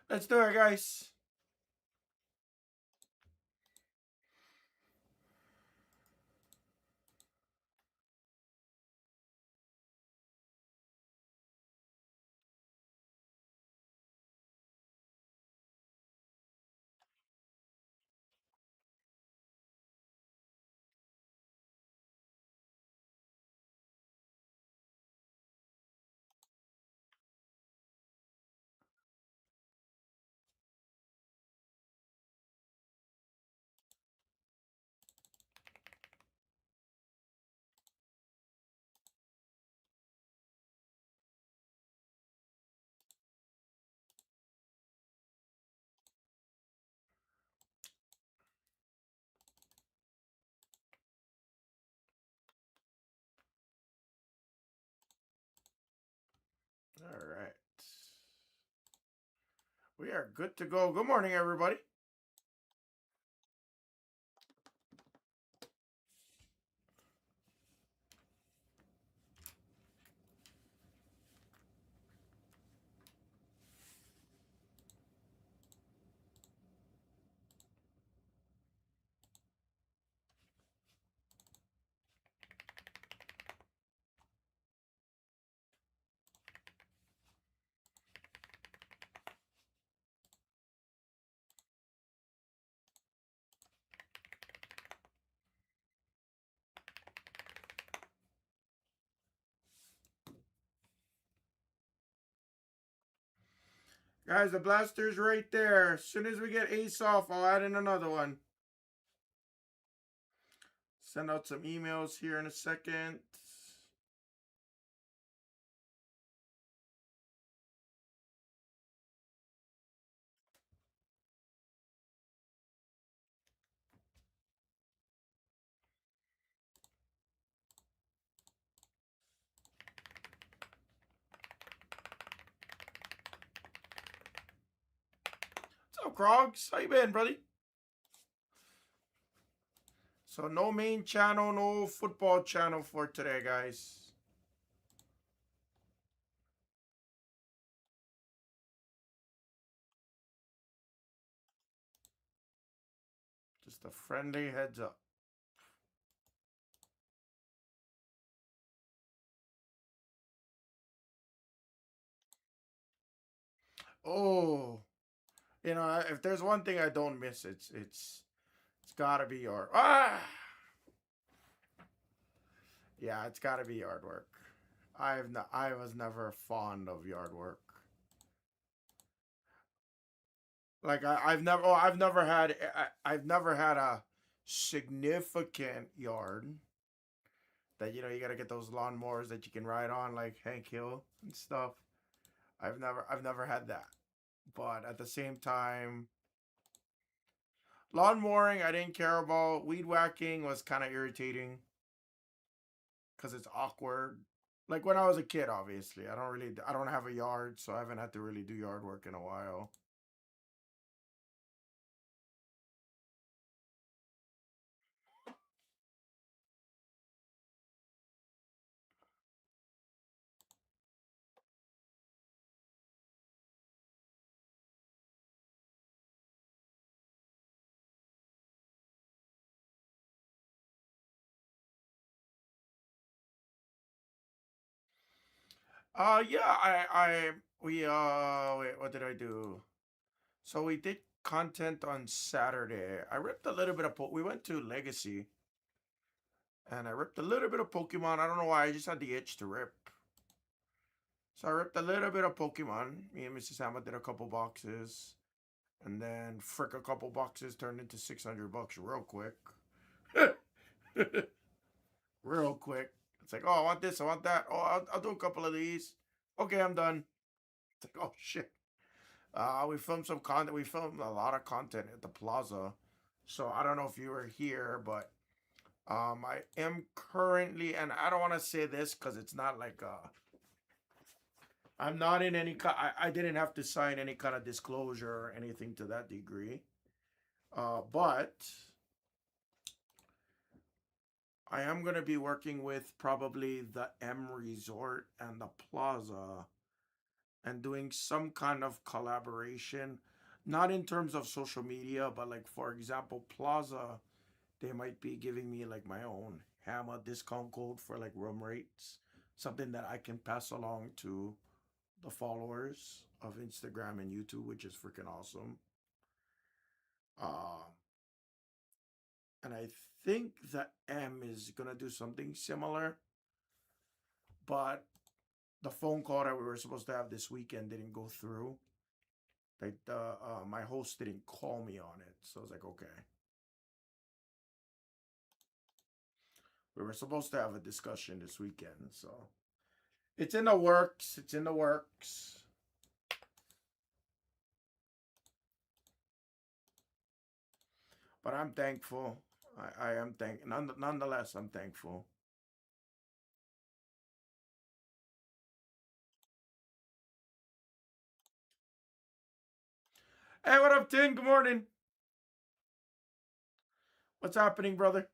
Let's do it, guys. All right. We are good to go. Good morning, everybody. Guys, the blaster's right there. As soon as we get ace off, I'll add in another one. Send out some emails here in a second. What's up, Krogs? How you been, buddy? So no main channel, no football channel for today, guys. Just a friendly heads up. Oh, if there's one thing I don't miss, it's gotta be yard. Yeah, it's gotta be yard work. I was never fond of yard work. Like I've never had a significant yard that you got to get those lawnmowers that you can ride on like Hank Hill and stuff. I've never had that. But at the same time, lawn mowing I didn't care about. Weed whacking was kind of irritating cuz it's awkward. Like when I was a kid, obviously. I don't have a yard, so I haven't had to really do yard work in a while. Yeah, I we wait, what did I do? So we did content on Saturday. I ripped a little bit of we went to Legacy and I ripped a little bit of Pokemon. I don't know why, I just had the itch to rip. So I ripped a little bit of Pokemon. Me and Mrs. Hammer did a couple boxes. And then frick a couple boxes turned into $600 real quick. Real quick. It's like, oh, I want this, I want that. Oh, I'll do a couple of these. Okay, I'm done. It's like, oh shit. We filmed some content. We filmed a lot of content at the plaza. So I don't know if you were here, but I am currently, and I don't want to say this because it's not like I'm not in any. I didn't have to sign any kind of disclosure or anything to that degree. But I am gonna be working with probably the M Resort and the Plaza, and doing some kind of collaboration, not in terms of social media, but like for example, Plaza, they might be giving me like my own Hammer discount code for like room rates, something that I can pass along to the followers of Instagram and YouTube, which is freaking awesome. Uh, and I think the M is gonna do something similar, but the phone call that we were supposed to have this weekend didn't go through. Like the my host didn't call me on it, so I was like, okay. We were supposed to have a discussion this weekend, so it's in the works. It's in the works. But I'm thankful. I am nonetheless, I'm thankful. Hey, what up, Tin? Good morning. What's happening, brother?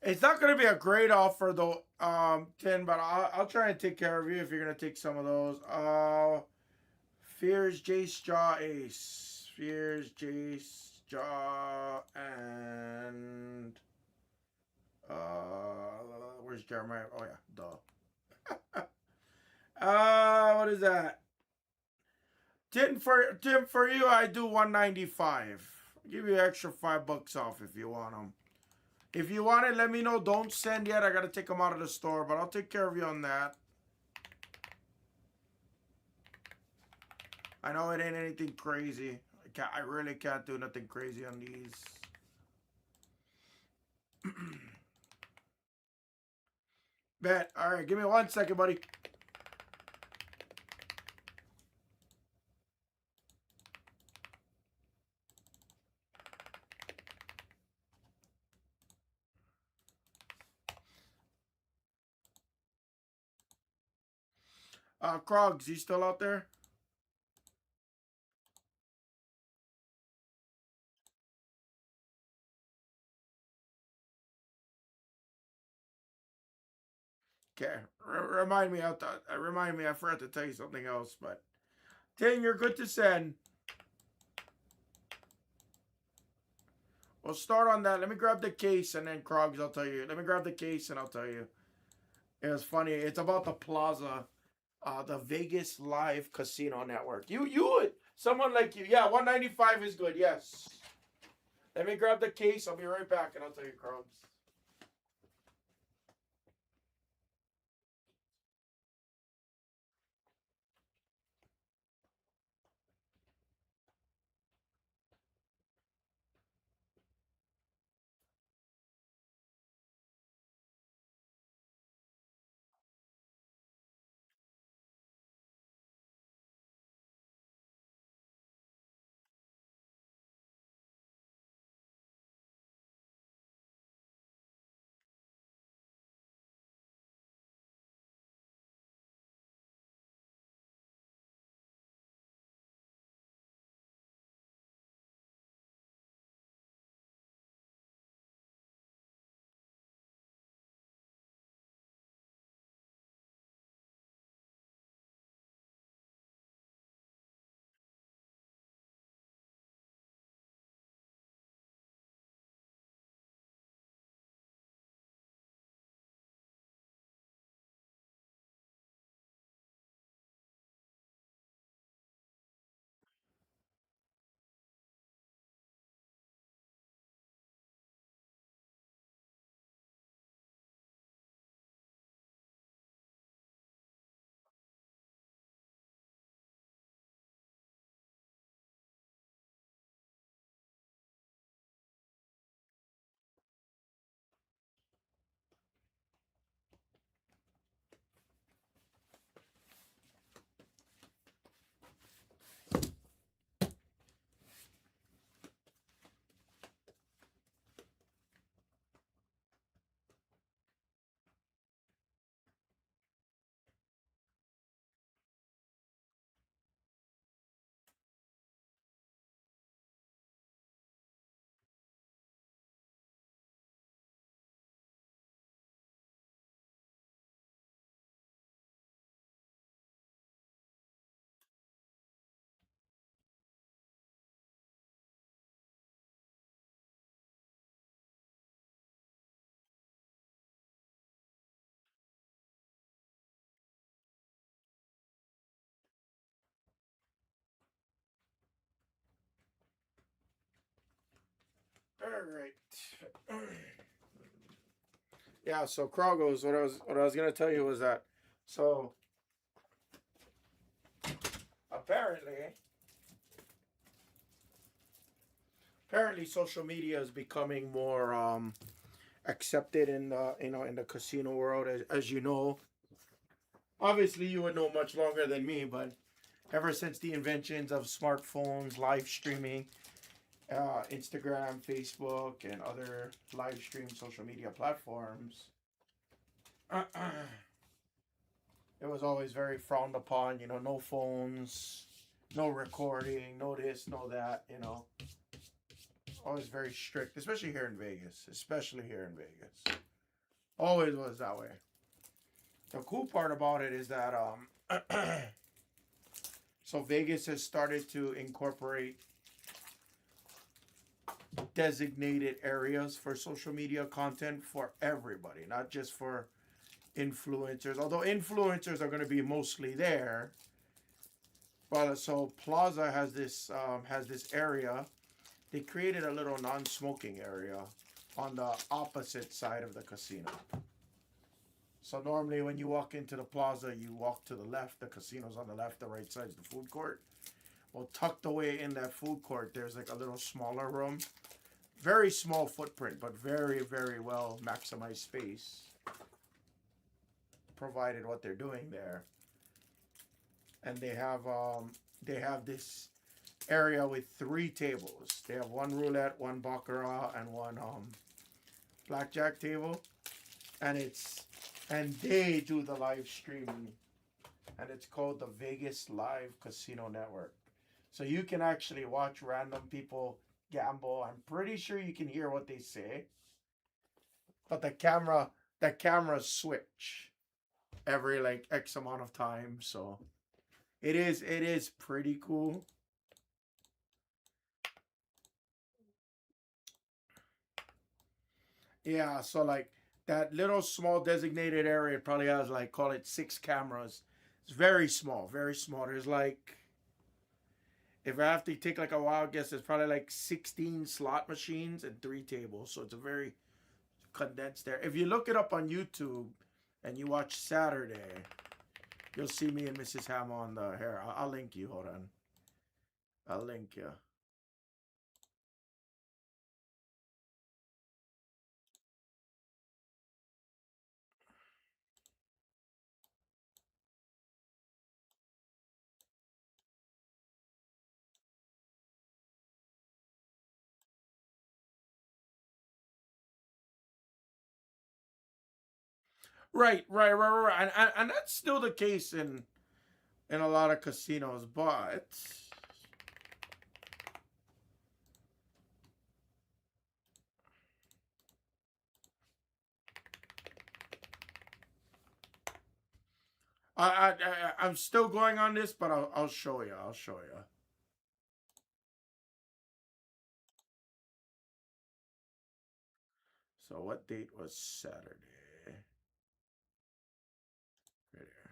It's not going to be a great offer though, Tin, but I'll try and take care of you if you're going to take some of those. Fears, Jace, Jaw, Ace. Fears, Jace, Jaw, and where's Jeremiah? Oh yeah, duh. What is that? Tim for you, I do 195. Give you extra $5 off if you want them. If you want it, let me know. Don't send yet. I gotta take them out of the store, but I'll take care of you on that. I know it ain't anything crazy. I really can't do nothing crazy on these. Bet. All right, give me 1 second, buddy. Krogs, you still out there? Okay. Remind me. Remind me. I forgot to tell you something else, but Ting, you're good to send. We'll start on that. Let me grab the case and then Krogs, I'll tell you. Let me grab the case and I'll tell you. It was funny. It's about the Plaza, the Vegas Live Casino Network. You would someone like you. Yeah, 195 is good. Yes. Let me grab the case. I'll be right back and I'll tell you, Krogs. All right. Yeah. So Krogos, what I was gonna tell you was that so apparently apparently social media is becoming more accepted in the in the casino world. As you know, obviously you would know much longer than me, but ever since the inventions of smartphones, live streaming, Instagram, Facebook, and other live stream social media platforms, it was always very frowned upon. You know, no phones, no recording, no this, no that. You know, always very strict, especially here in Vegas. Especially here in Vegas, always was that way. The cool part about it is that so Vegas has started to incorporate designated areas for social media content for everybody, not just for influencers. Although influencers are going to be mostly there, but so Plaza has this area. They created a little non-smoking area on the opposite side of the casino. So normally when you walk into the plaza, you walk to the left. The casino's on the left. The right side's the food court. Well, tucked away in that food court, there's like a little smaller room. Very small footprint, but very, very well maximized space. Provided what they're doing there, and they have this area with three tables. They have one roulette, one baccarat, and one blackjack table, and they do the live streaming, and it's called the Vegas Live Casino Network. So you can actually watch random people gamble. I'm pretty sure you can hear what they say, but the cameras switch every like X amount of time. So it is pretty cool. Yeah, so like that little small designated area probably has like call it six cameras. It's very small, very small. There's like if I have to take like a wild guess, there's probably like 16 slot machines and three tables. So it's a very condensed there. If you look it up on YouTube and you watch Saturday, you'll see me and Mrs. Ham on the hair. I'll link you. Hold on. I'll link you. Right. And that's still the case in a lot of casinos, but I'm still going on this, but I'll show you. I'll show you. So what date was Saturday? Right here.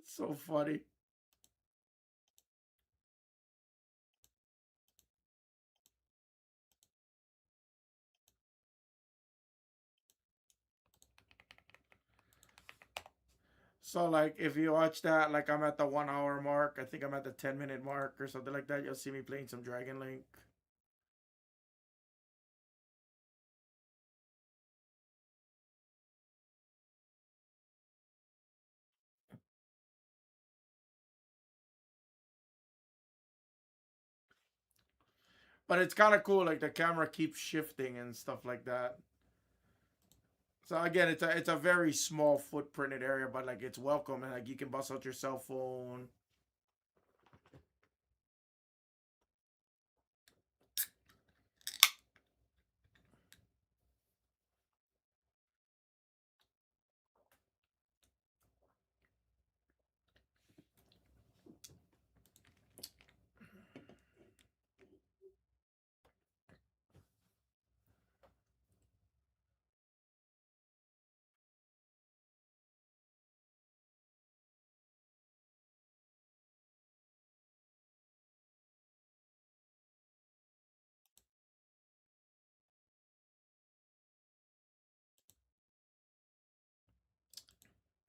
It's so funny. So like if you watch that, like I'm at the 1 hour mark. I think I'm at the 10 minute mark or something like that. You'll see me playing some Dragon Link. But it's kind of cool. Like the camera keeps shifting and stuff like that. So again, it's a very small footprinted area, but like it's welcome and like you can bust out your cell phone.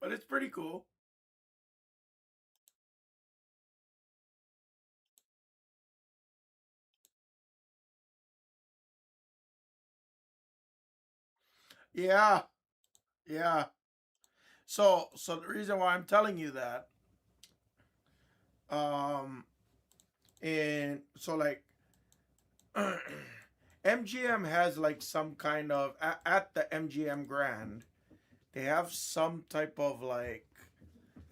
but it's pretty cool. Yeah, yeah. So the reason why I'm telling you that, um, and so like MGM has like some kind of at the MGM Grand, they have some type of like.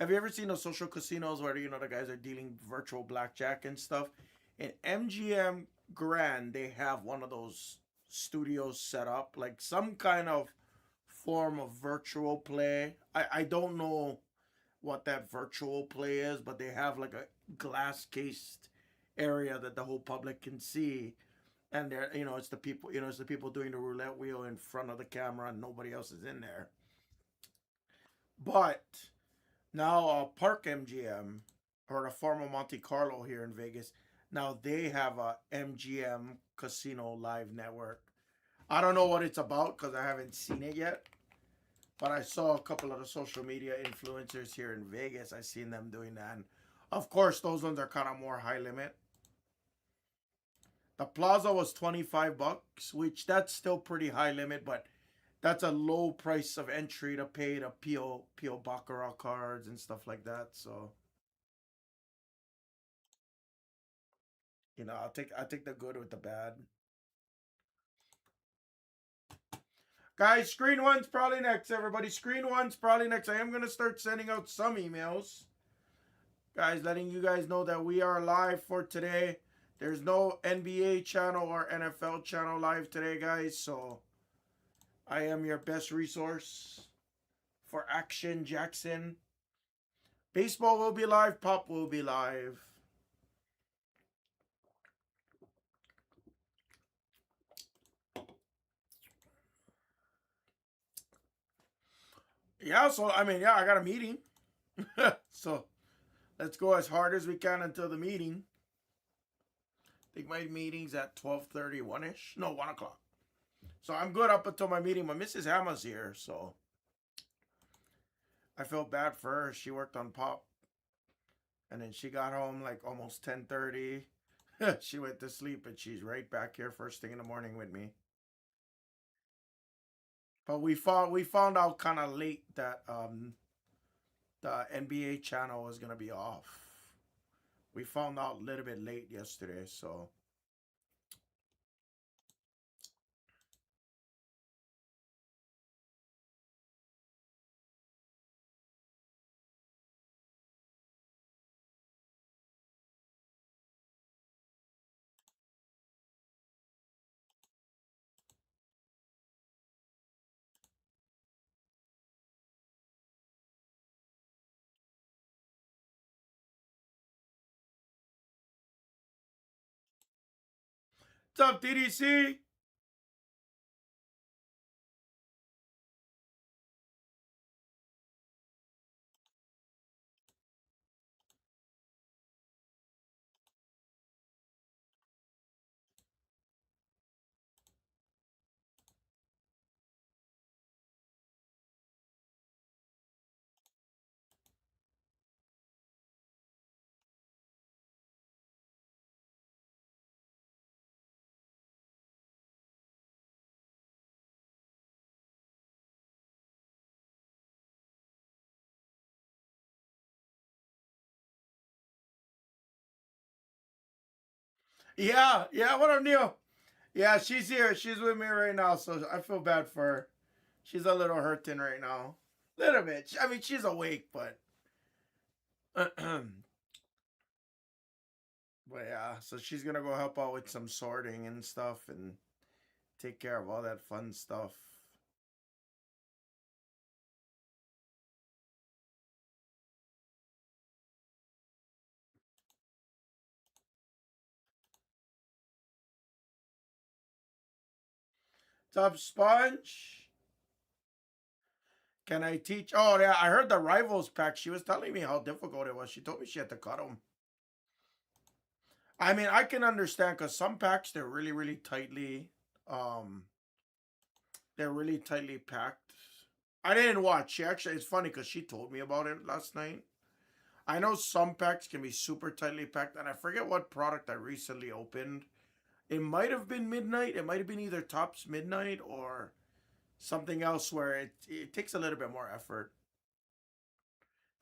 Have you ever seen those social casinos where the guys are dealing virtual blackjack and stuff? In MGM Grand, they have one of those studios set up, like some kind of form of virtual play. I don't know what that virtual play is, but they have like a glass cased area that the whole public can see. And they're, it's the people, it's the people doing the roulette wheel in front of the camera, and nobody else is in there. But now, Park MGM, or the former Monte Carlo here in Vegas, now they have a MGM Casino Live Network. I don't know what it's about because I haven't seen it yet. But I saw a couple of the social media influencers here in Vegas. I seen them doing that. And of course, those ones are kind of more high limit. The Plaza was $25, which that's still pretty high limit, but that's a low price of entry to pay to peel baccarat cards and stuff like that. So I'll take the good with the bad. Guys, screen one's probably next. Everybody, screen one's probably next. I am gonna start sending out some emails, guys, letting you guys know that we are live for today. There's no NBA channel or NFL channel live today, guys. So I am your best resource for Action Jackson. Baseball will be live. Pop will be live. Yeah. So I mean, yeah, I got a meeting. So let's go as hard as we can until the meeting. I think my meeting's at 12:30, 1ish. No, 1 o'clock. So I'm good up until my meeting. But Mrs. Hammer's here, so I felt bad for her. She worked on Pop, and then she got home like almost 10:30. She went to sleep, and she's right back here first thing in the morning with me. But we found out kind of late that the NBA channel was gonna be off. We found out a little bit late yesterday, so what's up, DDC? Yeah, yeah. What up, Neil? Yeah, she's here. She's with me right now, so I feel bad for her. She's a little hurting right now. Little bit. I mean, she's awake, but but yeah. So she's gonna go help out with some sorting and stuff, and take care of all that fun stuff. What's up, Sponge? Can I teach? Oh yeah, I heard the rivals pack. She was telling me how difficult it was. She told me she had to cut them. I mean, I can understand because some packs um they're really tightly packed. I didn't watch. She actually, it's funny because she told me about it last night. I know some packs can be super tightly packed, and I forget what product I recently opened. It might have been Midnight. It might have been either Tops Midnight or something else where it takes a little bit more effort.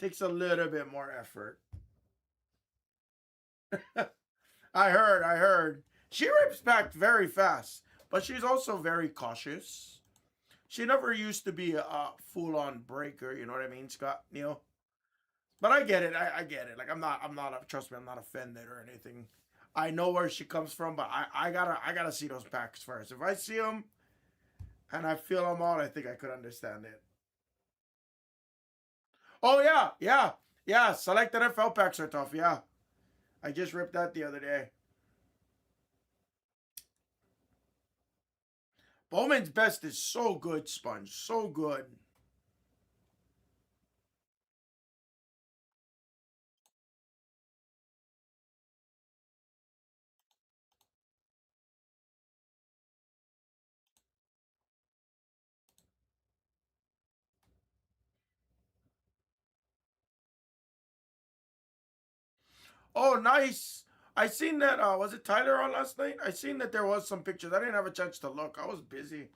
Takes a little bit more effort. I heard. She rips back very fast, but she's also very cautious. She never used to be a full on breaker, you know what I mean, Scott Neil? But I get it. I get it. Like I'm not trust me, I'm not offended or anything. I know where she comes from, but I gotta see those packs first. If I see them and I feel them out, I think I could understand it. Oh yeah, yeah, yeah. Select NFL packs are tough. Yeah, I just ripped that the other day. Bowman's Best is so good, Sponge. So good. Oh, nice. I seen that. Was it Tyler on last night? I seen that there was some pictures. I didn't have a chance to look. I was busy.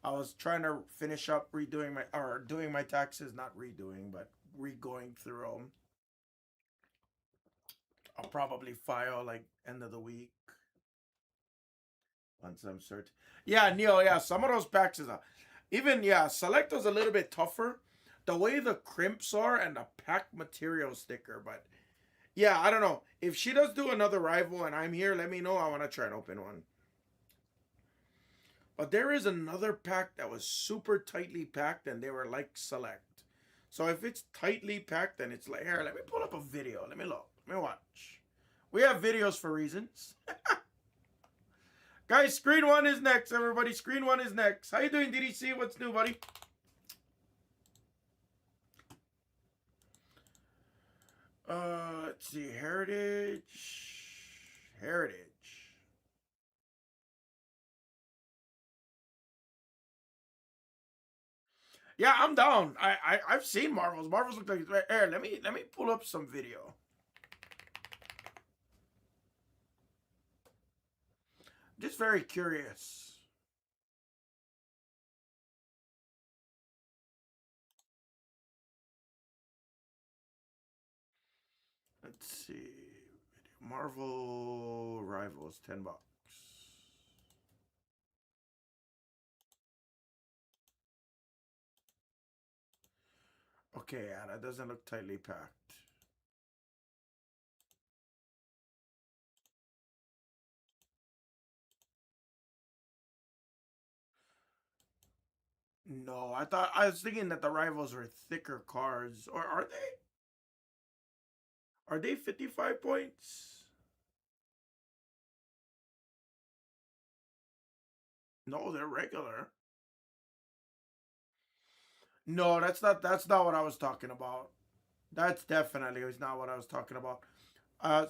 I was trying to finish up redoing my or doing my taxes, not redoing, but re-going through them. I'll probably file like end of the week once I'm certain. Yeah, Neil. Yeah, some of those packs is even yeah. Select was a little bit tougher. The way the crimps are and the pack material sticker, but yeah, I don't know. If she does do another rival and I'm here, let me know. I want to try and open one. But there is another pack that was super tightly packed and they were like select. So if it's tightly packed, then it's like, here, let me pull up a video. Let me look. Let me watch. We have videos for reasons. Guys, screen one is next, everybody. Screen one is next. How you doing, DDC? What's new, buddy? Let's see. Heritage. Heritage. Yeah, I'm down. I've seen Marvels. Marvels look like it's right here. Let me pull up some video. Just very curious. Let's see. Marvel Rivals, $10. Okay, yeah, that doesn't look tightly packed. No, I was thinking that the rivals were thicker cards. Or are they? Are they 55 points? No, they're regular. No, that's not what I was talking about. That's definitely is not what I was talking about.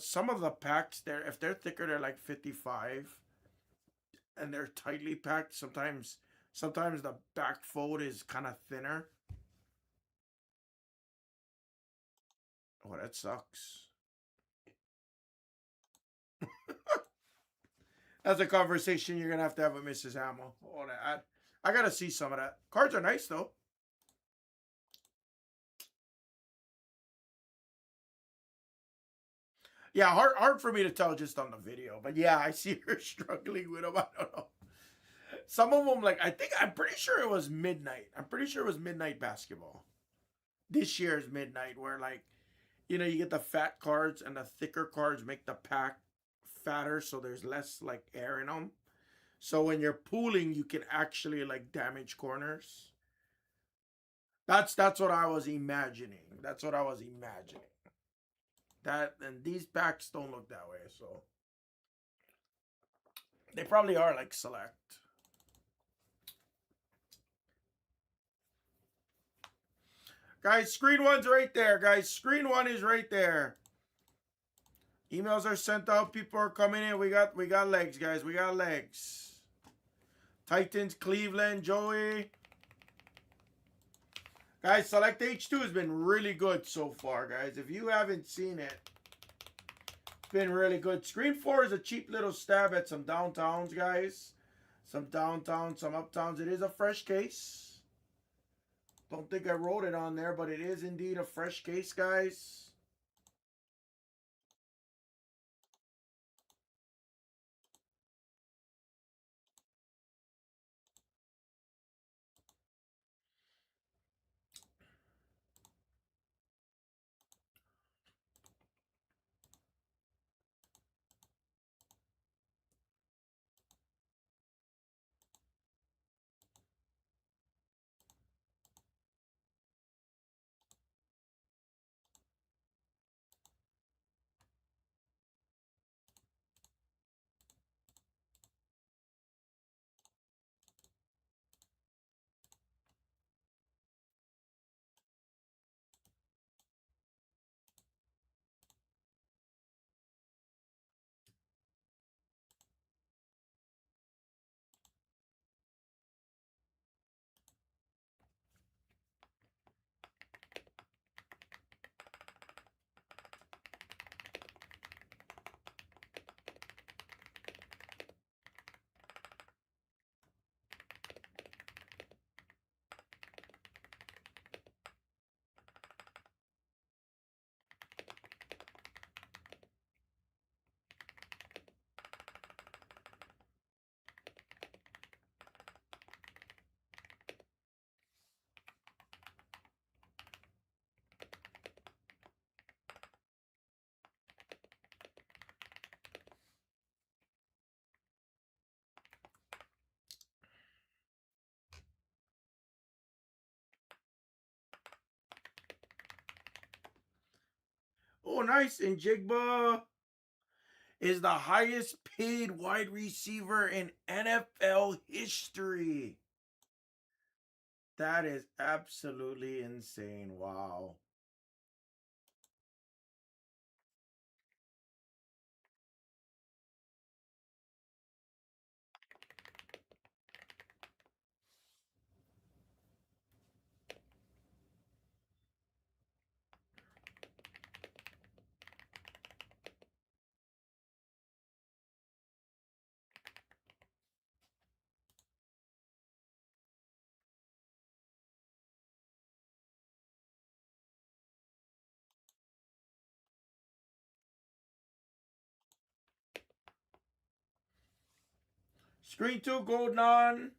Some of the packs there, if they're thicker, they're like 55, and they're tightly packed. Sometimes the back fold is kind of thinner. Oh, that sucks. That's a conversation you're gonna have with Mrs. Hamill. Oh, that I gotta see some of that. Cards are nice though. Yeah, hard for me to tell just on the video, but yeah, I see her struggling with them. I don't know. Some of them, like I'm pretty sure it was midnight. I'm pretty sure it was midnight basketball. This year's midnight, where like you get the fat cards and the thicker cards make the pack fatter, so there's less like air in them. So when you're pooling, you can actually like damage corners. That's what I was imagining. That's what I was imagining. That and these packs don't look that way, so they probably are like select. Guys, screen one's right there. Guys, screen one is right there. Emails are sent out. People are coming in. We got legs, guys. We got legs. Titans, Cleveland, Joey. Guys, Select H2 has been really good so far, guys. If you haven't seen it, it's been really good. Screen 4 is a cheap little stab at some downtowns, guys. Some downtowns, some uptowns. It is a fresh case. Don't think I wrote it on there, but it is indeed a fresh case, guys. Oh, nice. And Jigba is the highest paid wide receiver in NFL history. That is absolutely insane. Wow. Screen 2, Golden on.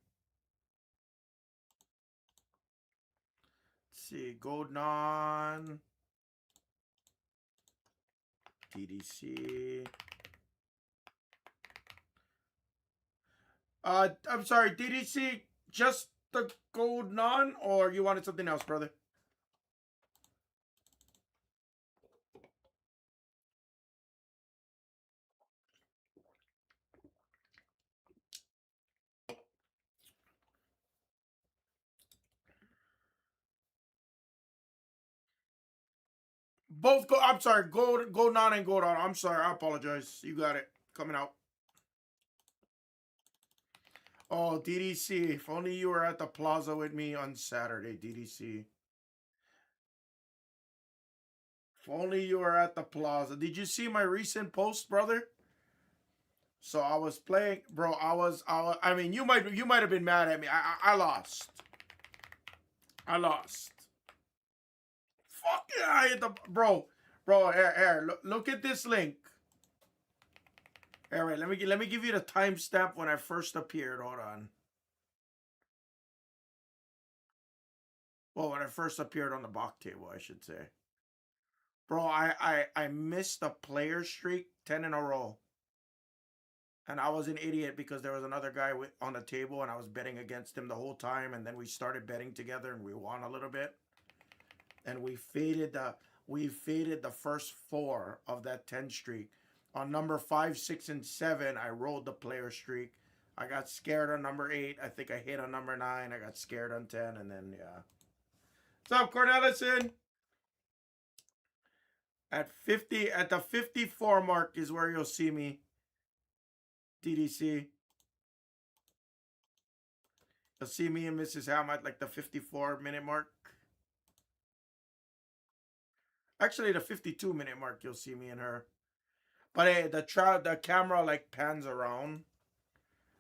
Let's see, Golden on. DDC. I'm sorry, DDC, just the Golden on, or you wanted something else, brother? Both go. I'm sorry, Golden on and Gold on. I'm sorry, I apologize. You got it coming out. Oh, DDC. If only you were at the plaza with me on Saturday, DDC. If only you were at the plaza. Did you see my recent post, brother? So I was playing, bro. I mean, you might have been mad at me. I lost. I lost. Fuck yeah! I hit the bro. Here, look at this link. All right, let me give you the timestamp when I first appeared. Hold on. Well, when I first appeared on the Bach table, I should say. Bro, I missed a player streak 10 in a row. And I was an idiot because there was another guy on the table and I was betting against him the whole time. And then we started betting together and we won a little bit. And we faded the first 4 of that 10 streak. On number 5, 6, and 7, I rolled the player streak. I got scared on number 8. I think I hit on number 9. I got scared on 10, and then yeah. What's up, Cornelison? At the 54 mark is where you'll see me. DDC. You'll see me and Mrs. Ham at like the 54-minute mark. Actually, the 52-minute mark, you'll see me and her. But hey, the camera like pans around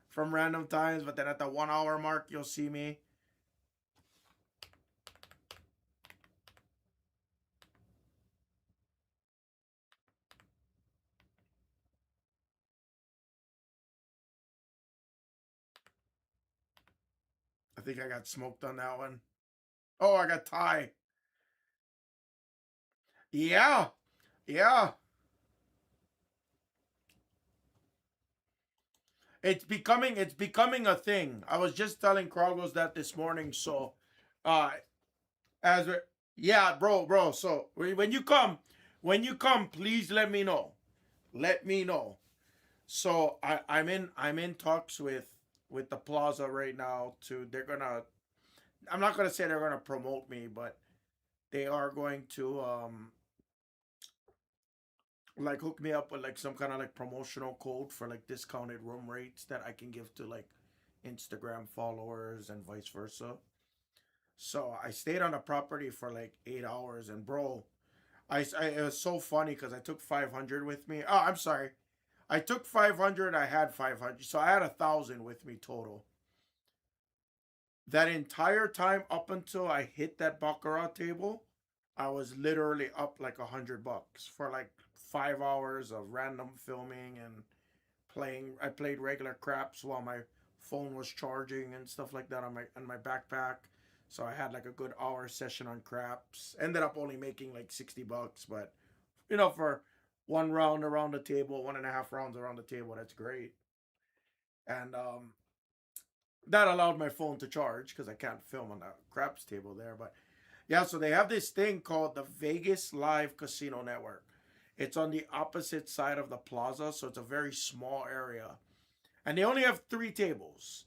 from random times. But then at the 1 hour mark, you'll see me. I think I got smoked on that one. Oh, I got Thai. Yeah, yeah. It's becoming a thing. I was just telling Krogos that this morning. So, uh, as we yeah, bro. So when you come, please let me know. Let me know. So I'm in talks with the Plaza right now. To they're gonna. I'm not gonna say they're gonna promote me, but they are going to like hook me up with like some kind of like promotional code for like discounted room rates that I can give to like Instagram followers and vice versa. So I stayed on the property for like 8 hours, and bro, it was so funny because I took 500 with me. Oh, I'm sorry, I took 500. I had 500, so I had 1,000 with me total. That entire time up until I hit that baccarat table, I was literally up like $100 for like 5 hours of random filming and playing. I played regular craps while my phone was charging and stuff like that on my backpack. So I had like a good hour session on craps. Ended up only making like $60, but for one round around the table, 1.5 rounds around the table, that's great. And that allowed my phone to charge because I can't film on the craps table there. But yeah, so they have this thing called the Vegas Live Casino Network. It's on the opposite side of the plaza, so it's a very small area. And they only have three tables.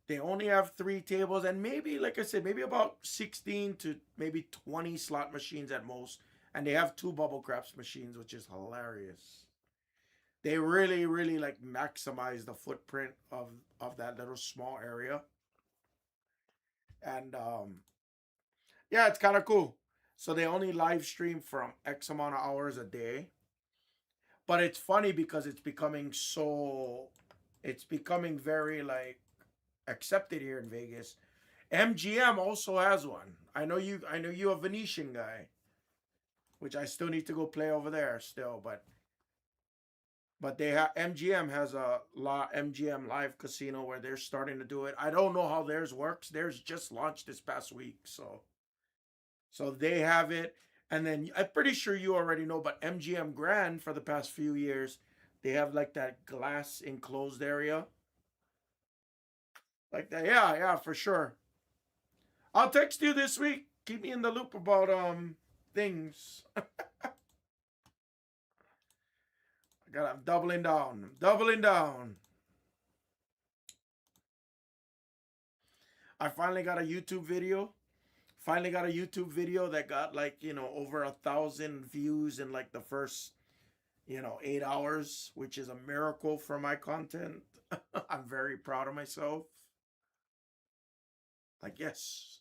They only have three tables, and maybe, like I said, maybe about 16 to maybe 20 slot machines at most. And they have two bubble craps machines, which is hilarious. They really, really like maximize the footprint of that little small area. And yeah, it's kind of cool. So they only live stream from X amount of hours a day. But it's funny because it's becoming very like accepted here in Vegas. MGM also has one. I know you a Venetian guy, which I still need to go play over there still, but they have MGM has a MGM Live Casino where they're starting to do it. I don't know how theirs works. Theirs just launched this past week, so they have it. And then I'm pretty sure you already know, but MGM Grand for the past few years, they have like that glass enclosed area. Like that. Yeah, yeah, for sure. I'll text you this week. Keep me in the loop about things. I'm doubling down. I'm doubling down. I finally got a YouTube video. Finally got a YouTube video that got like, over 1,000 views in like the first, 8 hours, which is a miracle for my content. I'm very proud of myself. Like, yes.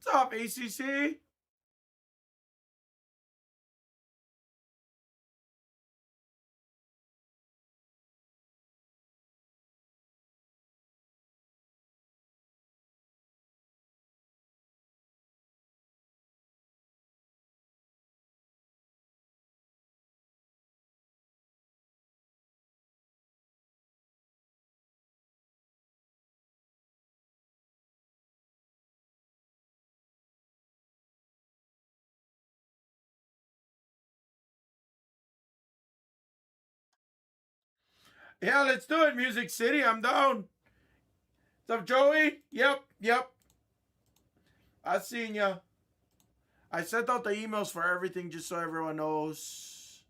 What's up, ACC? Yeah, let's do it, Music City. I'm down. What's up, Joey? Yep, yep. I seen ya. I sent out the emails for everything just so everyone knows.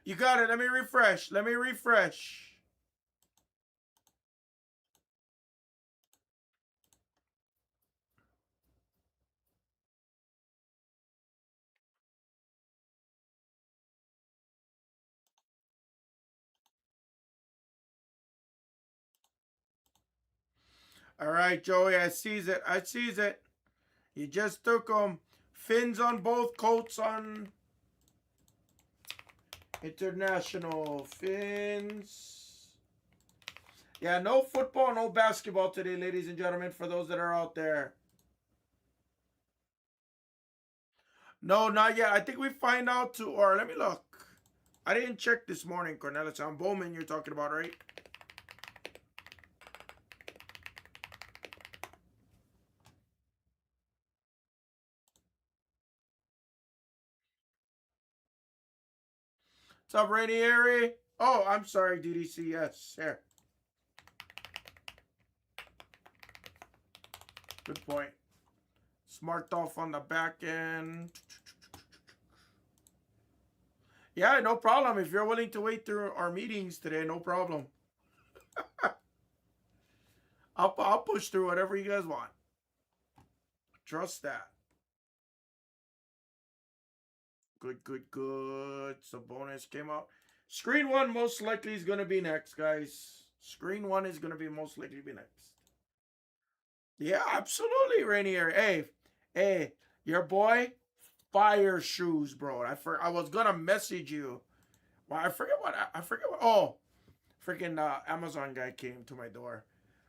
You got it. Let me refresh. Let me refresh. All right, Joey. I sees it. I sees it. You just took them. Fins on both coats on international fins. Yeah, no football, no basketball today, ladies and gentlemen, for those that are out there. No, not yet. I think we find out to, or let me look. I didn't check this morning, Cornelis. On Bowman, you're talking about, right? What's up, Rainieri? Oh, I'm sorry, DDC. Yes, here. Good point. Smart off on the back end. Yeah, no problem. If you're willing to wait through our meetings today, no problem. I'll push through whatever you guys want. Trust that. Good, good, good. So bonus came out. Screen one most likely is gonna be next, guys. Screen one is gonna be most likely be next. Yeah, absolutely, Rainier. Hey, hey, your boy, fire shoes, bro. I was gonna message you. Well, I forget what. Oh, freaking Amazon guy came to my door.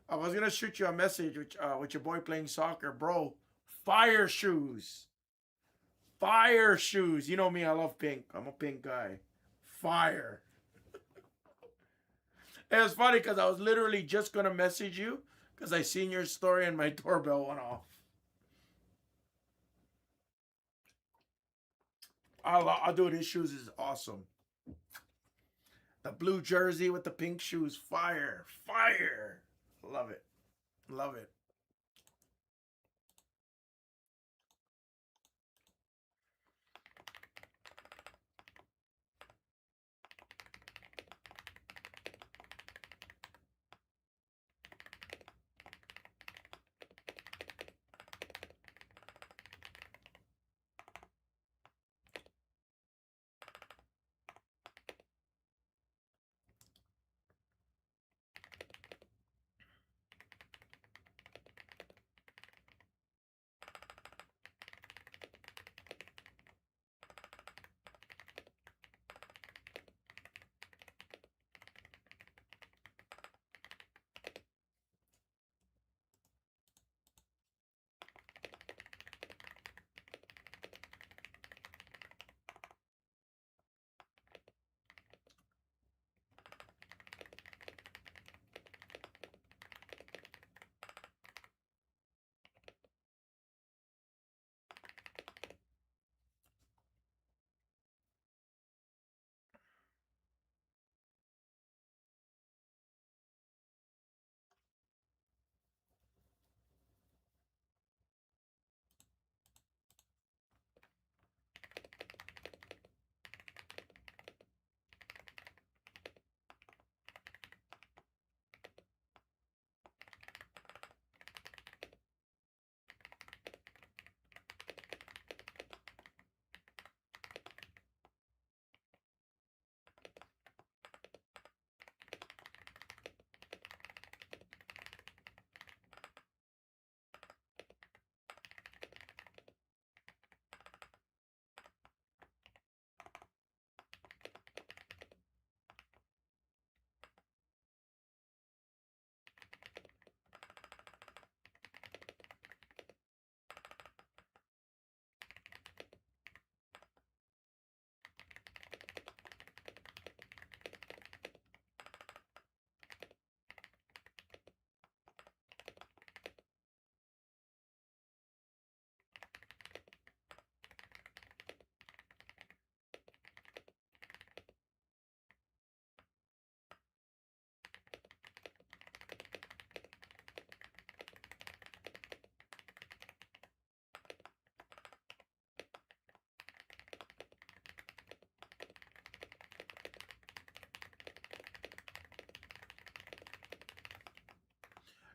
I was gonna shoot you a message with your boy playing soccer, bro. Fire shoes. Fire shoes. You know me, I love pink. I'm a pink guy. Fire. It was funny because I was literally just gonna message you because I seen your story and my doorbell went off. I'll do it. His shoes is awesome. The blue jersey with the pink shoes. Fire. Fire. Love it. Love it.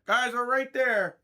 Guys, we're right there.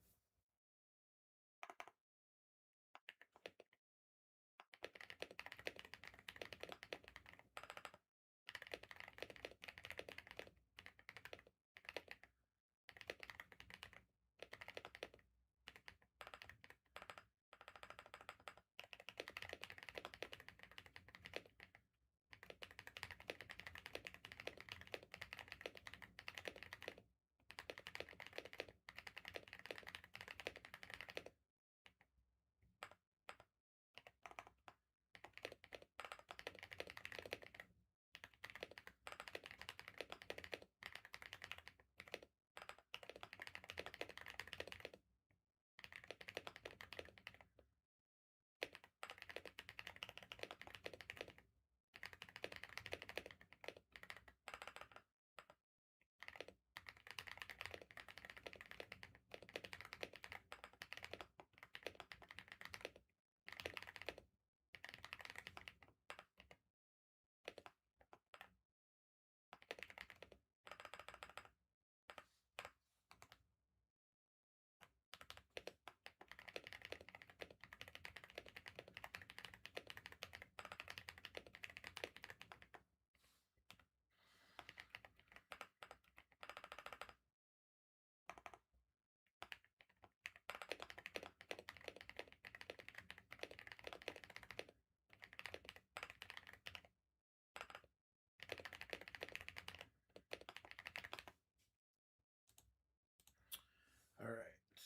All right,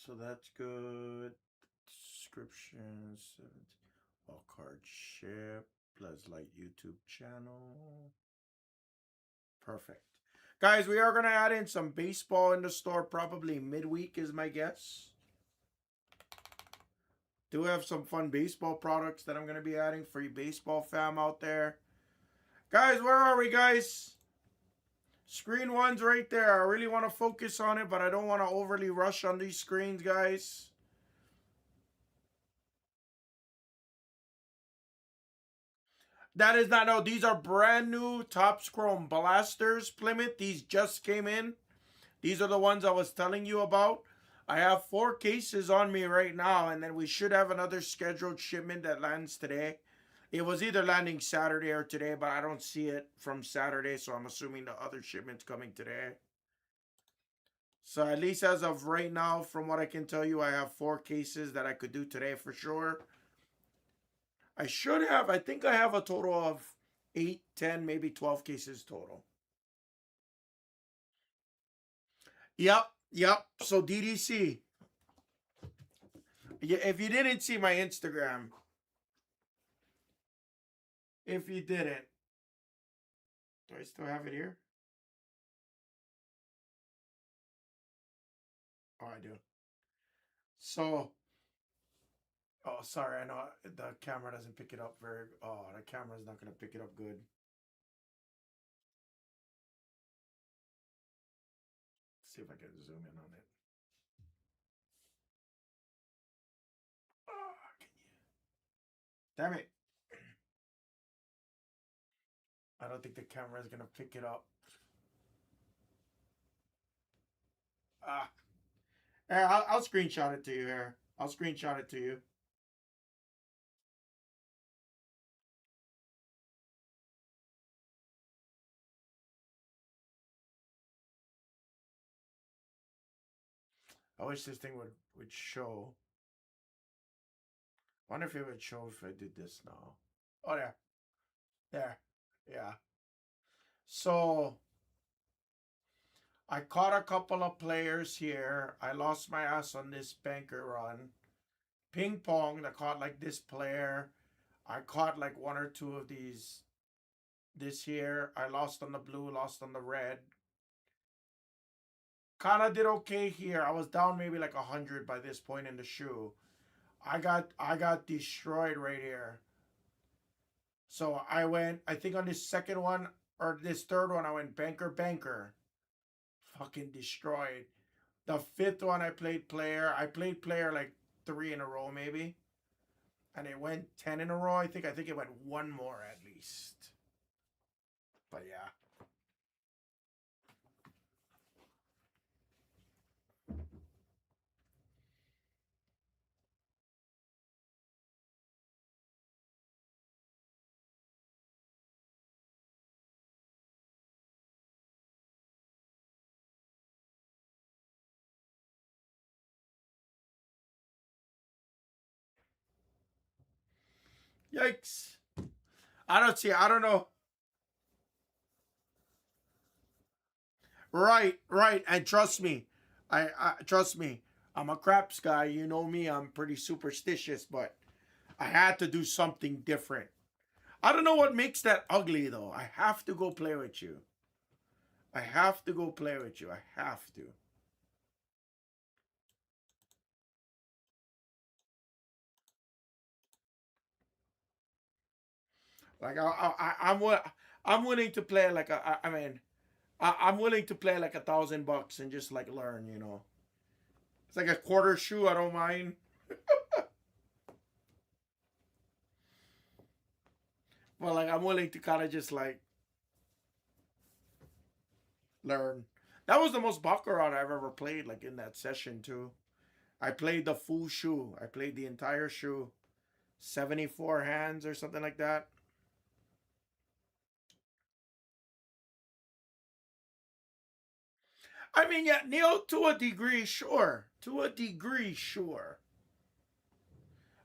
so that's good. Descriptions, all card ship, Blez Light YouTube channel. Perfect. Guys, we are going to add in some baseball in the store probably midweek is my guess. Do have some fun baseball products that I'm going to be adding for you baseball fam out there. Guys, where are we, guys? Screen one's right there. I really want to focus on it, but I don't want to overly rush on these screens, guys. That is not, no, these are brand new Topps Chrome Blasters Plymouth. These just came in. These are the ones I was telling you about. I have 4 cases on me right now, and then we should have another scheduled shipment that lands today. It was either landing Saturday or today, but I don't see it from Saturday, so I'm assuming the other shipment's coming today. So at least as of right now, from what I can tell you, I have 4 cases that I could do today for sure. I should have, I think I have a total of 8, 10, maybe 12 cases total. Yep. So DDC, if you didn't see my Instagram, if you didn't, do I still have it here? Oh, I do. So, oh, sorry, I know the camera doesn't pick it up very, oh, the camera's not going to pick it up good. Let's see if I can zoom in on it. Oh, can you? Damn it. I don't think the camera is going to pick it up. Ah. Here, I'll screenshot it to you here. I'll screenshot it to you. I wish this thing would show. Wonder if it would show if I did this now. Oh, there. There. Yeah. So, I caught a couple of players here. I lost my ass on this banker run. Ping pong, I caught like this player. I caught like 1 or 2 of these this year. I lost on the blue, lost on the red. Kind of did okay here. I was down maybe like 100 by this point in the shoe. I got destroyed right here. So I went, I think on this second one or this third one, I went banker. Fucking destroyed. The 5th one I played player. I played player like 3 in a row maybe. And it went 10 in a row, I think. I think it went 1 more at least. But yeah. Yikes. I don't see. I don't know. Right, right. And trust me, I trust me. I'm a craps guy. You know me. I'm pretty superstitious, but I had to do something different. I don't know what makes that ugly though. I have to go play with you. I have to go play with you. I have to. Like I'm willing to play like I mean I'm willing to play like $1,000 and just like learn. It's like a quarter shoe. I don't mind. But like I'm willing to kind of just like learn. That was the most baccarat I've ever played. Like in that session too. I played the full shoe. I played the entire shoe. 74 hands or something like that. I mean, yeah, Neil, to a degree, sure. To a degree, sure.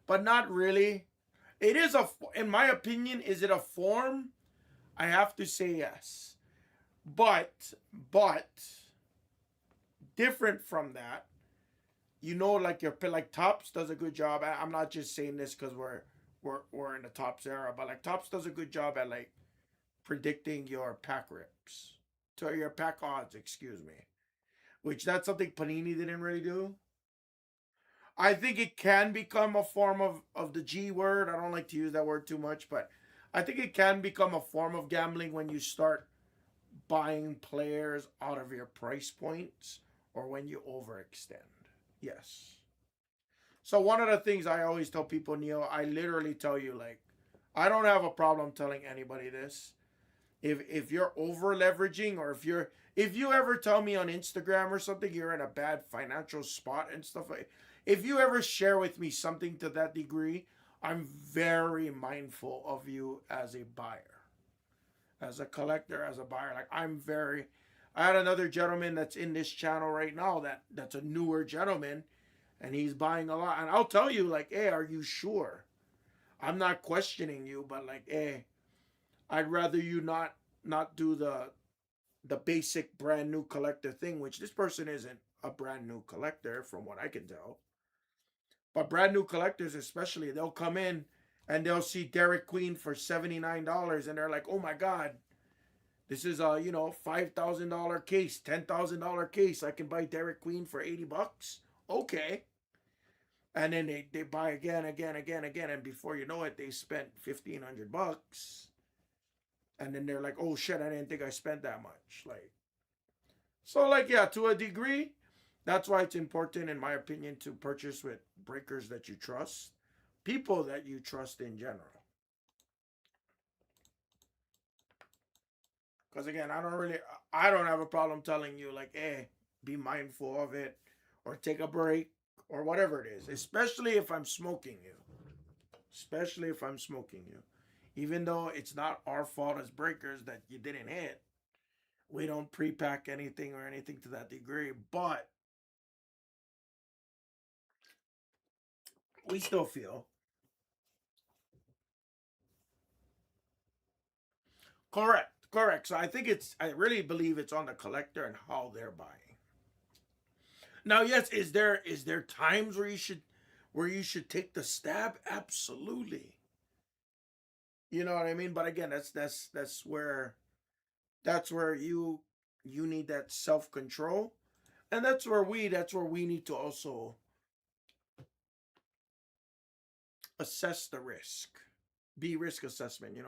But not really. It is in my opinion, is it a form? I have to say yes. But, different from that, like like Tops does a good job. I'm not just saying this because we're in the Tops era, but like Tops does a good job at like predicting your pack rips, to your pack odds, excuse me. Which that's something Panini didn't really do. I think it can become a form of the G word. I don't like to use that word too much, but I think it can become a form of gambling when you start buying players out of your price points or when you overextend. Yes. So one of the things I always tell people, Neil, I literally tell you like I don't have a problem telling anybody this. If you're over leveraging or if you ever tell me on Instagram or something you're in a bad financial spot and stuff like, if you ever share with me something to that degree, I'm very mindful of you as a buyer, as a collector, as a buyer. Like I had another gentleman that's in this channel right now that's a newer gentleman and he's buying a lot, and I'll tell you like, hey, are you sure? I'm not questioning you, but like, hey, I'd rather you not do the basic brand new collector thing, which this person isn't a brand new collector from what I can tell. But brand new collectors, especially, they'll come in and they'll see Derek Queen for $79 and they're like, oh my God, this is a $5,000 case, $10,000 case. I can buy Derek Queen for $80. Okay. And then they buy again, again, again, again, and before you know it, they spent $1,500. And then they're like, oh shit, I didn't think I spent that much. Like, so like, yeah, to a degree, that's why it's important, in my opinion, to purchase with breakers that you trust, people that you trust in general. Because again, I don't have a problem telling you like, hey, be mindful of it, or take a break, or whatever it is. Especially if I'm smoking you. Especially if I'm smoking you. Even though it's not our fault as breakers that you didn't hit, we don't pre-pack anything or anything to that degree, but we still feel correct. Correct. So I really believe it's on the collector and how they're buying. Now, yes, is there times where you should take the stab? Absolutely. You know what I mean? But again, that's where you need that self-control. And that's where we need to also assess the risk. Be risk assessment.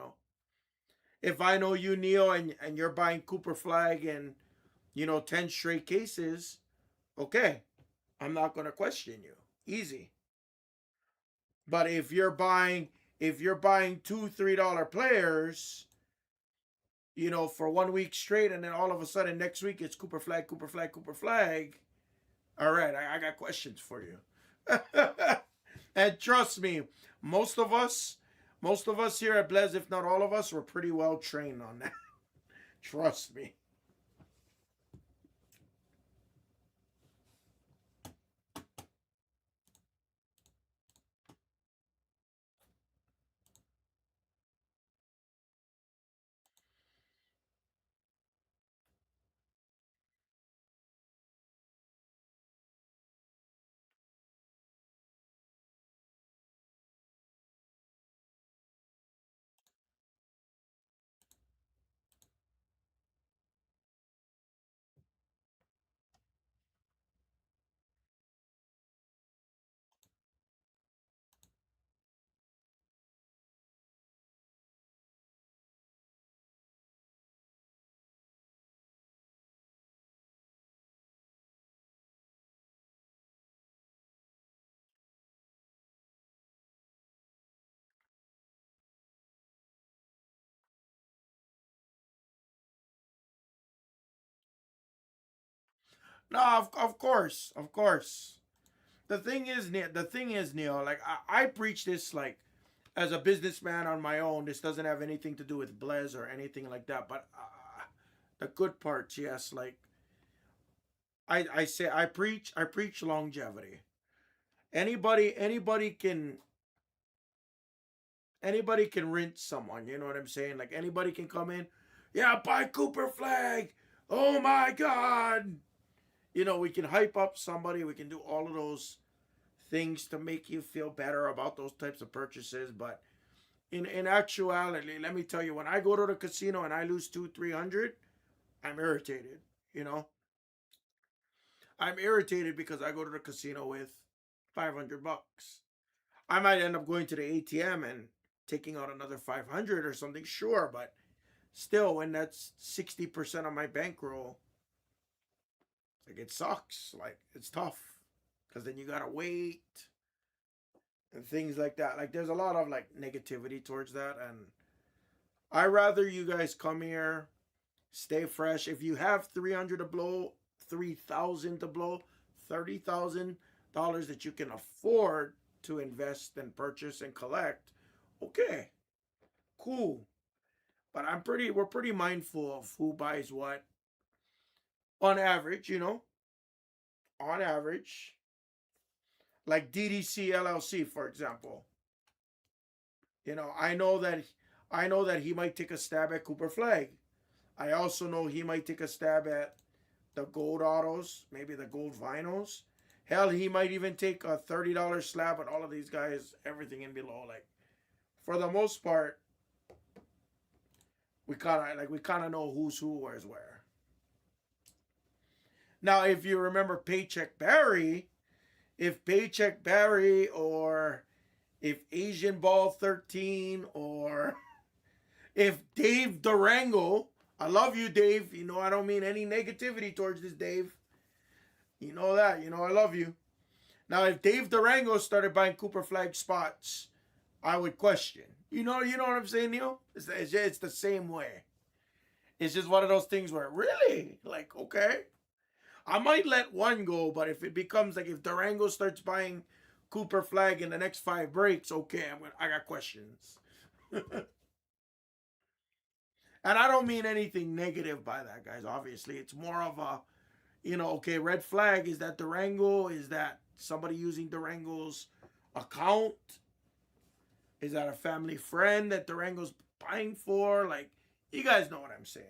If I know you, Neil, and you're buying Cooper Flag and 10 straight cases, okay, I'm not gonna question you. Easy. But if you're buying $2, $3 players, for 1 week straight, and then all of a sudden next week it's Cooper Flag, Cooper Flag, Cooper Flag. All right, I got questions for you. And trust me, most of us, most of us here at Blez, if not all of us, were pretty well trained on that. Trust me. No, of course, of course. The thing is, Neil. Like I preach this like as a businessman on my own. This doesn't have anything to do with Blez or anything like that. But the good parts, yes. Like I say, I preach longevity. Anybody can rinse someone. You know what I'm saying? Like anybody can come in. Yeah, buy Cooper Flag. Oh my God. We can hype up somebody. We can do all of those things to make you feel better about those types of purchases. But in actuality, let me tell you, when I go to the casino and I lose 200, 300, I'm irritated. You know, I'm irritated because I go to the casino with $500. I might end up going to the ATM and taking out another 500 or something, sure, but still, when that's 60% of my bankroll, like it sucks. Like it's tough because then you gotta wait and things like that. Like there's a lot of like negativity towards that, and I rather you guys come here, stay fresh. If you have 300 to blow, 3,000 to blow, $30,000 that you can afford to invest and purchase and collect, okay, cool. But we're pretty mindful of who buys what on average. On average, like DDC LLC, for example. I know that he might take a stab at Cooper Flag. I also know he might take a stab at the gold autos, maybe the gold vinyls. Hell, he might even take a $30 slab at all of these guys, everything in below. Like for the most part, we kind of know who's who, where's where. Now, if you remember Paycheck Barry, if Paycheck Barry or if Asian Ball 13 or if Dave Durango, I love you, Dave. I don't mean any negativity towards this, Dave. You know that. I love you. Now, if Dave Durango started buying Cooper Flag spots, I would question. You know what I'm saying, Neil? It's the same way. It's just one of those things where, really? Like, okay. I might let one go, but if it becomes like if Durango starts buying Cooper Flag in the next 5 breaks, okay, I got questions. And I don't mean anything negative by that, guys. Obviously, it's more of a, okay, red flag. Is that Durango? Is that somebody using Durango's account? Is that a family friend that Durango's buying for? Like, you guys know what I'm saying.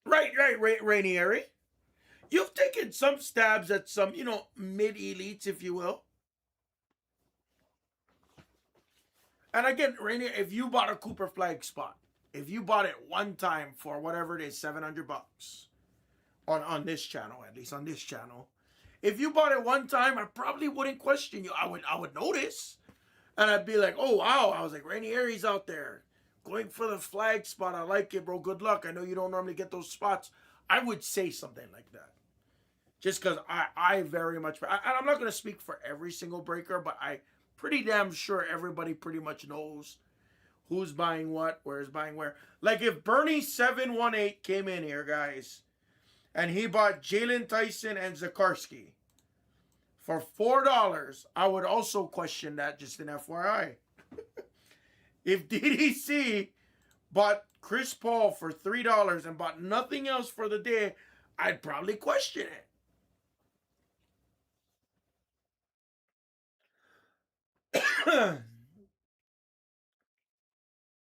Right, Rainieri. You've taken some stabs at some, mid elites, if you will. And again, Rainier, if you bought a Cooper Flag spot, if you bought it one time for whatever it is, $700 on this channel, at least on this channel, if you bought it one time, I probably wouldn't question you. I would notice, and I'd be like, oh wow, I was like, Rainieri's out there going for the flag spot. I like it, bro. Good luck. I know you don't normally get those spots. I would say something like that. Just because I very much, and I'm not going to speak for every single breaker, but I pretty damn sure everybody pretty much knows who's buying what, where's buying where. Like if Bernie 718 came in here, guys, and he bought Jalen Tyson and Zakarski for $4, I would also question that, just an FYI. If DDC bought Chris Paul for $3 and bought nothing else for the day, I'd probably question it.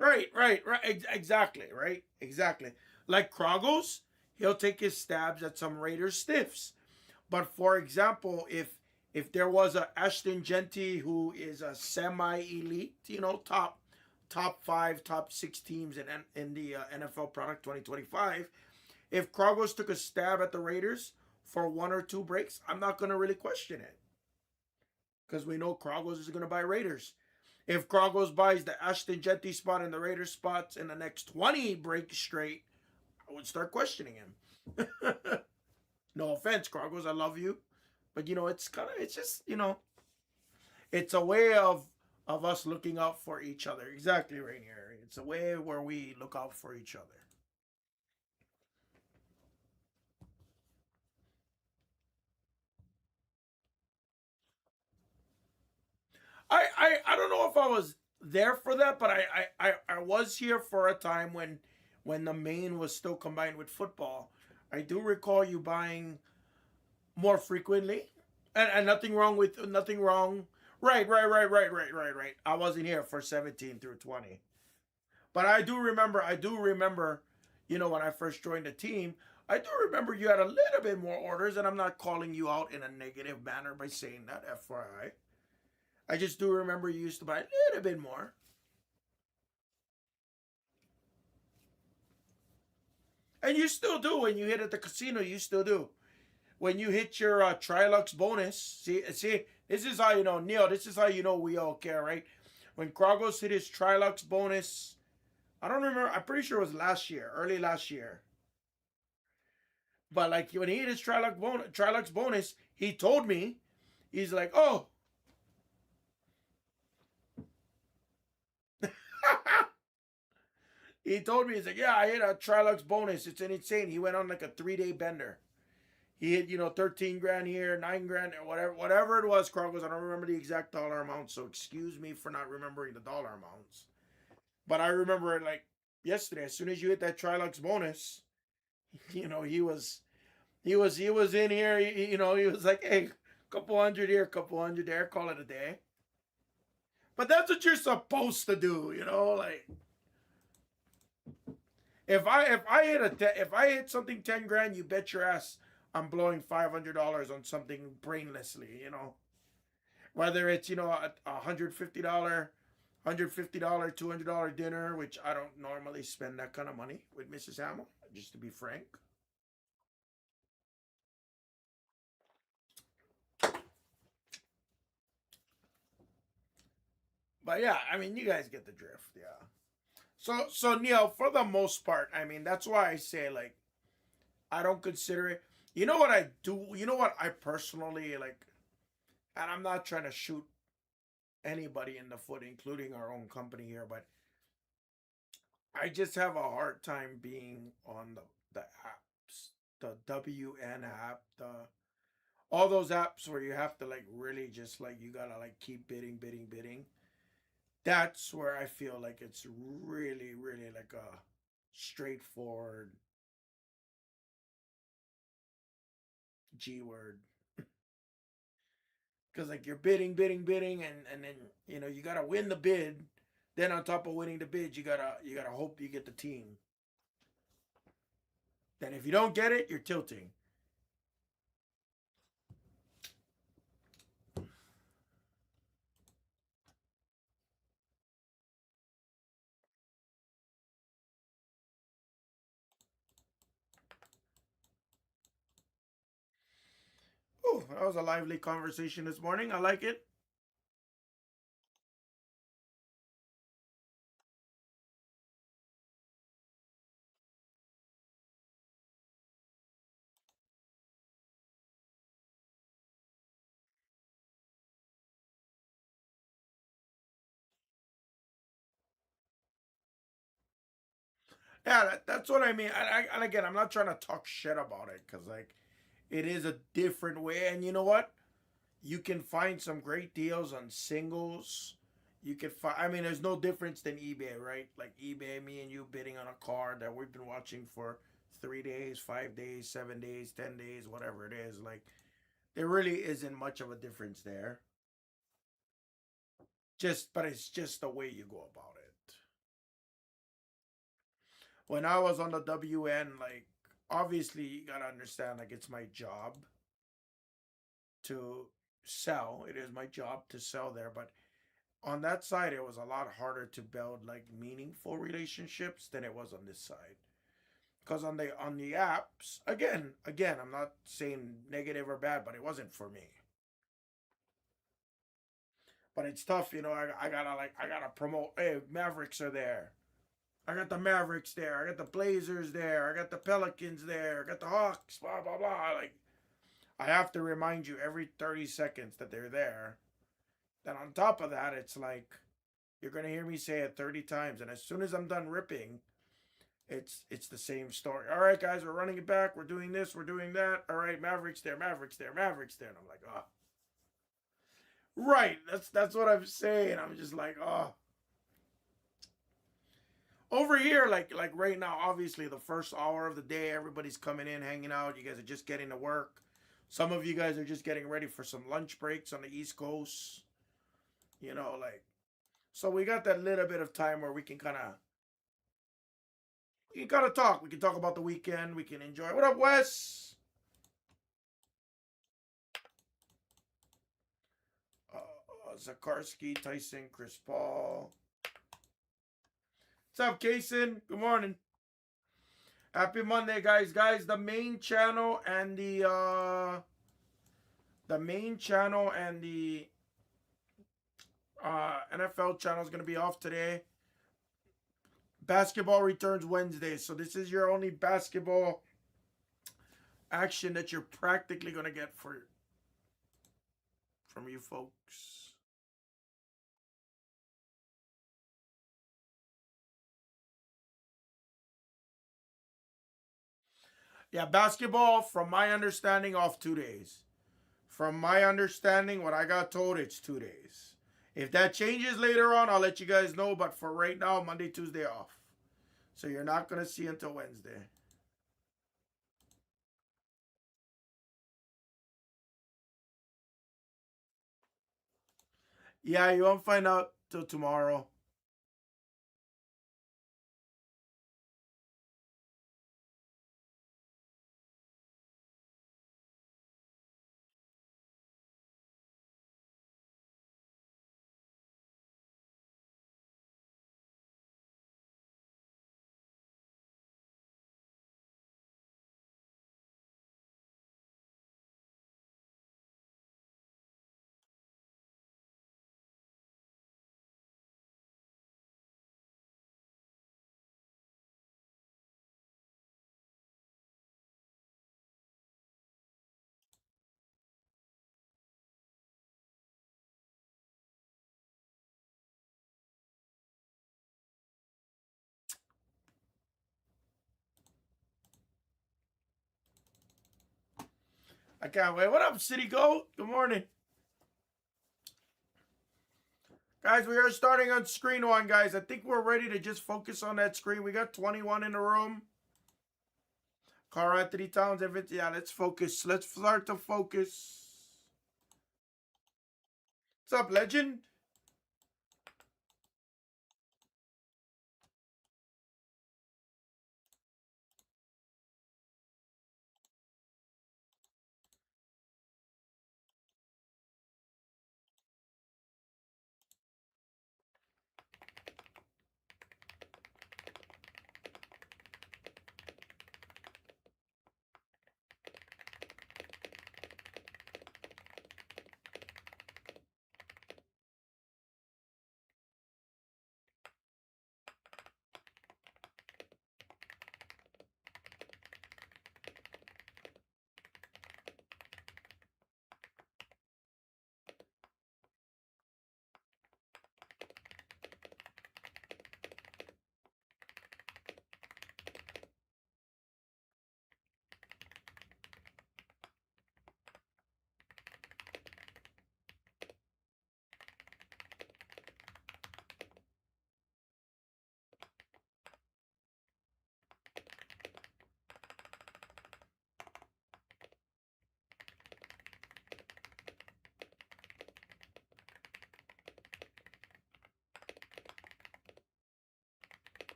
Right. Exactly, right? Exactly. Like Kragos, he'll take his stabs at some Raiders stiffs. But for example, if there was a Ashton Genty who is a semi-elite, top 5, top 6 teams in the NFL product 2025, if Kragos took a stab at the Raiders for 1 or 2 breaks, I'm not going to really question it because we know Kragos is going to buy Raiders. If Kragos buys the Ashton Jetty spot and the Raiders spots in the next 20 breaks straight, I would start questioning him. No offense, Kragos, I love you. But it's just, it's a way of us looking out for each other. Exactly, Rainier. It's a way where we look out for each other. I don't know if I was there for that, but I was here for a time when the main was still combined with football. I do recall you buying more frequently, and nothing wrong with nothing wrong. Right. I wasn't here for 17 through 20, but I do remember. I do remember, when I first joined the team. I do remember you had a little bit more orders, and I'm not calling you out in a negative manner by saying that. FYI, I just do remember you used to buy a little bit more. And you still do when you hit at the casino. You still do when you hit your Trilux bonus. See, this is how you know, Neil. This is how you know we all care, right? When Kragos hit his Trilux bonus, I don't remember. I'm pretty sure it was last year, early last year. But like when he hit his Trilux bonus, he told me, he's like, "Oh." He told me, he's like, "Yeah, I hit a Trilux bonus. It's an insane." He went on like a 3-day bender. He hit, 13 grand here, 9 grand, whatever it was, Krogos. I don't remember the exact dollar amount, so excuse me for not remembering the dollar amounts. But I remember it like yesterday. As soon as you hit that Trilux bonus, he was in here. He was like, "Hey, couple hundred here, couple hundred there, call it a day." But that's what you're supposed to do, like if I hit something 10 grand, you bet your ass I'm blowing $500 on something brainlessly, whether it's $150, $200 dinner, which I don't normally spend that kind of money with Mrs. Hamill, just to be frank. But yeah, I mean, you guys get the drift, yeah. So Neil, for the most part, I mean, that's why I say like I don't consider it. You know what I do? You know what I personally like, and I'm not trying to shoot anybody in the foot, including our own company here, but I just have a hard time being on the apps, the WN app, the all those apps where you have to like really just like you gotta like keep bidding. That's where I feel like it's really like a straightforward G word. Because like you're bidding, and then you gotta win the bid. Then on top of winning the bid, you gotta hope you get the team. Then if you don't get it, you're tilting. Oh, that was a lively conversation this morning. I like it. Yeah, that's what I mean. And again, I'm not trying to talk shit about it because like it is a different way. And you know what? You can find some great deals on singles. You can find. I mean, there's no difference than eBay, right? Like eBay, me and you bidding on a car that we've been watching for 3 days, 5 days, 7 days, 10 days, whatever it is. Like there really isn't much of a difference there. But it's just the way you go about it. When I was on the WN, like obviously you gotta understand, like it's my job to sell. It is my job to sell there, but on that side it was a lot harder to build like meaningful relationships than it was on this side. Because on the apps, again, I'm not saying negative or bad, but it wasn't for me. But it's tough, I gotta promote. Hey, Mavericks are there. I got the Mavericks there. I got the Blazers there. I got the Pelicans there. I got the Hawks. Blah blah blah. Like I have to remind you every 30 seconds that they're there. Then on top of that, it's like you're gonna hear me say it 30 times, and as soon as I'm done ripping, it's the same story. All right, guys, we're running it back. We're doing this. We're doing that. All right, Mavericks there. Mavericks there. Mavericks there. And I'm like, oh, Right. That's what I'm saying. I'm just like, oh. Over here, like right now, obviously the first hour of the day, everybody's coming in, hanging out. You guys are just getting to work. Some of you guys are just getting ready for some lunch breaks on the East Coast. Like, so we got that little bit of time where we can kind of talk. We can talk about the weekend. We can enjoy. What up, Wes? Zakarski, Tyson, Chris Paul. What's up, Kason? Good morning. Happy Monday, guys. Guys, the main channel and the NFL channel is gonna be off today. Basketball returns Wednesday, so this is your only basketball action that you're practically gonna get from you folks. Yeah, basketball, from my understanding, off 2 days. From my understanding, what I got told, it's 2 days. If that changes later on, I'll let you guys know. But for right now, Monday, Tuesday off. So you're not gonna see until Wednesday. Yeah, you won't find out till tomorrow. I can't wait. What up, City Goat? Good morning. Guys, we are starting on screen one, guys. I think we're ready to just focus on that screen. We got 21 in the room. Carl Anthony Towns, everything. Yeah, let's focus. Let's start to focus. What's up, legend?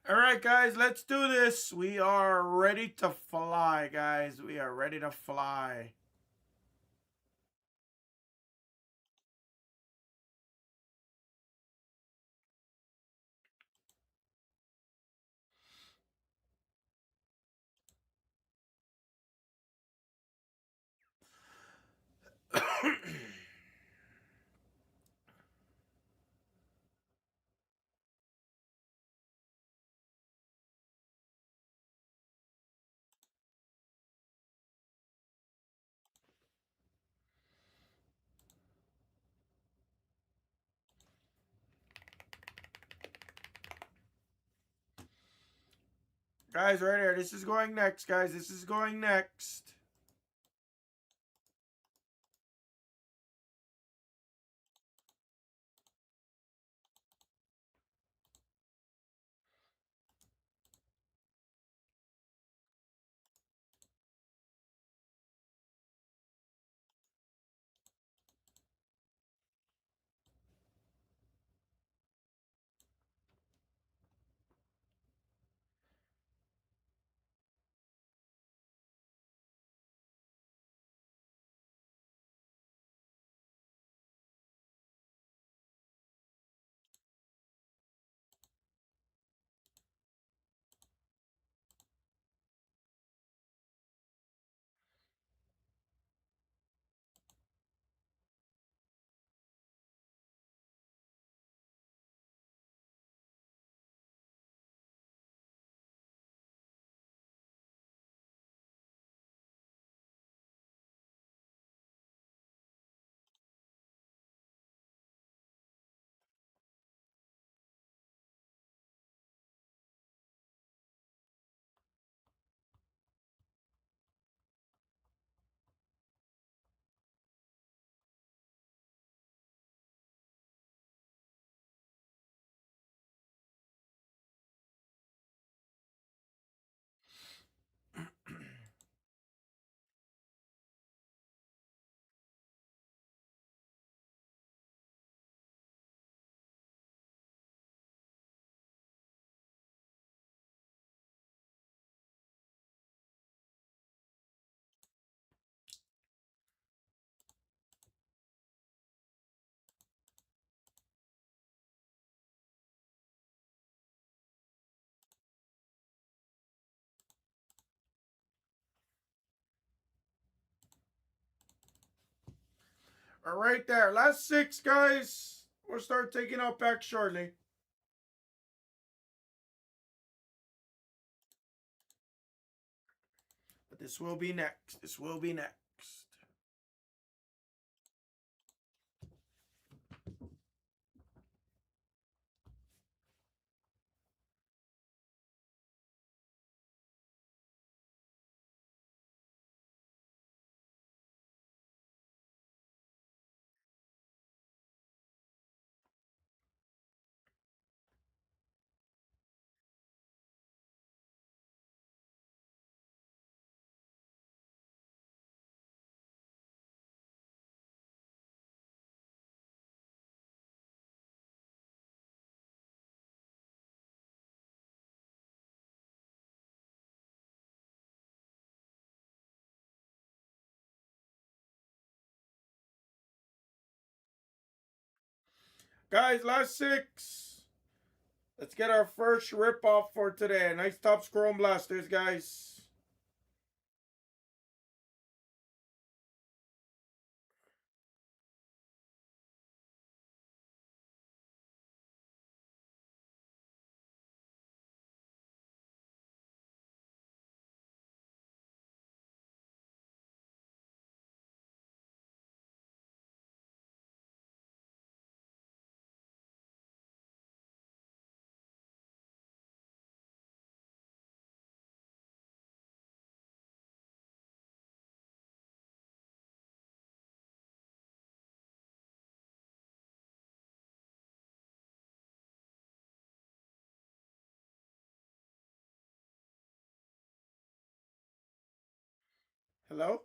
All right, guys, let's do this. We are ready to fly, guys. We are ready to fly. Guys, right here. This is going next, guys. This is going next. All right there. Last six, guys. We'll start taking out packs shortly. But this will be next. This will be next. Guys, last six. Let's get our first rip off for today. Nice top scroll blasters, guys. Hello?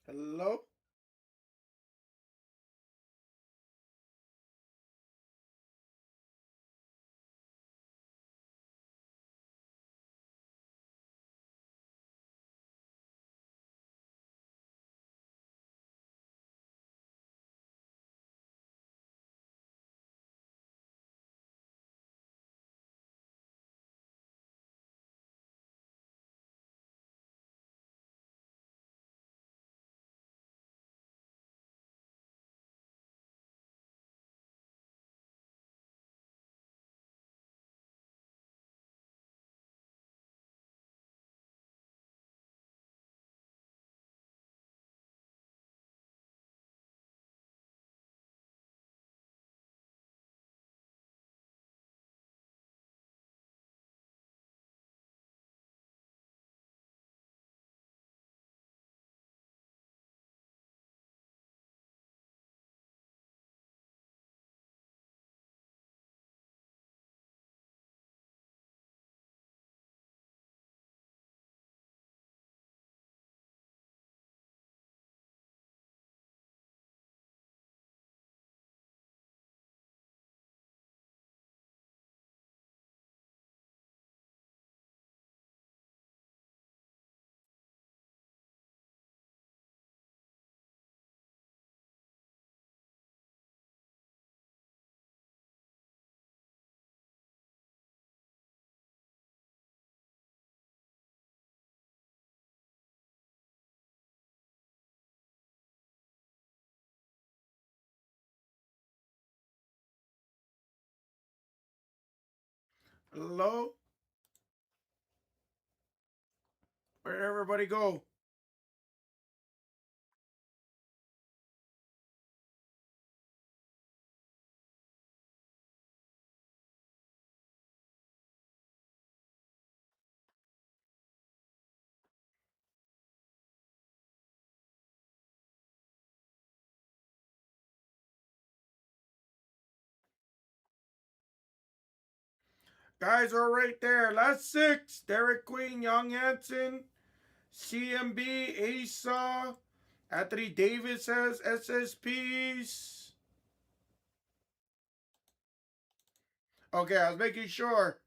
Hello? Hello? Where'd everybody go? Guys are right there. Last six. Derek Queen, Young Hansen, CMB, Asa, Anthony Davis has SSPs. Okay, I was making sure.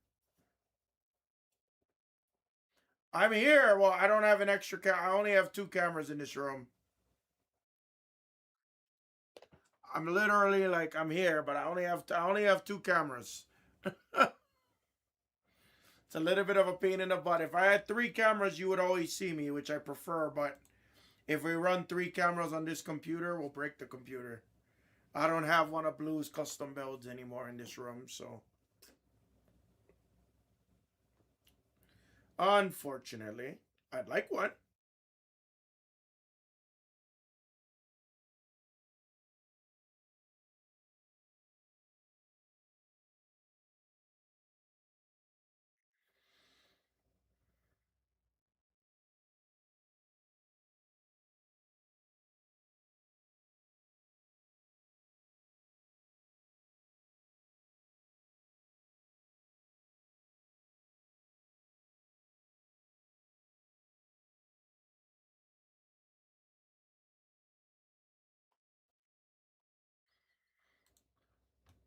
I'm here. Well, I don't have an extra I only have two cameras in this room. I'm literally like I'm here, but I only have two cameras. It's a little bit of a pain in the butt. If I had three cameras, you would always see me, which I prefer, but if we run three cameras on this computer, we'll break the computer. I don't have one of Blue's custom builds anymore in this room, so unfortunately, I'd like one.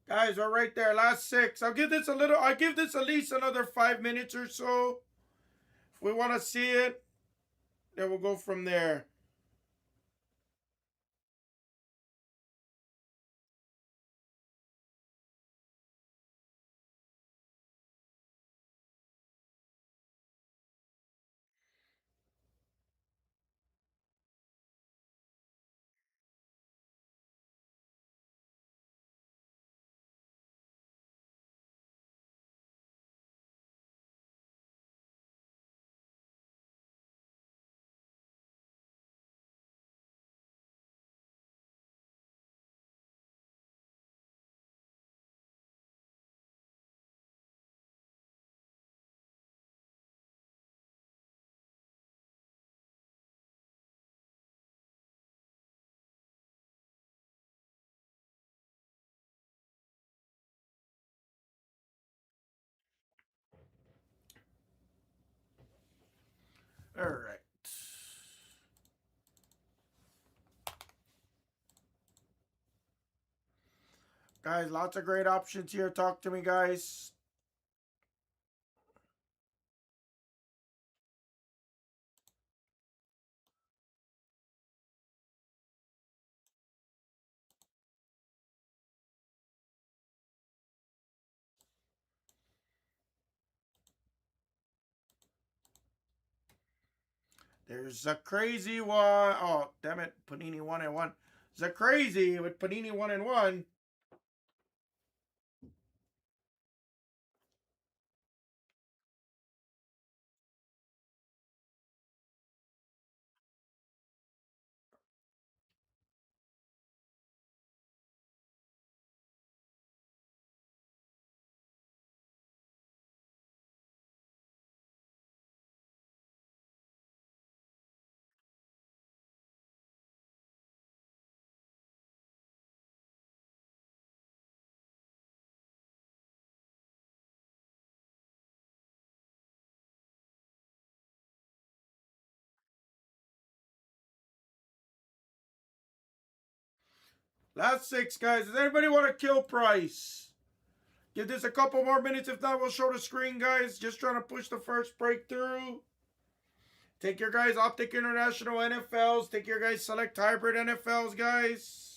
Guys, we're right there. Last six. I'll give this at least another 5 minutes or so. If we want to see it, then we'll go from there. All right. Guys, lots of great options here. Talk to me, guys. There's a crazy one. Oh, damn it. Panini 1-1. There's a crazy with Panini 1-1. Last six, guys. Does anybody want to kill Price? Give this a couple more minutes. If not, we'll show the screen, guys. Just trying to push the first breakthrough. Take your guys Optic International NFLs. Take your guys Select Hybrid NFLs, guys.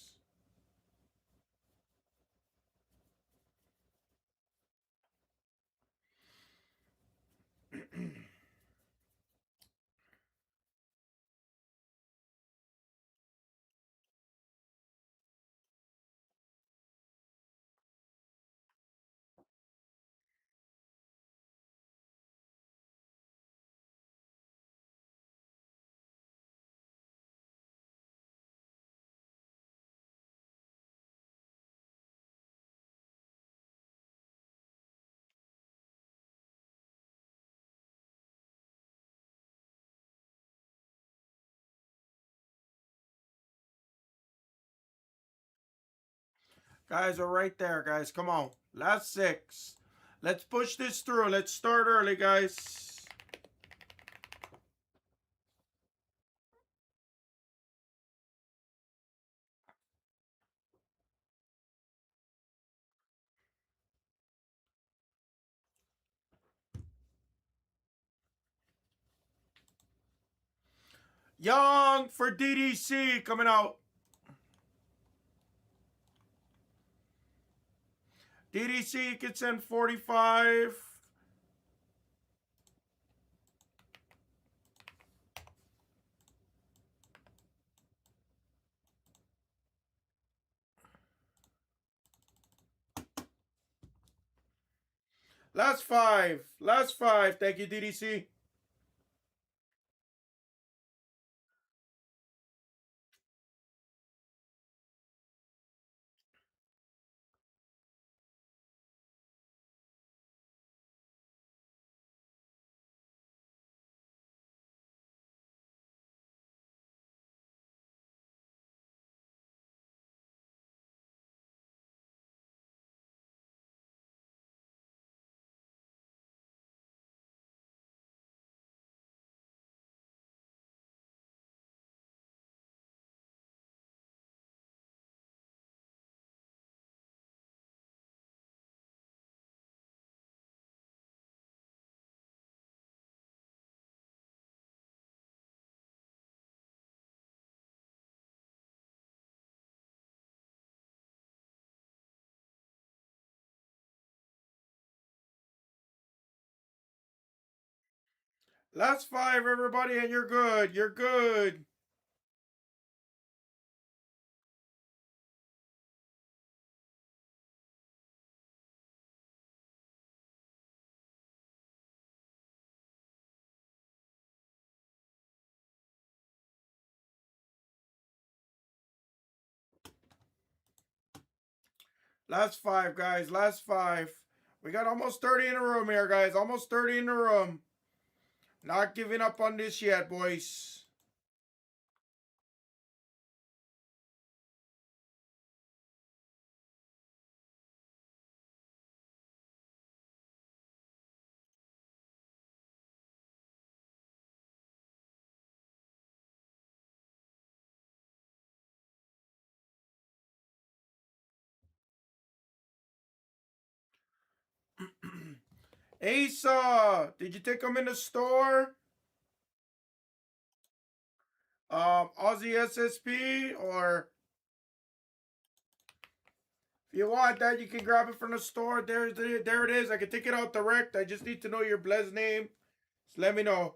Guys are right there, guys. Come on. Last six. Let's push this through. Let's start early, guys. Young for DDC coming out. DDC can send 45. Last five. Last five. Thank you, DDC. Last five, everybody, and you're good. You're good. Last five, guys. Last five. We got almost 30 in a room here, guys. Almost 30 in the room. Not giving up on this yet, boys. Asa, did you take them in the store? Aussie SSP, or if you want that, you can grab it from the store. There it is. I can take it out direct. I just need to know your Blez name. Just let me know.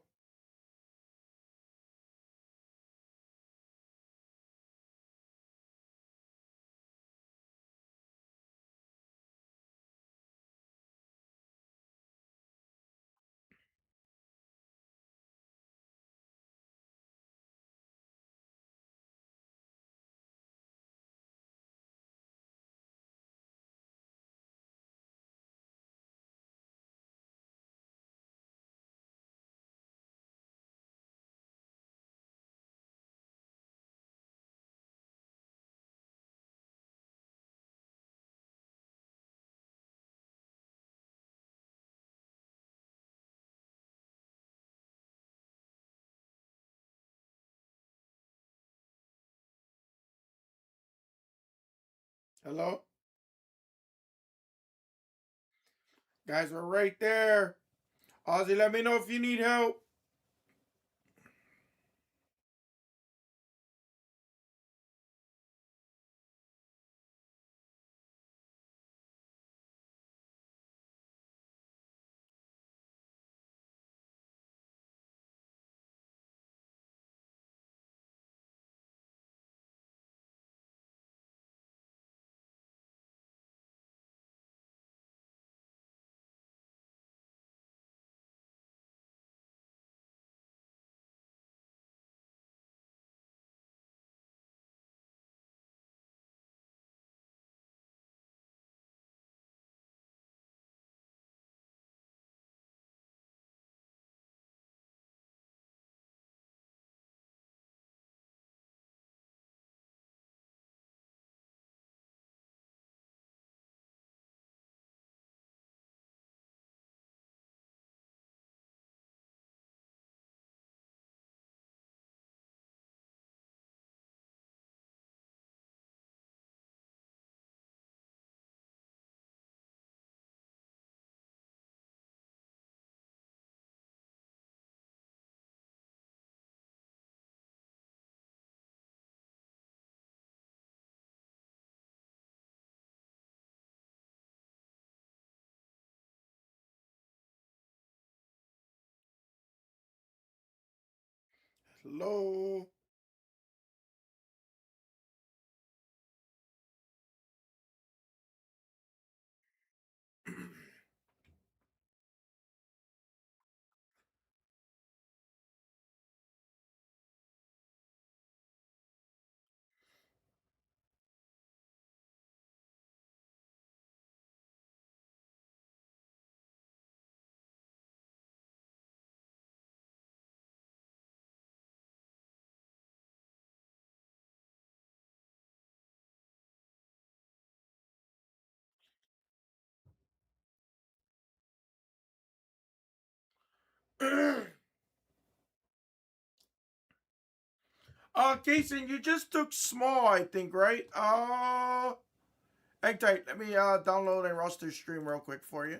Hello? Guys, we're right there. Ozzy, let me know if you need help. Hello? Jason, you just took small, I think, right? Hang tight. Let me download and roster stream real quick for you.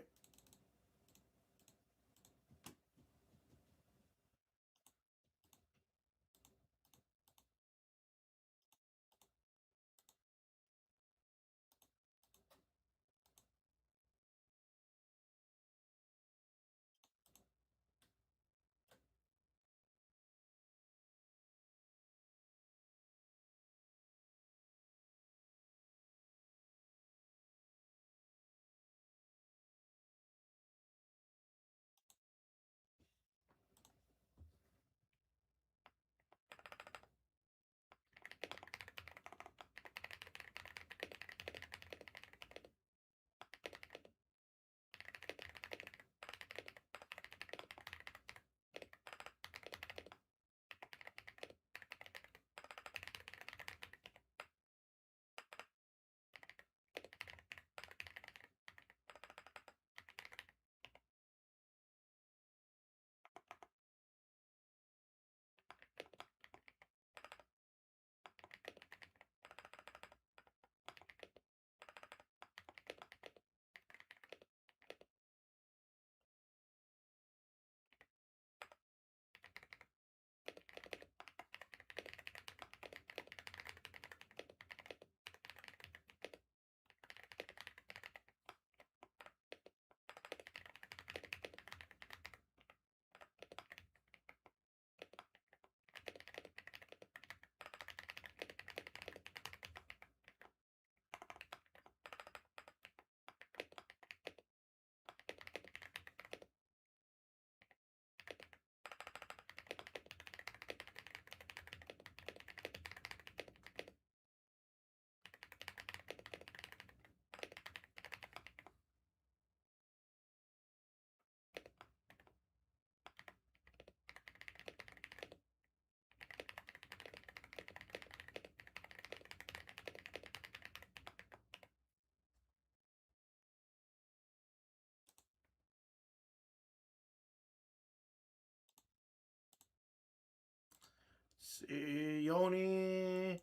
see. Yoni.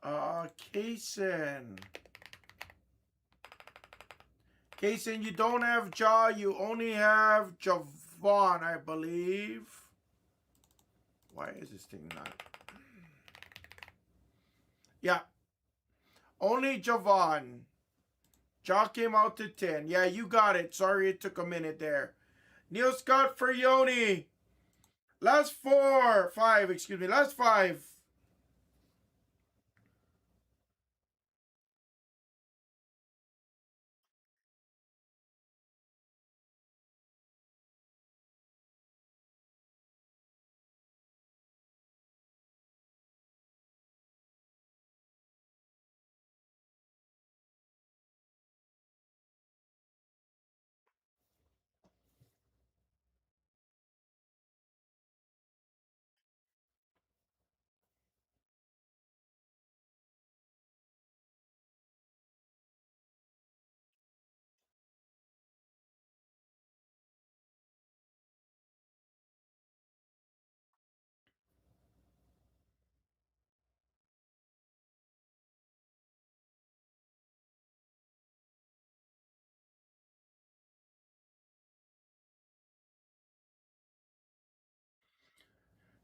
Kaysen. Kaysen, you don't have Ja. You only have Javon, I believe. Why is this thing not? Yeah. Only Javon. Ja came out to 10. Yeah, you got it. Sorry it took a minute there. Neil Scott for Yoni. Last 5, excuse me. Last 5.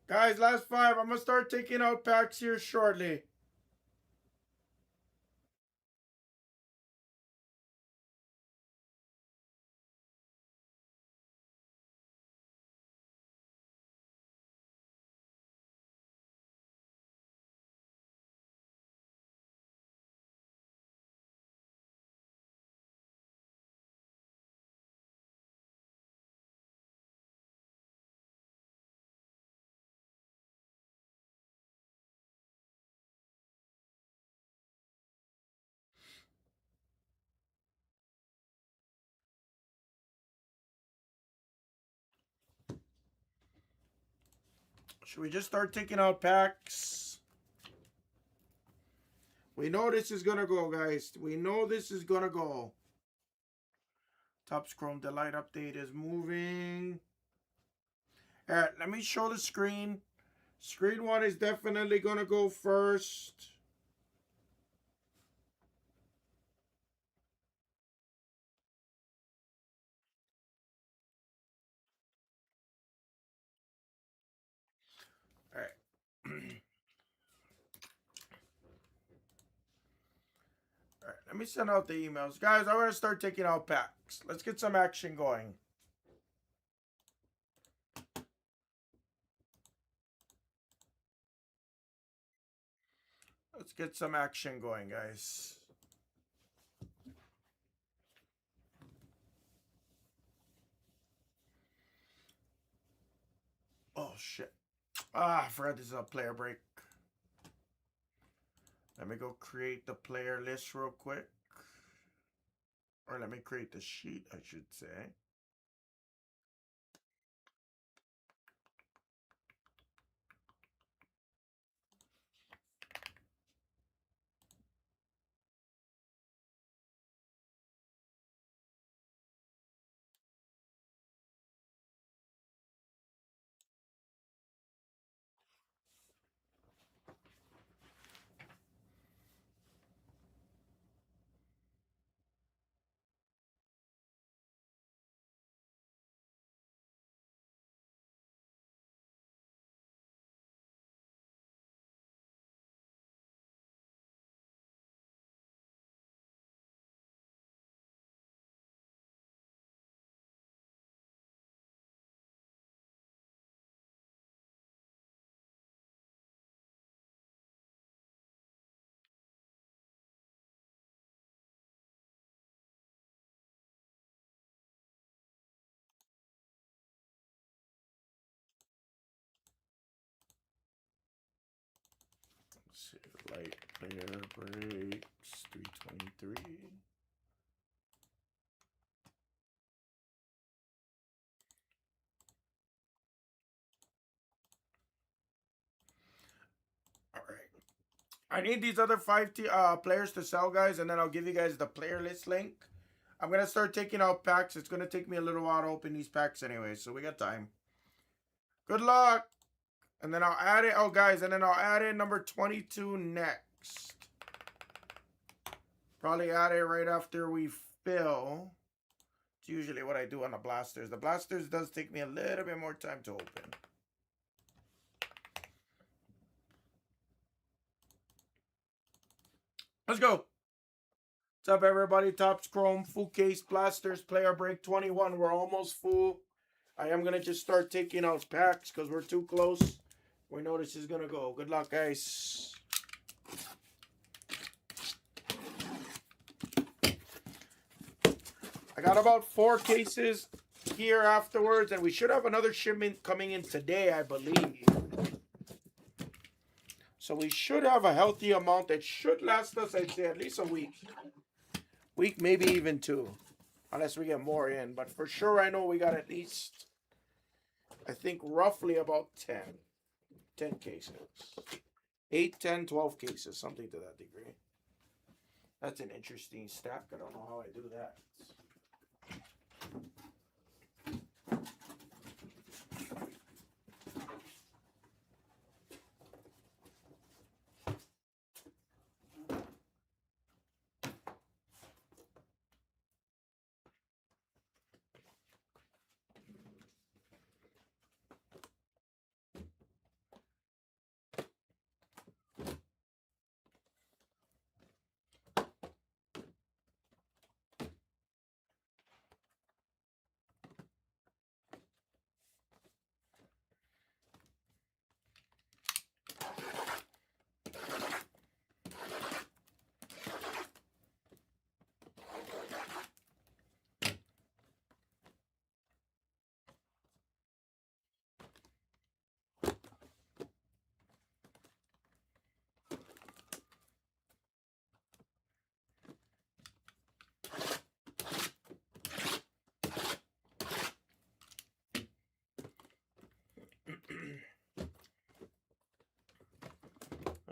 Guys, last 5. I'm going to start taking out packs here shortly. Should we just start taking out packs? We know this is going to go, guys. We know this is going to go. Topps Chrome Delight update is moving. All right, let me show the screen. Screen 1 is definitely going to go first. All right. All right, let me send out the emails. Guys, I want to start taking out packs. Let's get some action going. Let's get some action going, guys. Oh, shit. I forgot this is a player break. Let me go create the player list real quick. Or let me create the sheet, I should say. Let's see, light player breaks 323. All right. I need these other 5 players to sell, guys, and then I'll give you guys the player list link. I'm going to start taking out packs. It's going to take me a little while to open these packs anyway, so we got time. Good luck. And then I'll add it. Oh, guys, and then I'll add in number 22 next. Probably add it right after we fill. It's usually what I do on the blasters. The blasters does take me a little bit more time to open. Let's go. What's up, everybody? Topps Chrome, full case, blasters, player break 21. We're almost full. I am going to just start taking out packs because we're too close. We know this is going to go. Good luck, guys. I got about 4 cases here afterwards, and we should have another shipment coming in today, I believe. So we should have a healthy amount that should last us, I'd say, at least a week. Week, maybe even 2. Unless we get more in. But for sure, I know we got at least, I think, roughly about 10 cases. 8, 10, 12 cases. Something to that degree. That's an interesting stack. I don't know how I do that.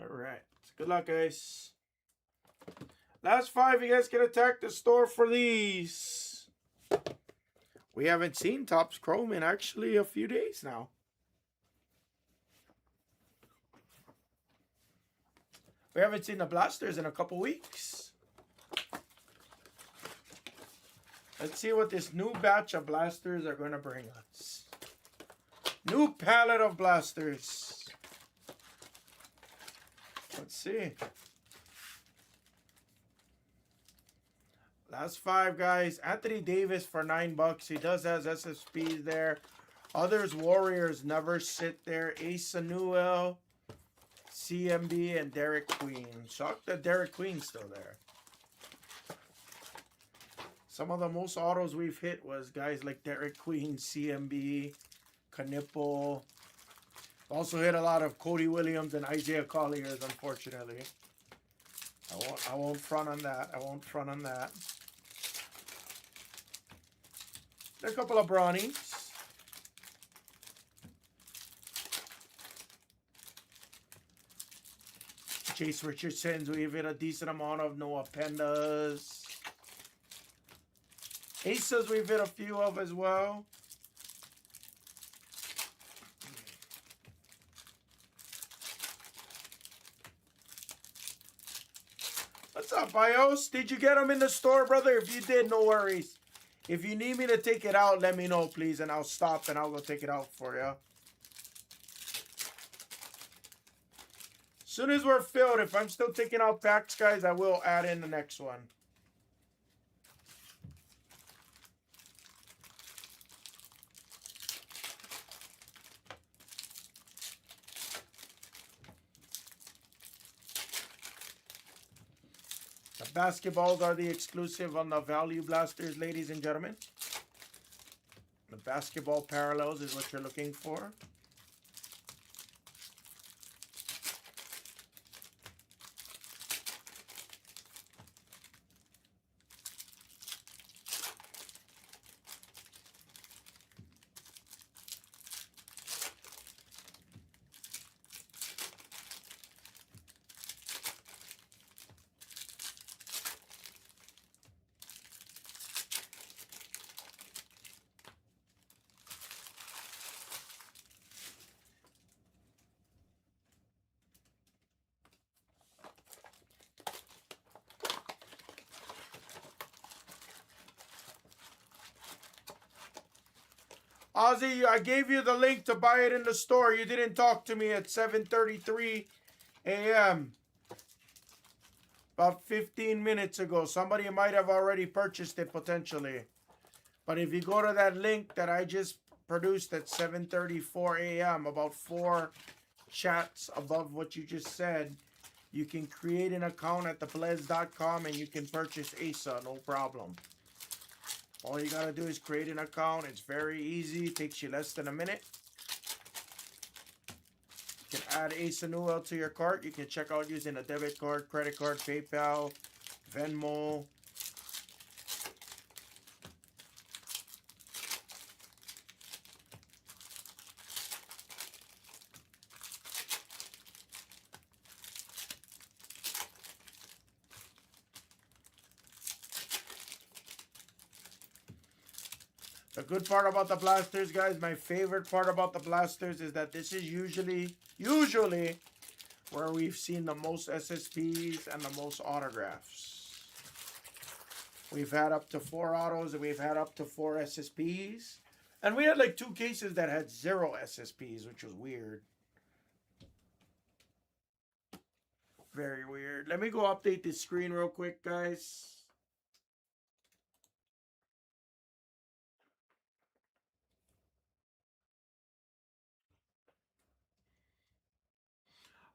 Alright. Good luck, guys. Last 5, you guys can attack the store for these. We haven't seen Topps Chrome in actually a few days now. We haven't seen the blasters in a couple weeks. Let's see what this new batch of blasters are going to bring us. New palette of blasters. Let's see. Last 5, guys. Anthony Davis for $9. He does has SSPs there. Others Warriors never sit there. Asa Newell, CMB, and Derek Queen. Shocked that Derek Queen's still there. Some of the most autos we've hit was guys like Derek Queen, CMB, Knipple. Also hit a lot of Cody Williams and Isaiah Colliers, unfortunately. I won't front on that. I won't front on that. There are a couple of Bronnies. Chase Richardson's, we've hit a decent amount of Noah Pendas. Aces, we've hit a few of as well. What's up, Bios? Did you get them in the store, brother? If you did, no worries. If you need me to take it out, let me know, please, and I'll stop and I'll go take it out for you. As soon as we're filled, if I'm still taking out packs, guys, I will add in the next one. The basketballs are the exclusive on the value blasters, ladies and gentlemen. The basketball parallels is what you're looking for. Ozzy, I gave you the link to buy it in the store. You didn't talk to me at 7:33 a.m. About 15 minutes ago. Somebody might have already purchased it potentially. But if you go to that link that I just produced at 7:34 a.m., about 4 chats above what you just said, you can create an account at theblez.com and you can purchase ASA, no problem. All you gotta do is create an account. It's very easy. It takes you less than a minute. You can add ASA Newell to your cart. You can check out using a debit card, credit card, PayPal, Venmo. The good part about the blasters, guys, my favorite part about the blasters is that this is usually where we've seen the most SSPs and the most autographs. We've had up to 4 autos and we've had up to 4 SSPs. And we had like 2 cases that had 0 SSPs, which was weird. Very weird. Let me go update this screen real quick, guys.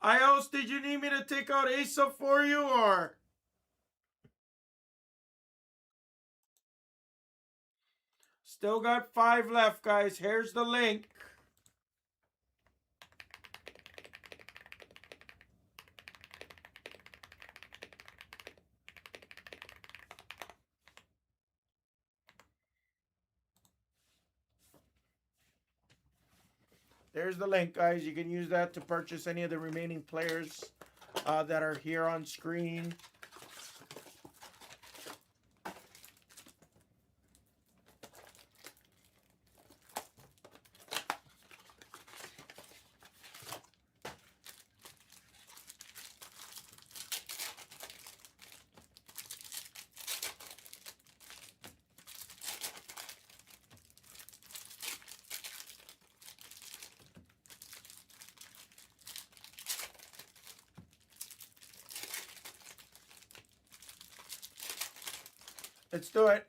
IOS, did you need me to take out ASA for you or? Still got 5 left, guys. Here's the link. There's the link, guys. You can use that to purchase any of the remaining players that are here on screen. Let's do it.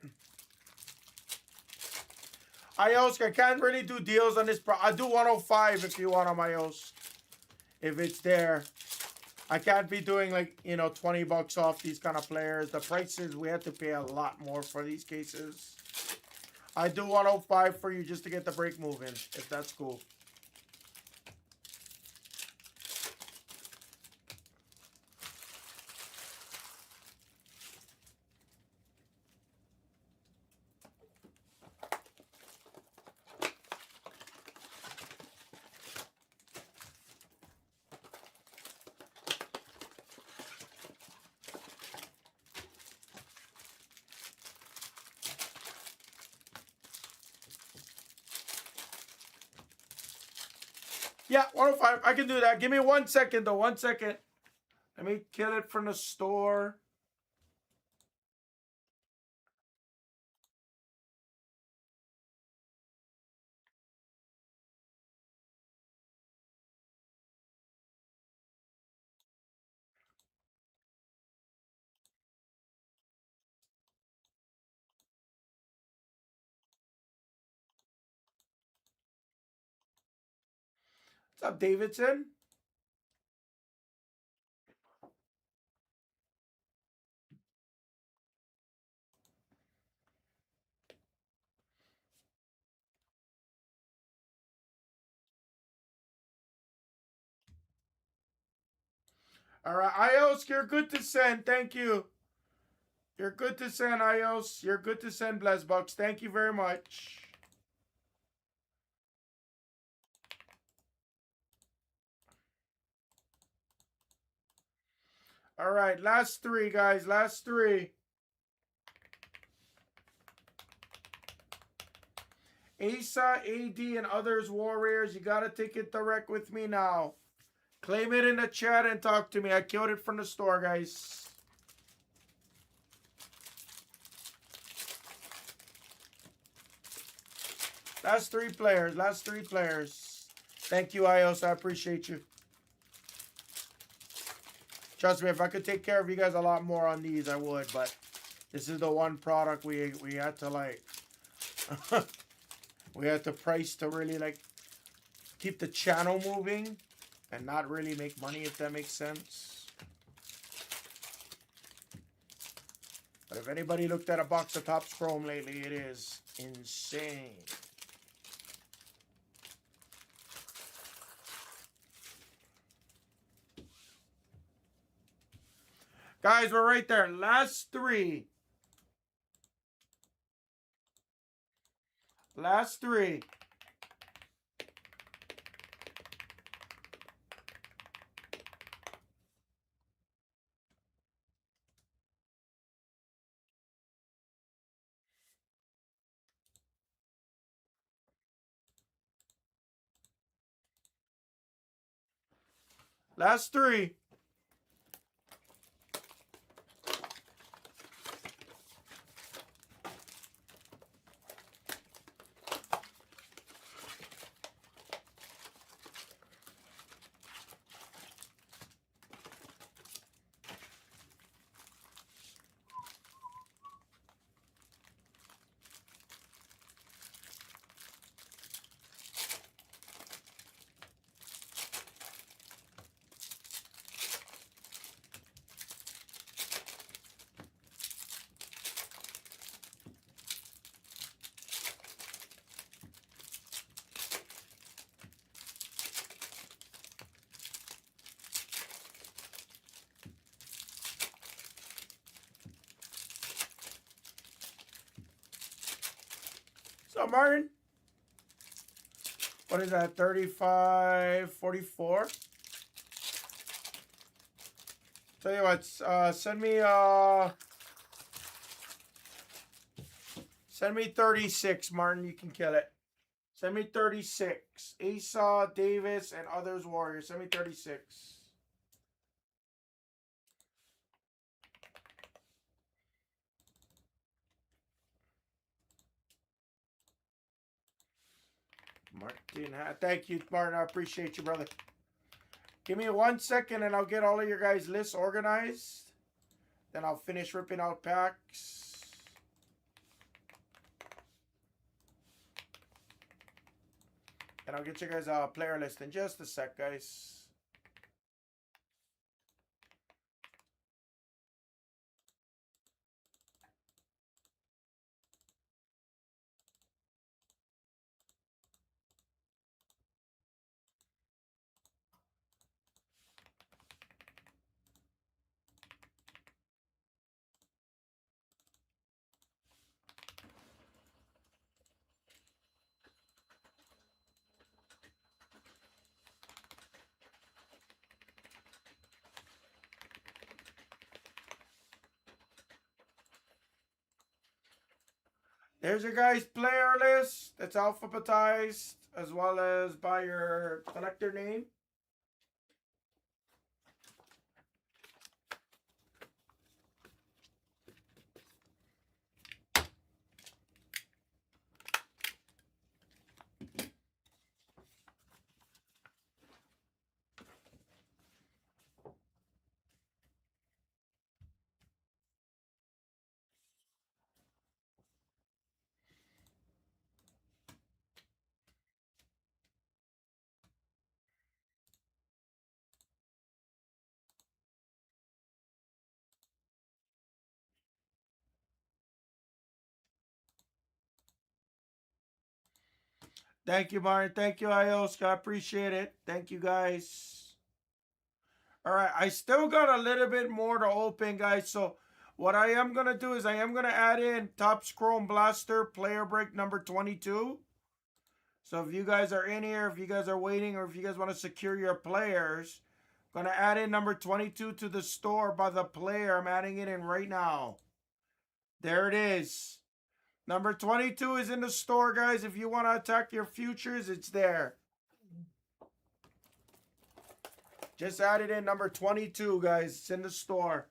IOS, I can't really do deals on this. I'll do 105 if you want on IOS. If it's there. I can't be doing like, you know, 20 bucks off these kind of players. The prices, we had to pay a lot more for these cases. I do 105 for you just to get the break moving, if that's cool. Yeah, 105. I can do that. Give me 1 second, though. 1 second. Let me kill it from the store. What's up, Davidson? All right, IOS, you're good to send. Thank you. You're good to send, IOS. You're good to send, Blez Bucks. Thank you very much. All right, last 3, guys. Last 3. ASA, AD, and others, Warriors. You got to take it direct with me now. Claim it in the chat and talk to me. I killed it from the store, guys. Last three players. Last three players. Thank you, Ios. I appreciate you. Trust me, if I could take care of you guys a lot more on these, I would. But this is the one product we had to like. We had to price to really like keep the channel moving and not really make money, if that makes sense. But if anybody looked at a box of Topps Chrome lately, it is insane. Guys, we're right there. Last three. Last three. Last three. So, Martin, what is that? 35, 44? Tell you what, send me 36, Martin. You can kill it. Send me 36. Esau, Davis, and others Warriors. Send me 36. Martin, thank you, Martin. I appreciate you, brother. Give me 1 second and I'll get all of your guys' lists organized. Then I'll finish ripping out packs. And I'll get you guys a player list in just a sec, guys. There's your guys' player list. It's alphabetized as well as by your collector name. Thank you, Martin. Thank you, Ioska. I appreciate it. Thank you, guys. All right, I still got a little bit more to open, guys. So what I am going to do is I am going to add in Topps Chrome Blaster player break number 22. So if you guys are in here, if you guys are waiting, or if you guys want to secure your players, I'm going to add in number 22 to the store by the player. I'm adding it in right now. There it is. Number 22 is in the store, guys. If you want to attack your futures, it's there. Just added in number 22, guys. It's in the store.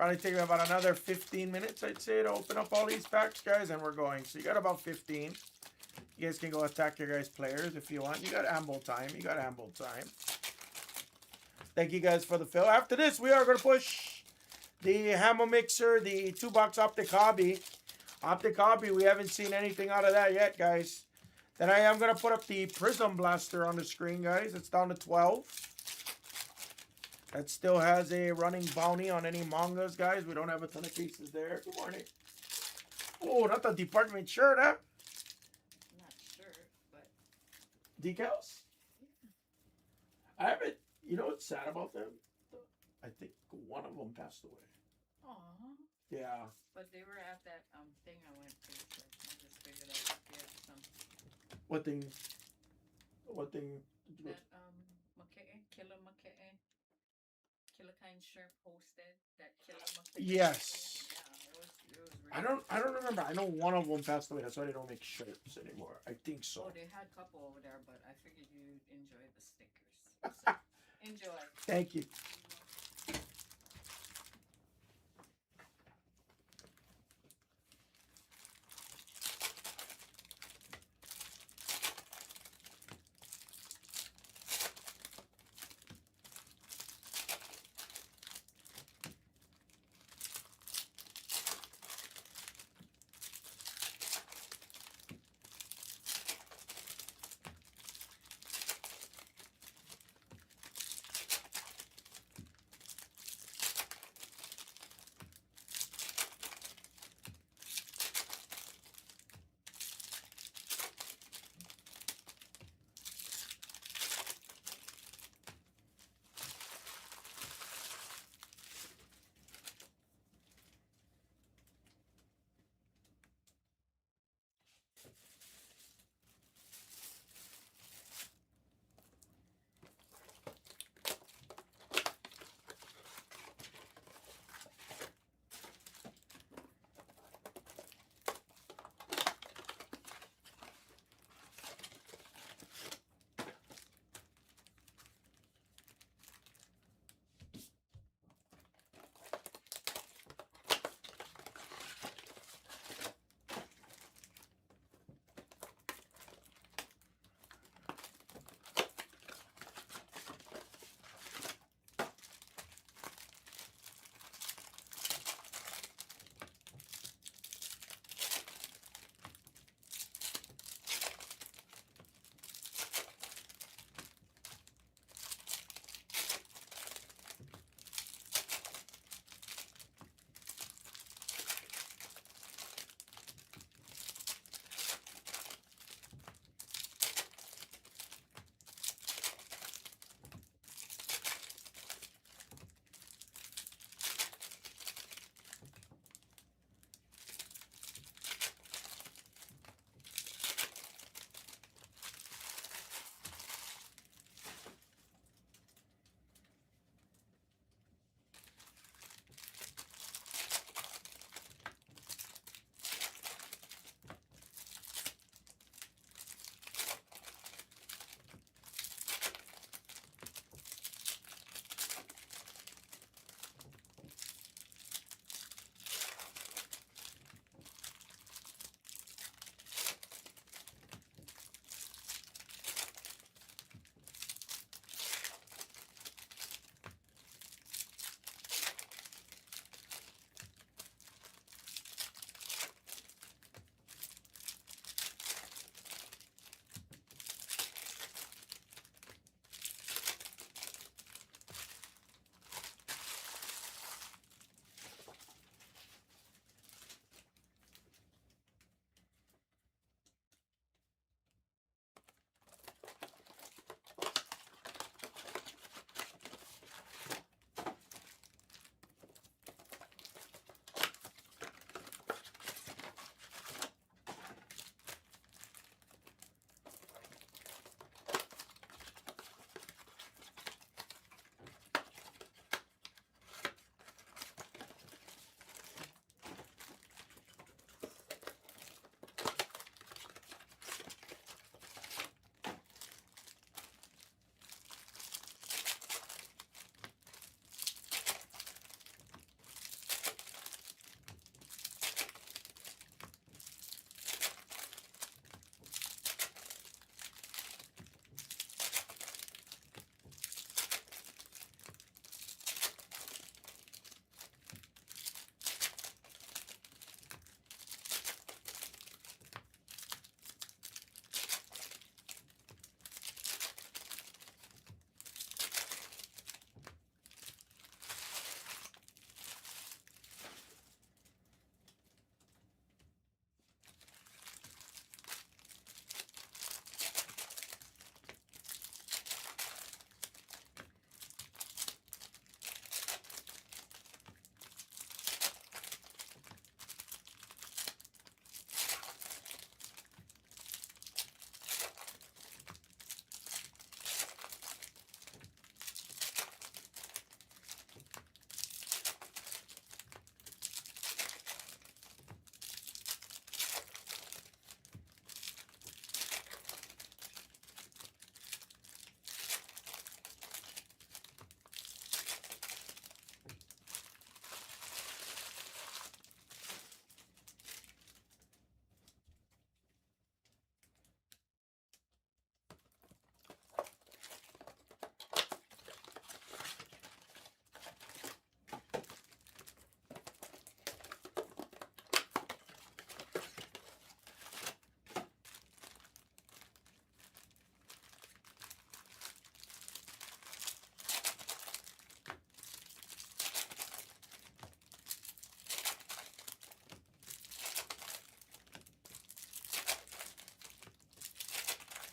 Probably take about another 15 minutes, I'd say, to open up all these packs, guys, and we're going. So you got about 15. You guys can go attack your guys' players if you want. You got ample time. You got ample time. Thank you guys for the fill. After this, we are going to push the Hammer Mixer, the 2-box Optic Hobby. Optic Hobby, we haven't seen anything out of that yet, guys. Then I am going to put up the Prism Blaster on the screen, guys. It's down to 12. That still has a running bounty on any mangas, guys. We don't have a ton of cases there. Good morning. Oh, not the department shirt, huh? Not sure, but... Decals? I haven't... You know what's sad about them? I think one of them passed away. Aww. Yeah. But they were at that thing I went to, so I just figured I could get some. What thing? What thing? Did you That Killer Kind Shrimp hosted that Killer Mackay. Yes. Yeah, it was really I don't remember. I know one of them passed away. That's why they don't make shirts anymore. I think so. Oh, they had a couple over there, but I figured you'd enjoy the stickers. So, enjoy. Thank you.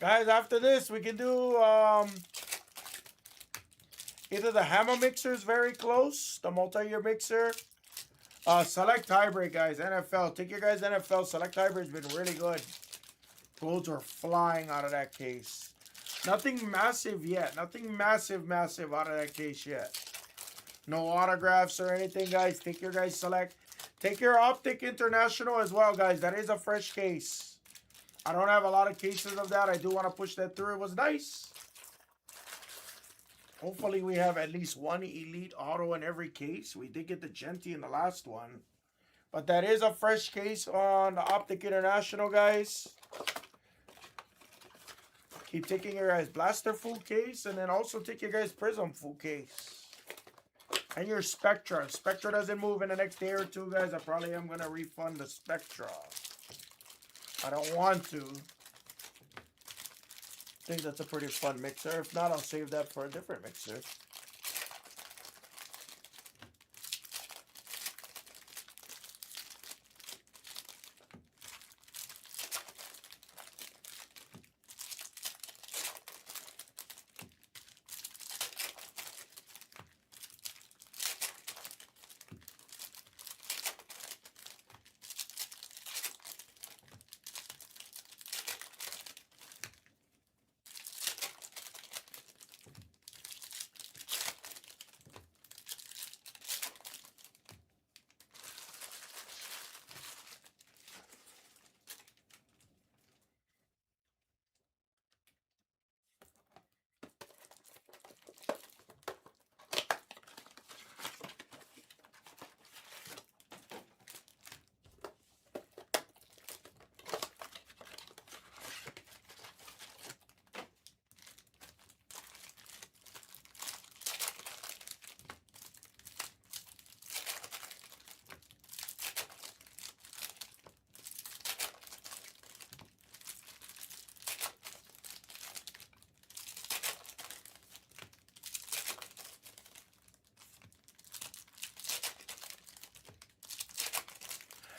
Guys, after this, we can do either the hammer mixer is very close, the multi-year mixer. Select hybrid, guys. NFL. Take your guys' NFL. Select hybrid's been really good. Golds are flying out of that case. Nothing massive yet. Nothing massive out of that case yet. No autographs or anything, guys. Take your guys' select. Take your Optic International as well, guys. That is a fresh case. I don't have a lot of cases of that. I do want to push that through. It was nice. Hopefully we have at least one Elite Auto in every case. We did get the Genti in the last one. But that is a fresh case on the Optic International, guys. Keep taking your guys' Blaster full case. And then also take your guys' Prism full case. And your Spectra. If Spectra doesn't move in the next day or two, guys, I probably am going to refund the Spectra. I don't want to. I think that's a pretty fun mixer. If not, I'll save that for a different mixer.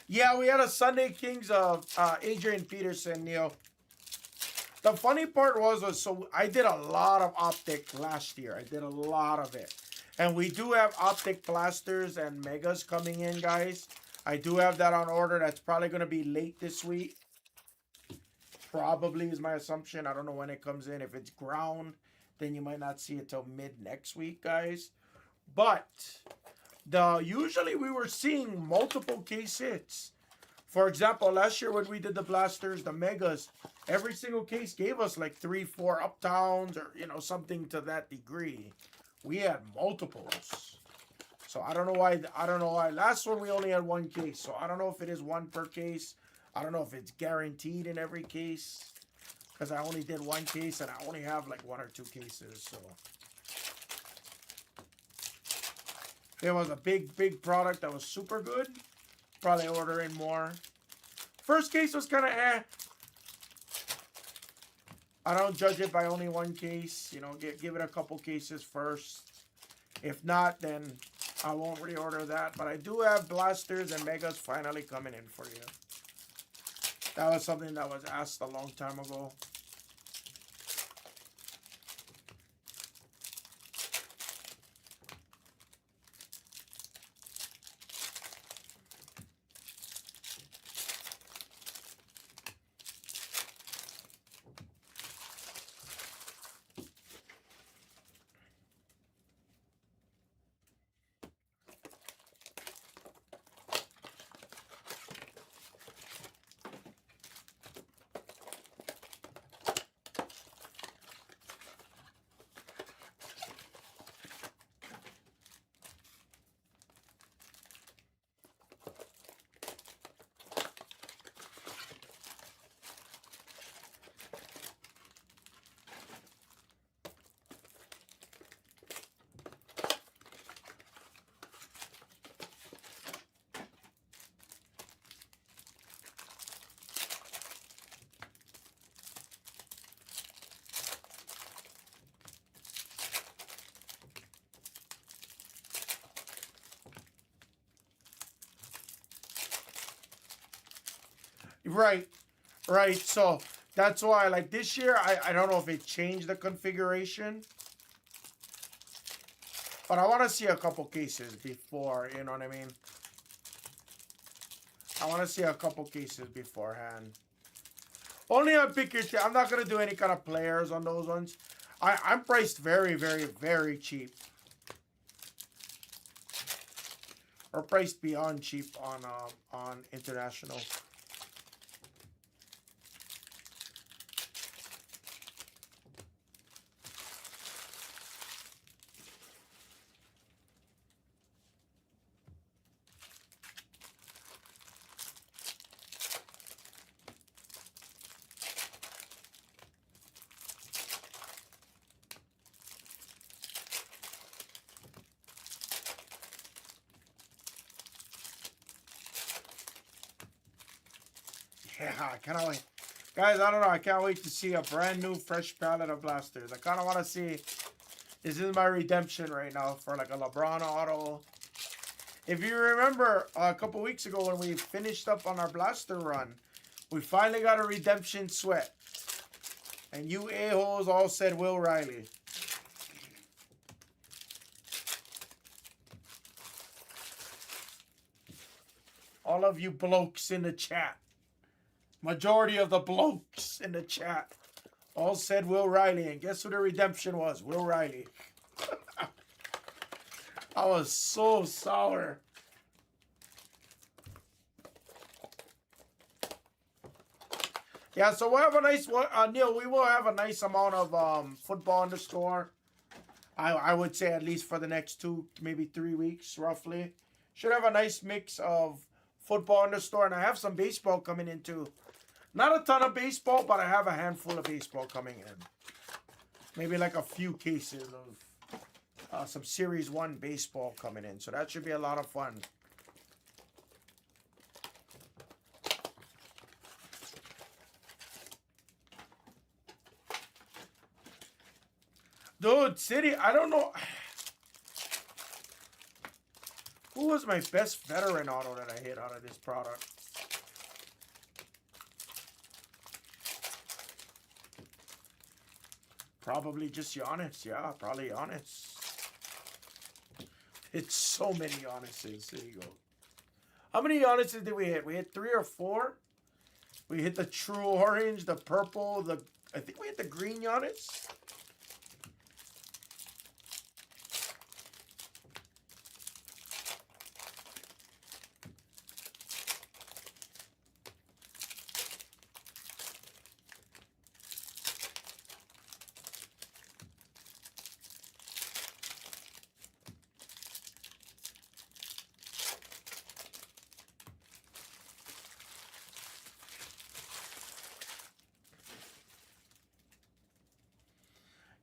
Yeah, we had a Sunday Kings of Adrian Peterson, Neil. The funny part was so I did a lot of Optic last year. I did a lot of it. And we do have Optic Blasters and Megas coming in, guys. I do have that on order. That's probably going to be late this week. Probably is my assumption. I don't know when it comes in. If it's ground, then you might not see it till mid next week, guys. But usually we were seeing multiple case hits. For example, last year when we did the Blasters, the Megas, every single case gave us like 3-4 Uptowns or, you know, something to that degree. We had multiples. So I don't know why. Last one we only had one case. So I don't know if it is one per case. I don't know if it's guaranteed in every case. Because I only did one case and I only have like 1 or 2 cases. So it was a big product that was super good. Probably order in more. First case was kind of eh. I don't judge it by only one case. You know, give it a couple cases first. If not, then I won't reorder that. But I do have Blasters and Megas finally coming in for you. That was something that was asked a long time ago. Right. So That's why, like this year, I don't know if it changed the configuration, but I want to see a couple cases before, you know what I mean? I want to see a couple cases beforehand. Only on pick your team. I'm not gonna do any kind of players on those ones. I'm priced very, very, very cheap. Or priced beyond cheap on international. Yeah, I cannot wait. Guys, I don't know. I can't wait to see a brand new fresh palette of blasters. I kind of want to see. This is my redemption right now for like a LeBron auto. If you remember a couple weeks ago when we finished up on our blaster run, we finally got a redemption sweat. And you a-holes all said Will Riley. All of you blokes in the chat. Majority of the blokes in the chat all said Will Riley. And guess who the redemption was? Will Riley. I was so sour. Yeah, so we'll have a nice Neil, we will have a nice amount of football in the store. I would say at least for the next 2, maybe 3 weeks, roughly. Should have a nice mix of football in the store. And I have some baseball coming in too. Not a ton of baseball, but I have a handful of baseball coming in. Maybe like a few cases of some Series 1 baseball coming in. So that should be a lot of fun. Dude, City, I don't know. Who was my best veteran auto that I hit out of this product? Probably just Giannis. Yeah, probably Giannis. It's so many Giannis's. There you go. How many Giannis's did we hit? We hit 3 or 4. We hit the true orange, the purple, I think we hit the green Giannis.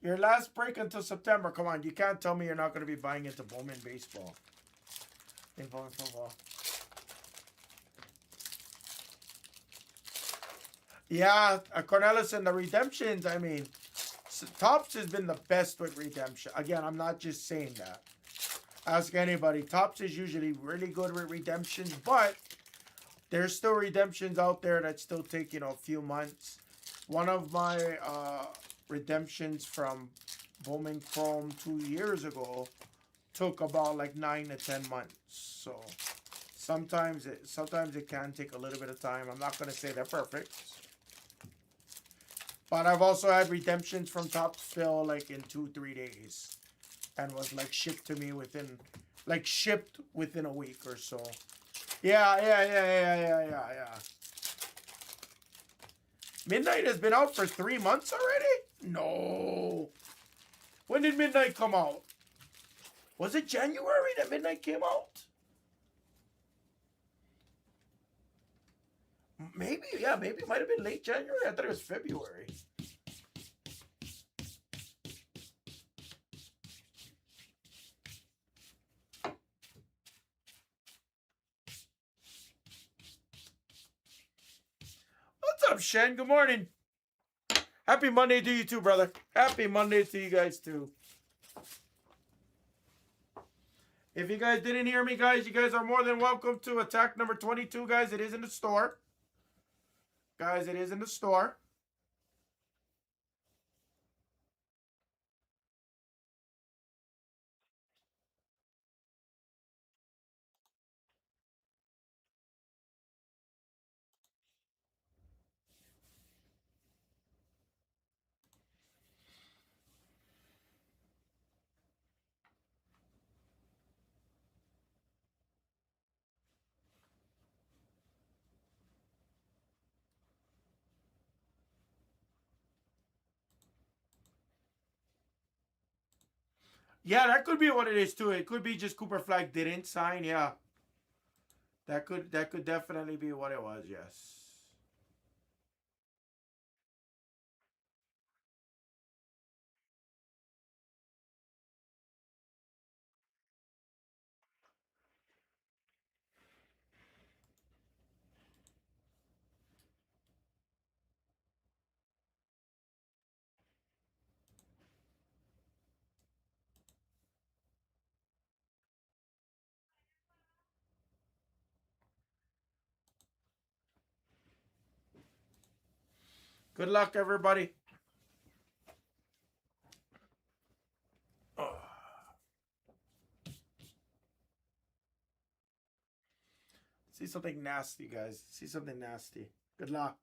Your last break until September. Come on, you can't tell me you're not going to be buying into Bowman baseball. In Bowman football. Yeah, Cornelis and the redemptions. I mean, Topps has been the best with redemption. Again, I'm not just saying that. Ask anybody. Topps is usually really good with redemptions, but there's still redemptions out there that still take, a few months. One of my redemptions from Bowman Chrome 2 years ago took about like 9 to 10 months. So sometimes it can take a little bit of time. I'm not going to say they're perfect. But I've also had redemptions from Topps Phil like in 2-3 days. And was like shipped to me within a week or so. Yeah. Midnight has been out for 3 months already? No. When did Midnight come out? Was it January that Midnight came out? Maybe, yeah, maybe it might have been late January. I thought it was February. What's up, Shen? Good morning. Happy Monday to you too, brother. Happy Monday to you guys too. If you guys didn't hear me, guys, you guys are more than welcome to attack number 22, guys. It is in the store. Guys, it is in the store. Yeah, that could be what it is too. It could be just Cooper Flag didn't sign. Yeah, that could definitely be what it was. Yes. Good luck, everybody. Oh. See something nasty, guys. See something nasty. Good luck.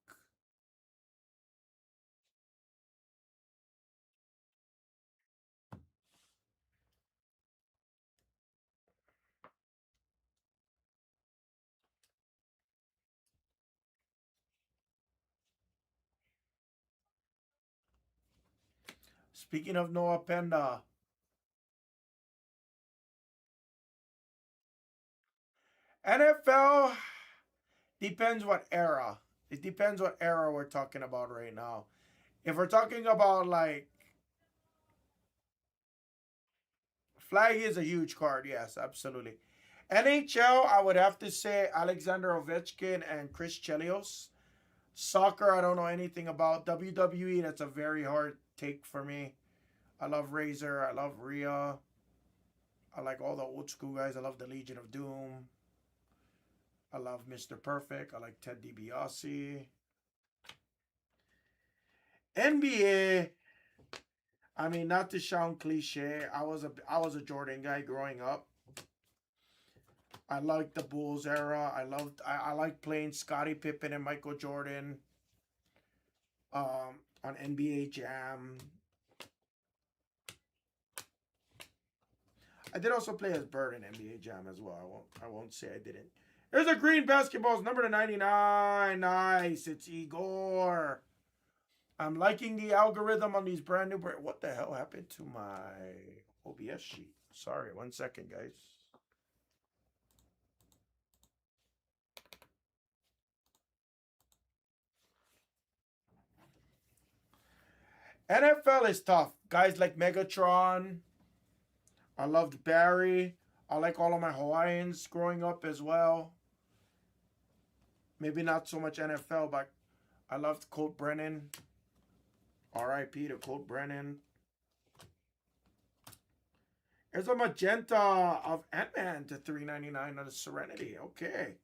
Speaking of Noah Penda, NFL depends what era. It depends what era we're talking about right now. If we're talking about like flag is a huge card, yes, absolutely. NHL, I would have to say Alexander Ovechkin and Chris Chelios. Soccer, I don't know anything about. WWE, that's a very hard take for me. I love Razor. I love Rhea. I like all the old school guys. I love the Legion of Doom. I love Mr. Perfect. I like Ted DiBiase. NBA, I mean, not to sound cliche, I was a Jordan guy growing up. I liked the Bulls era. I liked playing Scottie Pippen and Michael Jordan on NBA Jam. I did also play as Bird in NBA Jam as well. I won't say I didn't. There's a green basketballs number to 99. Nice. It's Igor. I'm liking the algorithm on these brand new. What the hell happened to my OBS sheet? Sorry, 1 second, guys. NFL is tough. Guys like Megatron. I loved Barry. I like all of my Hawaiians growing up as well. Maybe not so much NFL, but I loved Colt Brennan. R.I.P. to Colt Brennan. There's a magenta of Ant-Man to 399 on the Serenity. Okay.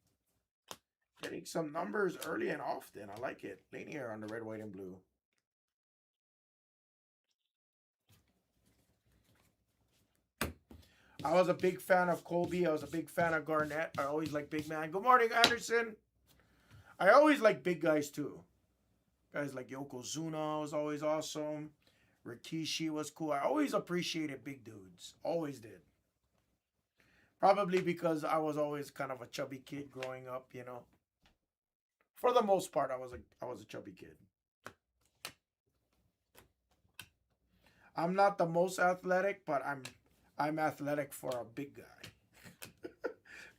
Getting some numbers early and often. I like it. Linear on the red, white, and blue. I was a big fan of Colby. I was a big fan of Garnett. I always like big man. Good morning, Anderson. I always like big guys too. Guys like Yokozuna was always awesome. Rikishi was cool. I always appreciated big dudes. Always did. Probably because I was always kind of a chubby kid growing up, you know. For the most part, I was a chubby kid. I'm not the most athletic, but I'm athletic for a big guy.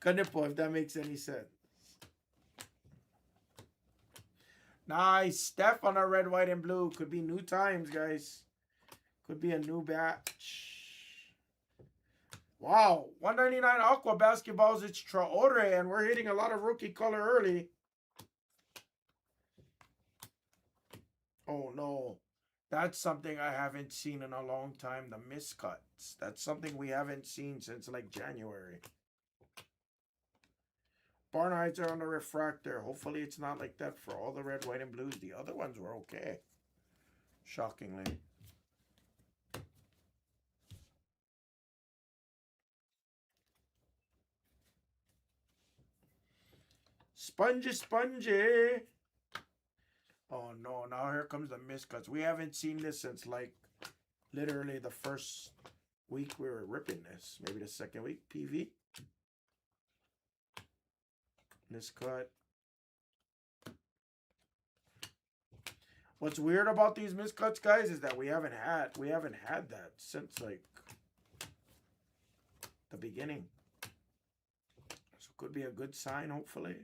Kanipo, if that makes any sense. Nice. Steph on a red, white, and blue. Could be new times, guys. Could be a new batch. Wow. 199 Aqua basketballs. It's Traore, and we're hitting a lot of rookie color early. Oh, no. That's something I haven't seen in a long time. The miscuts. That's something we haven't seen since like January. Barnhides are on the refractor. Hopefully it's not like that for all the red, white, and blues. The other ones were okay. Shockingly. Spongy, spongy. Oh no, now here comes the miscuts. We haven't seen this since like literally the first week we were ripping this. Maybe the second week. PV. Miscut. What's weird about these miscuts, guys, is that we haven't had that since like the beginning. So could be a good sign, hopefully.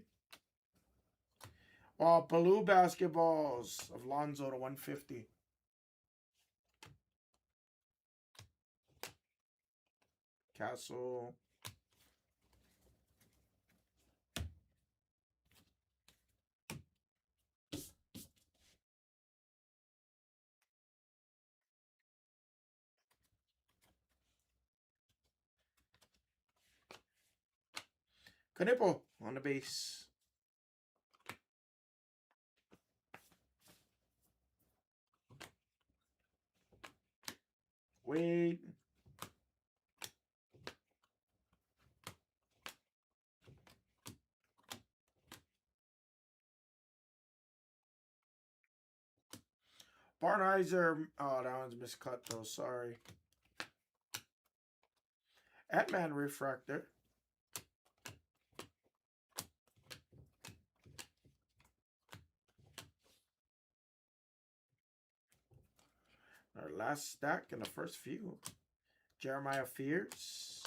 Oh, Baloo basketballs of Lonzo to 150. Castle. Kanipo on the base. Wade. Barnheiser. Oh, that one's miscut though. Sorry. Ant-Man refractor. Our last stack in the first few. Jeremiah Fears.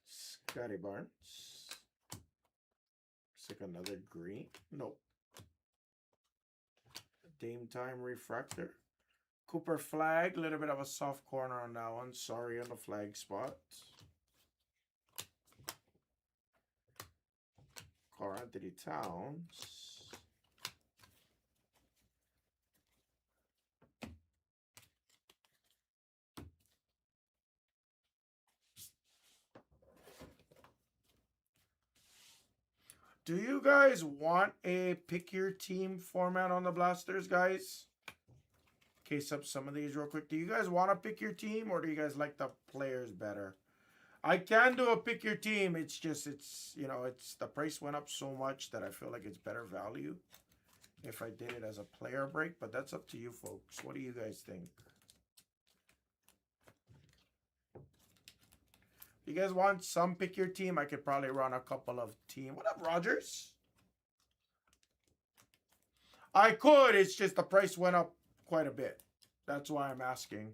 Scotty Barnes. Looks like another green. Nope. Dame Time refractor. Cooper Flag. A little bit of a soft corner on that one. Sorry on the flag spot. Karl Anthony Towns. Do you guys want a pick your team format on the Blasters, guys? Case up some of these real quick. Do you guys want to pick your team or do you guys like the players better? I can do a pick your team. It's just, you know, the price went up so much that I feel like it's better value if I did it as a player break. But that's up to you folks. What do you guys think? You guys want some pick your team? I could probably run a couple of team. What up, Rogers? I could. It's just the price went up quite a bit. That's why I'm asking.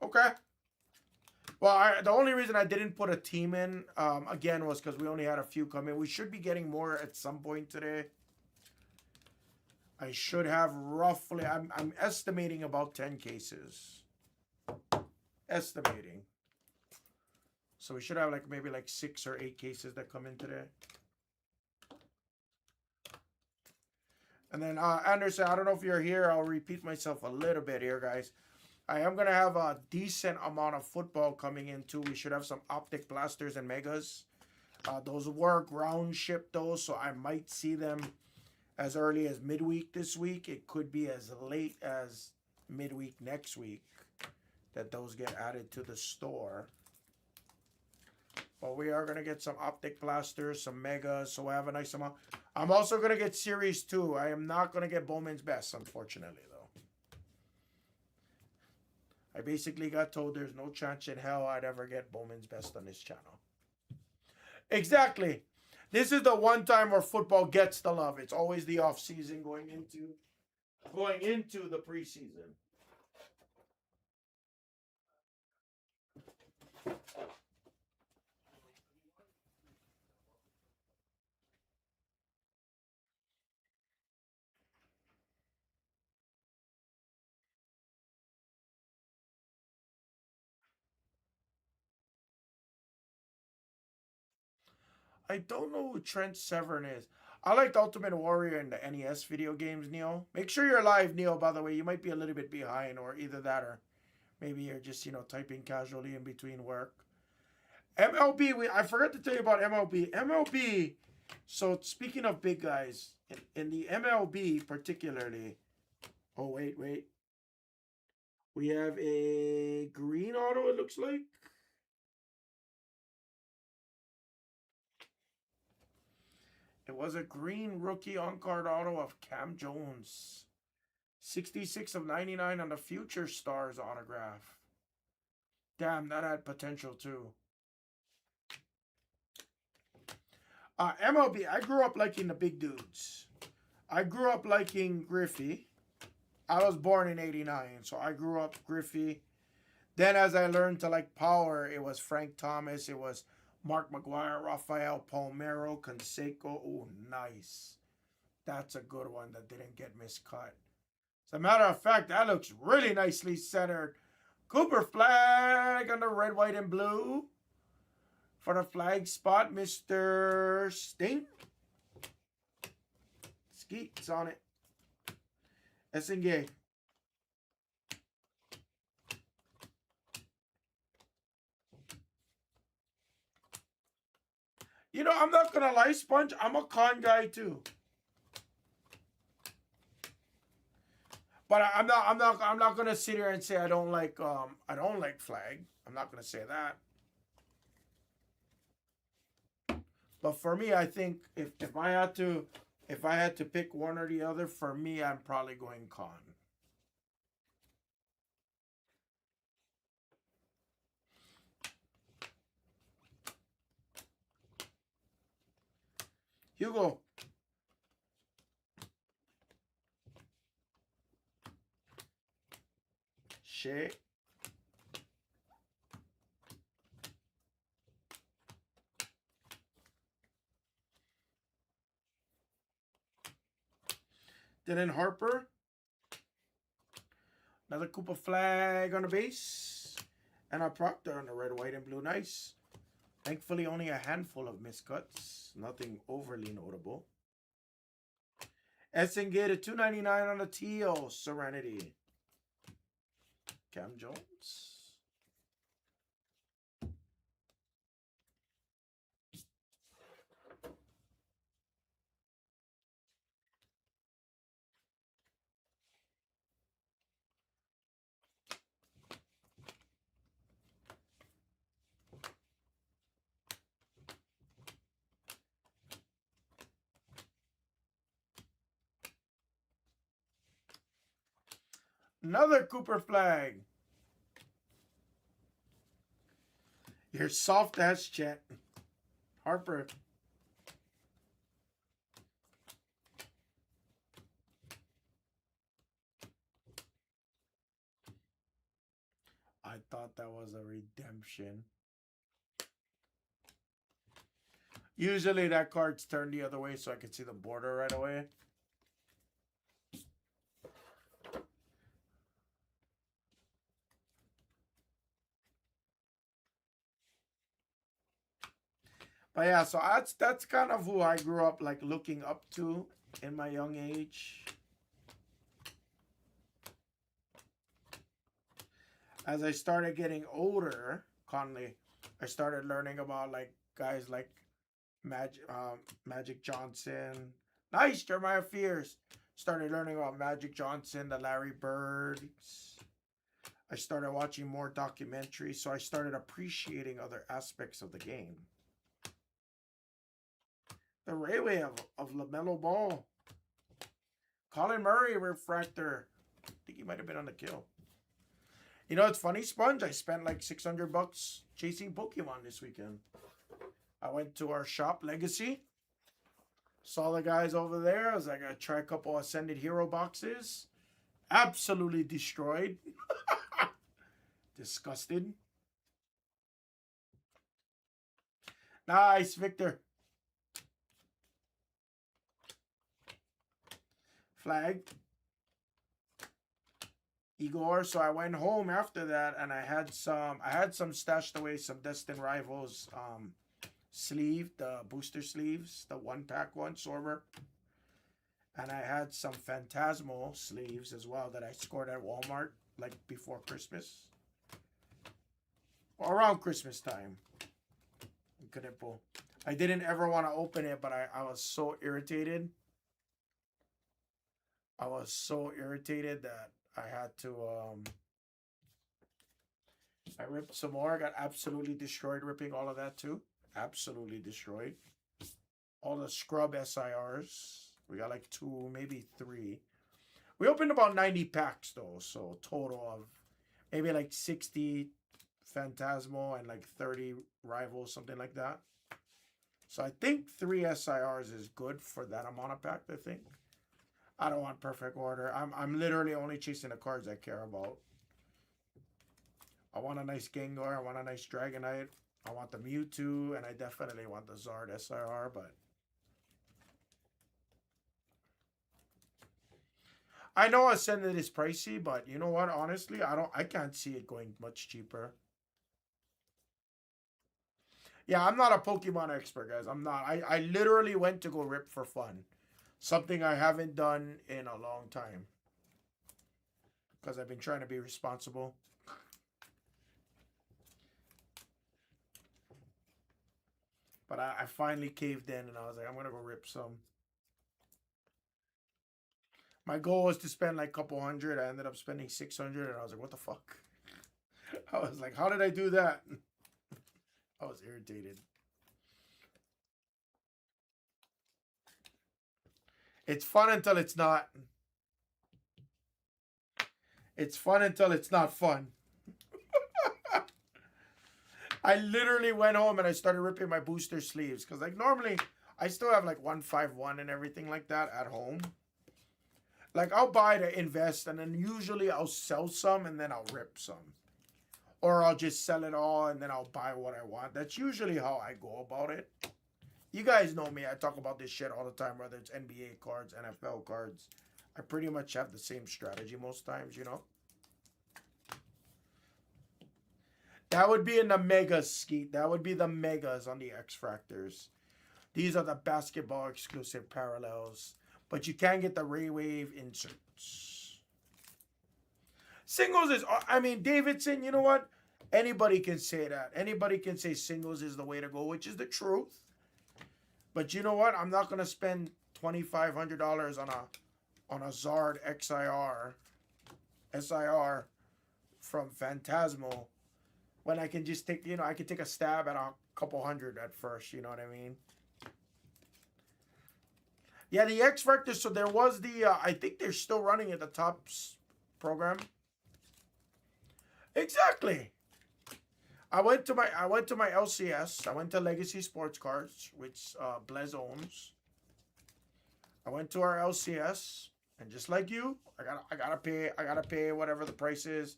Okay. Well, the only reason I didn't put a team in, again, was because we only had a few come in. We should be getting more at some point today. I should have roughly, I'm estimating about 10 cases. Estimating. So we should have like maybe like 6 or 8 cases that come in today. And then Anderson, I don't know if you're here. I'll repeat myself a little bit here, guys. I am going to have a decent amount of football coming in too. We should have some optic blasters and megas. Those were ground shipped though, so I might see them as early as midweek this week. It could be as late as midweek next week that those get added to the store. But we are going to get some optic blasters, some megas, so I have a nice amount. I'm also going to get Series 2. I am not going to get Bowman's Best, unfortunately, though. I basically got told there's no chance in hell I'd ever get Bowman's Best on this channel. Exactly. This is the one time where football gets the love. It's always the off season going into the preseason. I don't know who Trent Severn is. I liked Ultimate Warrior and the NES video games, Neil. Make sure you're live, Neil, by the way. You might be a little bit behind, or either that or maybe you're just, typing casually in between work. MLB, I forgot to tell you about MLB. MLB, so speaking of big guys, in the MLB particularly, oh, wait. We have a green auto, it looks like. It was a green rookie on-card auto of Cam Jones. 66 of 99 on the Future Stars autograph. Damn, that had potential too. MLB, I grew up liking the big dudes. I grew up liking Griffey. I was born in '89, so I grew up Griffey. Then, as I learned to like power, it was Frank Thomas, it was Mark McGuire, Rafael Palmeiro, Canseco. Oh, nice. That's a good one that didn't get miscut. As a matter of fact, that looks really nicely centered. Cooper flag on the red, white, and blue. For the flag spot, Mr. Sting. Skeet's on it. Essengay. You know, I'm not gonna lie, Sponge. I'm a con guy too. But I'm not gonna sit here and say I don't like flag. I'm not gonna say that. But for me, I think if I had to pick one or the other, for me, I'm probably going con. Hugo. Shay. Dylan Harper. Another Koopa flag on the base. And a Proctor on the red, white, and blue. Nice. Thankfully, only a handful of miscuts. Nothing overly notable. Essengate at $2.99 on the teal. Serenity. Cam Jones. Another Cooper flag. You're soft ass Chet. Harper. I thought that was a redemption. Usually that card's turned the other way so I can see the border right away. But yeah, so that's kind of who I grew up like looking up to in my young age. As I started getting older, Conley, I started learning about like guys like Magic Johnson. Nice, Jeremiah Fears. Started learning about Magic Johnson, the Larry Birds. I started watching more documentaries, so I started appreciating other aspects of the game. The Railway of LaMelo Ball. Colin Murray refractor. I think he might have been on the kill. You know, it's funny, Sponge. I spent like $600 chasing Pokemon this weekend. I went to our shop, Legacy. Saw the guys over there. I was like, I try a couple Ascended Hero boxes. Absolutely destroyed. Disgusted. Nice, Victor. Flagged. Igor. So I went home after that and I had some stashed away, some Destin Rivals sleeve, the booster sleeves, the 1-pack one, Sorber. And I had some Phantasmal sleeves as well that I scored at Walmart like before Christmas. Or around Christmas time. I didn't ever want to open it, but I was so irritated. I was so irritated that I had to I ripped some more. I got absolutely destroyed ripping all of that too. Absolutely destroyed. All the scrub SIRs. We got like 2, maybe 3. We opened about 90 packs though, so total of maybe like 60 Phantasmal and like 30 Rivals, something like that. So I think 3 SIRs is good for that amount of pack, I think. I don't want perfect order. I'm literally only chasing the cards I care about. I want a nice Gengar. I want a nice Dragonite. I want the Mewtwo, and I definitely want the Zard SIR. But I know Ascended is pricey, but you know what? Honestly, I can't see it going much cheaper. Yeah, I'm not a Pokemon expert, guys. I'm not. I literally went to go rip for fun. Something I haven't done in a long time. Because I've been trying to be responsible. But I finally caved in and I was like, I'm gonna go rip some. My goal was to spend like a couple hundred. I ended up spending 600 and I was like, what the fuck? I was like, how did I do that? I was irritated. It's fun until it's not. It's fun until it's not fun. I literally went home and I started ripping my booster sleeves because like normally I still have like 151 and everything like that at home. Like I'll buy to invest and then usually I'll sell some and then I'll rip some. Or I'll just sell it all and then I'll buy what I want. That's usually how I go about it. You guys know me. I talk about this shit all the time, whether it's NBA cards, NFL cards. I pretty much have the same strategy most times, you know? That would be in the megas, Skeet. That would be the megas on the X Fractors. These are the basketball exclusive parallels. But you can get the Ray Wave inserts. Singles is, I mean, Davidson, you know what? Anybody can say that. Anybody can say singles is the way to go, which is the truth. But you know what? I'm not gonna spend $2,500 on a Zard SIR from Phantasmo when I can just take, I can take a stab at a couple hundred at first. You know what I mean? Yeah, the X Factor. So there was the. I think they're still running at the Tops program. Exactly. I went to my LCS. I went to Legacy Sports Cards, which Blez owns. I went to our LCS, and just like you, I gotta pay whatever the price is.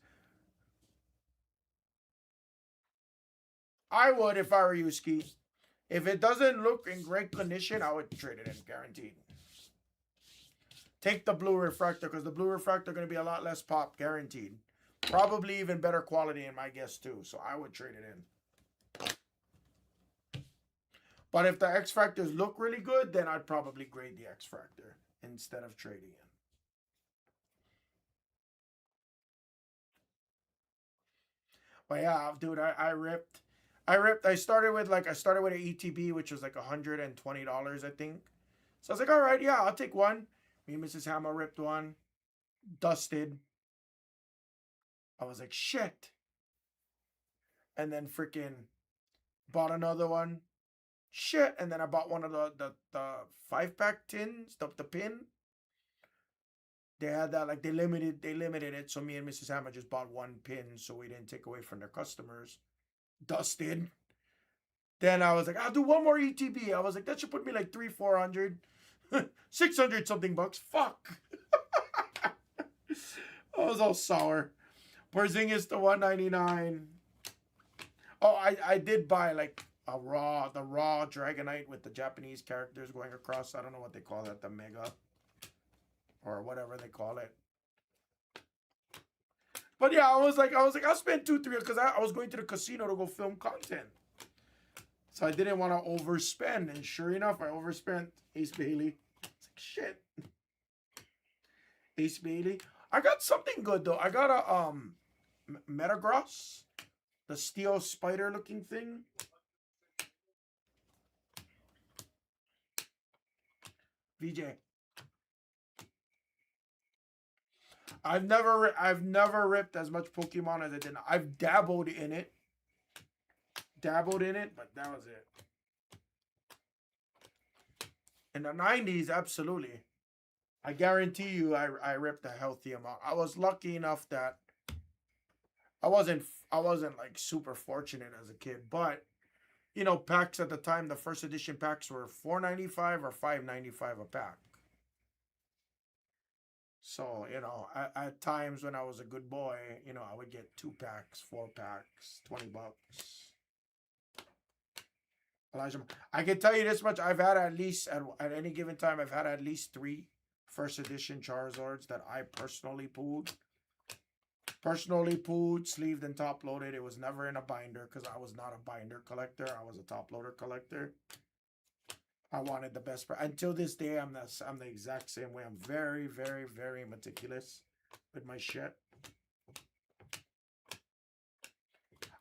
I would if I were you, Ski. If it doesn't look in great condition, I would trade it in, guaranteed. Take the blue refractor because the blue refractor going to be a lot less pop, guaranteed. Probably even better quality in my guess too. So I would trade it in. But if the X Fractors look really good, then I'd probably grade the X Fractor instead of trading in. But yeah, dude, I ripped. I started with an ETB, which was like $120, I think. So I was like, all right, yeah, I'll take one. Me and Mrs. Hammer ripped one. Dusted. I was like, shit. And then freaking bought another one. Shit. And then I bought one of the 5-pack tins, the pin. They had that, like they limited it. So me and Mrs. Hammer just bought one pin so we didn't take away from their customers. Dusted. Then I was like, I'll do one more ETB. I was like, that should put me like 300, 400, 600 something bucks. Fuck. I was all sour. Porzingis to 199. Oh, I did buy like the raw Dragonite with the Japanese characters going across. I don't know what they call that, the Mega or whatever they call it. But yeah, I was like, I'll spend 2-3 because I was going to the casino to go film content. So I didn't want to overspend, and sure enough, I overspent. Ace Bailey. It's like shit. Ace Bailey. I got something good though. I got a Metagross, the steel spider looking thing. VJ. I've never ripped as much Pokemon as I did. I've dabbled in it. But that was it. In the 90s, absolutely. I guarantee you I ripped a healthy amount. I was lucky enough that I wasn't like super fortunate as a kid, but packs at the time, the first edition packs were $4.95 or $5.95 a pack. So, at times when I was a good boy, I would get 2 packs, 4 packs, $20. Elijah, I can tell you this much: I've had at least at any given time, I've had at least 3 first edition Charizards that I personally pulled. Personally pulled, sleeved, and top loaded. It was never in a binder because I was not a binder collector. I was a top loader collector. I wanted the best. Until this day, I'm the exact same way. I'm very, very, very meticulous with my shit.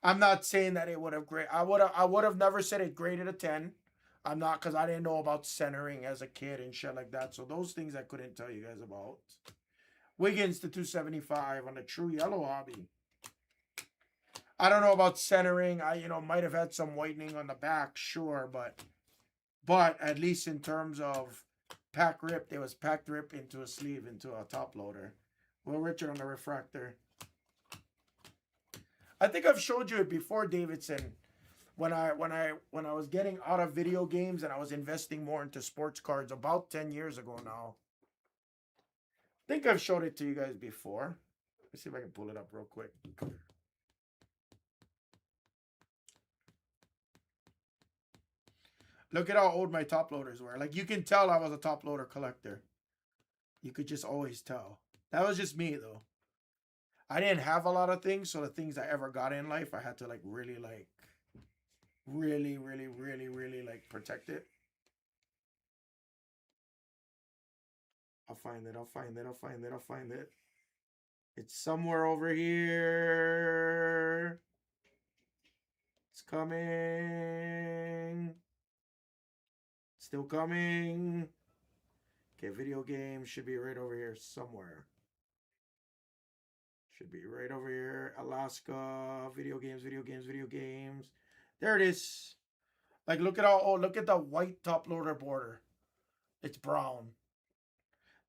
I'm not saying that it would have great. I would have never said it graded a 10. I'm not, because I didn't know about centering as a kid and shit like that. So those things I couldn't tell you guys about. Wiggins to 275 on the true yellow hobby. I don't know about centering. I might have had some whitening on the back, sure, but at least in terms of pack ripped, it was packed rip into a sleeve into a top loader. Will Richard on the refractor. I think I've showed you it before, Davidson. When I was getting out of video games and I was investing more into sports cards about 10 years ago now. I think I've showed it to you guys before. Let's see if I can pull it up real quick. Look at how old my top loaders were. Like, you can tell I was a top loader collector. You could just always tell. That was just me, though. I didn't have a lot of things, so the things I ever got in life, I had to really protect it. I'll find it. It's somewhere over here. It's coming. Still coming. Okay, video game should be right over here somewhere. Should be right over here. Alaska. Video games. There it is. Like, look at the white top loader border. It's brown.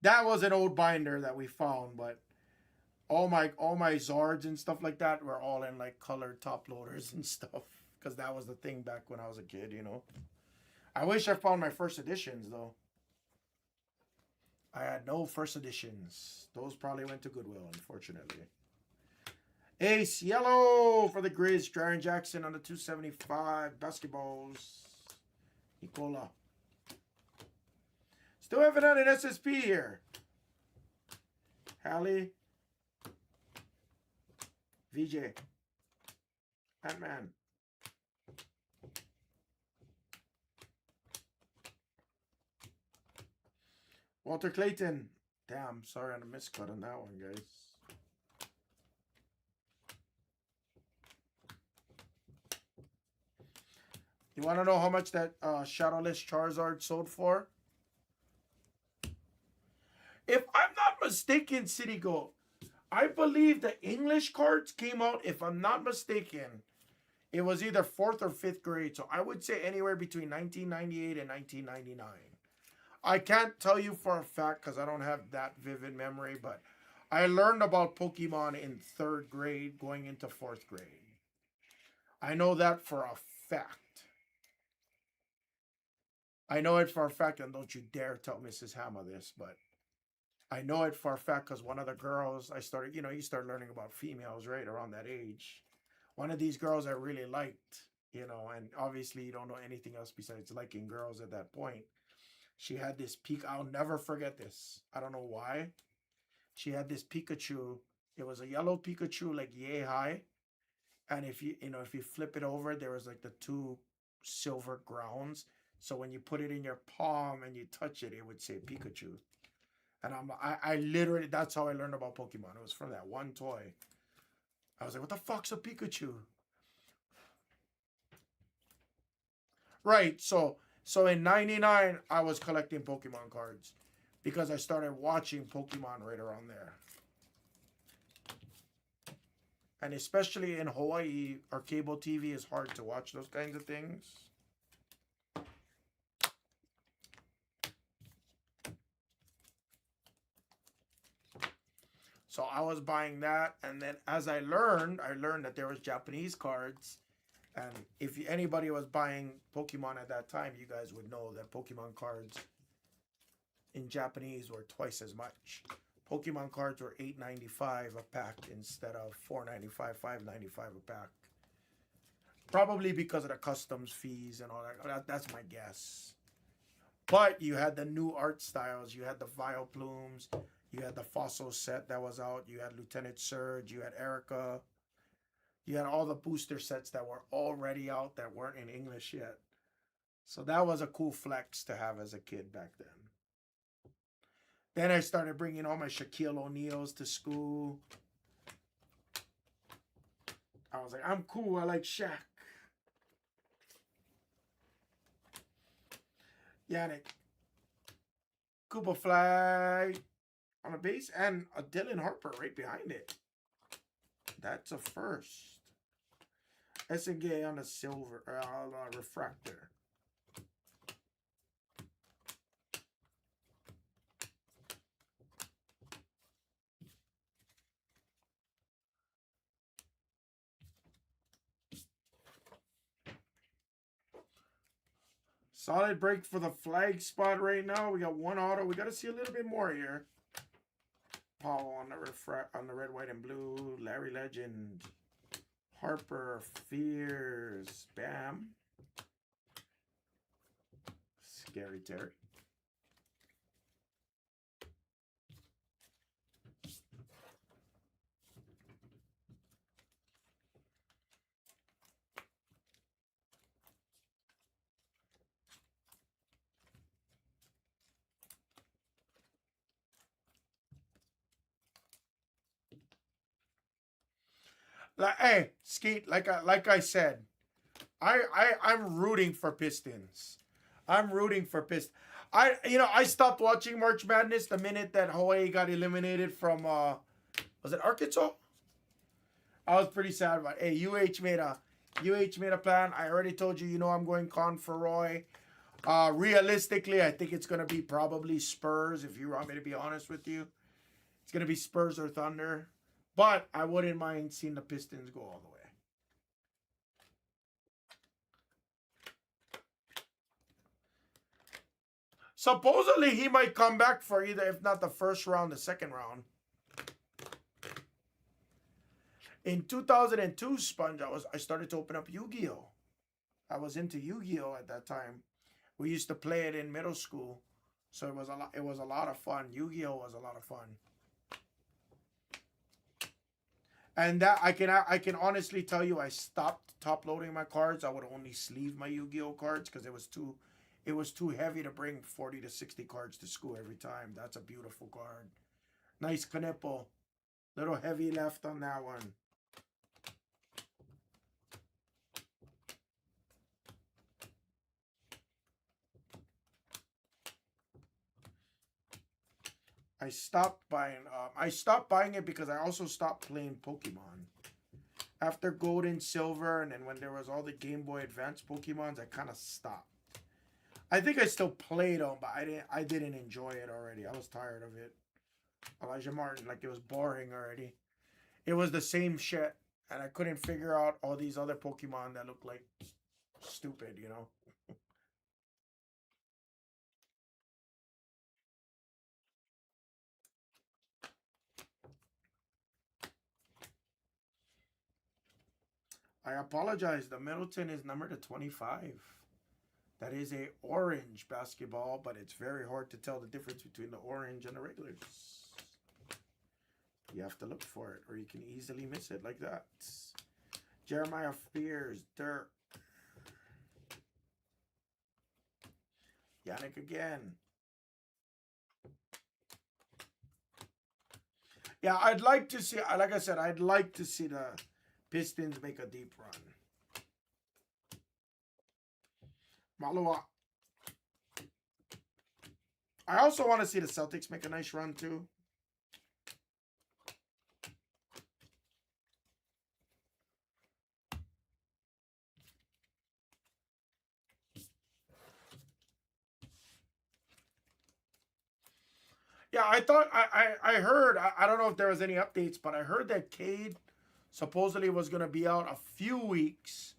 That was an old binder that we found, but all my Zards and stuff like that were all in like colored top loaders and stuff. Because that was the thing back when I was a kid, I wish I found my first editions though. I had no first editions. Those probably went to Goodwill, unfortunately. Ace yellow for the Grizz. Jaren Jackson on the 275 basketballs. Nicola. Still haven't had an SSP here. Hallie. VJ. Ant-Man. Walter Clayton. Damn, sorry on the miscut on that one, guys. You want to know how much that Shadowless Charizard sold for? If I'm not mistaken, City Gold, I believe the English cards came out, if I'm not mistaken, it was either 4th or 5th grade. So I would say anywhere between 1998 and 1999. I can't tell you for a fact because I don't have that vivid memory, but I learned about Pokemon in 3rd grade going into 4th grade. I know that for a fact. I know it for a fact, and don't you dare tell Mrs. Hammer this, but I know it for a fact because one of the girls I started, you start learning about females right around that age. One of these girls I really liked, and obviously you don't know anything else besides liking girls at that point. She had this I'll never forget this. I don't know why. She had this Pikachu. It was a yellow Pikachu, like yay high. And if you flip it over, there was like the 2 silver grounds. So when you put it in your palm and you touch it, it would say Pikachu. And I literally, that's how I learned about Pokemon. It was from that one toy. I was like, what the fuck's a Pikachu? Right, so in 99, I was collecting Pokemon cards because I started watching Pokemon right around there. And especially in Hawaii, our cable TV is hard to watch those kinds of things. So I was buying that, and then as I learned that there was Japanese cards. And if anybody was buying Pokemon at that time, you guys would know that Pokemon cards in Japanese were twice as much. Pokemon cards were $8.95 a pack instead of $4.95, $5.95 a pack. Probably because of the customs fees and all that. That's my guess. But you had the new art styles. You had the Vileplumes. You had the Fossil set that was out. You had Lieutenant Surge. You had Erica. You had all the booster sets that were already out that weren't in English yet. So that was a cool flex to have as a kid back then. Then I started bringing all my Shaquille O'Neals to school. I was like, I'm cool. I like Shaq. Yannick. Koopa Flag on a base. And a Dylan Harper right behind it. That's a first. SNK on a silver refractor. Solid break for the flag spot right now. We got one auto. We got to see a little bit more here. Paul on the red, white, and blue. Larry Legend. Harper, Fears, Bam. Scary Terry. Hey, Skeet, like I said, I'm rooting for Pistons. I'm rooting for Pistons. I stopped watching March Madness the minute that Hawaii got eliminated from was it Arkansas? I was pretty sad about it. Hey, UH made a plan. I already told you, I'm going con for Roy. Realistically, I think it's gonna be probably Spurs, if you want me to be honest with you. It's gonna be Spurs or Thunder. But I wouldn't mind seeing the Pistons go all the way. Supposedly, he might come back for either, if not the first round, the second round. In 2002, Sponge, I started to open up Yu-Gi-Oh! I was into Yu-Gi-Oh! At that time. We used to play it in middle school. So it was a lot of fun. Yu-Gi-Oh! Was a lot of fun. And that I can honestly tell you, I stopped top loading my cards. I would only sleeve my Yu-Gi-Oh cards because it was too heavy to bring 40 to 60 cards to school every time. That's a beautiful card. Nice Kanepo. Little heavy left on that one. I stopped buying it because I also stopped playing Pokemon. After Gold and Silver, and then when there was all the Game Boy Advance Pokemons, I kind of stopped. I think I still played them, but I didn't enjoy it already. I was tired of it. Elijah Martin, like it was boring already. It was the same shit, and I couldn't figure out all these other Pokemon that looked like stupid, I apologize. The Middleton is numbered to 25. That is a orange basketball, but it's very hard to tell the difference between the orange and the regulars. You have to look for it, or you can easily miss it like that. Jeremiah Fears, Dirk. Yannick again. Yeah, I'd like to see, like I said, I'd like to see the Pistons make a deep run. Malua. I also want to see the Celtics make a nice run too. Yeah, I thought I heard, I don't know if there was any updates, but I heard that Cade supposedly was going to be out a few weeks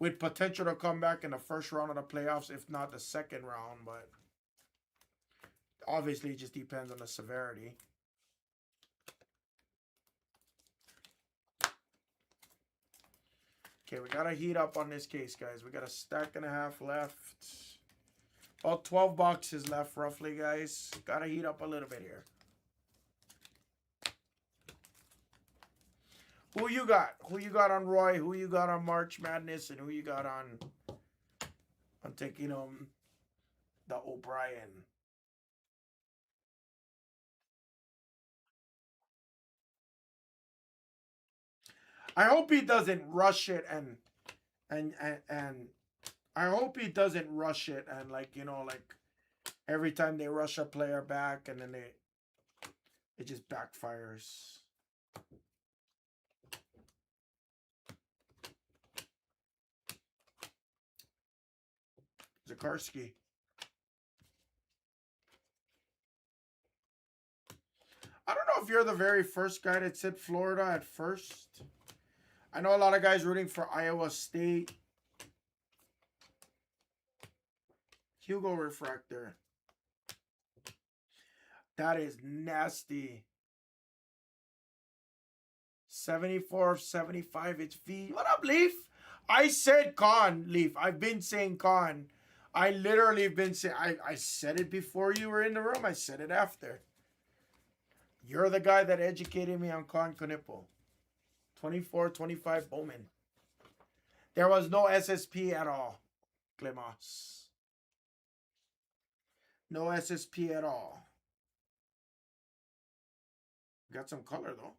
with potential to come back in the first round of the playoffs, if not the second round, but obviously it just depends on the severity. Okay, we gotta heat up on this case, guys. We got a stack and a half left. About 12 boxes left, roughly, guys. Gotta heat up a little bit here. Who you got? Who you got on Roy? Who you got on March Madness? And who you got on taking the O'Brien? I hope he doesn't rush it and I hope he doesn't rush it and like every time they rush a player back and then it just backfires. Zakarski. I don't know if you're the very first guy that said Florida at first. I know a lot of guys rooting for Iowa State. Hugo Refractor. That is nasty. 74 of 75. It's V. What up, Leaf? I said con, Leaf. I've been saying con. I literally have been saying... I said it before you were in the room. I said it after. You're the guy that educated me on con Knippel. 24-25 Bowman. There was no SSP at all, Clemas. No SSP at all. Got some color, though.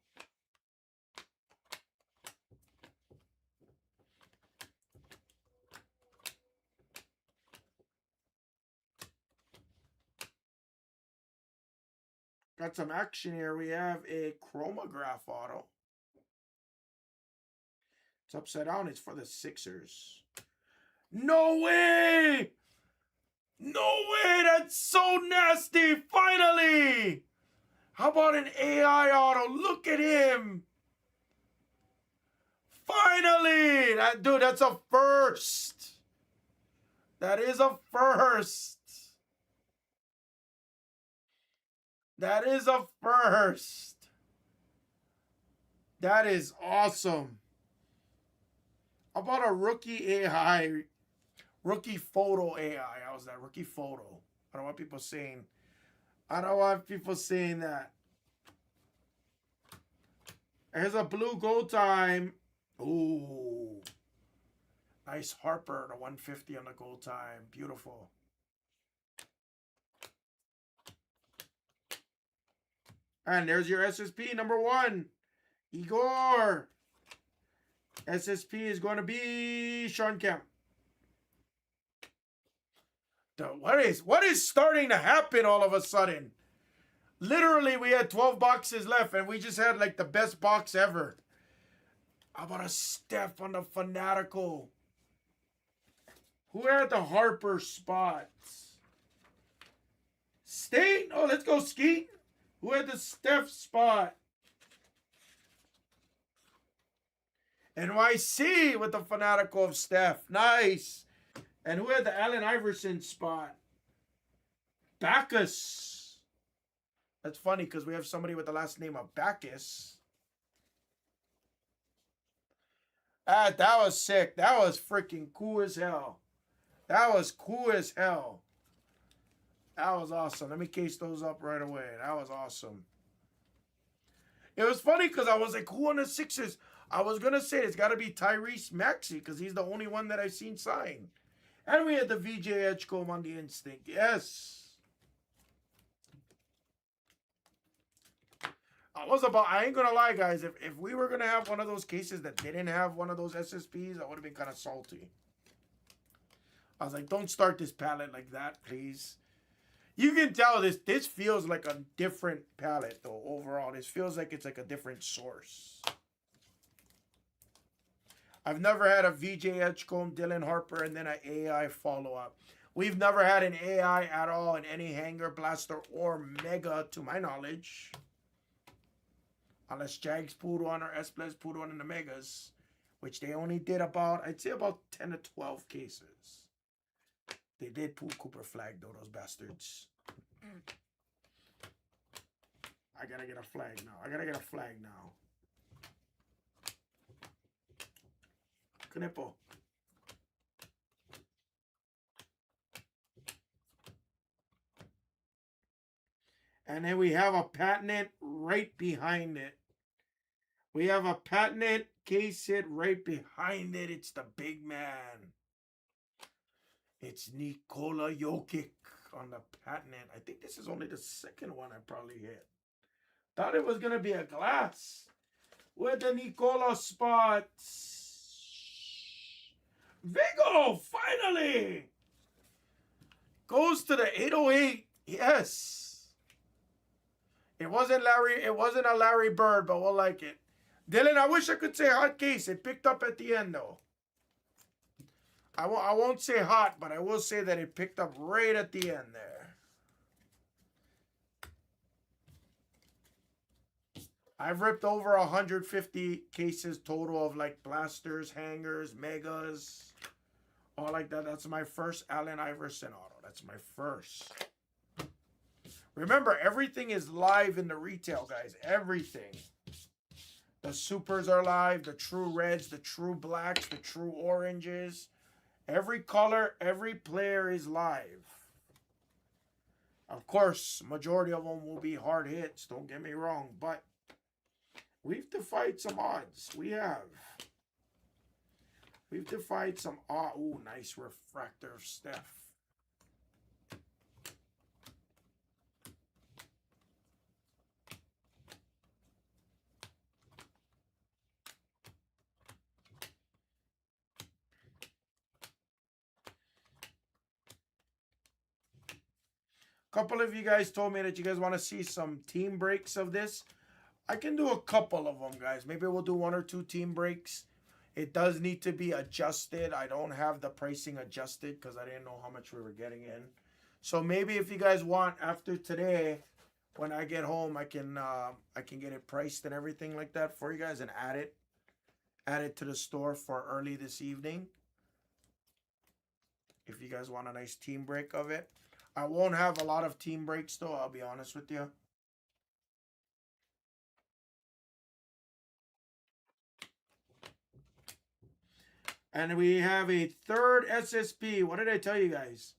Got some action here. We have a chromograph auto. It's upside down. It's for the Sixers. No way! No way! That's so nasty! Finally! How about an AI auto? Look at him! Finally! Dude, that's a first! That is a first! That is a first! That is awesome! How about a rookie AI? Rookie photo AI. How's that? Rookie photo. I don't want people saying... I don't want people saying that. Here's a blue gold time. Ooh. Nice Harper, the 150 on the gold time. Beautiful. And there's your SSP number 1. Igor. SSP is going to be Sean Kemp. What is starting to happen all of a sudden? Literally, we had 12 boxes left, and we just had, like, the best box ever. How about a Steph on the Fanatical? Who had the Harper spots? State? Oh, let's go Skeet. Who had the Steph spot? NYC with the Fanatical of Steph. Nice. And who had the Allen Iverson spot? Bacchus. That's funny because we have somebody with the last name of Bacchus. That was sick. That was freaking cool as hell. That was cool as hell. That was awesome. Let me case those up right away. That was awesome. It was funny because I was like, who on the Sixers? I was going to say it's got to be Tyrese Maxey because he's the only one that I've seen sign. And we had the VJ Edgecombe on the instinct. Yes. I ain't going to lie, guys. If we were going to have one of those cases that didn't have one of those SSPs, I would have been kind of salty. I was like, don't start this palette like that, please. You can tell this feels like a different palette, though, overall. This feels like it's like a different source. I've never had a VJ Edgecombe, Dylan Harper, and then an AI follow-up. We've never had an AI at all in any Hanger, Blaster, or Mega, to my knowledge. Unless Jags pulled one or S-Blez pulled one in the Megas, which they only did about, I'd say about 10 to 12 cases. They did pull Cooper Flag, though, those bastards. I gotta get a flag now. Knipo. And then we have a patented right behind it. We have a patented case hit right behind it. It's the big man. It's Nikola Jokic on the patented. I think this is only the second one I probably hit. Thought it was going to be a glass with the Nikola spots. Vigo, finally! Goes to the 808. Yes. It wasn't a Larry Bird, but we'll like it. Dylan, I wish I could say hot case. It picked up at the end, though. I won't say hot, but I will say that it picked up right at the end there. I've ripped over 150 cases total of like blasters, hangers, megas, all like that. That's my first Allen Iverson auto. That's my first. Remember, everything is live in the retail, guys. Everything. The supers are live. The true reds, the true blacks, the true oranges. Every color, every player is live. Of course, majority of them will be hard hits. Don't get me wrong. But we've defied some odds. We have. We've defied some odds. Ooh, nice refractor of Steph. Couple of you guys told me that you guys want to see some team breaks of this. I can do a couple of them, guys. Maybe we'll do 1 or 2 team breaks. It does need to be adjusted. I don't have the pricing adjusted because I didn't know how much we were getting in. So maybe if you guys want, after today, when I get home, I can get it priced and everything like that for you guys and add it to the store for early this evening. If you guys want a nice team break of it. I won't have a lot of team breaks though, I'll be honest with you. And we have a third SSP. What did I tell you guys?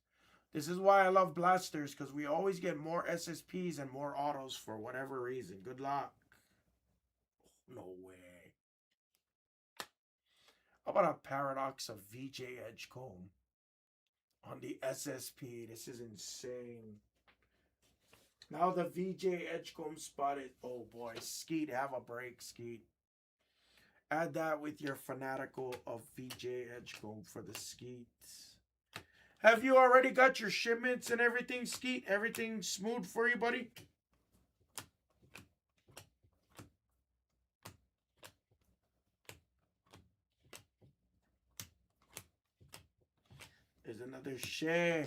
This is why I love blasters, because we always get more SSPs and more autos for whatever reason. Good luck. No way. How about a paradox of VJ Edgecomb on the SSP? This is insane. Now the VJ Edgecomb spotted. Oh boy, Skeet, have a break, Skeet. Add that with your fanatical of VJ Edgecomb for the Skeet. Have you already got your shipments and everything, Skeet? Everything smooth for you, buddy? There's another Shea.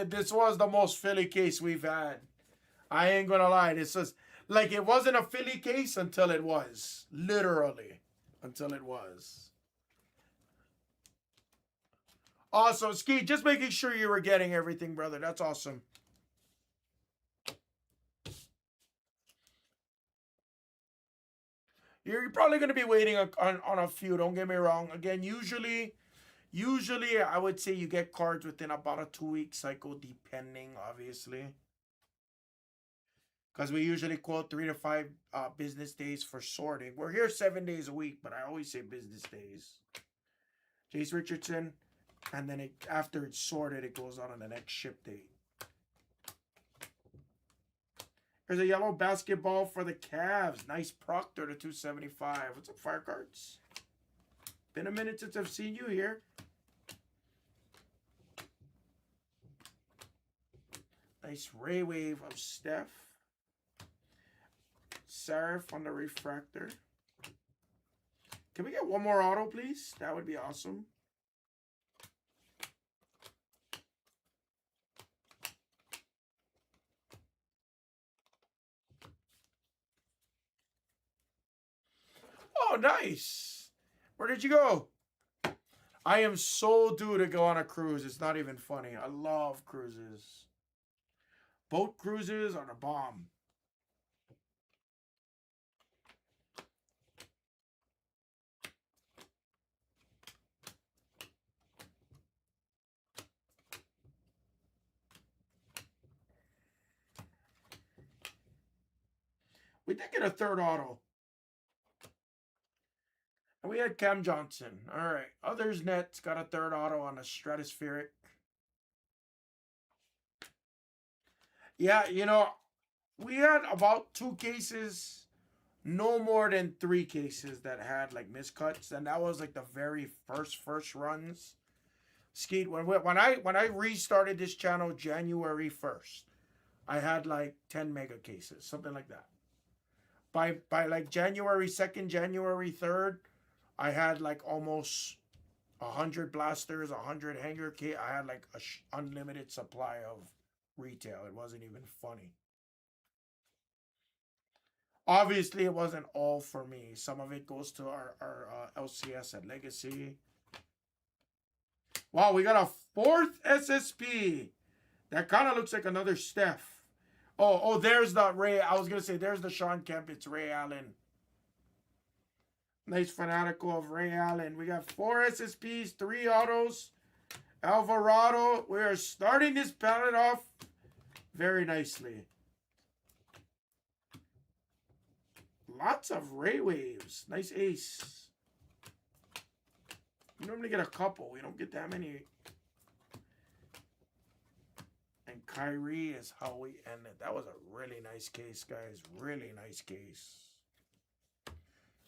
This was the most Philly case we've had. I ain't gonna lie. This was like it wasn't a Philly case until it was. Literally. Until it was. Awesome. Ski, just making sure you were getting everything, brother. That's awesome. You're probably going to be waiting on a few. Don't get me wrong. Again, usually I would say you get cards within about a 2-week cycle, depending, obviously. Because we usually quote 3 to 5 business days for sorting. We're here 7 days a week, but I always say business days. Jace Richardson. And then after it's sorted, it goes out on the next ship date. There's a yellow basketball for the Cavs. Nice Proctor to 275. What's up, Fire Cards? Been a minute since I've seen you here. Nice Ray Wave of Steph. Serif on the refractor. Can we get one more auto, please? That would be awesome. Oh, nice. Where did you go? I am so due to go on a cruise. It's not even funny. I love cruises. Boat cruises are the bomb. We did get a third auto. And we had Cam Johnson. All right. Others Nets got a third auto on a stratospheric. Yeah, you know, we had about 2 cases, no more than 3 cases that had like miscuts, and that was like the very first runs. Skeet, when I restarted this channel January 1st, I had like 10 mega cases, something like that. By like January 2nd, January 3rd, I had like almost 100 blasters, 100 hanger. I had like a unlimited supply of retail. It wasn't even funny. Obviously, it wasn't all for me. Some of it goes to our LCS at Legacy. Wow, we got a fourth SSP. That kind of looks like another Steph. Oh, there's the Ray. I was going to say, there's the Sean Kemp. It's Ray Allen. Nice fanatical of Ray Allen. We got 4 SSPs, 3 autos. Alvarado. We are starting this palette off very nicely. Lots of Ray waves. Nice ace. We normally get a couple. We don't get that many. And Kyrie is how we end it. That was a really nice case, guys. Really nice case.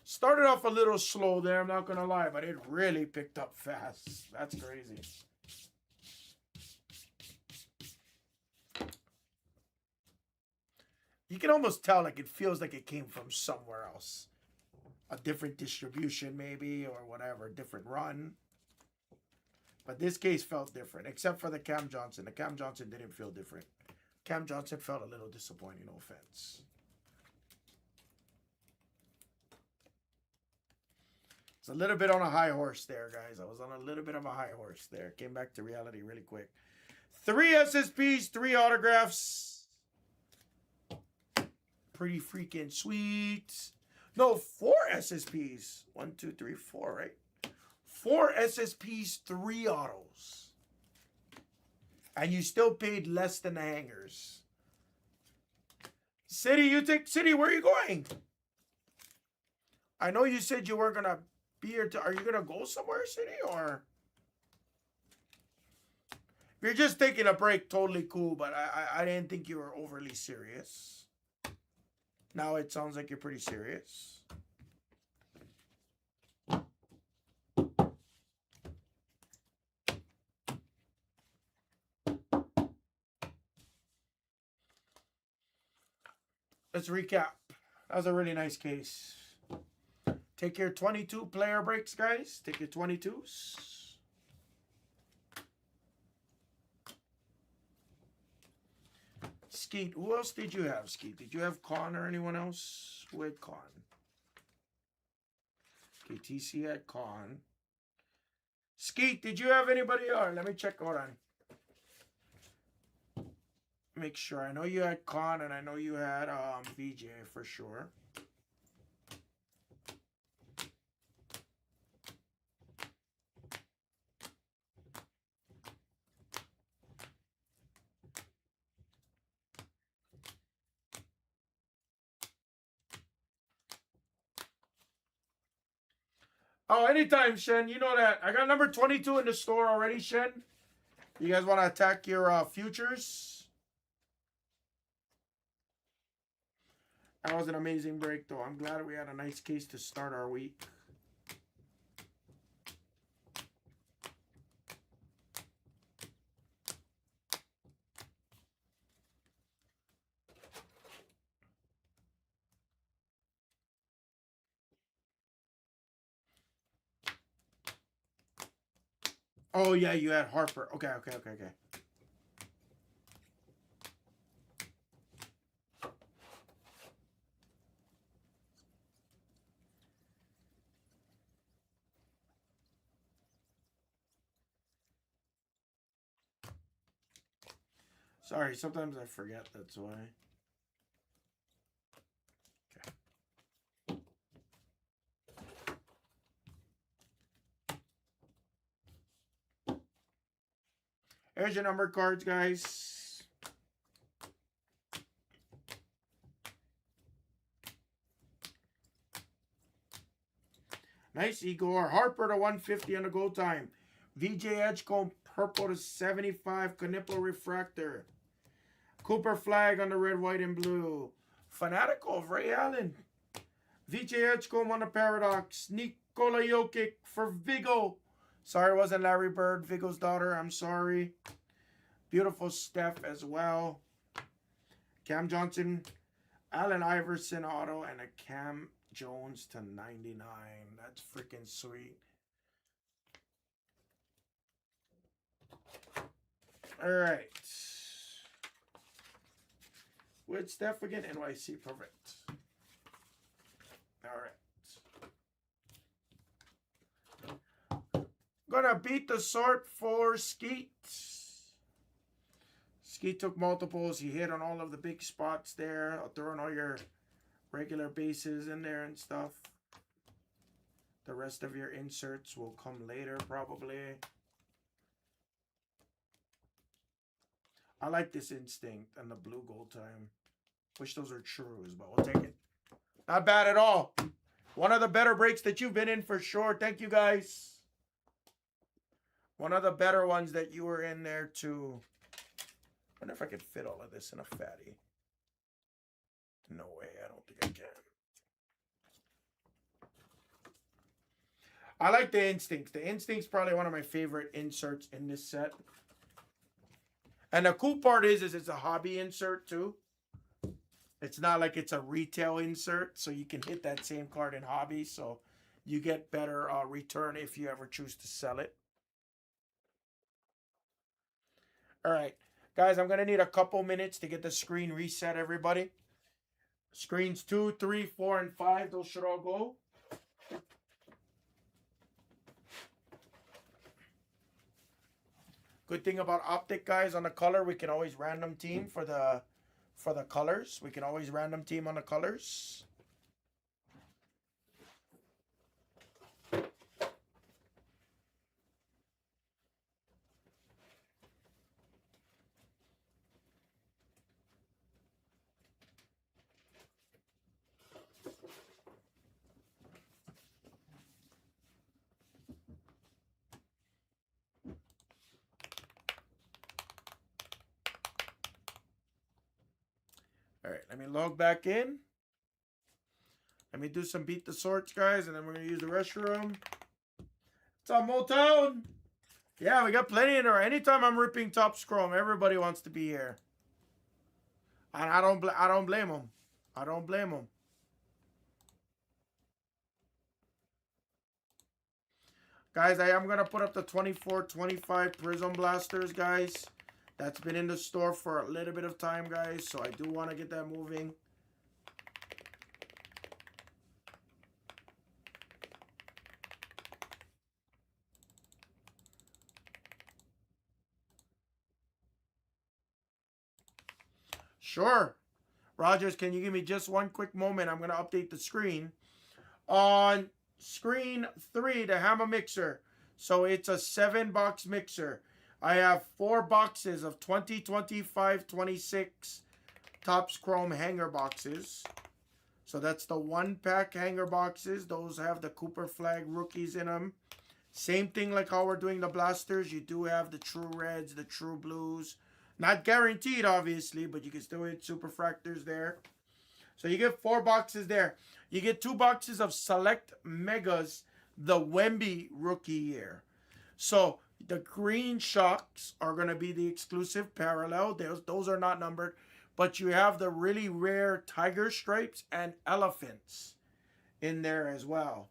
Started off a little slow there, I'm not going to lie, but it really picked up fast. That's crazy. You can almost tell like it feels like it came from somewhere else. A different distribution maybe, or whatever, different run. But this case felt different, except for the Cam Johnson. The Cam Johnson didn't feel different. Cam Johnson felt a little disappointing, no offense. It's a little bit on a high horse there, guys. I was on a little bit of a high horse there. Came back to reality really quick. 3 SSPs, 3 autographs. Pretty freaking sweet. No, 4 SSPs. 1, 2, 3, 4, right? 4 SSPs, 3 autos. And you still paid less than the hangers. City, where are you going? I know you said you weren't going to be here. Are you going to go somewhere, City? Or if you're just taking a break, totally cool. But I didn't think you were overly serious. Now it sounds like you're pretty serious. Let's recap. That was a really nice case. Take your 22 player breaks, guys. Take your 22s. Skeet, who else did you have, Skeet? Did you have Con or anyone else? Who had Con? Okay, TC had Con. Skeet, did you have anybody else? Let me check. Hold on. Make sure. I know you had Con and I know you had VJ for sure. Oh, anytime, Shen. You know that. I got number 22 in the store already, Shen. You guys want to attack your futures? That was an amazing break, though. I'm glad we had a nice case to start our week. Oh, yeah, you had Harper. Okay. Sorry, sometimes I forget, that's why. Here's your number cards, guys. Nice Igor. Harper to 150 on the go time. VJ Edgecombe purple to 75. Knipple refractor. Cooper Flag on the red, white, and blue. Fanatical of Ray Allen. VJ Edgecombe on the Paradox. Nikola Jokic for Vigo. Sorry it wasn't Larry Bird, Vigo's daughter. I'm sorry. Beautiful Steph as well. Cam Johnson. Allen Iverson auto and a Cam Jones to 99. That's freaking sweet. All right. With Steph again, NYC, perfect. All right. Gonna beat the sort for Skeet. Skeet took multiples. He hit on all of the big spots there. Throwing all your regular bases in there and stuff. The rest of your inserts will come later, probably. I like this Instinct and the blue gold time. Wish those were trues, but we'll take it. Not bad at all. One of the better breaks that you've been in for sure. Thank you, guys. One of the better ones that you were in there, too. I wonder if I could fit all of this in a fatty. No way. I don't think I can. I like the Instincts. The Instinct's probably one of my favorite inserts in this set. And the cool part is it's a hobby insert, too. It's not like it's a retail insert, so you can hit that same card in hobby, so you get better return if you ever choose to sell it. All right. Guys, I'm going to need a couple minutes to get the screen reset, everybody. Screens 2, 3, 4, and 5, those should all go. Good thing about Optic, guys, on the color, we can always random team for the colors. We can always random team on the colors. All right, let me log back in. Let me do some beat the sorts, guys, and then we're going to use the restroom. What's up, Motown? Yeah, we got plenty in there. Anytime I'm ripping Topps Chrome, everybody wants to be here. And I don't blame them. I don't blame them. Guys, I am going to put up the 24-25 Prism Blasters, guys. That's been in the store for a little bit of time, guys. So I do want to get that moving. Sure. Rogers, can you give me just one quick moment? I'm going to update the screen. On screen 3, the Hammer Mixer. So it's a 7-box mixer. I have 4 boxes of 20, 25, 26 Topps Chrome hanger boxes. So that's the 1-pack hanger boxes. Those have the Cooper Flag rookies in them. Same thing like how we're doing the blasters. You do have the true reds, the true blues. Not guaranteed, obviously, but you can still hit super fractors there. So you get 4 boxes there. You get 2 boxes of Select Megas, the Wemby rookie year. So the green shocks are going to be the exclusive parallel. Those are not numbered. But you have the really rare tiger stripes and elephants in there as well.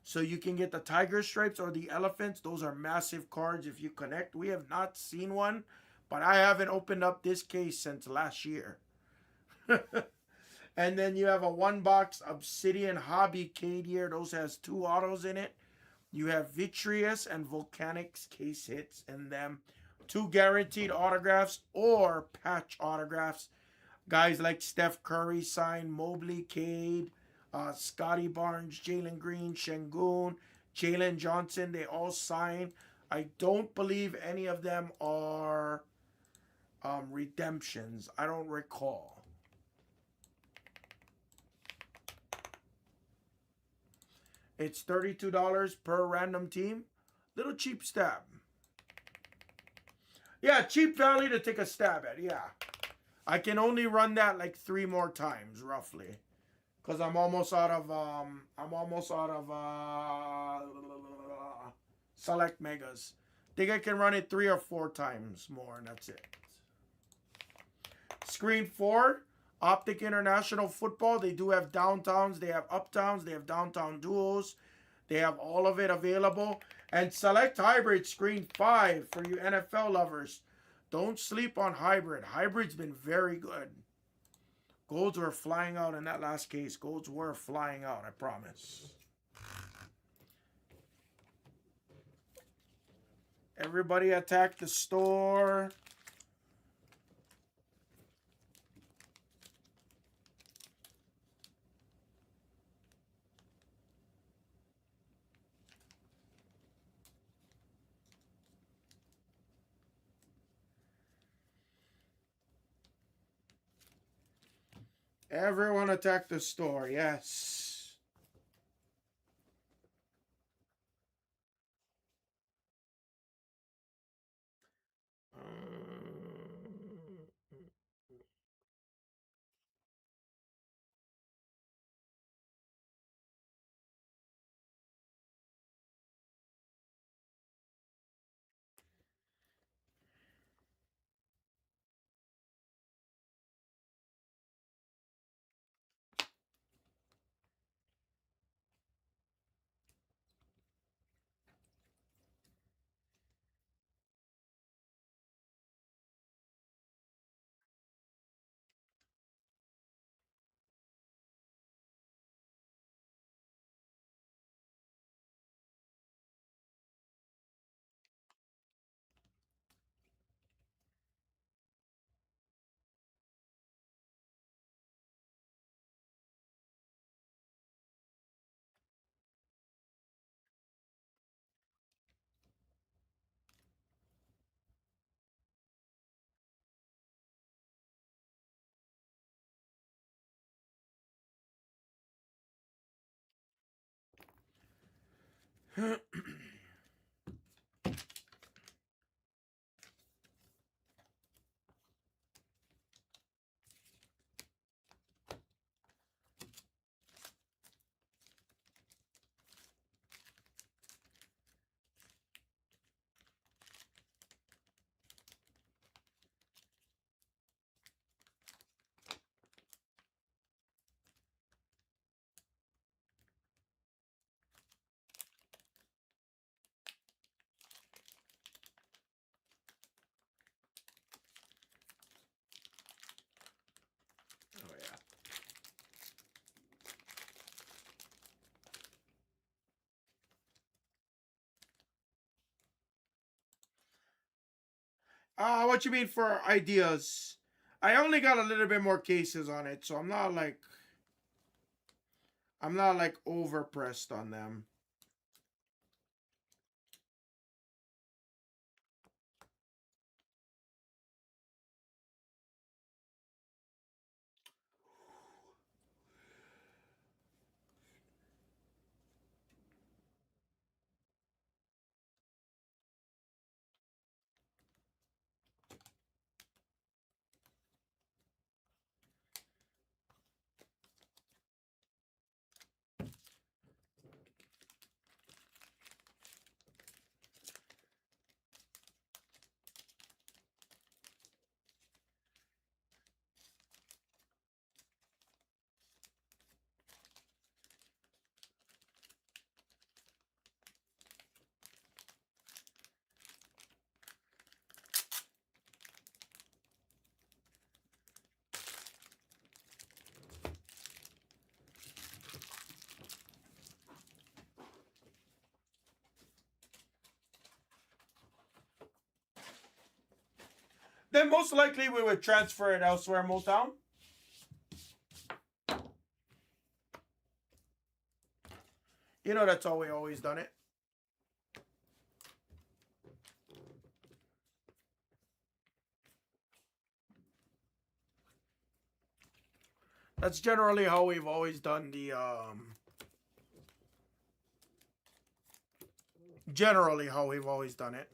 So you can get the tiger stripes or the elephants. Those are massive cards if you connect. We have not seen one, but I haven't opened up this case since last year. And then you have a 1-box Obsidian Hobby Cade year. Those has 2 autos in it. You have Vitreous and Volcanics case hits in them. 2 guaranteed autographs or patch autographs. Guys like Steph Curry signed, Mobley, Cade, Scotty Barnes, Jalen Green, Shengun, Jalen Johnson. They all signed. I don't believe any of them are redemptions. I don't recall. It's $32 per random team. Little cheap stab. Yeah, cheap value to take a stab at. Yeah. I can only run that like 3 more times, roughly. Because I'm almost out of select megas. Think I can run it 3 or 4 times more, and that's it. Screen 4, Optic International Football. They do have downtowns, they have uptowns, they have downtown duos. They have all of it available. And select hybrid, screen 5 for you NFL lovers. Don't sleep on hybrid. Hybrid's been very good. Golds were flying out in that last case. Golds were flying out, I promise. Everybody attack the store. Everyone attack the store, yes. Oh yeah. What you mean for ideas? I only got a little bit more cases on it, so I'm not like over pressed on them. then most likely we would transfer it elsewhere, Motown. You know that's how we always done it. That's generally how we've always done the generally how we've always done it.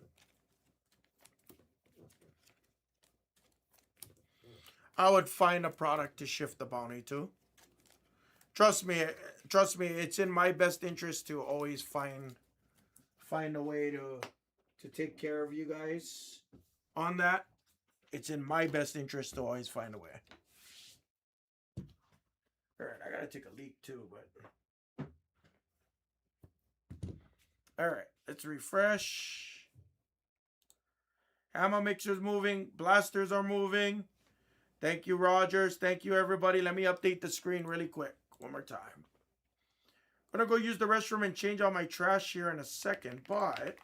I would find a product to shift the bounty to. Trust me, it's in my best interest to always find a way to take care of you guys on that. It's in my best interest to always find a way. Alright, I gotta take a leak too, but alright, let's refresh. Hammer mixer's moving, blasters are moving. Thank you, Rogers. Thank you, everybody. Let me update the screen really quick. One more time. I'm gonna go use the restroom and change all my trash here in a second, but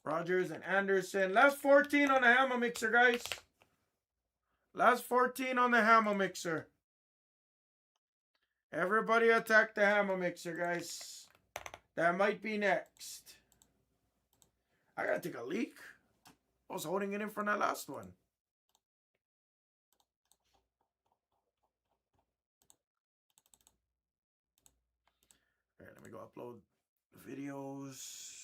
Rogers and Anderson. Last 14 on the hammer mixer, guys. Last 14 on the hammer mixer. Everybody attack the hammer mixer, guys. That might be next. I gotta take a leak. I was holding it in from that last one. Alright, let me go upload the videos.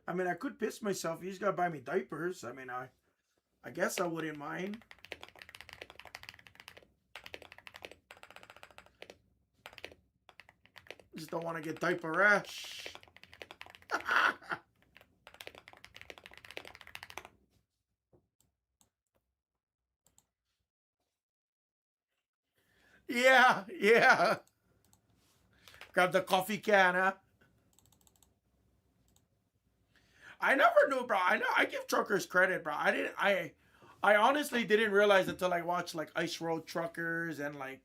I mean, I could piss myself. You just gotta buy me diapers. I mean, I guess I wouldn't mind. Just don't want to get diaper rash. Yeah. Grab the coffee can, huh? I never knew, bro. I give truckers credit, bro. I honestly didn't realize until I watched like Ice Road Truckers and like,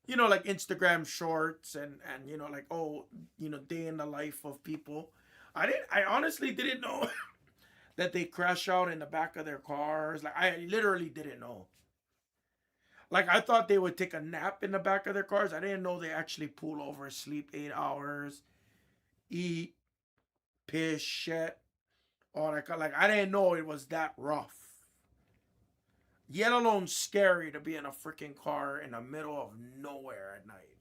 you know, like Instagram shorts and you know, like, oh, you know, day in the life of people. I honestly didn't know that they crash out in the back of their cars. Like, I literally didn't know. Like, I thought they would take a nap in the back of their cars. I didn't know they actually pull over, sleep 8 hours, eat, piss, shit, all that. Like, I didn't know it was that rough. Yet alone scary to be in a freaking car in the middle of nowhere at night.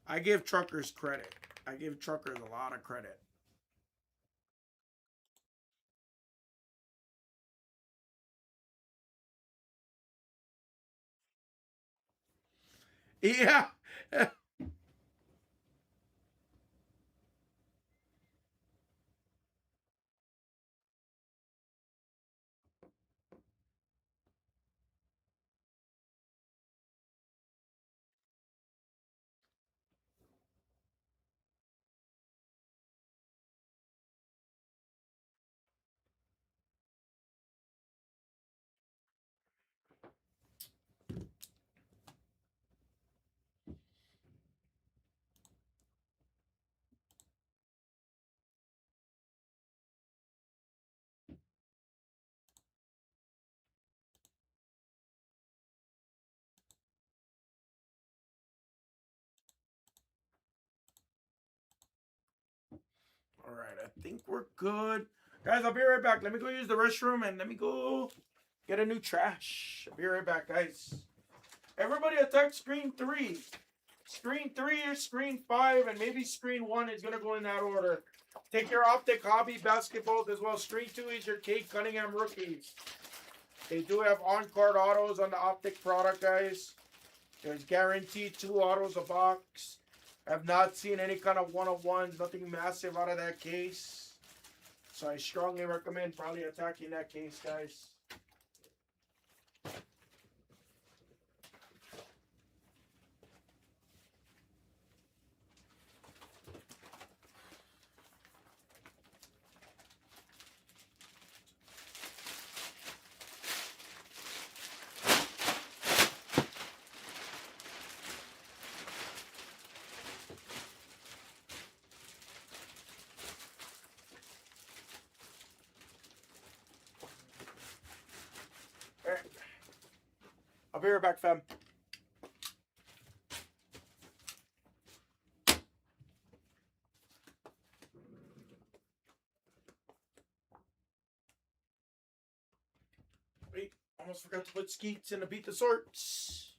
I give truckers credit. I give truckers a lot of credit. Yeah. All right, I think we're good. Guys, I'll be right back. Let me go use the restroom and let me go get a new trash. I'll be right back, guys. Everybody attack screen 3. Screen 3 or screen 5, and maybe screen 1 is going to go in that order. Take your Optic Hobby basketballs as well. Screen 2 is your Kate Cunningham rookies. They do have on-card autos on the Optic product, guys. There's guaranteed 2 autos a box. I've not seen any kind of one-of-ones, nothing massive out of that case. So I strongly recommend probably attacking that case, guys. All right. I'll be right back, fam. Wait, almost forgot to put Skeets in the beat the sorts.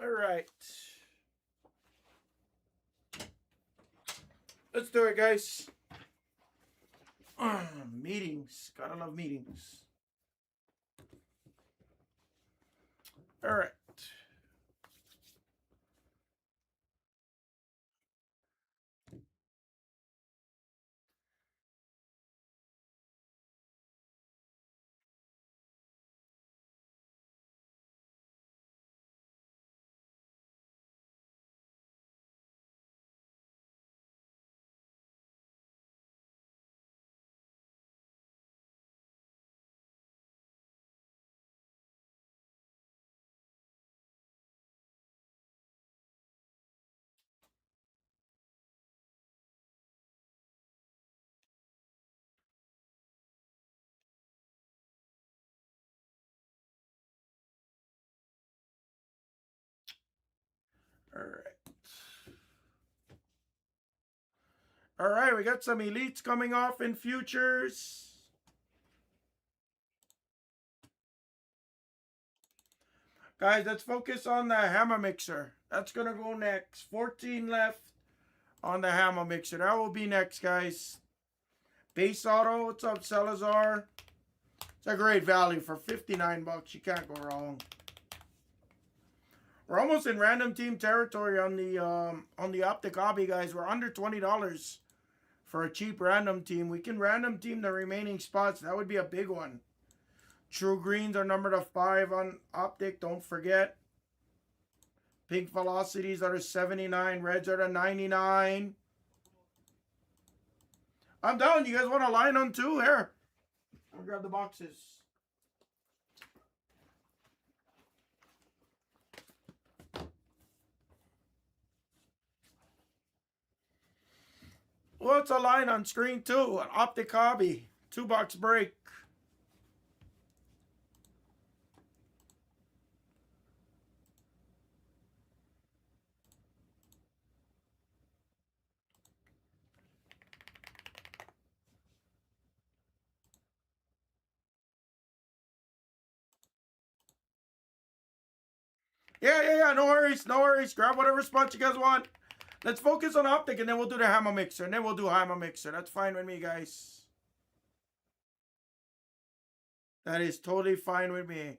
All right. Let's do it, guys. Meetings. Gotta love meetings. All right. All right. All right, we got some elites coming off in futures. Guys, let's focus on the hammer mixer. That's going to go next. 14 left on the hammer mixer. That will be next, guys. Base auto. What's up, Salazar? It's a great value for 59 bucks. You can't go wrong. We're almost in random team territory on the Optic Hobby, guys. We're under $20 for a cheap random team. We can random team the remaining spots. That would be a big one. True greens are numbered to 5 on Optic. Don't forget. Pink velocities are to 79. Reds are to 99. I'm down. You guys want a line on 2? Here. I'll grab the boxes. What's a line on screen 2? An Optic Hobby. 2-box break. Yeah. No worries. No worries. Grab whatever spot you guys want. Let's focus on Optic, and then we'll do the hammer mixer. And then we'll do hammer mixer. That's fine with me, guys. That is totally fine with me.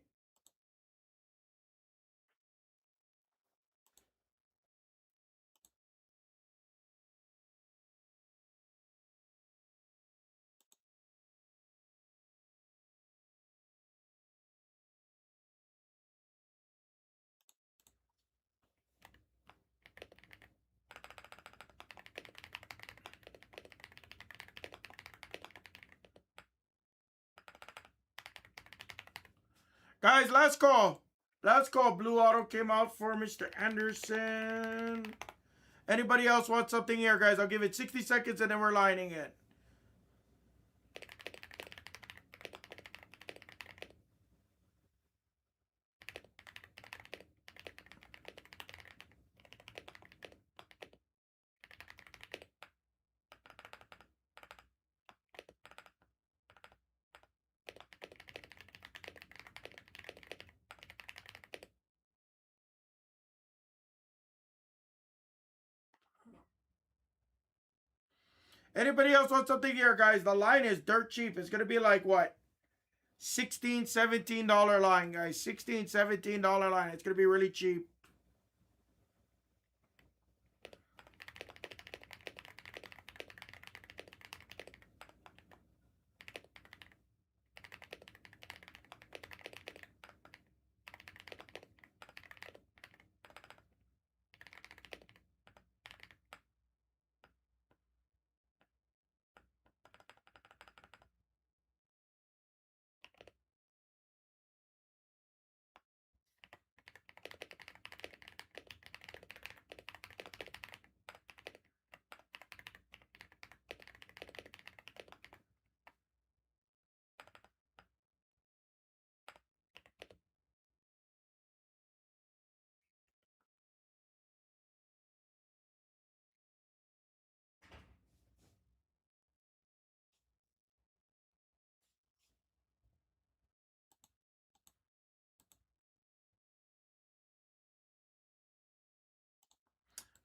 Guys, last call. Last call. Blue auto came out for Mr. Anderson. Anybody else want something here, guys? I'll give it 60 seconds and then we're lining it. Anybody else want something here, guys? The line is dirt cheap. It's going to be like what? $16, $17 line, guys. $16, $17 line. It's going to be really cheap.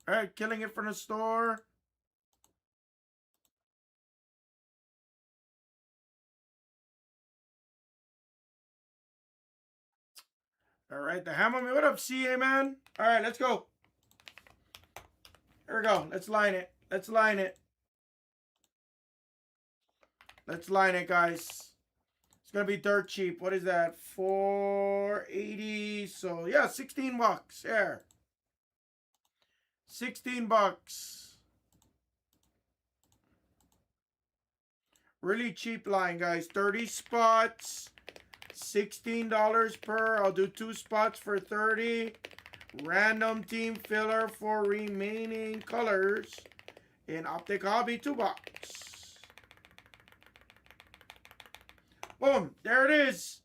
All right, killing it from the store. All right, the hammer. What up, CA, man? All right, let's go. Here we go. Let's line it. Let's line it. Let's line it, guys. It's going to be dirt cheap. What is that? 480. So, yeah, 16 bucks. There. 16 bucks. Really cheap line, guys. 30 spots. $16 per. I'll do 2 spots for 30. Random team filler for remaining colors in Optic Hobby 2 bucks. Boom. There it is.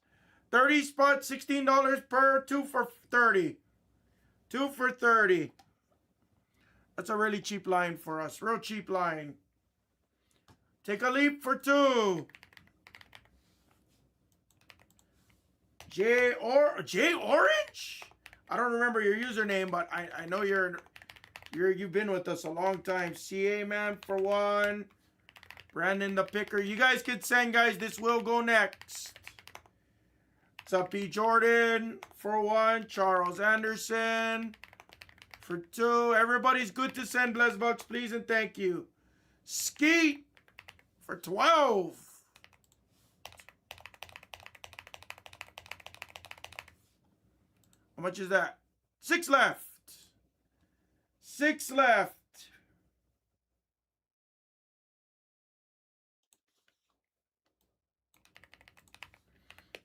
30 spots, $16 per. 2 for 30. 2 for 30. That's a really cheap line for us. Real cheap line. Take a leap for 2. J Orange? I don't remember your username, but I know you've been with us a long time. CA man for 1. Brandon the Picker. You guys can send, guys. This will go next. What's up, B. Jordan for 1. Charles Anderson for 2. Everybody's good to send Blez Bucks, please and thank you. Skeet for 12. How much is that? 6 left. 6 left.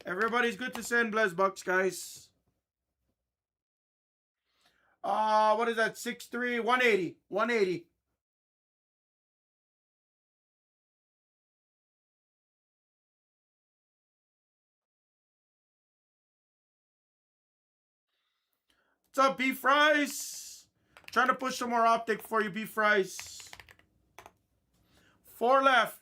Everybody's good to send Blez Bucks, guys. What is that? 6-3, 180. 180. What's up, Beef Fries? Trying to push some more optic for you, Beef Fries. 4 left.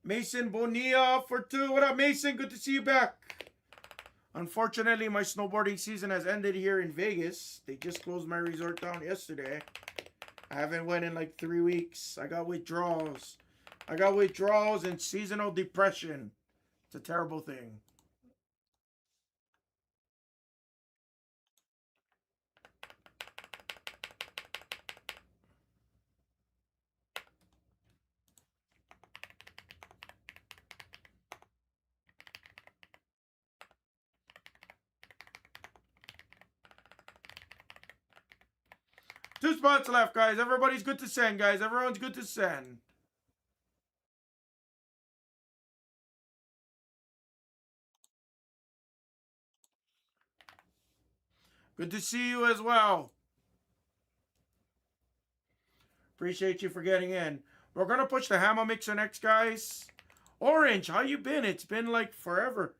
Mason Bonilla for 2. What up, Mason? Good to see you back. Unfortunately, my snowboarding season has ended here in Vegas. They just closed my resort down yesterday. I haven't went in like 3 weeks. I got withdrawals. And seasonal depression. It's a terrible thing. Two spots left, guys. Everybody's good to send, guys. Everyone's good to send. Good to see you as well. Appreciate you for getting in. We're going to push the Hammer Mixer next, guys. Orange, how you been? It's been like forever.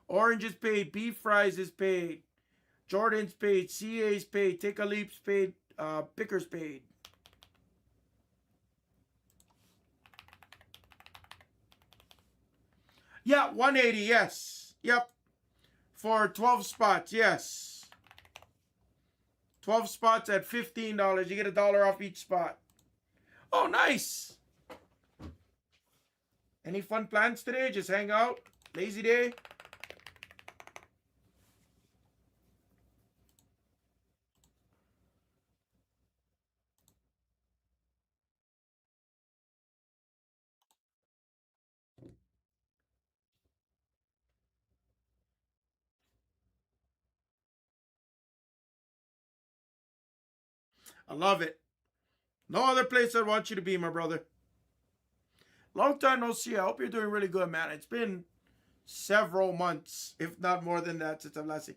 Orange is paid. Beef Fries is paid. Jordan's paid. CA's paid. Take a Leap's paid. Picker's paid. Yeah, 180, yes. Yep. For 12 spots, yes. 12 spots at $15. You get $1 off each spot. Oh, nice. Any fun plans today? Just hang out? Lazy day? I love it. No other place I want you to be, my brother. Long time no see. I hope you're doing really good, man. It's been several months, if not more than that, since I've last seen.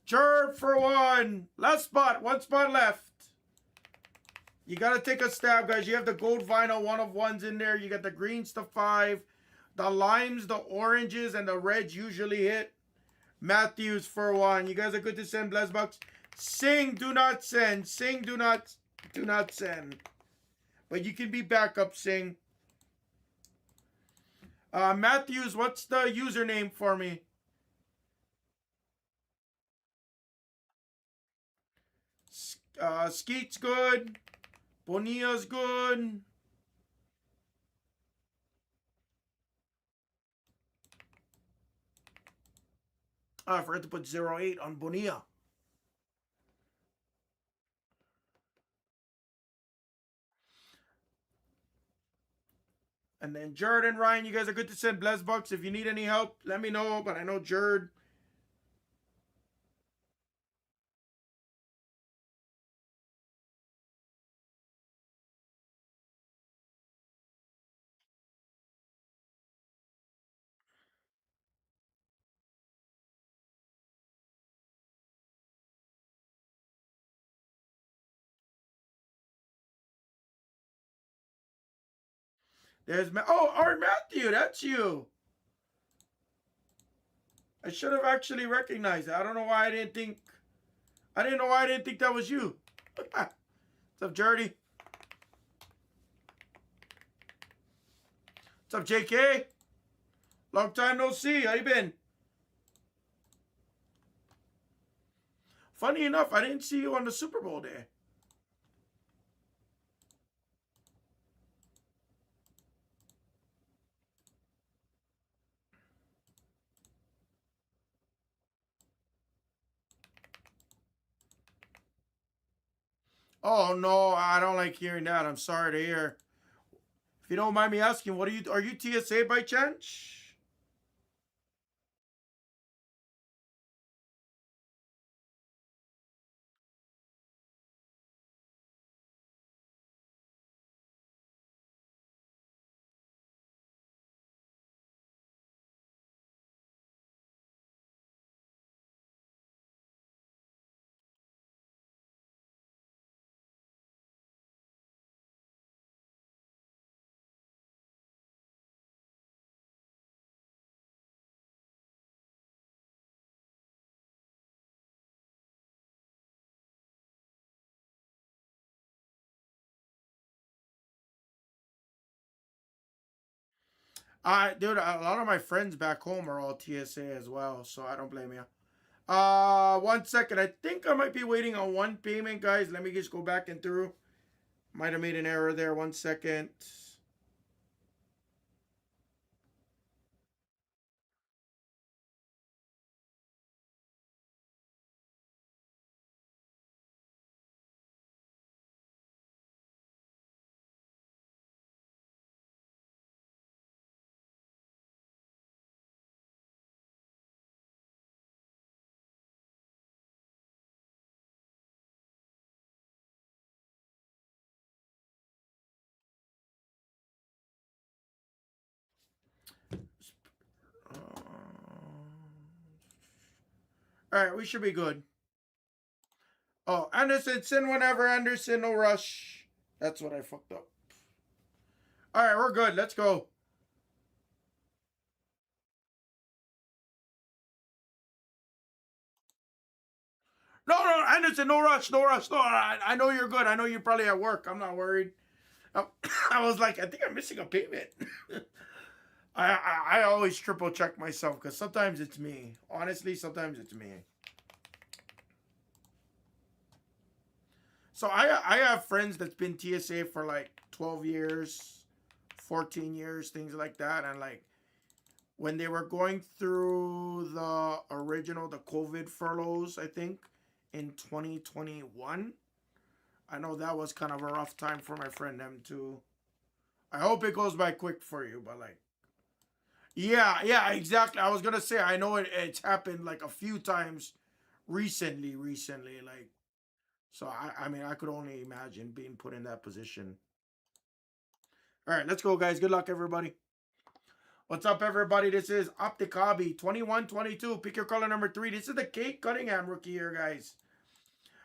Jerb for 1. Last spot. 1 spot left. You got to take a stab, guys. You have the gold vinyl 1-of-1s in there. You got the greens to 5. The limes, the oranges, and the reds usually hit. Matthews for 1. You guys are good to send Blez Bucks. Sing, do not send. Sing, do not send. But you can be backup, Sing. Matthews, what's the username for me? Skeet's good. Bonilla's good. I forgot to put 08 on Bonilla. And then Jared and Ryan, you guys are good to send Blez Bucks. If you need any help, let me know. But I know Jared. There's Art Matthew, that's you. I should have actually recognized it. I don't know why I didn't think. I didn't know why I didn't think that was you. What's up, Jardy? What's up, JK? Long time no see. How you been? Funny enough, I didn't see you on the Super Bowl day. Oh no, I don't like hearing that. I'm sorry to hear. If you don't mind me asking, what are you TSA by chance? Dude, a lot of my friends back home are all TSA as well, so I don't blame you. 1 second. I think I might be waiting on one payment, guys. Let me just go back and through. Might have made an error there. 1 second. All right, we should be good. Oh, Anderson, send whenever, Anderson. No rush. That's what I fucked up. All right, we're good. Let's go. No, no, Anderson, no rush, no rush. No, I know you're good. I know you're probably at work. I'm not worried. I was like, I think I'm missing a payment. I always triple check myself because sometimes it's me. Honestly, sometimes it's me. So I have friends that's been TSA for like 12 years, 14 years, things like that. And like when they were going through the COVID furloughs, I think in 2021, I know that was kind of a rough time for my friend them too. I hope it goes by quick for you, but like, yeah, yeah, exactly. I was gonna say I know it's happened like a few times recently, like so. I mean, I could only imagine being put in that position. All right, let's go, guys. Good luck, everybody. What's up, everybody? This is Optic Hobby 2122. Pick your color number 3. This is the Kate Cunningham rookie here, guys.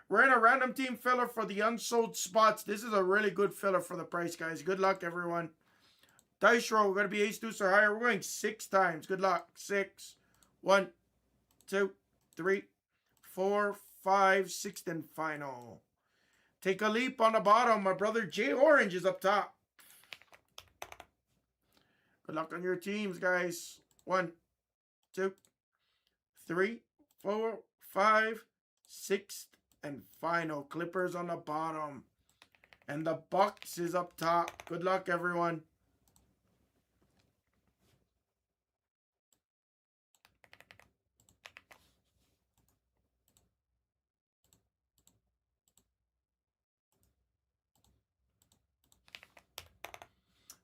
We're in a random team filler for the unsold spots. This is a really good filler for the price, guys. Good luck, everyone. Dice roll. We're going to be ace, deuce, or higher. We're going 6 times. Good luck. 6, 1, 2, 3, 4, 5, 6, and final. Take a leap on the bottom. My brother Jay Orange is up top. Good luck on your teams, guys. One, two, three, four, five, sixth, and final. Clippers on the bottom. And the Bucks is up top. Good luck, everyone.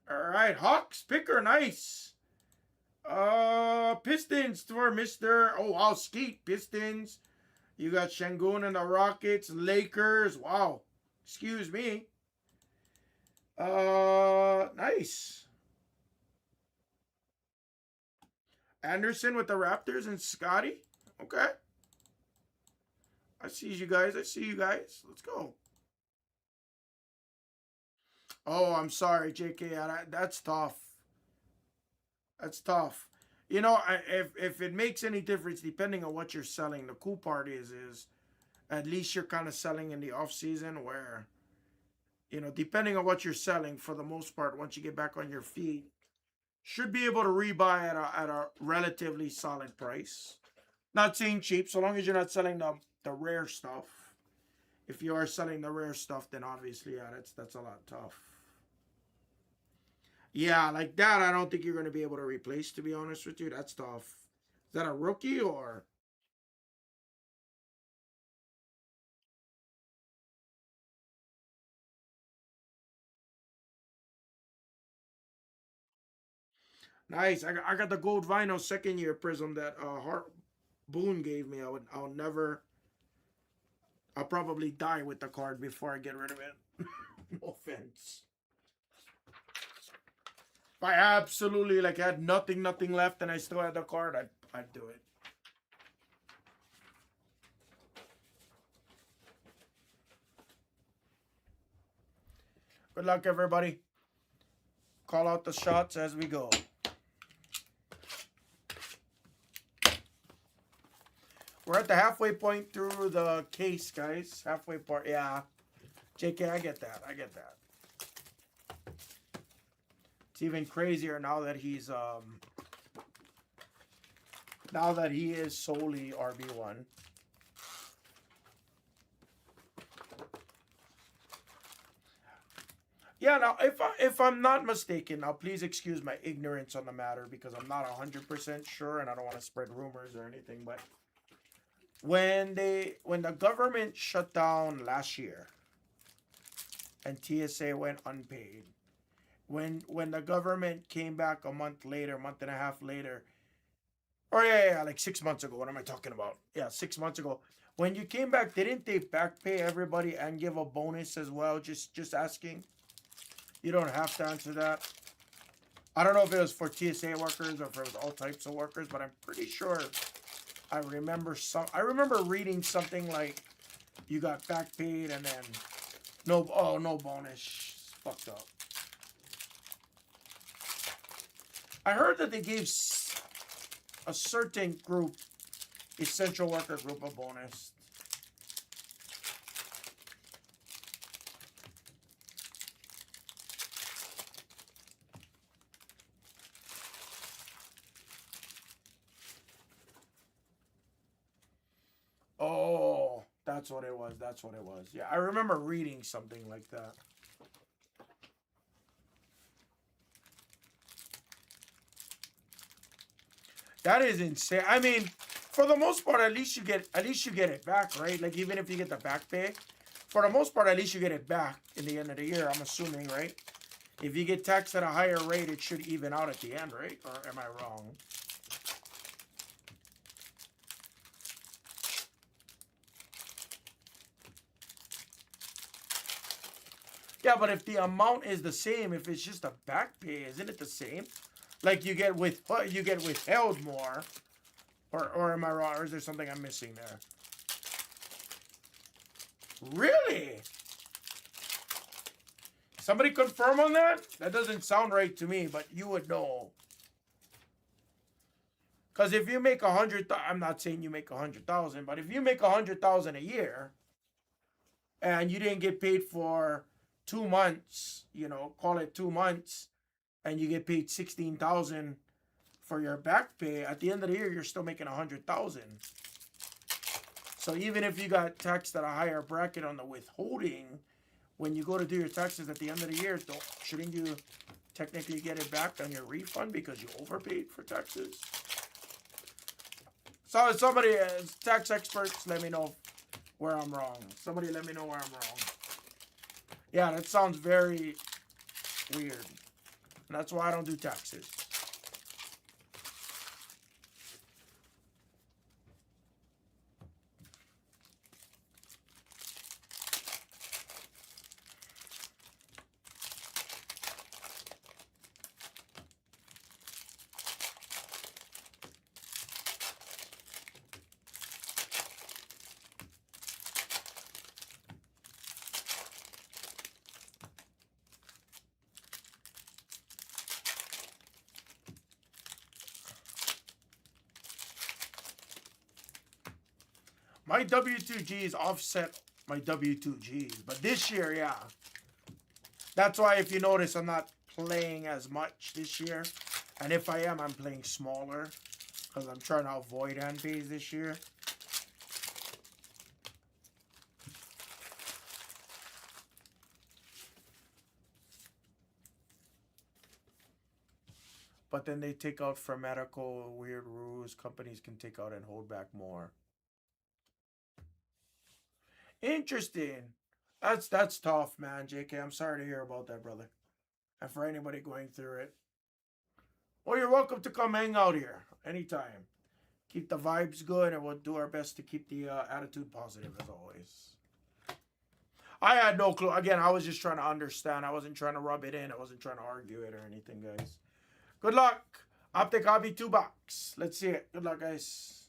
All right, Hawks picker, nice. Pistons for Mr. Oh wow, Skeet Pistons. You got Shangun and the Rockets, Lakers. Wow, excuse me. Nice. Anderson with the Raptors and Scotty. Okay, I see you guys. I see you guys. Let's go. Oh, I'm sorry, JK. That's tough. That's tough. You know, if it makes any difference, depending on what you're selling, the cool part is at least you're kind of selling in the off season where, depending on what you're selling, for the most part, once you get back on your feet, should be able to rebuy at a relatively solid price. Not saying cheap, so long as you're not selling the rare stuff. If you are selling the rare stuff, then obviously, yeah, that's a lot tough. Yeah, like that, I don't think you're going to be able to replace, to be honest with you. That's tough. Is that a rookie or? Nice. I got the gold vinyl second year prism that Hart Boone gave me. I'll never. I'll probably die with the card before I get rid of it. No offense. If I absolutely like had nothing left, and I still had the card, I'd do it. Good luck, everybody. Call out the shots as we go. We're at the halfway point through the case, guys. Halfway part, yeah. JK, I get that. I get that. It's even crazier now that he's now that he is solely RB1. Yeah, now if I'm not mistaken, now please excuse my ignorance on the matter because I'm not 100% sure and I don't want to spread rumors or anything, but when the government shut down last year and TSA went unpaid, when the government came back a month later, month and a half later, or yeah, like 6 months ago. What am I talking about? Yeah, 6 months ago. When you came back, didn't they back pay everybody and give a bonus as well? Just asking. You don't have to answer that. I don't know if it was for TSA workers or if it was all types of workers, but I'm pretty sure I remember reading something like you got back paid and then no bonus. It's fucked up. I heard that they gave a certain group, essential worker group, a bonus. Oh, that's what it was. That's what it was. Yeah, I remember reading something like that. That is insane. I mean, for the most part, at least you get it back, right? Like even if you get the back pay, for the most part, at least you get it back in the end of the year. I'm assuming, right? If you get taxed at a higher rate, it should even out at the end, right? Or am I wrong? Yeah, but if the amount is the same, if it's just a back pay, isn't it the same? Like you get withheld more, or am I wrong? Or is there something I'm missing there? Really? Somebody confirm on that? That doesn't sound right to me, but you would know. Because if you make 100, I'm not saying you make 100,000, but if you make 100,000 a year and you didn't get paid for 2 months, call it 2 months, and you get paid 16,000 for your back pay, at the end of the year you're still making 100,000. So even if you got taxed at a higher bracket on the withholding, when you go to do your taxes at the end of the year, shouldn't you technically get it back on your refund because you overpaid for taxes? So somebody, tax experts, let me know where I'm wrong. Somebody let me know where I'm wrong. Yeah, that sounds very weird. And that's why I don't do taxes. My W2Gs offset my W2Gs. But this year, yeah. That's why if you notice, I'm not playing as much this year. And if I am, I'm playing smaller. Because I'm trying to avoid hand pays this year. But then they take out for medical, weird rules. Companies can take out and hold back more. Interesting. That's tough, man, JK. I'm sorry to hear about that, brother. And for anybody going through it. Well, you're welcome to come hang out here anytime. Keep the vibes good, and we'll do our best to keep the attitude positive as always. I had no clue. Again, I was just trying to understand. I wasn't trying to rub it in. I wasn't trying to argue it or anything, guys. Good luck. Optic Hobby 2 bucks. Let's see it. Good luck, guys.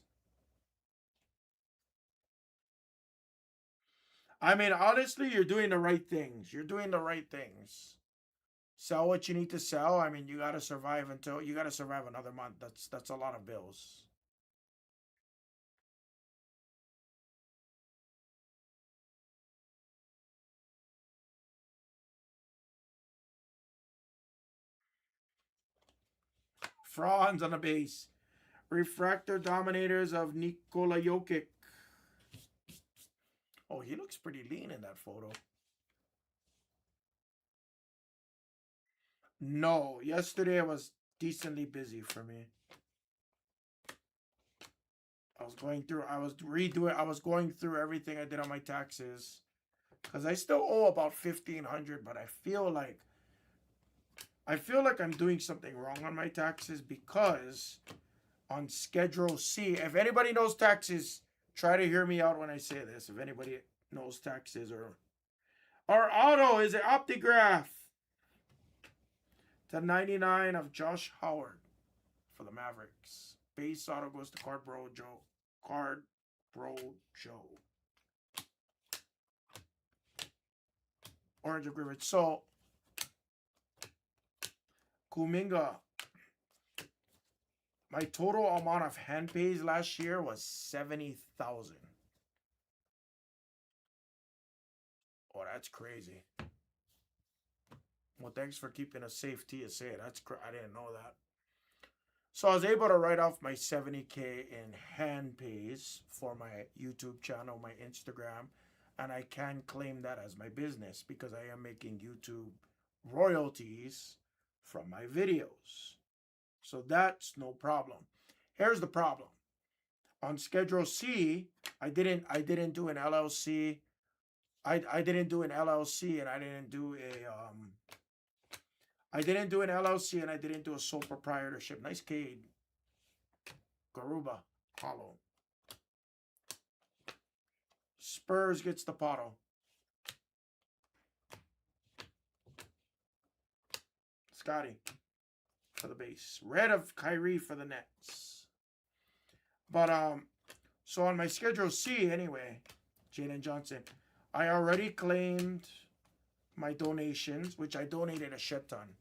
I mean, honestly, you're doing the right things. You're doing the right things. Sell what you need to sell. I mean, you gotta survive another month. That's a lot of bills. Franz on the base. Refractor Dominators of Nikola Jokic. Oh, he looks pretty lean in that photo. No, yesterday was decently busy for me. I was going through everything I did on my taxes. Because I still owe about $1,500, but I feel like I'm doing something wrong on my taxes because on Schedule C, if anybody knows taxes, try to hear me out when I say this. If anybody knows taxes or auto is an Optigraph to 99 of Josh Howard for the Mavericks. Base auto goes to Card Bro Joe. Orange agreement. So Kuminga. My total amount of hand pays last year was 70,000. Oh, that's crazy. Well, thanks for keeping a safe TSA. I didn't know that. So I was able to write off my 70K in hand pays for my YouTube channel, my Instagram, and I can claim that as my business because I am making YouTube royalties from my videos. So that's no problem. Here's the problem. On Schedule C, I didn't do an LLC. I didn't do an LLC and I didn't do a sole proprietorship. Nice Cade. Garuba. Hollow. Spurs gets the Potto. Scotty for the base. Red of Kyrie for the Nets. But so on my Schedule C anyway, Jalen Johnson, I already claimed my donations, which I donated a shit ton.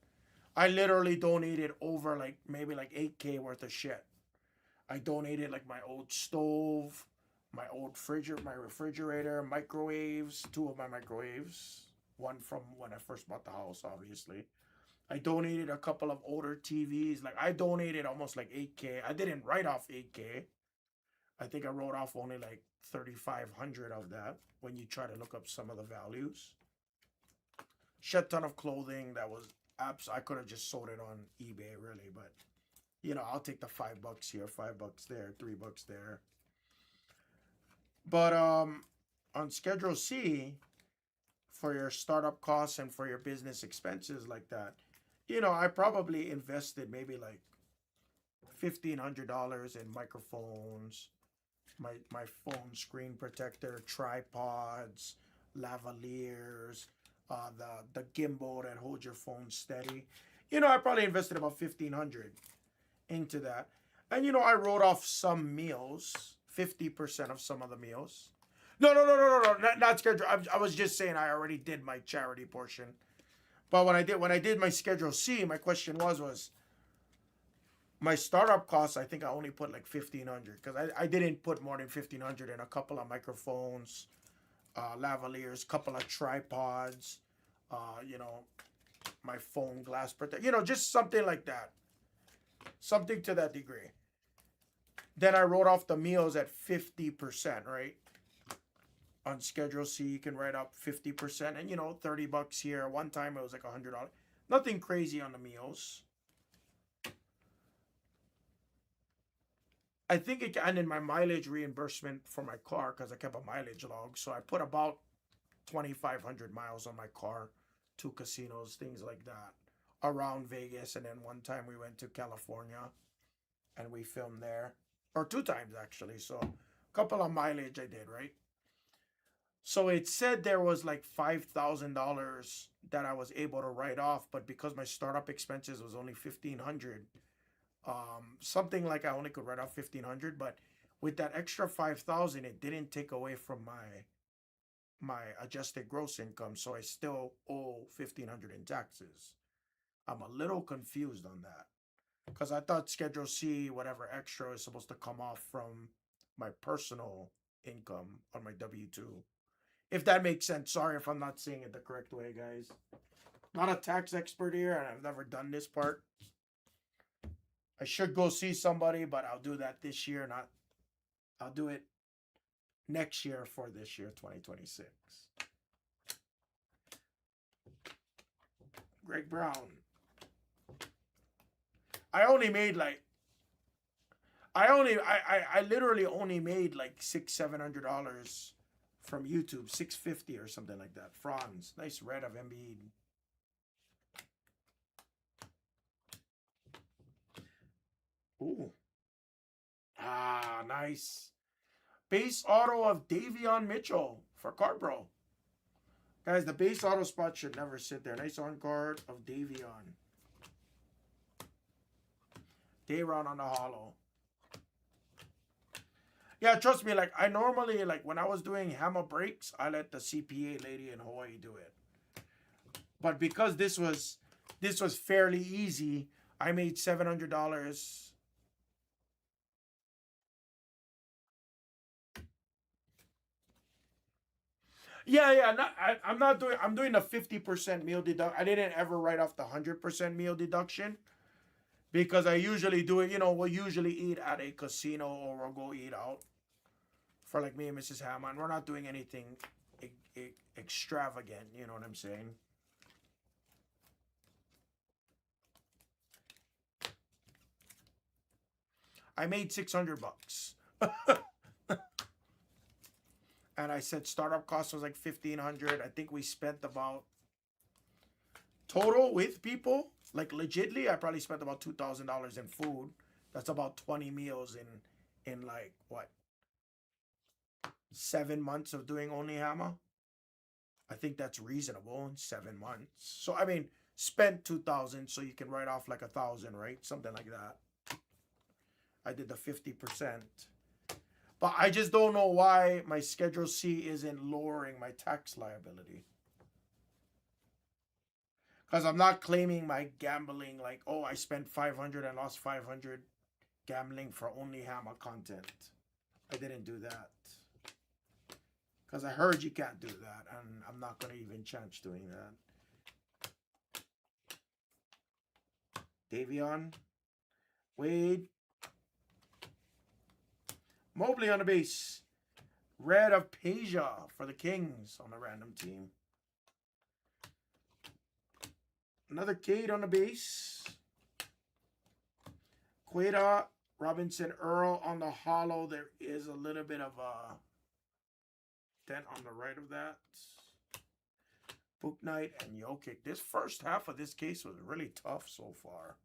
I literally donated over maybe 8K worth of shit. I donated my old stove, my refrigerator, microwaves, 2 of my microwaves. One from when I first bought the house, obviously. I donated a couple of older TVs. Like I donated almost like 8K. I didn't write off 8K. I think I wrote off only like 3,500 of that when you try to look up some of the values. Shit ton of clothing that was apps. I could have just sold it on eBay really, but you know, I'll take the $5 here, $5 there, $3 there. But on Schedule C, for your startup costs and for your business expenses like that, you know, I probably invested maybe like $1,500 in microphones, my phone screen protector, tripods, lavaliers, the gimbal that holds your phone steady. You know, I probably invested about 1,500 into that, and you know, I wrote off some meals, 50% of some of the meals. No, no, no, no, no, no, not schedule. I was just saying I already did my charity portion. But when I did my Schedule C, my question was my startup costs. I think I only put like 1,500 because I didn't put more than 1,500 in a couple of microphones, lavaliers, couple of tripods, you know, my phone glass protector, you know, just something like that, something to that degree. Then I wrote off the meals at 50%, right? On Schedule C, you can write up 50%, and you know, $30 here. One time it was like $100. Nothing crazy on the meals. I think it, and in my mileage reimbursement for my car because I kept a mileage log, so I put about 2,500 miles on my car, 2 casinos, things like that, around Vegas, and then one time we went to California, and we filmed there, or 2 times actually. So, a couple of mileage I did, right? So it said there was like $5,000 that I was able to write off, but because my startup expenses was only 1,500, something like I only could write off 1,500, but with that extra 5,000, it didn't take away from my adjusted gross income, so I still owe 1,500 in taxes. I'm a little confused on that because I thought Schedule C, whatever extra, is supposed to come off from my personal income on my W-2. If that makes sense. Sorry if I'm not saying it the correct way, guys. Not a tax expert here, and I've never done this part. I should go see somebody, but I'll do that this year. Not, I'll do it next year for this year, 2026. Greg Brown. I only made like I literally only made like $600-700 from YouTube, 650 or something like that. Franz, nice red of Embiid. Ooh, nice base auto of Davion Mitchell for Carbro. Guys, the base auto spot should never sit there. Nice on card of Davion. Dayron on the hollow. Yeah, trust me, like I normally, like when I was doing hammer breaks, I let the CPA lady in Hawaii do it. But because this was fairly easy, I made $700. Yeah, yeah. I'm not doing. I'm doing the 50% meal deduct. I didn't ever write off the 100% meal deduction because I usually do it. You know, we'll usually eat at a casino or we'll go eat out for like me and Mrs. Hammond. We're not doing anything extravagant. You know what I'm saying? I made $600. And I said startup cost was like 1,500. I think we spent about total with people, like legitly, I probably spent about $2,000 in food. That's about 20 meals in like what, 7 months of doing only hammer. I think that's reasonable in 7 months. So I mean, spent 2,000, so you can write off like 1,000, right? Something like that. I did the 50%. But I just don't know why my Schedule C isn't lowering my tax liability. Because I'm not claiming my gambling like, oh, I spent 500 and lost 500 gambling for only hammer content. I didn't do that. Because I heard you can't do that, and I'm not going to even chance doing that. Davion. Wade. Mobley on the base. Red of Peja for the Kings on the random team. Another Cade on the base. Queta, Robinson, Earl on the hollow. There is a little bit of a dent on the right of that. Book Knight and Jokic. This first half of this case was really tough so far.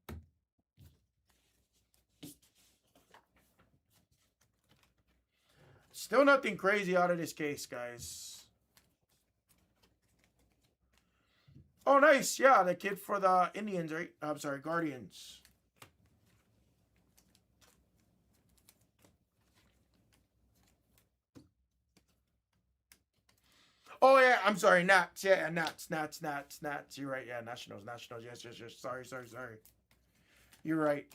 Still nothing crazy out of this case, guys. Oh, nice. Yeah, the kid for the Indians, right? I'm sorry, Guardians. Oh, yeah, I'm sorry, Nats. Yeah, Nats. You're right. Yeah, Nationals. Yes. Sorry. You're right.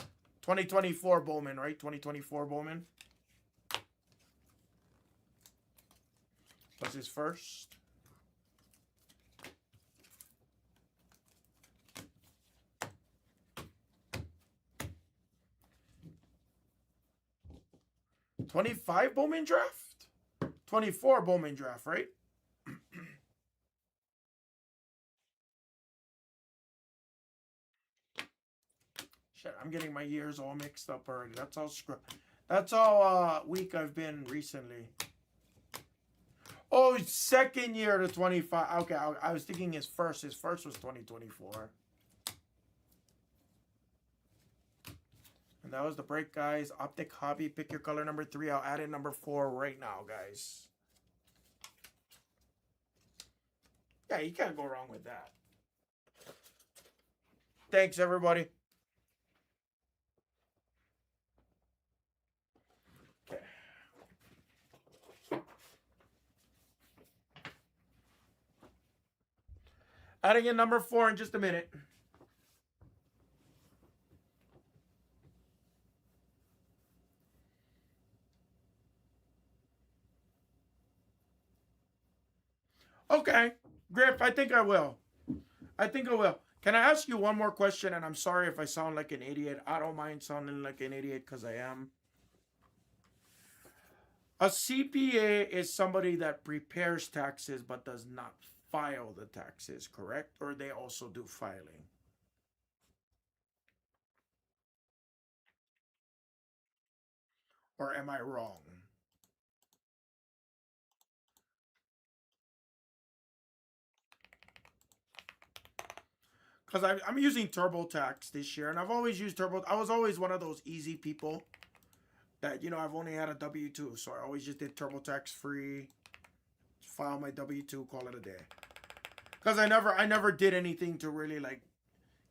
2024 Bowman, right? 2024 Bowman. Was his first. '25 Bowman draft? 24 Bowman draft, right? Shit, I'm getting my years all mixed up already. That's how weak I've been recently. Oh, second year to 25. Okay, I was thinking his first. His first was 2024. And that was the break, guys. Optic Hobby. Pick your color number 3. I'll add in number 4 right now, guys. Yeah, you can't go wrong with that. Thanks, everybody. Okay. Adding in number 4 in just a minute. Okay, Griff, I think I will. Can I ask you one more question? And I'm sorry if I sound like an idiot. I don't mind sounding like an idiot because I am. A CPA is somebody that prepares taxes but does not file the taxes, correct? Or they also do filing? Or am I wrong? Because I'm using TurboTax this year, and I've always used Turbo. I was always one of those easy people that, I've only had a W-2, so I always just did TurboTax free, file my W-2, call it a day. Because I never did anything to really, like,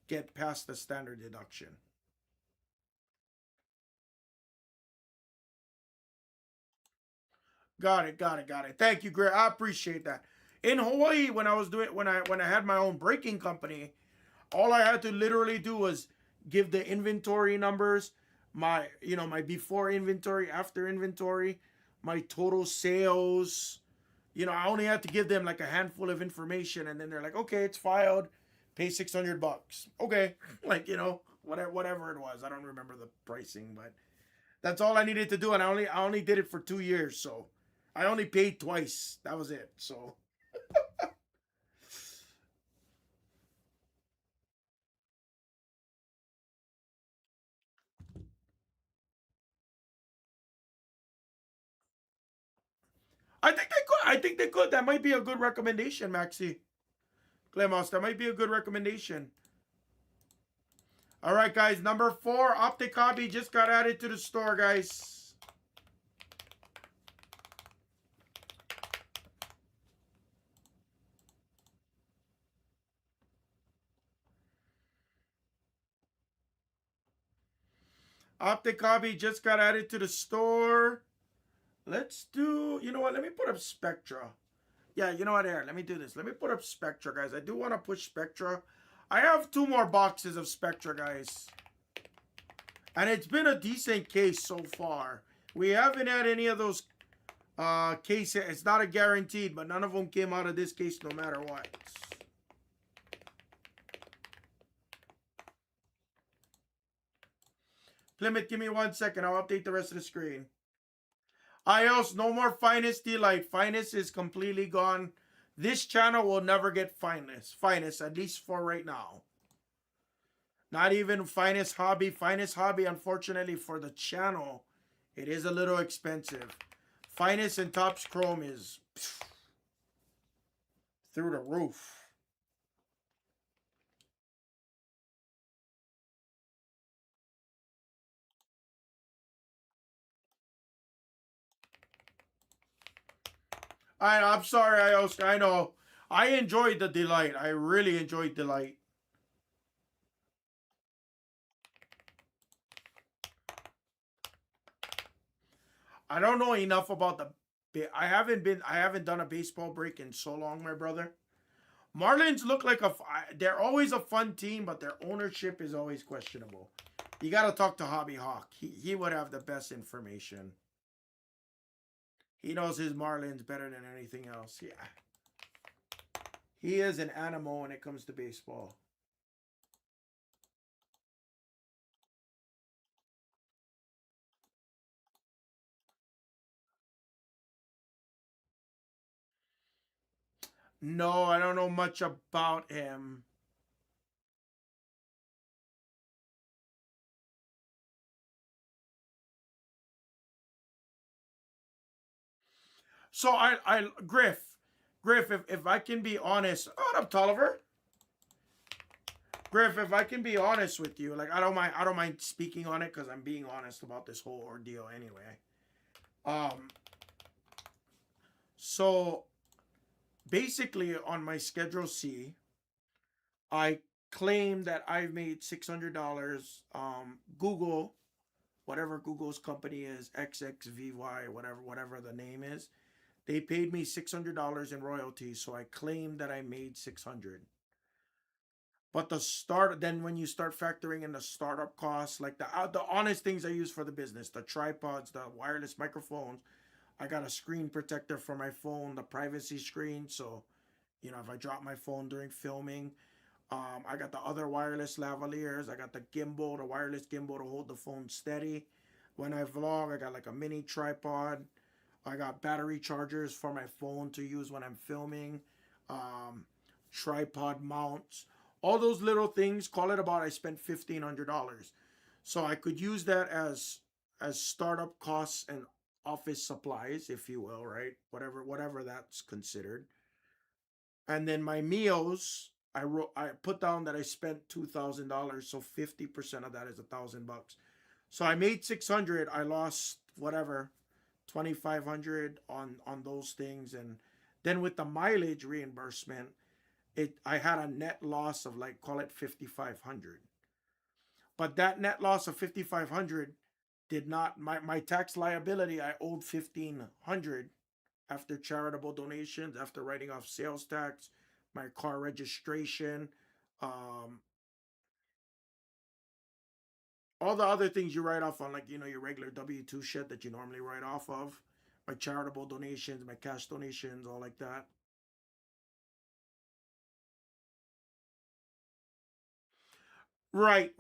get past the standard deduction. Got it. Thank you, Greg. I appreciate that. In Hawaii, when I had my own braking company, all I had to literally do was give the inventory numbers, my before inventory, after inventory, my total sales. I only had to give them like a handful of information, and then they're like, okay, it's filed, pay $600. Okay, like whatever it was. I don't remember the pricing, but that's all I needed to do, and I only did it for 2 years, so I only paid twice. That was it. So. I think they could. That might be a good recommendation, Maxi. Clemos, that might be a good recommendation. All right, guys. Number 4, Optic Hobby just got added to the store, guys. Optic Hobby just got added to the store. Let's do, you know what? Let me put up Spectra. Yeah, you know what, Aaron? Let me do this. Let me put up Spectra, guys. I do want to push Spectra. I have 2 more boxes of Spectra, guys. And it's been a decent case so far. We haven't had any of those cases. It's not a guaranteed, but none of them came out of this case no matter what. Plymouth, give me 1 second. I'll update the rest of the screen. iOS, no more Finest Delight. Finest is completely gone. This channel will never get Finest. Finest, at least for right now. Not even Finest Hobby. Finest Hobby, unfortunately, for the channel, it is a little expensive. Finest and Topps Chrome is through the roof. I'm sorry, iOS. I know. I enjoyed the Delight. I really enjoyed Delight. I don't know enough about the. I haven't done a baseball break in so long, my brother. Marlins look like they're always a fun team, but their ownership is always questionable. You got to talk to Hobby Hawk. He would have the best information. He knows his Marlins better than anything else. Yeah. He is an animal when it comes to baseball. No, I don't know much about him. So Griff, if I can be honest, what up, Tolliver? Griff, if I can be honest with you, like I don't mind speaking on it because I'm being honest about this whole ordeal anyway. Um, so basically on my Schedule C, I claim that I've made $600. Google, whatever Google's company is, XXVY, whatever the name is, they paid me $600 in royalties, so I claim that I made 600. But then when you start factoring in the startup costs, like the honest things I use for the business, the tripods, the wireless microphones, I got a screen protector for my phone, the privacy screen, so if I drop my phone during filming, I got the other wireless lavaliers. I got the gimbal, the wireless gimbal to hold the phone steady. When I vlog, I got like a mini tripod. I got battery chargers for my phone to use when I'm filming. Um, Tripod mounts. All those little things. Call it about I spent $1,500. So I could use that as startup costs and office supplies, if you will, right? Whatever that's considered. And then my meals, I put down that I spent $2,000, so 50% of that is $1,000. So I made 600. I lost whatever 2,500 on those things, and then with the mileage reimbursement, I had a net loss of like call it 5,500. But that net loss of 5,500 did not my tax liability. I owed 1,500 after charitable donations, after writing off sales tax, my car registration, um, all the other things you write off on, like your regular W-2 shit that you normally write off of, my charitable donations, my cash donations, all like that. Right.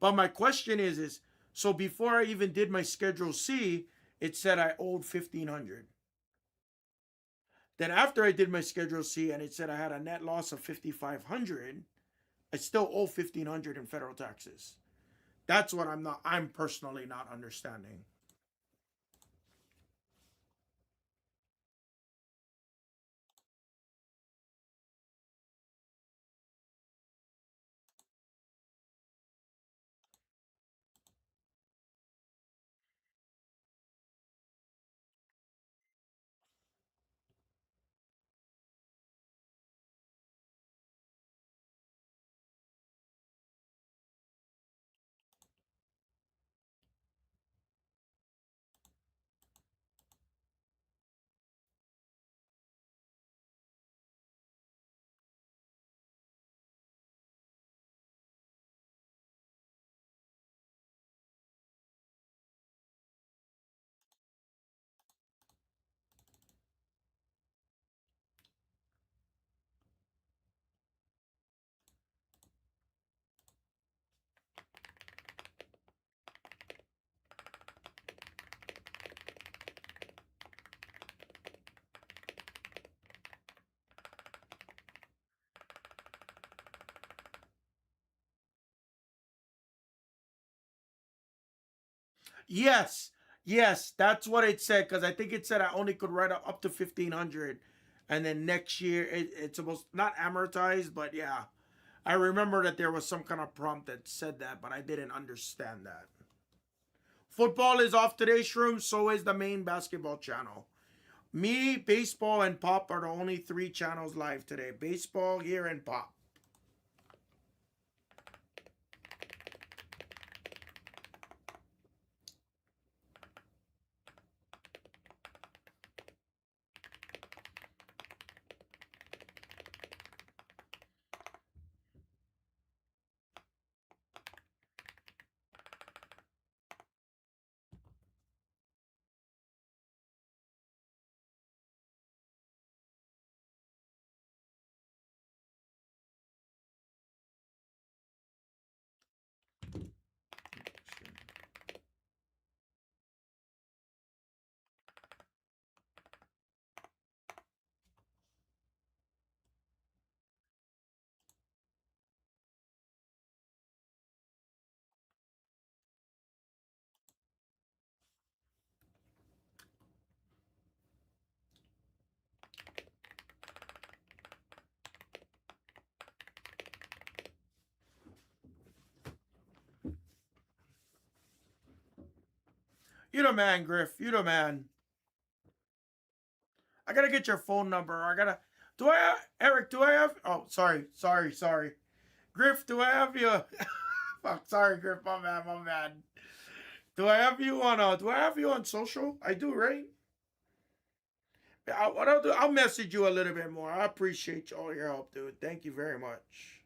But my question is so before I even did my Schedule C, it said I owed 1,500. Then after I did my Schedule C and it said I had a net loss of 5,500, I still owe 1,500 in federal taxes. That's what I'm personally not understanding. Yes, yes, that's what it said. Because I think it said I only could write up to 1,500, and then next year it's supposed not amortized, but yeah, I remember that there was some kind of prompt that said that, but I didn't understand that. Football is off today's room. So is the main basketball channel. Me, baseball, and pop are the only three channels live today. Baseball here and pop. You the man, Griff. You the man. I gotta get your phone number. I gotta. Do I have Eric? Do I have? Oh, sorry. Griff, do I have you? Fuck, sorry, Griff. My man, my man. Do I have you on? Do I have you on social? I do, right? What I'll do, I'll message you a little bit more. I appreciate all your help, dude. Thank you very much.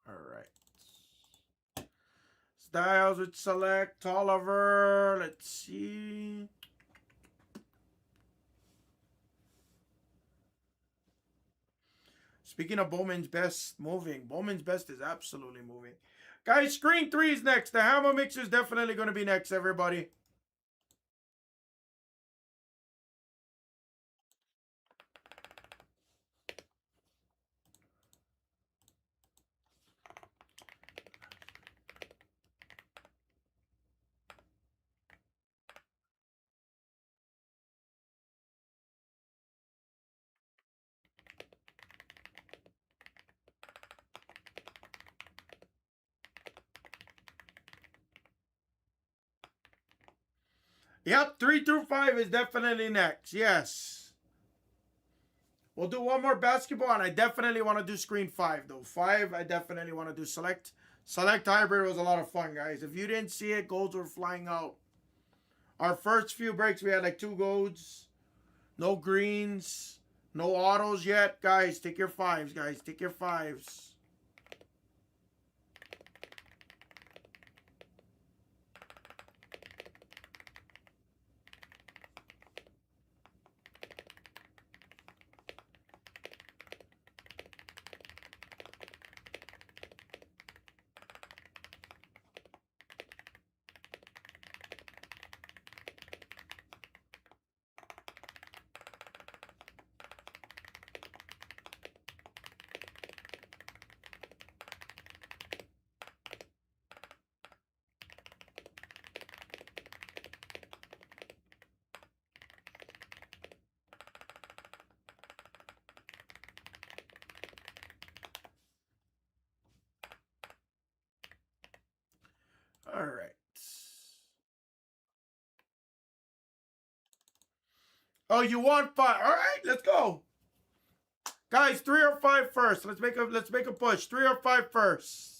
All right. Styles with select Oliver. Let's see. Speaking of Bowman's best moving, Bowman's best is absolutely moving. Guys, screen three is next. The Hammer Mixer is definitely going to be next, everybody. Yep, 3 through 5 is definitely next. Yes. We'll do one more basketball, and I definitely want to do screen five, though. Five, I definitely want to do select. Select hybrid was a lot of fun, guys. If you didn't see it, golds were flying out. Our first few breaks, we had like 2 golds, no greens, no autos yet. Guys, take your fives, guys. Take your fives. Oh, you want 5? All right, let's go, guys. 3 or 5 first. Let's make a push. 3 or 5 first.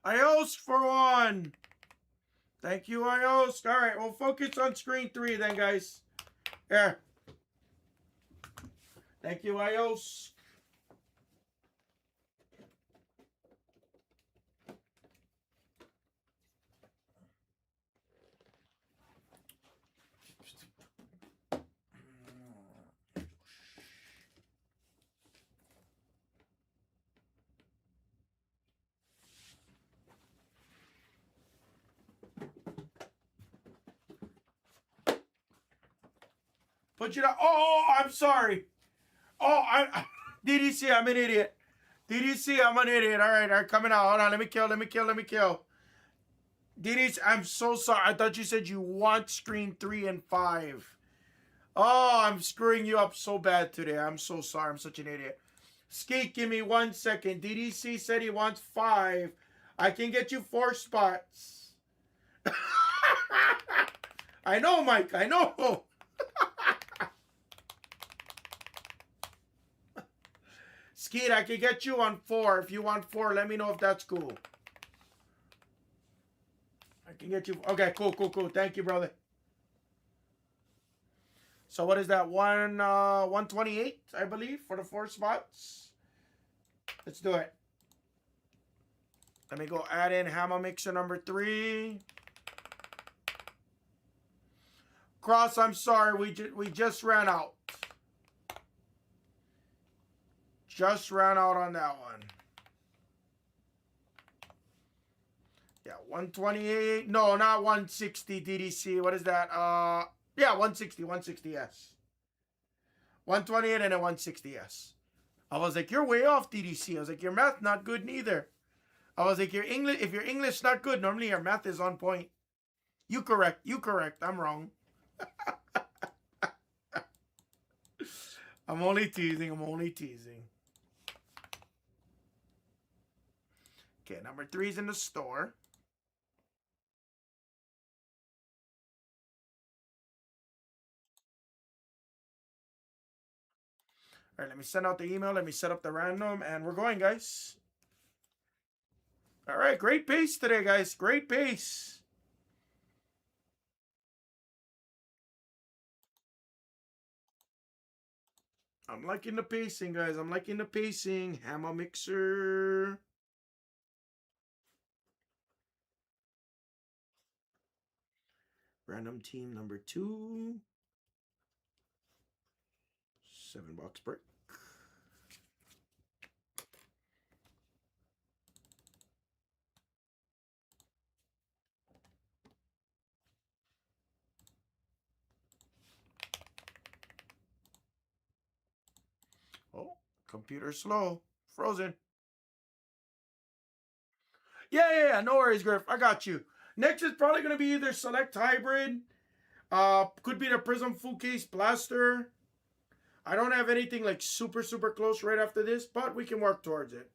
Ios for 1. Thank you, Ios. All right, we'll focus on screen 3 then, guys. There. Thank you, Ios. Put you down. Oh, I'm sorry. Oh, DDC, I'm an idiot. DDC, I'm an idiot. All right, coming out. Hold on, let me kill. DDC, I'm so sorry. I thought you said you want screen 3 and 5. Oh, I'm screwing you up so bad today. I'm so sorry. I'm such an idiot. Skeet, give me 1 second. DDC said he wants 5. I can get you 4 spots. I know, Mike. I know. Skeet, I can get you on 4. If you want 4, let me know if that's cool. I can get you. Okay, cool. Thank you, brother. So what is that? 128, I believe, for the 4 spots. Let's do it. Let me go add in Hammer Mixer number 3. Cross, I'm sorry. We just ran out. Just ran out on that one. Yeah, 128. No, not 160 DDC. What is that? Yeah, 160, yes. 128 and a 160, yes. I was like, you're way off, DDC. I was like, your math not good neither. I was like, if your English not good, normally your math is on point. You correct. I'm wrong. I'm only teasing. Okay, number 3 is in the store. All right, let me send out the email. Let me set up the random, and we're going, guys. All right, great pace today, guys. Great pace. I'm liking the pacing, guys. I'm liking the pacing. Hammer Mixer. Random team number 2. 7-box break. Oh, computer slow. Frozen. Yeah. No worries, Griff. I got you. Next is probably going to be either Select Hybrid. Could be the Prism Full Case Blaster. I don't have anything like super close right after this, but we can work towards it.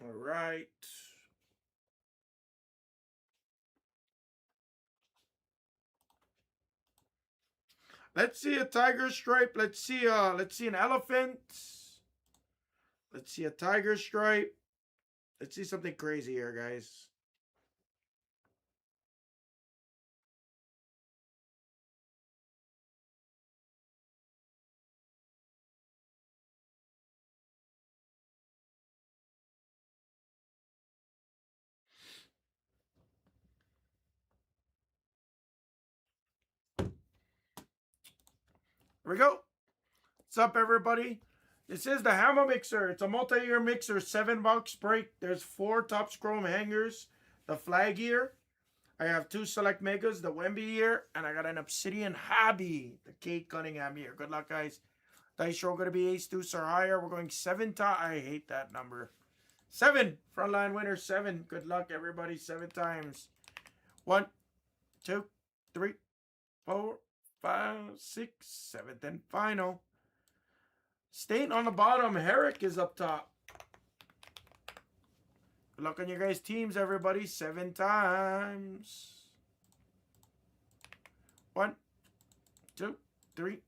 All right. Let's see a tiger stripe. Let's see an elephant. Let's see a tiger stripe. Let's see something crazy here, guys. Here we go. What's up, everybody? This is the Hammer Mixer. It's a multi-year mixer, 7-box break. There's 4 Topps Chrome hangers. The flag here. I have 2 Select Megas, the Wemby here, and I got an Obsidian Hobby, the Kate Cunningham here. Good luck, guys. Dice roll going to be ace, deuce, or higher. We're going 7 times. I hate that number. 7. Frontline winner, 7. Good luck, everybody. 7 times. 1, 2, 3, 4, 5, 6, 7th and final. Stain on the bottom. Herrick is up top. Good luck on your guys' teams, everybody. 7 times. 1, 2, 3,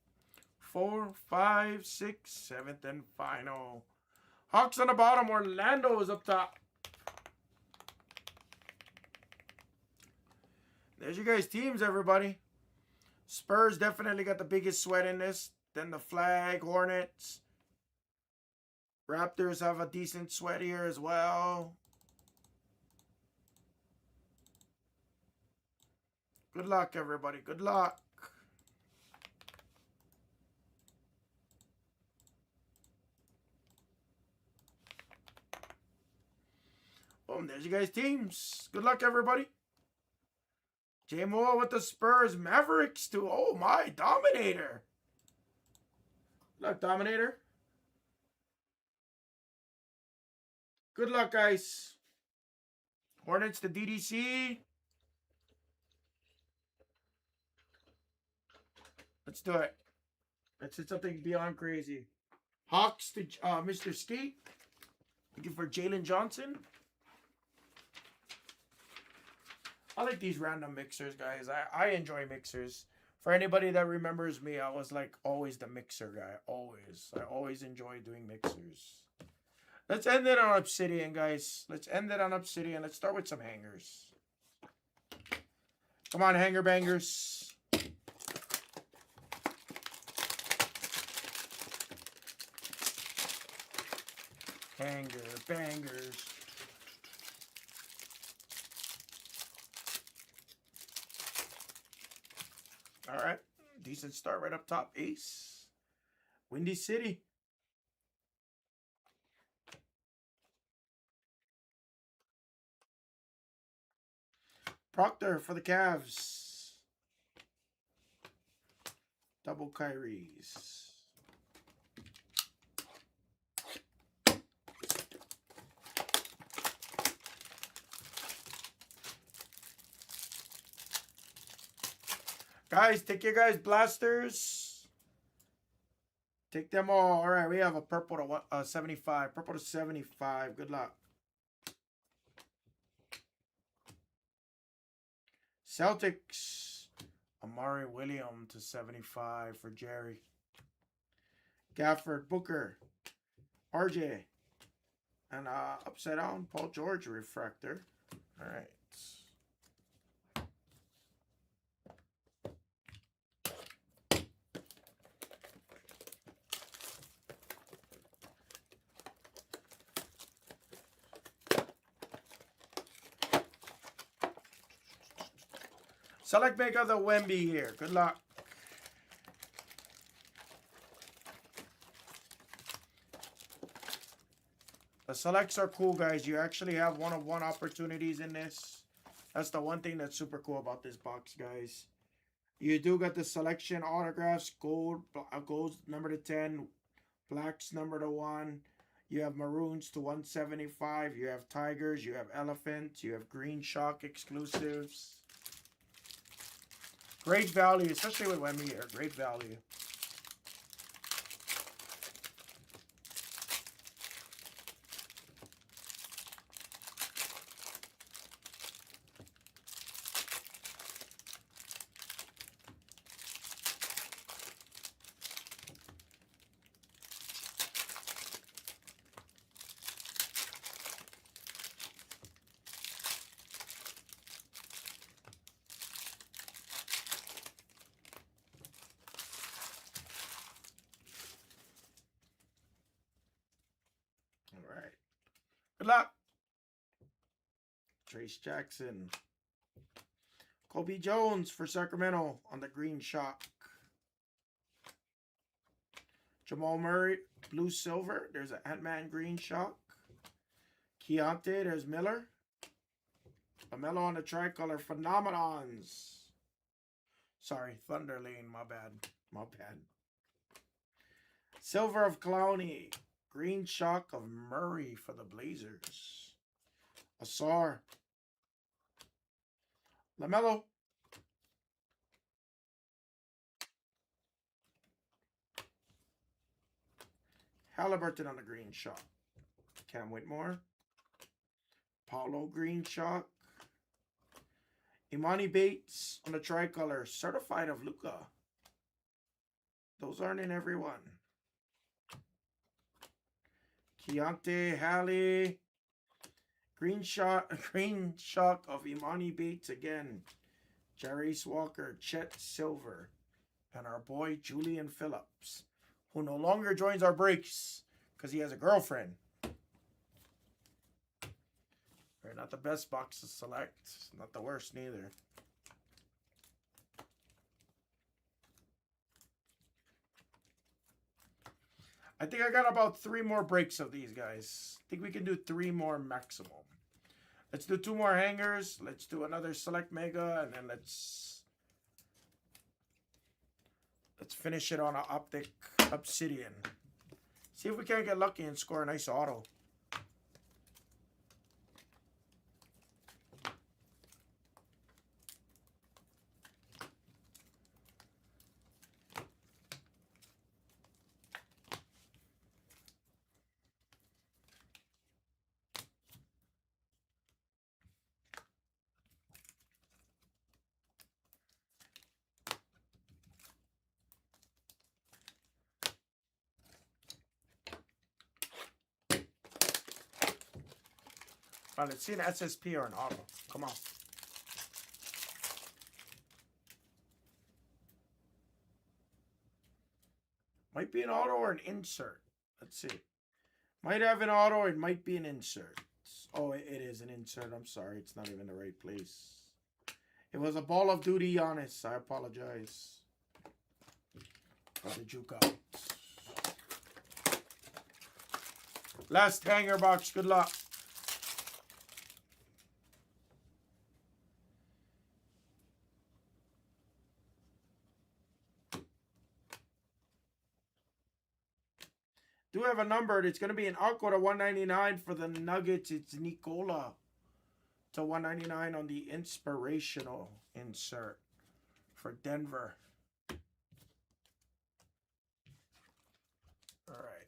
4, 5, 6, 7th and final. Hawks on the bottom. Orlando is up top. There's your guys' teams, everybody. Spurs definitely got the biggest sweat in this. Then the Flag, Hornets. Raptors have a decent sweat here as well. Good luck, everybody. Good luck. Boom, there's you guys' teams. Good luck, everybody. J Moore with the Spurs. Mavericks to, oh my, Dominator. Good luck, Dominator. Good luck, guys. Hornets to DDC. Let's do it. Let's hit something beyond crazy. Hawks to Mr. Ski. Looking for Jalen Johnson. I like these random mixers, guys. I enjoy mixers. For anybody that remembers me, I was like always the mixer guy. Always. I always enjoy doing mixers. Let's end it on Obsidian, guys. Let's end it on Obsidian. Let's start with some hangers. Come on, hanger bangers. Hanger bangers. All right. Decent start right up top. Ace. Windy City. Proctor for the Cavs. Double Kyries. Guys, take your guys' blasters. Take them all. All right, we have a purple to 75. Purple to 75. Good luck. Celtics. Amari Williams to 75 for Jerry. Gafford, Booker, RJ. And upside down, Paul George refractor. All right. Select make of the Wemby here. Good luck. The selects are cool, guys. You actually have one-of-one opportunities in this. That's the one thing that's super cool about this box, guys. You do get the selection autographs, gold number to 10, blacks number to 1. You have maroons to 175. You have tigers. You have elephants. You have green shock exclusives. Great value, especially with Wemby here. Great value. All right. Good luck. Trace Jackson. Kobe Jones for Sacramento on the green shock. Jamal Murray, blue silver. There's an Ant-Man green shock. Keontae, there's Miller. LaMelo on the tricolor. Phenomenons. Sorry, Thunder Lane. My bad. My bad. Silver of Clowney. Green shock of Murray for the Blazers. Asar. LaMelo. Halliburton on the green shock. Cam Whitmore. Paulo green shock. Imani Bates on the tricolor. Certified of Luka. Those aren't in every one. Keontae, Hallie. Green shock of Imani Bates again. Jarace Walker, Chet Silver. And our boy Julian Phillips, who no longer joins our breaks because he has a girlfriend. Right, not the best box to select. Not the worst neither. I think I got about 3 more breaks of these guys. I think we can do 3 more maximum. Let's do 2 more hangers. Let's do another select mega, and then let's finish it on an optic obsidian. See if we can't get lucky and score a nice auto. All right, let's see an SSP or an auto. Come on. Might be an auto or an insert. Let's see. Might have an auto or it might be an insert. Oh, it is an insert. I'm sorry. It's not even the right place. It was a Ball of Duty Giannis. I apologize. For the juke out. Last hanger box. Good luck. Do have a number. It's going to be an Aqua to 199 for the Nuggets. It's Nicola to 199 on the inspirational insert for Denver. All right.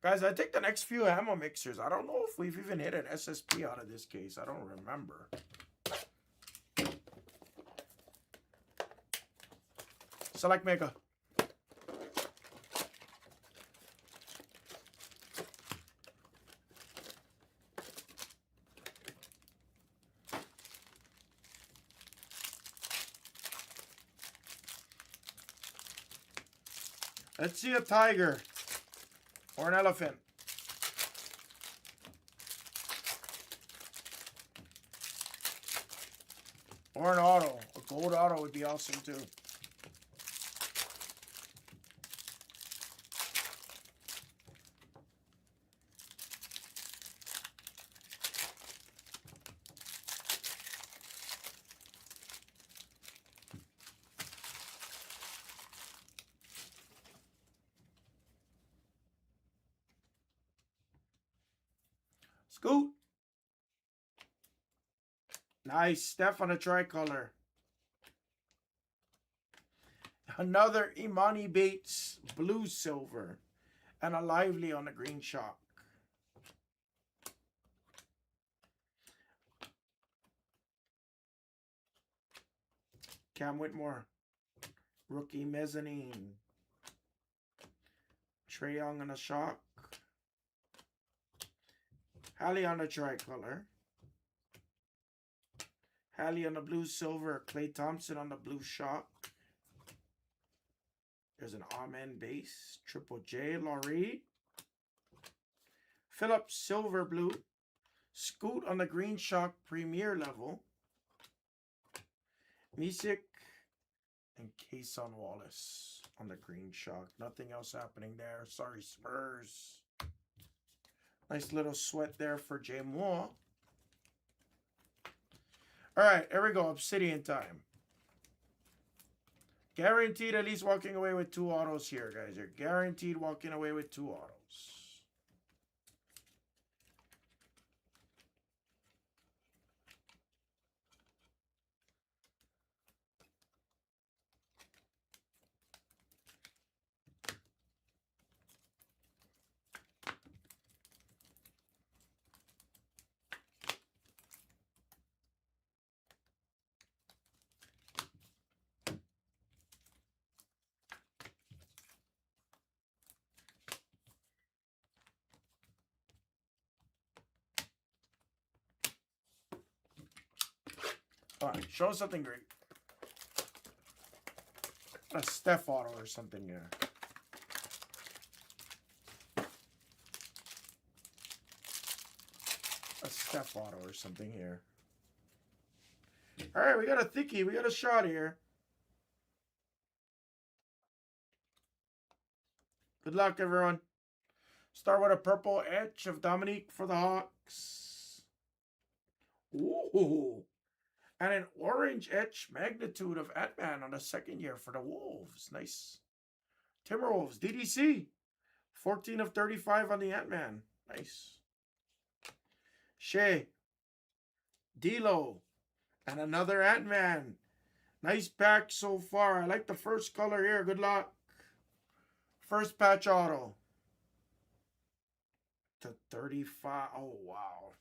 Guys, I think the next few ammo mixers, I don't know if we've even hit an SSP out of this case. I don't remember. Select Mega. Let's see a tiger or an elephant. Or an auto. A gold auto would be awesome too. Scoot. Nice. Steph on a tricolor. Another Imani Bates blue silver. And a lively on the green shock. Cam Whitmore. Rookie mezzanine. Trae Young on a shock. Hallie on the tricolor. Hallie on the blue silver. Klay Thompson on the blue shock. There's an Amen base. Triple J. Laurie. Phillips silver blue. Scoot on the green shock premier level. Misik and Kason Wallace on the green shock. Nothing else happening there. Sorry, Spurs. Nice little sweat there for Jay Moore. All right, here we go. Obsidian time. Guaranteed at least walking away with 2 autos here, guys. You're guaranteed walking away with 2 autos. All right, show us something great. A Steph auto or something here. A Steph auto or something here. All right, we got a thickie. We got a shot here. Good luck, everyone. Start with a purple etch of Dominique for the Hawks. Ooh. And an orange etch magnitude of Ant-Man on the second year for the Wolves. Nice. Timberwolves, DDC. 14 of 35 on the Ant-Man. Nice. Shea. D'Lo. And another Ant-Man. Nice pack so far. I like the first color here. Good luck. First patch auto. To 35. Oh, wow.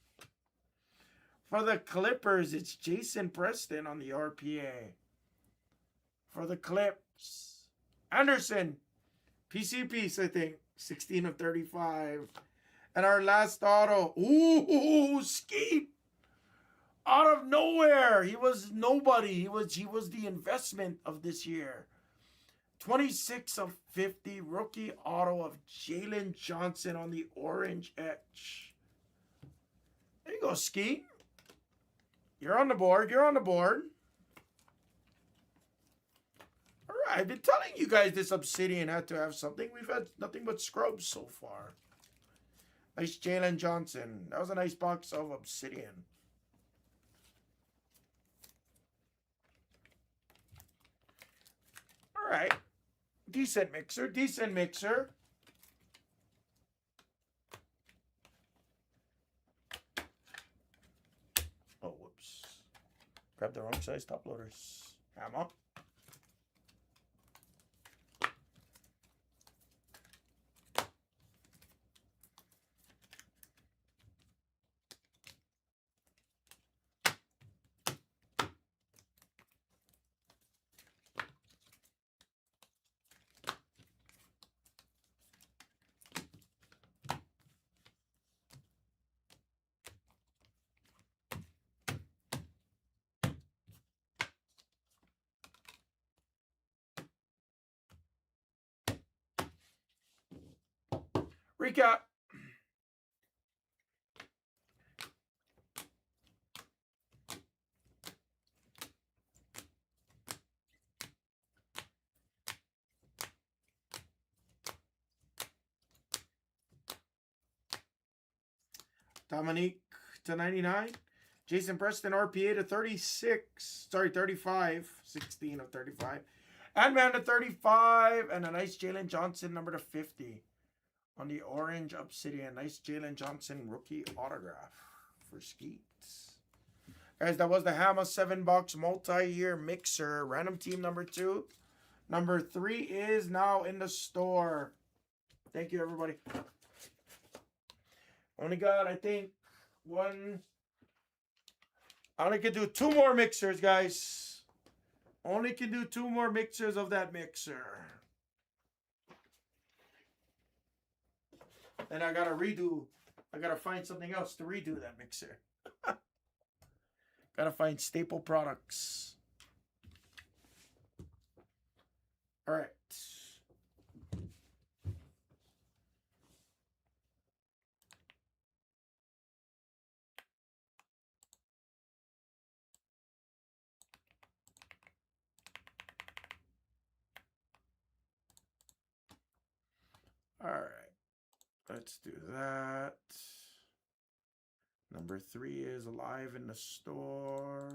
For the Clippers, it's Jason Preston on the RPA. For the Clips, Anderson. PC piece, I think. 16 of 35. And our last auto. Ooh, Skeet. Out of nowhere. He was nobody. He was the investment of this year. 26 of 50. Rookie auto of Jalen Johnson on the orange etch. There you go, Skeet. You're on the board. You're on the board. All right. I've been telling you guys this Obsidian had to have something. We've had nothing but scrubs so far. Nice Jalen Johnson. That was a nice box of Obsidian. All right. Decent mixer. Decent mixer. have the wrong size top loaders. Hammer. Recap. Dominique to 99. Jason Preston RPA to 36. Sorry, 35. 16 of 35. Ant-Man to 35. And a nice Jalen Johnson number to 50. On the orange Obsidian. Nice Jalen Johnson rookie autograph for Skeets. Guys, that was the Hammer 7-box multi-year mixer. Random team number 2. Number 3 is now in the store. Thank you, everybody. Only got, I think, one. I only can do 2 more mixers, guys. Only can do 2 more mixers of that mixer. Then I gotta redo. I gotta find something else to redo that mixer. Gotta find staple products. All right. All right. Let's do that. Number 3 is live in the store.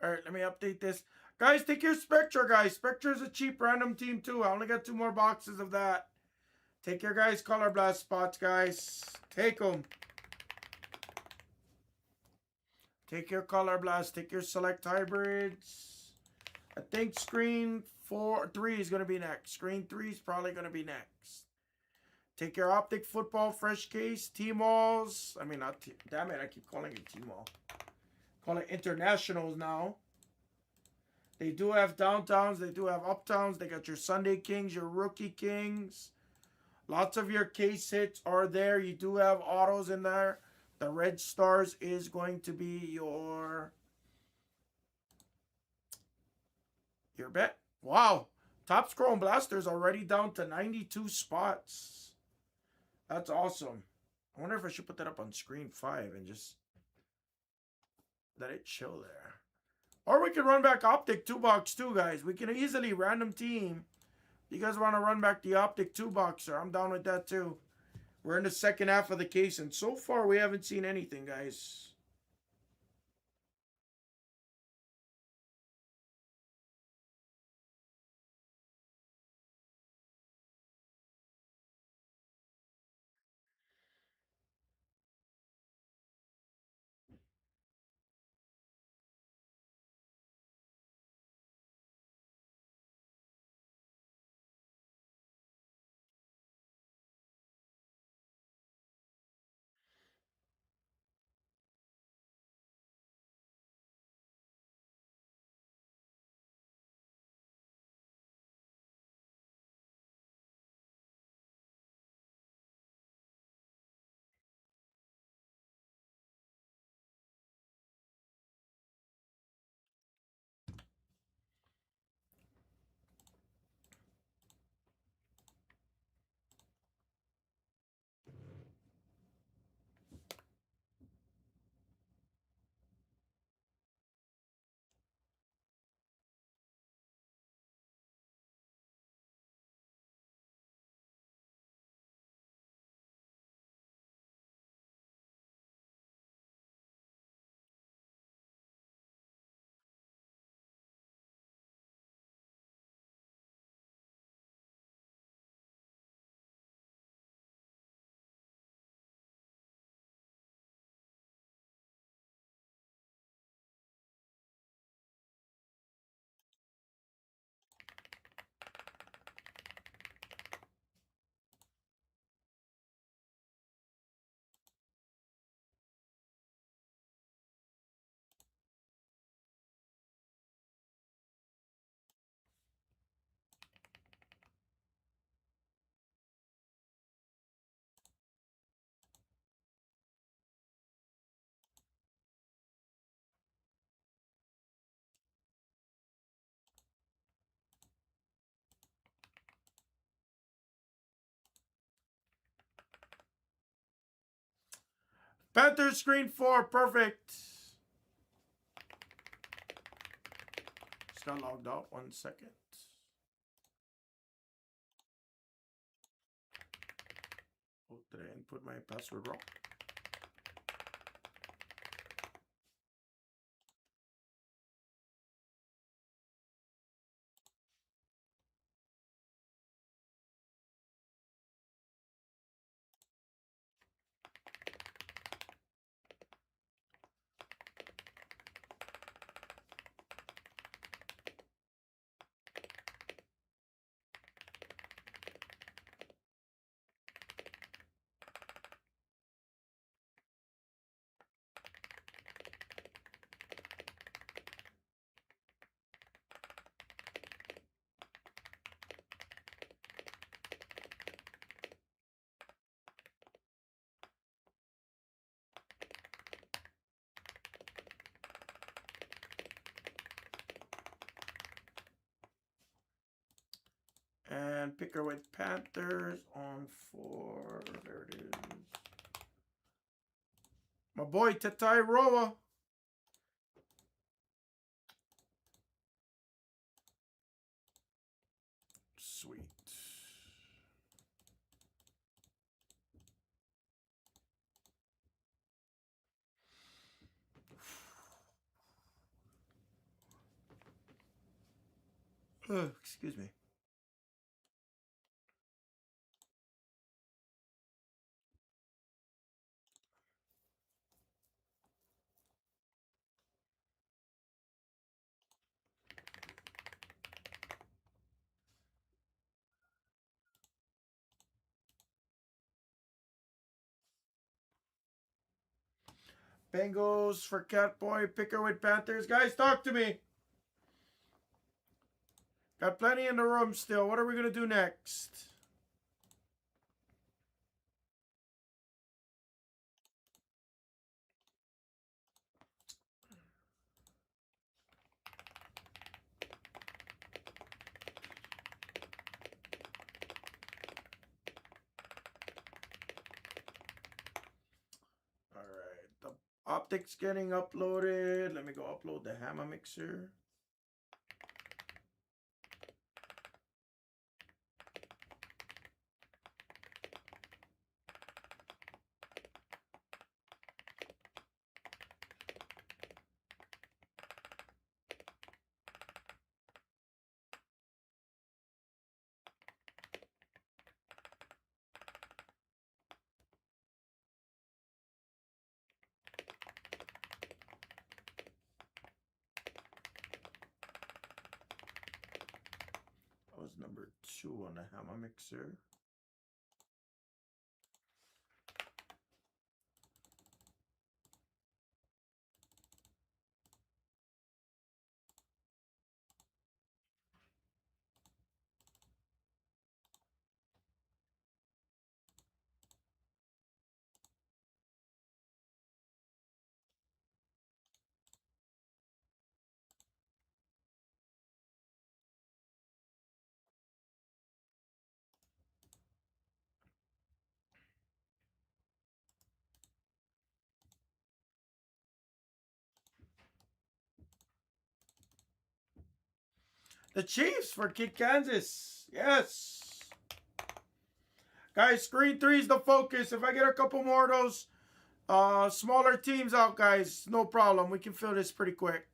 All right, let me update this. Guys, take your Spectra, guys. Spectra is a cheap random team, too. I only got 2 more boxes of that. Take your guys' Color Blast spots, guys. Take them. Take your Color Blast. Take your Select Hybrids. I think Screen 3 is going to be next. Screen 3 is probably going to be next. Take your Optic Football Fresh Case. T-Malls. I mean, not damn it, I keep calling it T-Mall. Call it Internationals now. They do have downtowns. They do have uptowns. They got your Sunday Kings, your Rookie Kings. Lots of your case hits are there. You do have autos in there. The Red Stars is going to be your bet. Wow. Top Scroll Blaster's already down to 92 spots. That's awesome. I wonder if I should put that up on screen 5 and just let it chill there. Or we can run back Optic 2-box too, guys. We can easily random team. You guys want to run back the Optic 2-boxer? I'm down with that too. We're in the second half of the case, and so far we haven't seen anything, guys. Panther screen 4, perfect. Just got logged out. 1 second. Oh, did I input my password wrong? And picker with Panthers on 4. There it is. My boy Tatai Roa. Sweet. Excuse me. Bengals for Catboy. Picker with Panthers. Guys, talk to me. Got plenty in the room still. What are we going to do next? optics getting uploaded. Let me go upload the hammer mixer. That was number 2 on the hammer mixer. The Chiefs for Kid Kansas. Yes. Guys, screen 3 is the focus. If I get a couple more of those smaller teams out, guys, no problem. We can fill this pretty quick.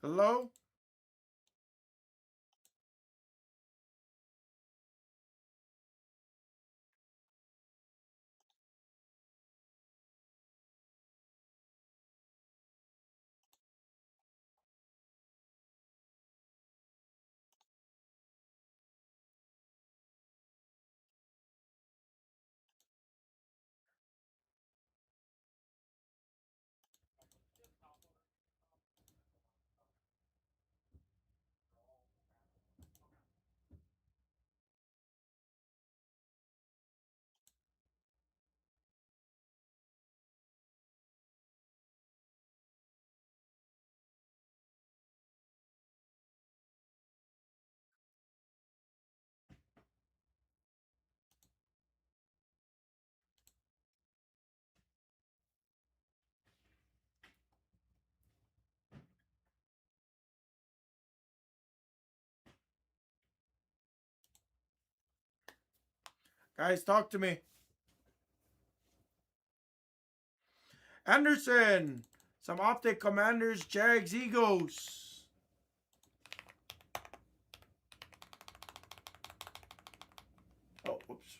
Hello? Guys, talk to me. Anderson. Some optic Commanders, Jags, Eagles. Oh, whoops.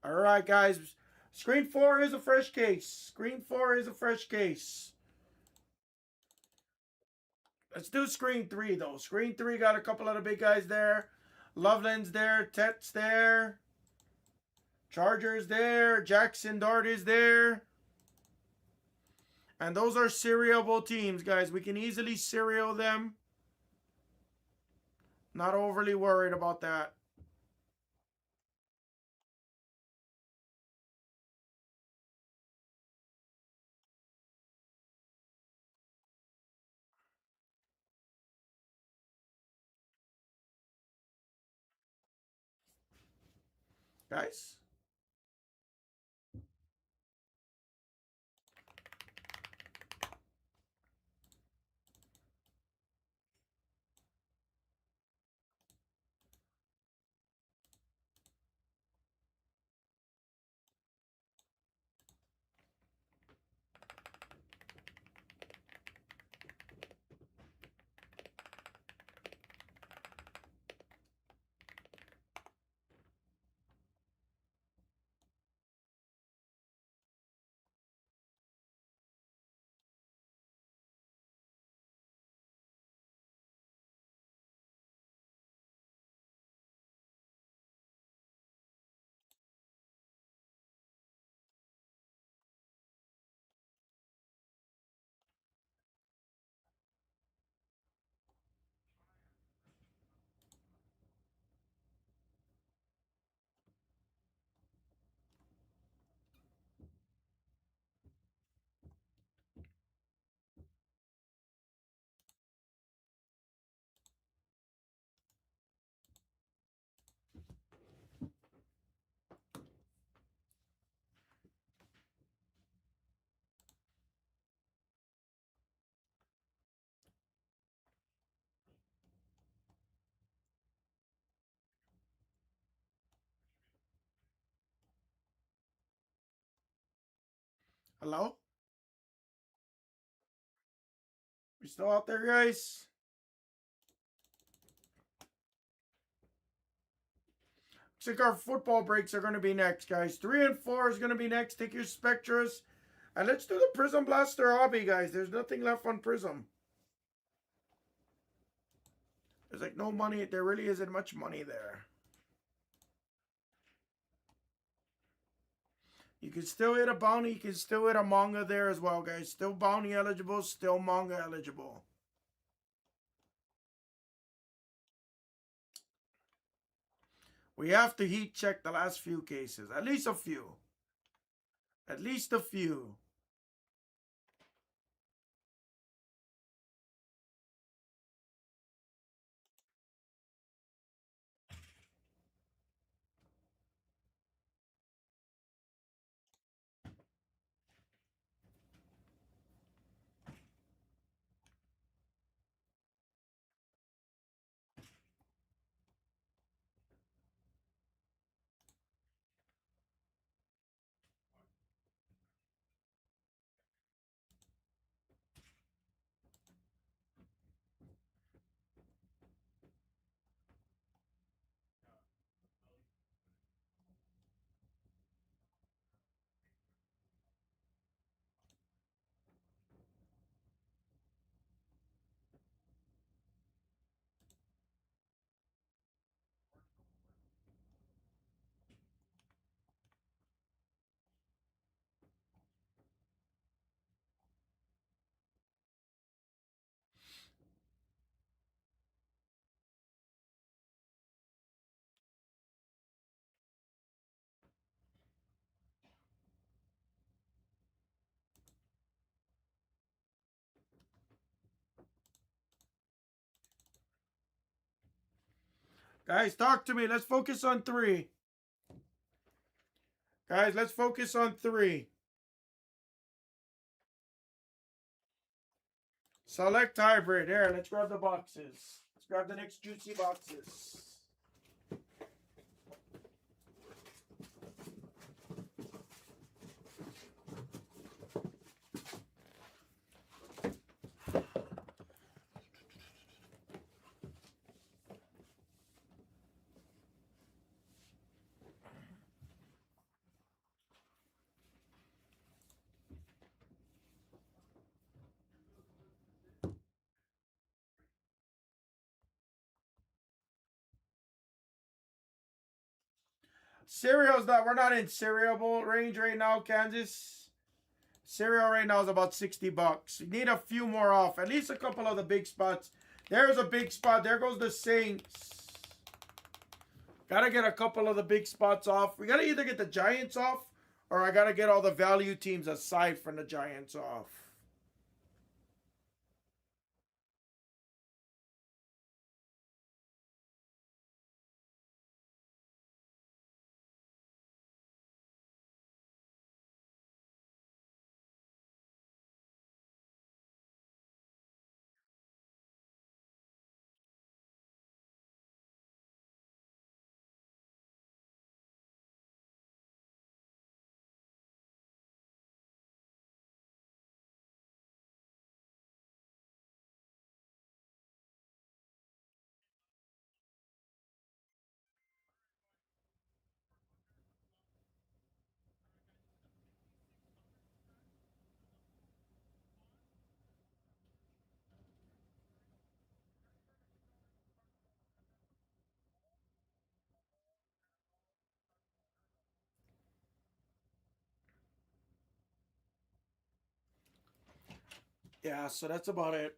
All right, guys. Screen 4 is a fresh case. Screen 4 is a fresh case. Let's do screen 3, though. Screen 3 got a couple of the big guys there. Loveland's there. Tet's there. Chargers there. Jackson Dart is there. And those are seriable teams, guys. We can easily serial them. Not overly worried about that. Guys? Hello? We still out there, guys? Looks like our football breaks are going to be next, guys. 3 and 4 is going to be next. Take your Spectras. And let's do the Prism Blaster hobby, guys. There's nothing left on Prism. There's like no money. There really isn't much money there. You can still hit a bounty. You can still hit a manga there as well, guys. Still bounty eligible. Still manga eligible. We have to heat check the last few cases. At least a few. At least a few. Guys, talk to me. Let's focus on 3. Guys, let's focus on 3. Select hybrid. Here, let's grab the boxes. Let's grab the next juicy boxes. Cereal's not, we're not in cereal range right now, Kansas. Cereal right now is about 60 bucks. You need a few more off. At least a couple of the big spots. There's a big spot. There goes the Saints. Gotta get a couple of the big spots off. We gotta either get the Giants off, or I gotta get all the value teams aside from the Giants off. Yeah, so that's about it.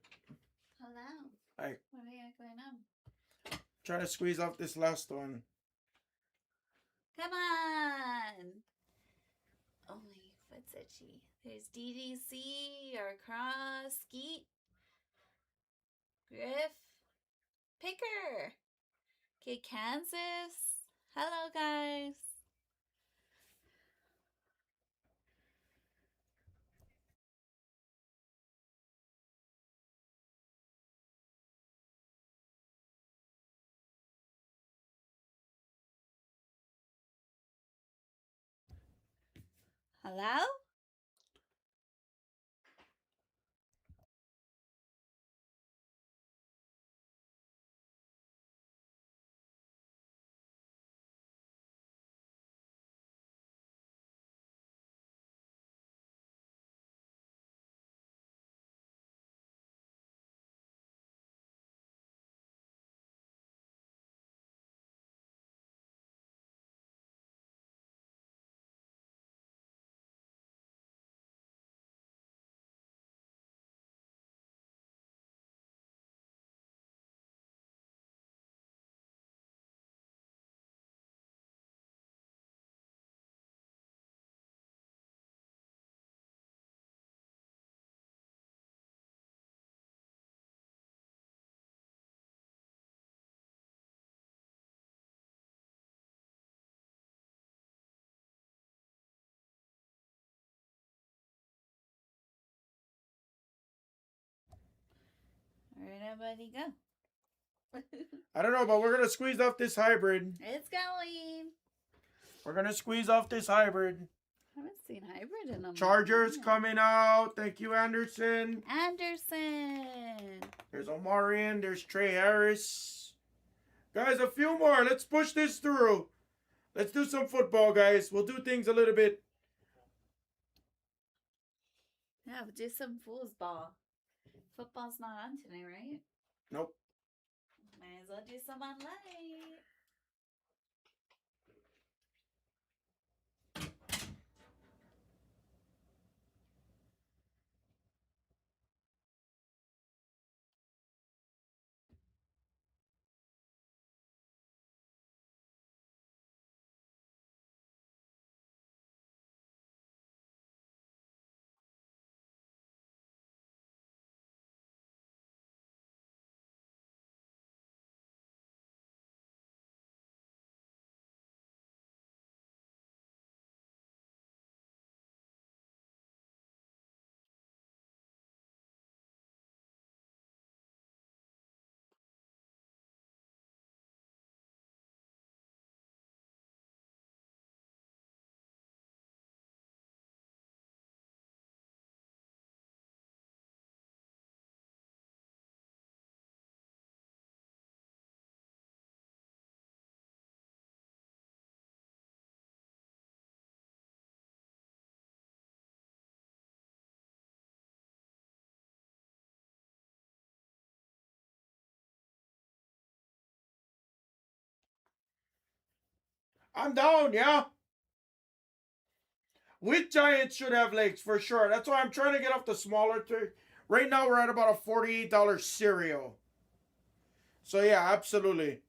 Hello. I What are you going on? try to squeeze off this last one. Come on. Only foot's itchy. There's DDC or Cross, Skeet, Griff, Picker. Okay, Kansas. Hello, guys. Hello? Where'd everybody go? I don't know, but we're gonna squeeze off this hybrid. It's going. We're gonna squeeze off this hybrid. I haven't seen hybrid in a Chargers minute. coming out. Thank you, Anderson. Anderson. There's Omarion. There's Trey Harris. Guys, a few more. Let's push this through. Let's do some football, guys. We'll do things a little bit. Yeah, we'll do some foosball. Football's not on today, right? Nope. Might as well do some on light. I'm down, yeah? With Giants should have legs for sure. That's why I'm trying to get off the smaller trade. Right now we're at about a $48 cereal. So yeah, absolutely.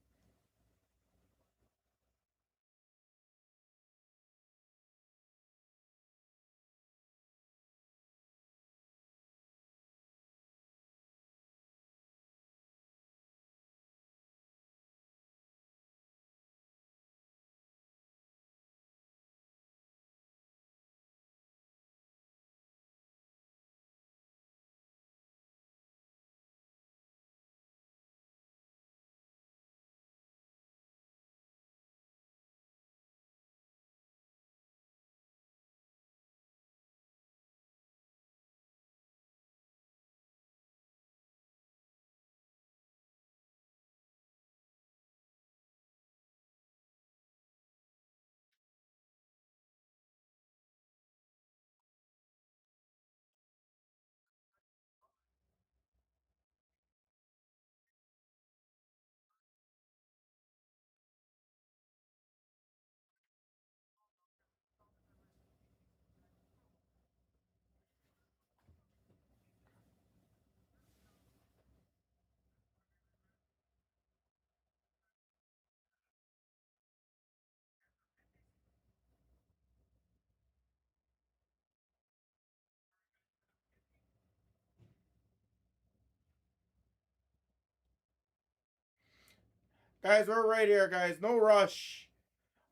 Guys, we're right here, guys. No rush.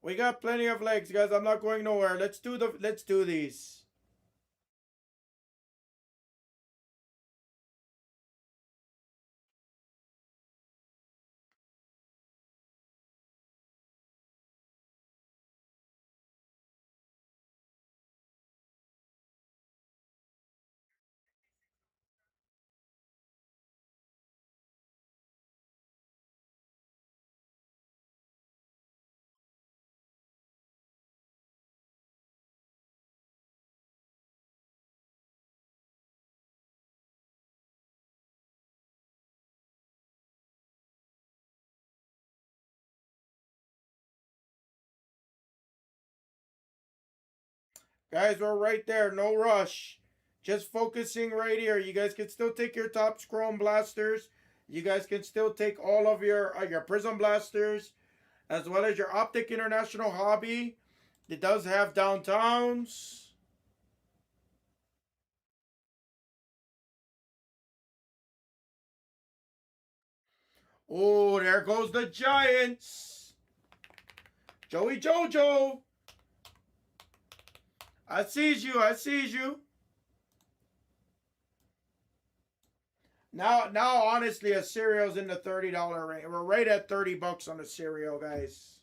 We got plenty of legs, guys. I'm not going nowhere. Let's do these. Guys, we're right there. No rush. Just focusing right here. You guys can still take your top Chrome blasters. You guys can still take all of your Prism blasters, as well as your Optic International Hobby. It does have downtowns. Oh, there goes the Giants. Joey Jojo. I sees you. I sees you. Now, honestly, a cereal's in the $30 range. We're right at $30 on a cereal, guys.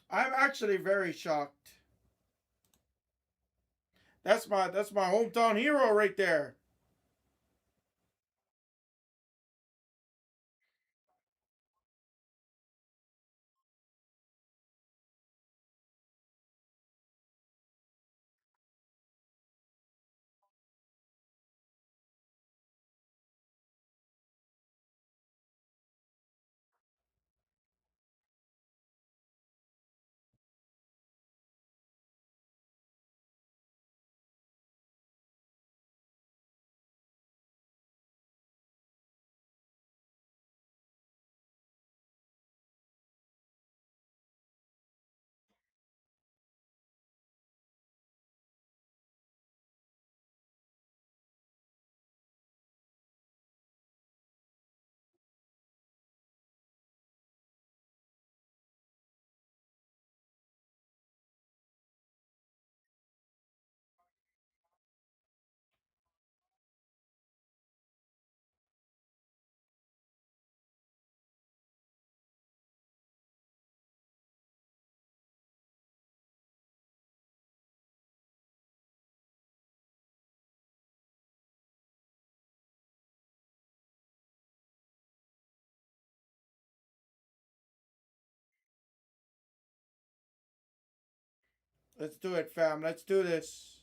I'm actually very shocked. That's my hometown hero right there. Let's do it, fam. Let's do this.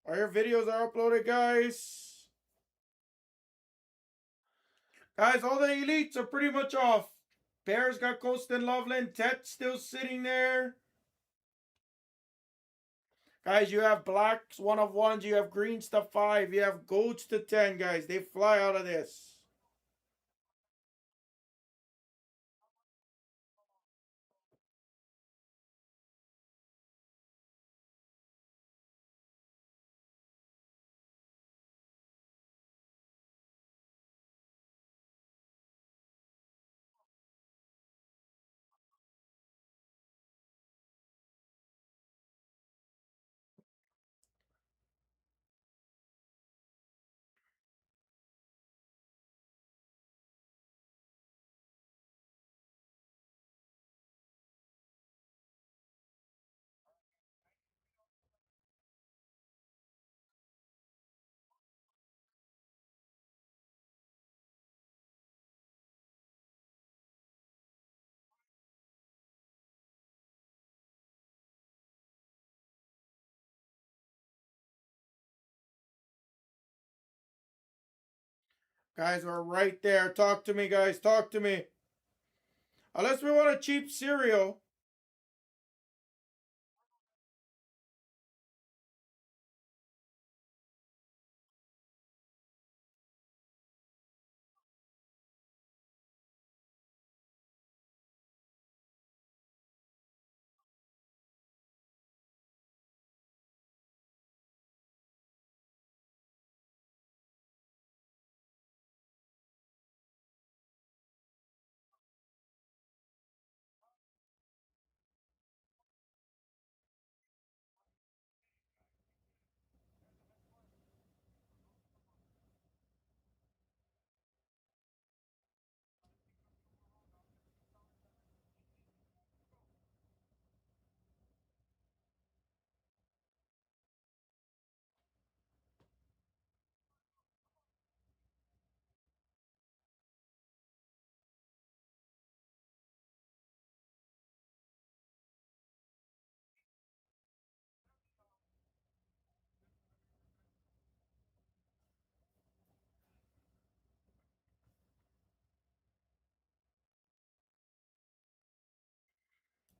All your videos are uploaded, guys. Guys, all the elites are pretty much off. Bears got Colston Loveland. Tet still sitting there. Guys, you have blacks, one of ones, you have greens to 5, you have goats to 10, guys. They fly out of this. Guys, we're right there. Talk to me, guys. Talk to me. Unless we want a cheap cereal.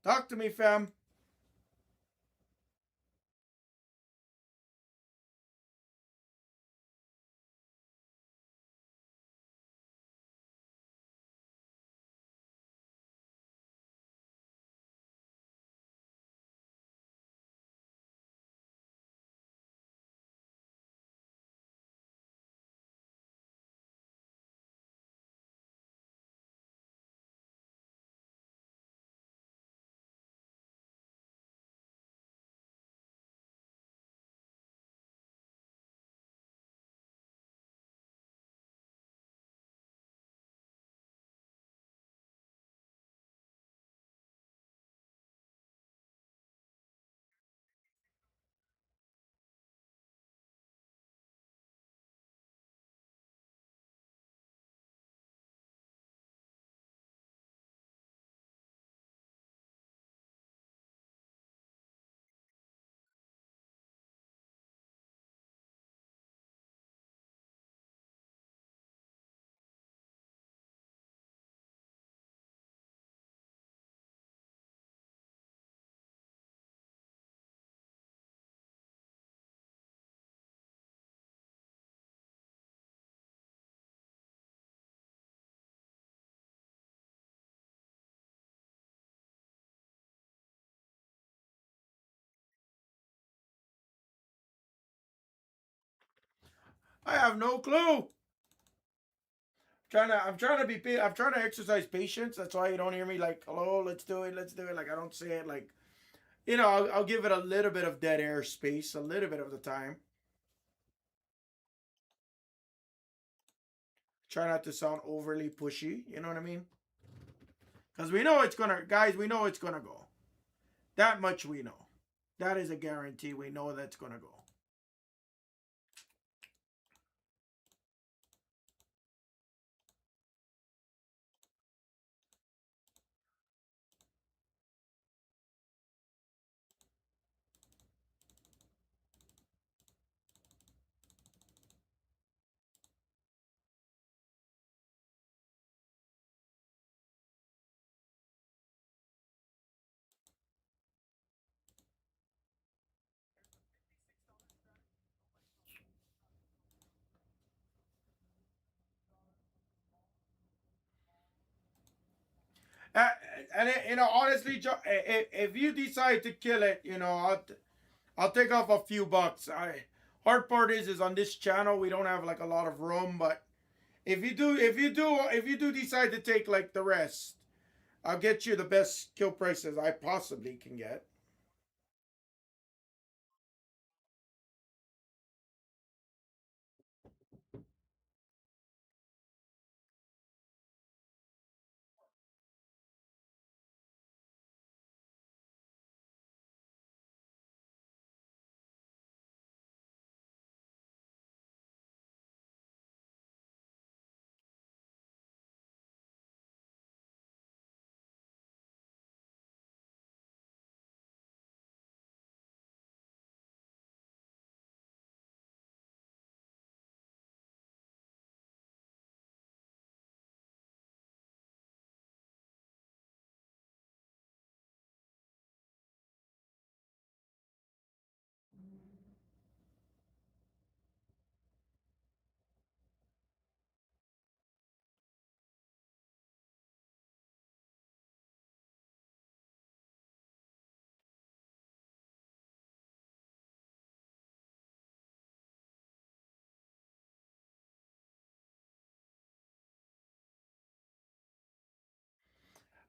Talk to me, fam. I have no clue. I'm trying to exercise patience. That's why you don't hear me like, hello, let's do it. Like I don't say it like, I'll give it a little bit of dead air space, a little bit of the time. Try not to sound overly pushy. You know what I mean? Because we know it's gonna, guys. We know it's gonna go. That much we know. That is a guarantee. We know that's gonna go. Uh, and you know, honestly, if you decide to kill it, I'll take off a few bucks. Hard part is on this channel we don't have like a lot of room, but if you do decide to take like the rest, I'll get you the best kill prices I possibly can get.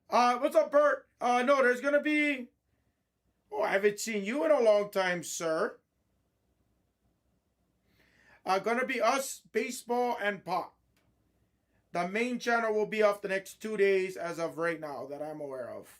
What's up, Bert? No, there's gonna be. Oh, I haven't seen you in a long time, sir. Gonna be us, baseball, and pop. The main channel will be off the next 2 days as of right now that I'm aware of.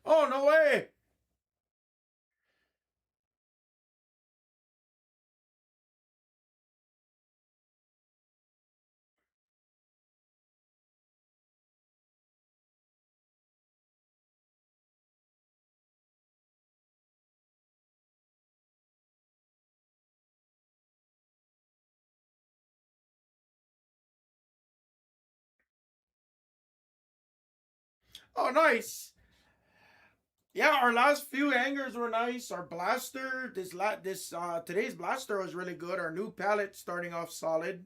Oh, no way! Oh, nice. Yeah, our last few hangers were nice. Our blaster, this today's blaster was really good. Our new palette starting off solid.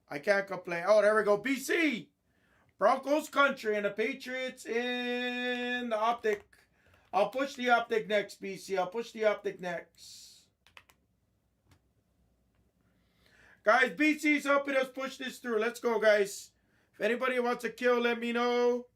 I can't complain. Oh, there we go. BC Broncos country and the Patriots in the optic. I'll push the optic next, BC. I'll push the optic next. Guys, BC's helping us push this through. Let's go, guys. If anybody wants a kill, let me know.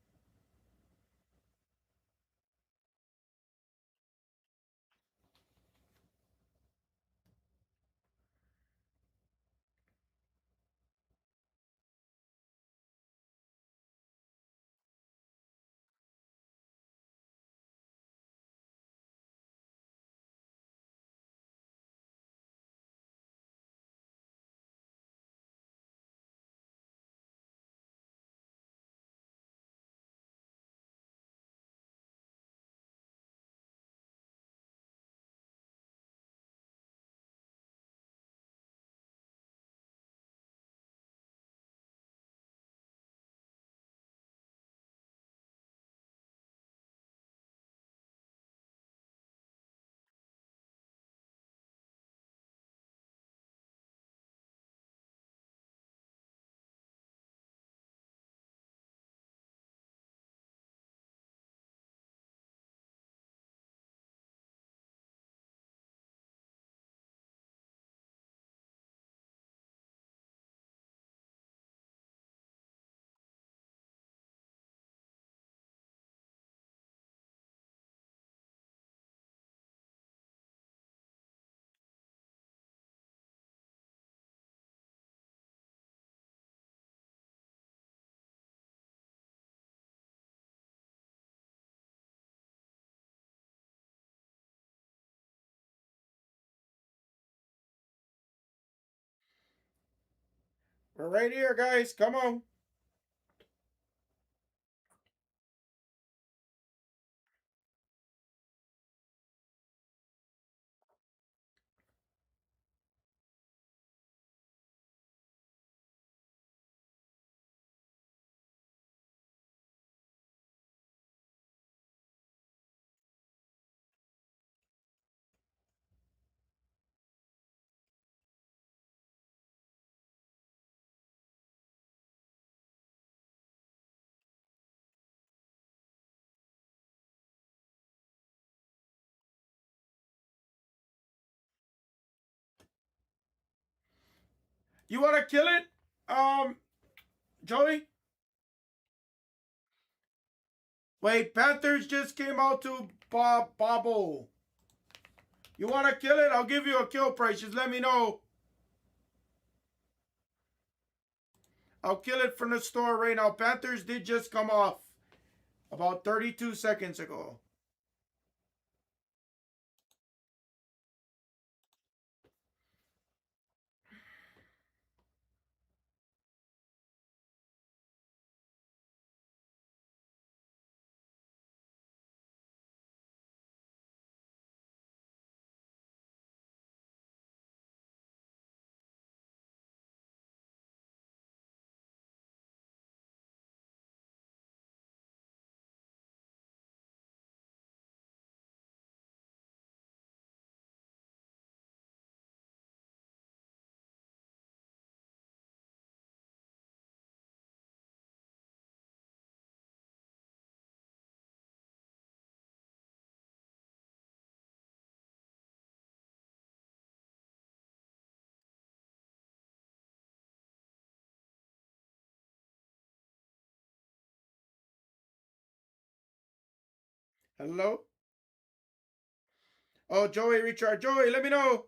We're right here, guys. Come on. You want to kill it? Joey? Wait, Panthers just came out to Bobble. You want to kill it? I'll give you a kill price. Just let me know. I'll kill it from the store right now. Panthers did just come off about 32 seconds ago. Hello? Oh, Joey, Richard. Joey, let me know.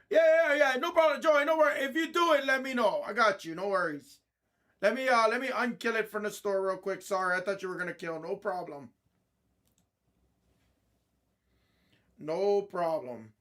Yeah. No problem, Joey. No worry. If you do it, let me know. I got you. No worries. Let me unkill it from the store real quick. Sorry, I thought you were gonna kill. No problem. No problem.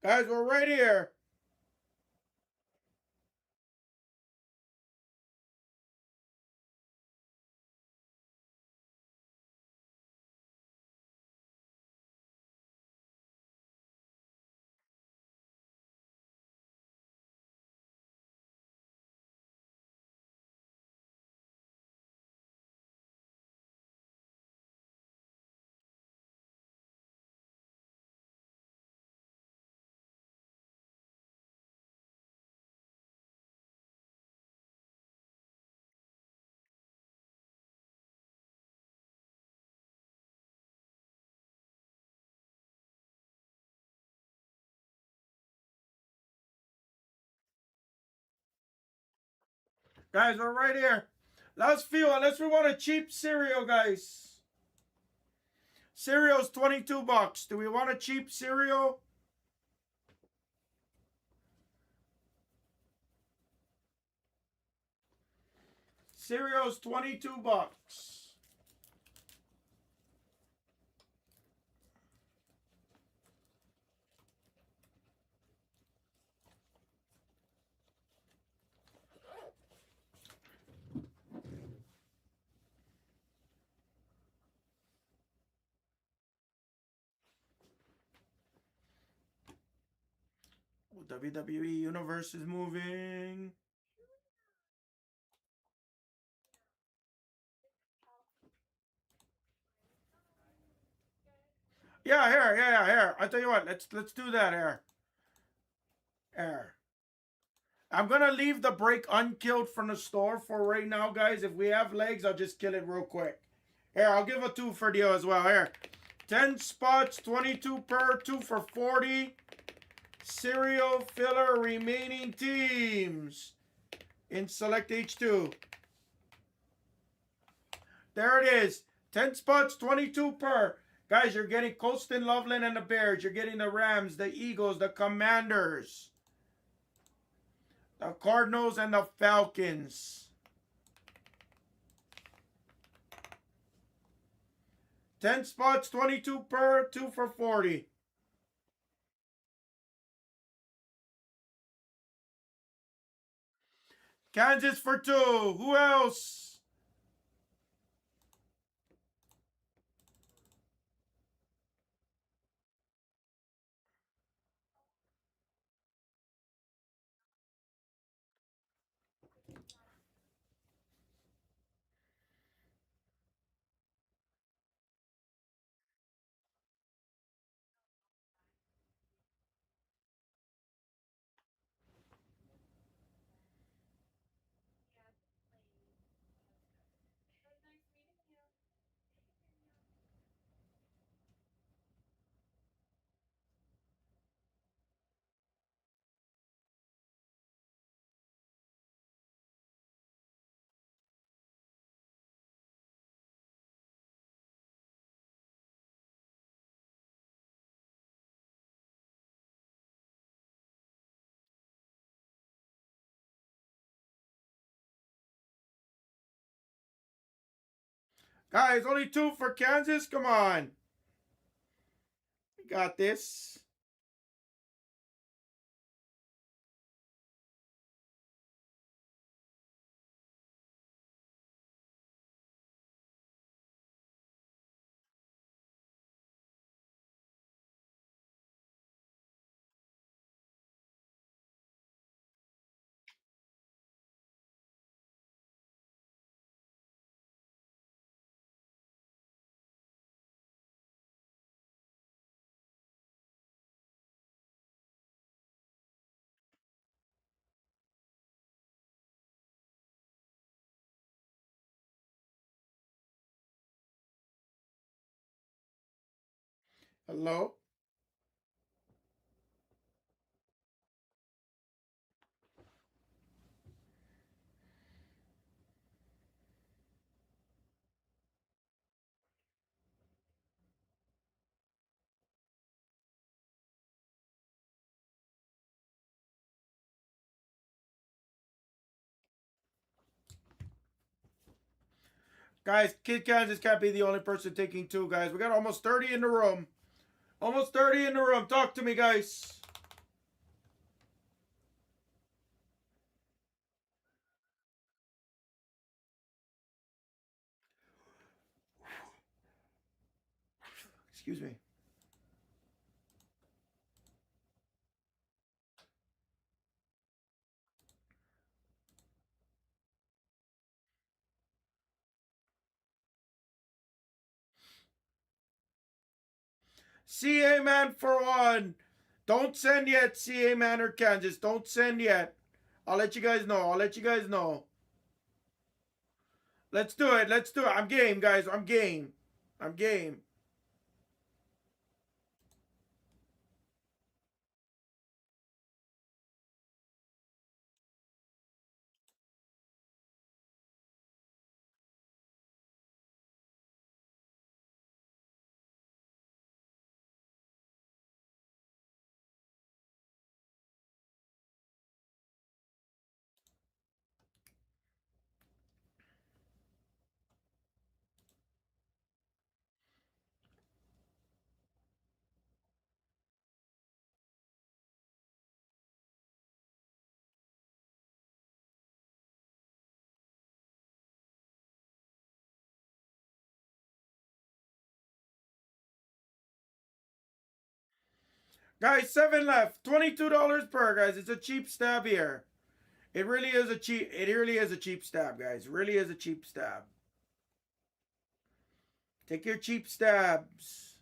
Guys, we're right here. Guys, we're right here. Last few, unless we want a cheap cereal, guys. Cereal's 22 bucks. Do we want a cheap cereal? Cereal's 22 bucks. WWE Universe is moving. Yeah, here, yeah, here. I tell you what, let's do that here. Here. I'm gonna leave the break unkilled from the store for right now, guys. If we have legs, I'll just kill it real quick. Here, I'll give a 2 for deal as well. Here. 10 spots, 22 per, 2 for 40. Cereal filler remaining teams in select H2. There it is. 10 spots, 22 per. Guys, you're getting Colston, Loveland, and the Bears. You're getting the Rams, the Eagles, the Commanders, the Cardinals, and the Falcons. 10 spots, 22 per, 2 for 40. Kansas for 2. Who else? Guys, only 2 for Kansas. Come on. We got this. Hello? Guys, Kid Kansas can't be the only person taking 2, guys. We got almost 30 in the room. Almost 30 in the room. Talk to me, guys. Excuse me. CA Man for 1. Don't send yet, CA Man or Kansas. Don't send yet. I'll let you guys know. I'll let you guys know. Let's do it. Let's do it. I'm game, guys. I'm game. I'm game. Guys, 7 left. $22 per, guys. It's a cheap stab here. It really is a cheap. It really is a cheap stab, guys. Really is a cheap stab. Take your cheap stabs.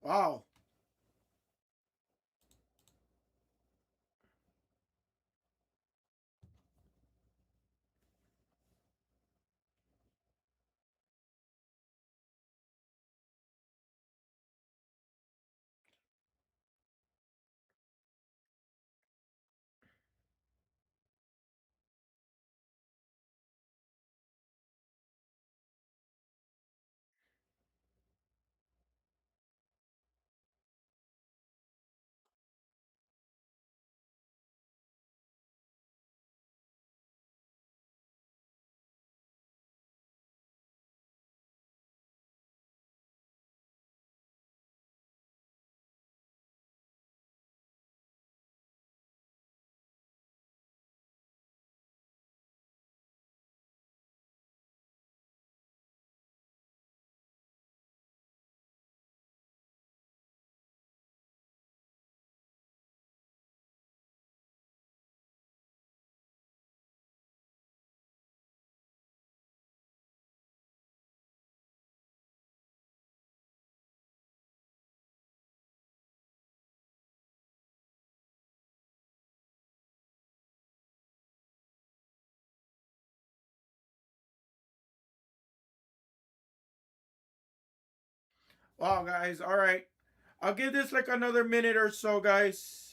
Wow. Wow, guys. All right. I'll give this like another minute or so, guys.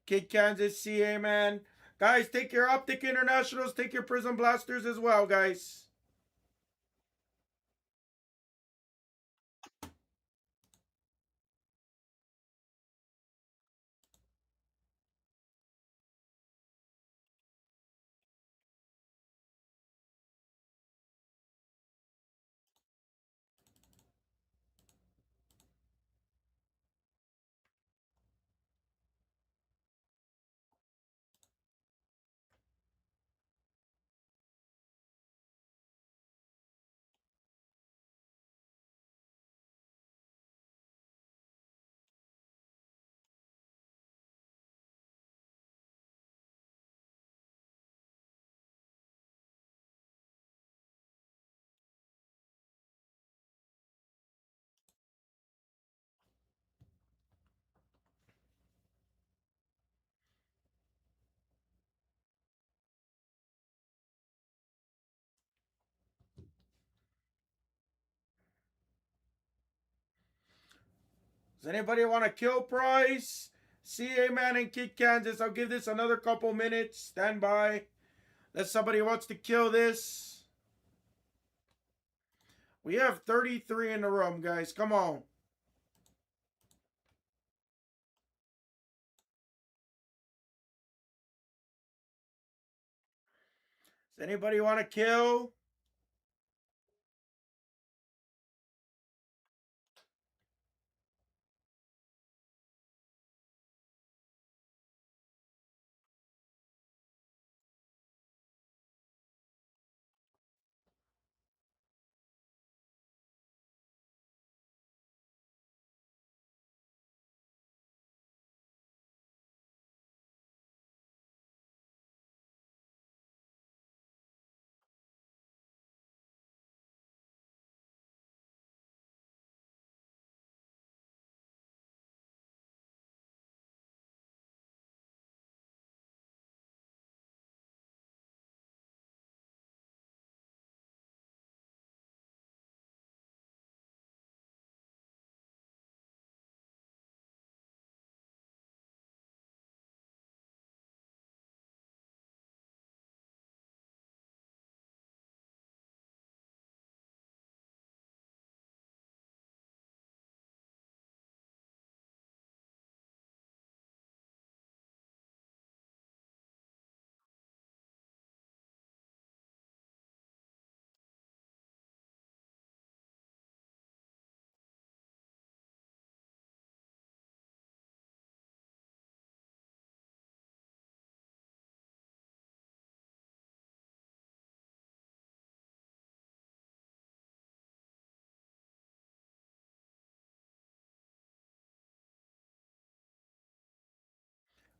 Kid Kansas, CA, man. Guys, take your Optic Internationals. Take your Prism Blasters as well, guys. Does anybody want to kill Price? CA, man, and Kid Kansas. I'll give this another couple minutes. Stand by. Unless somebody wants to kill this. We have 33 in the room, guys. Come on. Does anybody want to kill?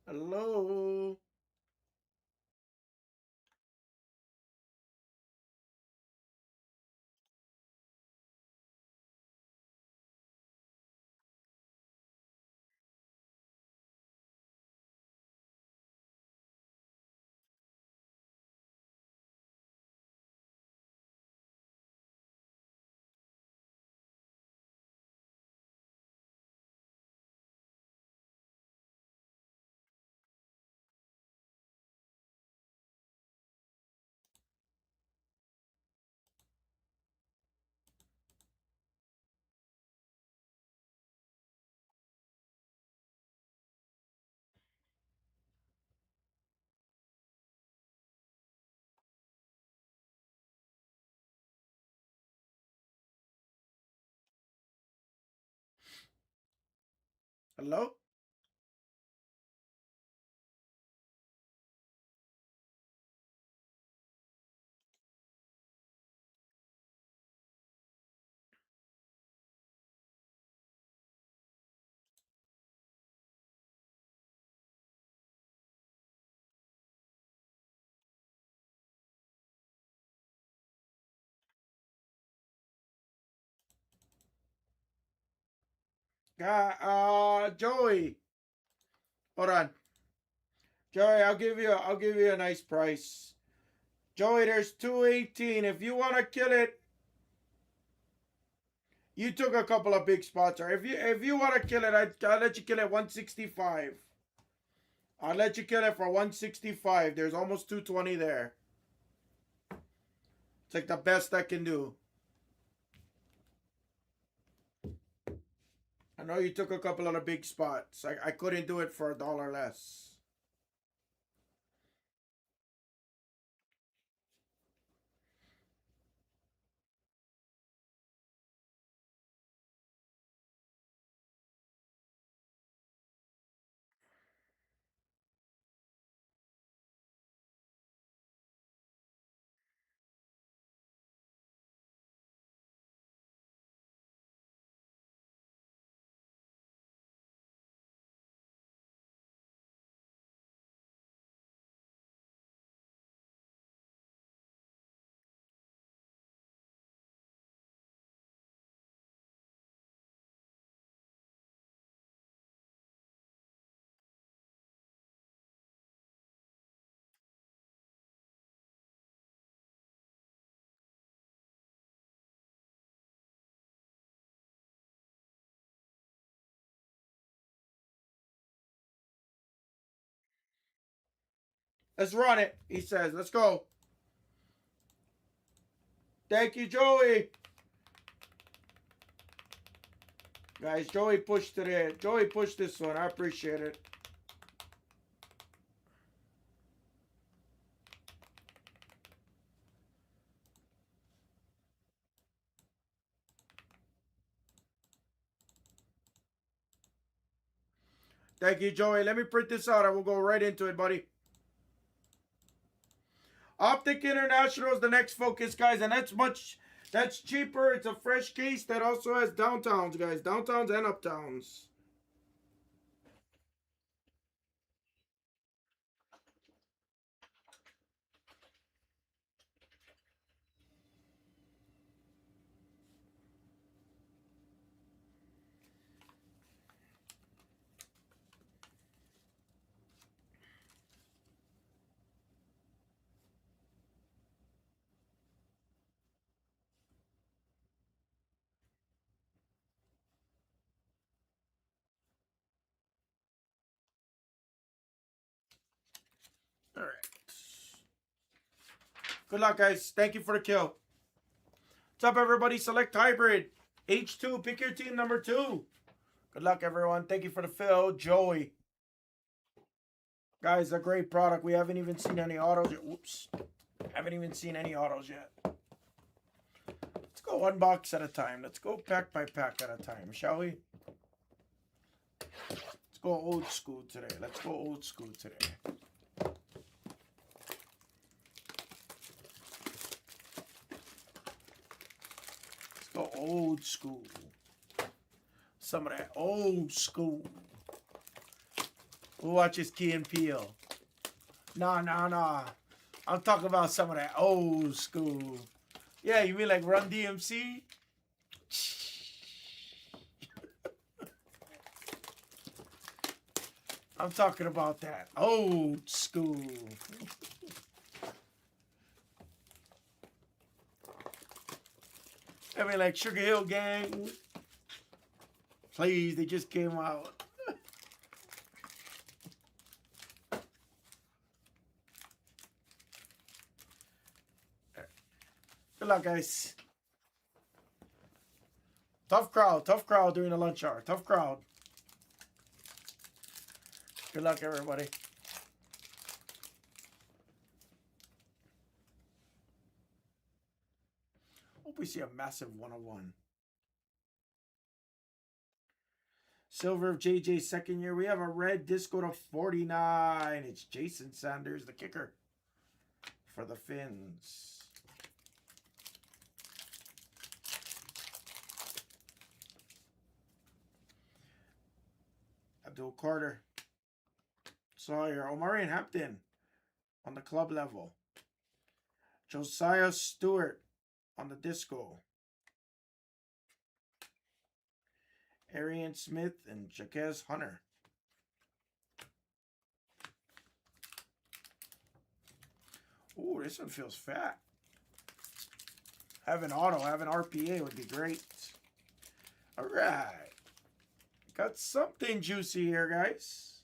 Hello. Hello. Joey. Hold on. Joey, I'll give you a nice price. Joey, there's 218. If you want to kill it, you took a couple of big spots. Or if you want to kill it, I'll let you kill it 165. I'll let you kill it for 165. There's almost 220 there. It's like the best I can do. I know you took a couple of the big spots. I couldn't do it for $1 less. Let's run it, he says. Let's go. Thank you, Joey. Guys, Joey pushed today. Joey pushed this one. I appreciate it. Thank you, Joey. Let me print this out. I will go right into it, buddy. Optic International is the next focus, guys, and that's cheaper. It's a fresh case that also has downtowns, guys. Downtowns and uptowns. All right. Good luck, guys. Thank you for the kill. What's up, everybody? Select hybrid. H2. Pick your team number 2. Good luck, everyone. Thank you for the fill. Joey. Guys, a great product. We haven't even seen any autos yet. Whoops. Haven't even seen any autos yet. Let's go one box at a time. Let's go pack by pack at a time, shall we? Let's go old school today. Let's go old school today. Let's go old school. Some of that old school. Who watches Key and Peele? Nah. I'm talking about some of that old school. Yeah, you mean like Run DMC? I'm talking about that old school. I mean, like Sugar Hill Gang. Please, they just came out. Good luck, guys. Tough crowd during the lunch hour. Tough crowd. Good luck, everybody. Hope we see a massive 101. Silver of JJ's second year. We have a red disco to 49. It's Jason Sanders, the kicker for the Finns. Abdul Carter. Sawyer. Omari and Hampton on the club level. Josiah Stewart on the disco. Arian Smith and Jaquez Hunter. Ooh, this one feels fat. Having auto, having RPA would be great. All right. Got something juicy here, guys.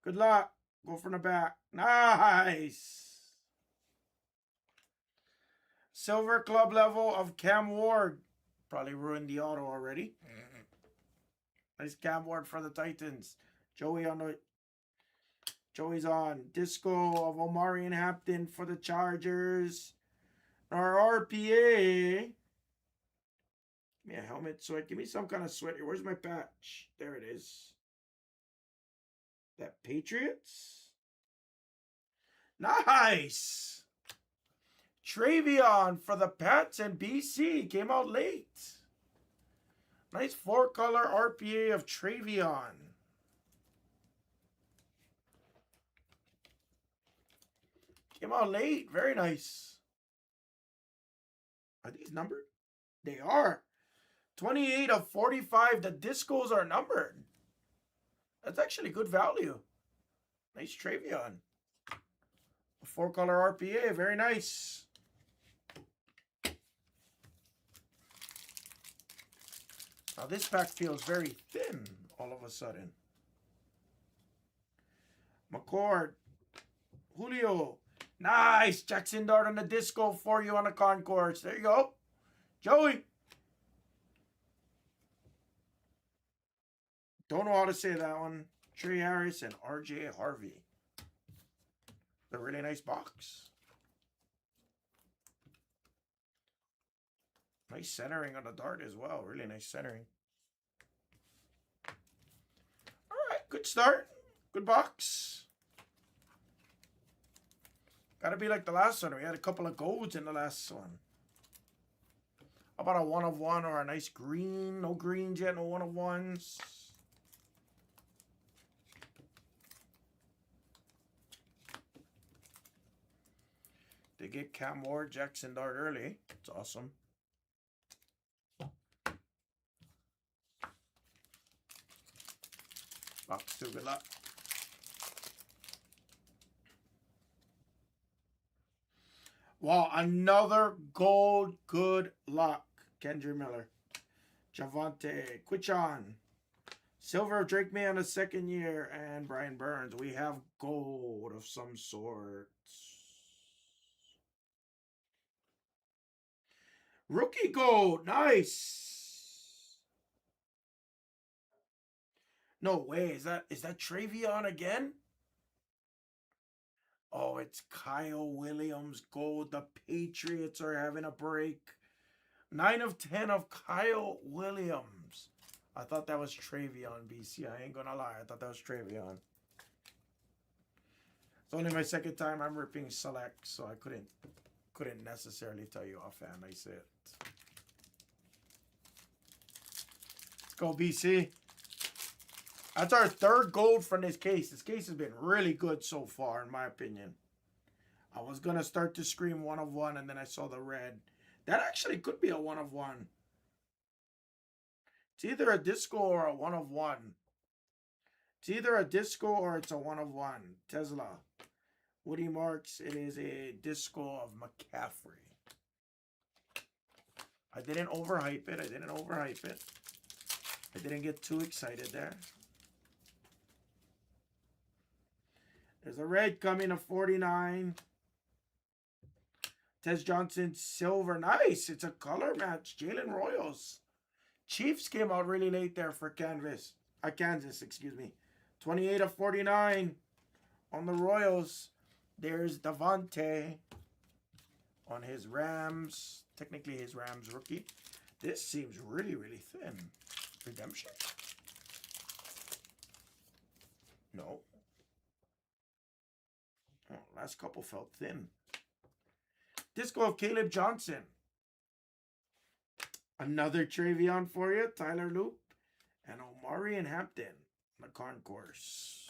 Good luck. Go from the back. Nice. Silver club level of Cam Ward. Probably ruined the auto already. Nice Cam Ward for the Titans. Joey's on. Disco of Omari and Hampton for the Chargers. Our RPA. Give me a helmet sweat. Give me some kind of sweat here. Where's my patch? There it is. That Patriots? Nice. Travion for the Pats and BC. Came out late. Nice 4-color RPA of Travion. Came out late. Very nice. Are these numbered? They are. 28 of 45. The discos are numbered. That's actually good value. Nice Travion. A 4-color RPA. Very nice. Now this pack feels very thin all of a sudden. McCord. Julio. Nice. Jackson Dart on the disco for you on the concourse. There you go. Joey. Don't know how to say that one. Trey Harris and RJ Harvey. A really nice box. Nice centering on the dart as well. Really nice centering. All right, good start. Good box. Gotta be like the last one. We had a couple of golds in the last one. How about a 1 of 1 or a nice green? No greens yet, no 1 of 1s. They get Cam Ward, Jackson Dart early. It's awesome. Box 2, good luck. Wow, another gold. Good luck. Kendra Miller. Javante Quichon. Silver of Drake May on the second year. And Brian Burns. We have gold of some sort. Rookie gold. Nice. No way. Is that Travion again? Oh, it's Kyle Williams gold. The Patriots are having a break. 9 of 10 of Kyle Williams. I thought that was Travion, BC. I ain't gonna lie. I thought that was Travion. It's only my second time I'm ripping select, so I couldn't necessarily tell you offhand. I said. Let's go, BC. That's our third gold from this case. This case has been really good so far, in my opinion. I was going to start to scream 1 of 1, and then I saw the red. That actually could be a 1 of 1. It's either a disco or a 1 of 1. It's either a disco or it's a 1 of 1. Tesla. Woody Marks, it is a disco of McCaffrey. I didn't overhype it. I didn't get too excited there. There's a red coming, a 49. Tez Johnson, silver. Nice. It's a color match. Jalen Royals. Chiefs came out really late there for Kansas. 28 of 49 on the Royals. There's Devontae on his Rams. Technically his Rams rookie. This seems really, really thin. Redemption? No. Oh, last couple felt thin. Disco of Caleb Johnson. Another Travion for you. Tyler Loop. And Omari and Hampton on the concourse.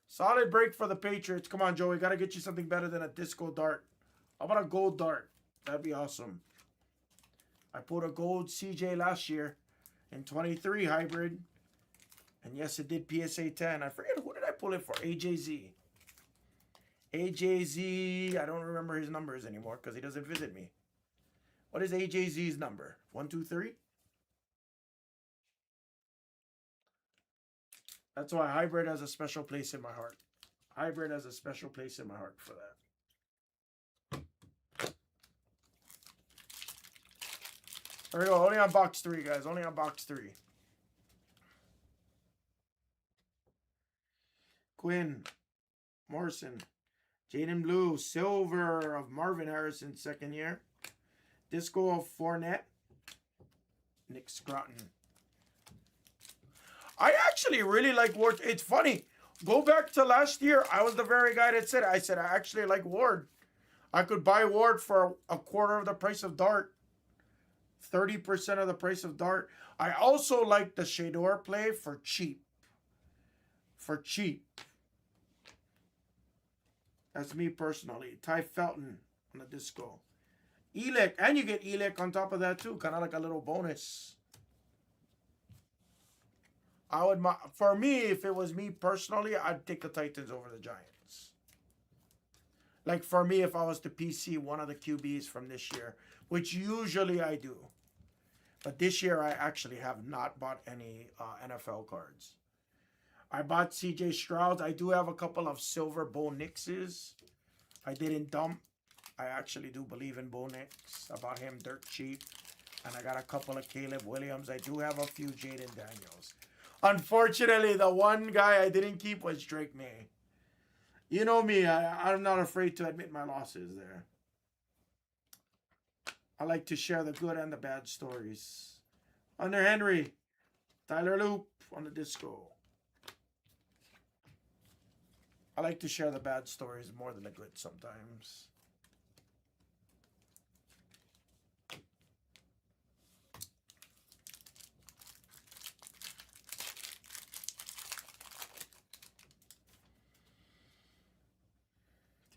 Solid break for the Patriots. Come on, Joey. Got to get you something better than a disco dart. How about a gold dart? That'd be awesome. I pulled a gold CJ last year in 23 hybrid. And yes, it did PSA 10. I forget, who did I pull it for? AJZ. AJZ. I don't remember his numbers anymore because he doesn't visit me. What is AJZ's number? 123? That's why hybrid has a special place in my heart. Hybrid has a special place in my heart for that. There we go. Only on box 3, guys. Only on box 3. Quinn. Morrison. Jaden Blue. Silver of Marvin Harrison, second year. Disco of Fournette. Nick Scroton. I actually really like Ward. It's funny. Go back to last year. I was the very guy that said it. I said I actually like Ward. I could buy Ward for a quarter of the price of Dart. 30% of the price of Dart. I also like the Shador play for cheap. For cheap. That's me personally. Ty Felton on the disco. Elick. And you get Elick on top of that too. Kind of like a little bonus. I would, for me, if it was me personally, I'd take the Titans over the Giants. Like for me, if I was to PC one of the QBs from this year, which usually I do. But this year, I actually have not bought any NFL cards. I bought CJ Stroud. I do have a couple of silver Bo Nixes. I didn't dump. I actually do believe in Bo Nix. I bought him dirt cheap. And I got a couple of Caleb Williams. I do have a few Jaden Daniels. Unfortunately, the one guy I didn't keep was Drake May. You know me, I'm not afraid to admit my losses there. I like to share the good and the bad stories. Under Henry, Tyler Loop on the disco. I like to share the bad stories more than the good sometimes.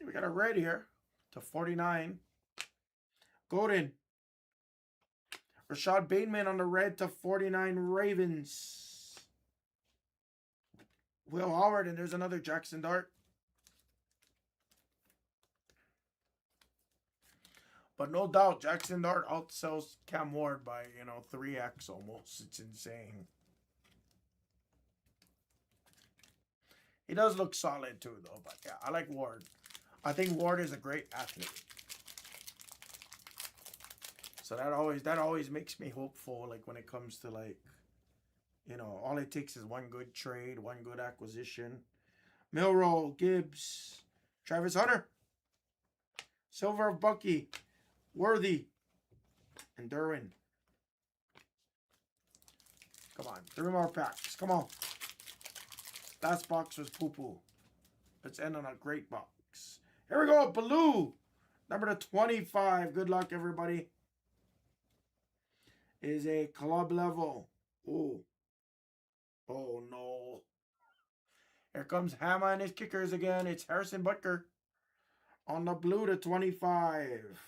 We got a red here to 49. Golden. Rashad Bateman on the red to 49 Ravens. Will Howard, and there's another Jackson Dart. But no doubt, Jackson Dart outsells Cam Ward by, 3x almost. It's insane. He does look solid too, though. But yeah, I like Ward. I think Ward is a great athlete. So that always makes me hopeful, like when it comes to all it takes is one good trade, one good acquisition. Milroe, Gibbs, Travis Hunter, Silver of Bucky, Worthy, and Derwin. Come on, 3 more packs. Come on. Last box was poo-poo. Let's end on a great box. Here we go, Baloo. Number to 25. Good luck, everybody. is a club level. Oh, oh no. Here comes Hammer and his kickers again. It's Harrison Butker on the blue to 25.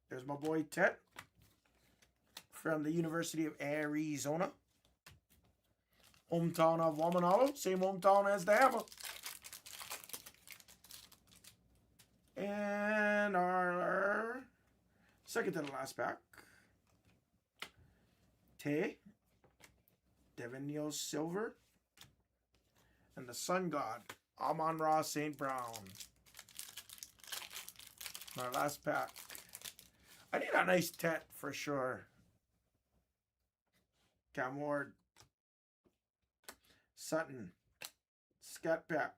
There's my boy Ted from the University of Arizona. Hometown of Wamanalo. Same hometown as the Hammer. And our second to the last pack. Tay. Devin Neal Silver. And the Sun God. Amon-Ra St. Brown. Our last pack. I need a nice Tet for sure. Cam Ward. Sutton. Scott Peck.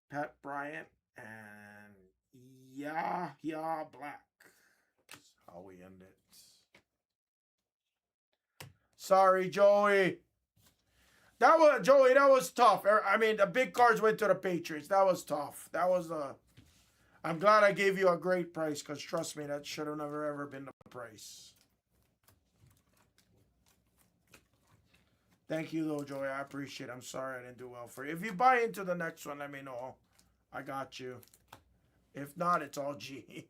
Pat Bryant. And Yahya Black. That's how we end it. Sorry, Joey. That was tough. I mean, the big cards went to the Patriots. That was tough. That was I'm glad I gave you a great price because trust me, that should have never ever been the price. Thank you though, Joey. I appreciate it. I'm sorry I didn't do well for you. If you buy into the next one, let me know. I got you. If not, it's all G.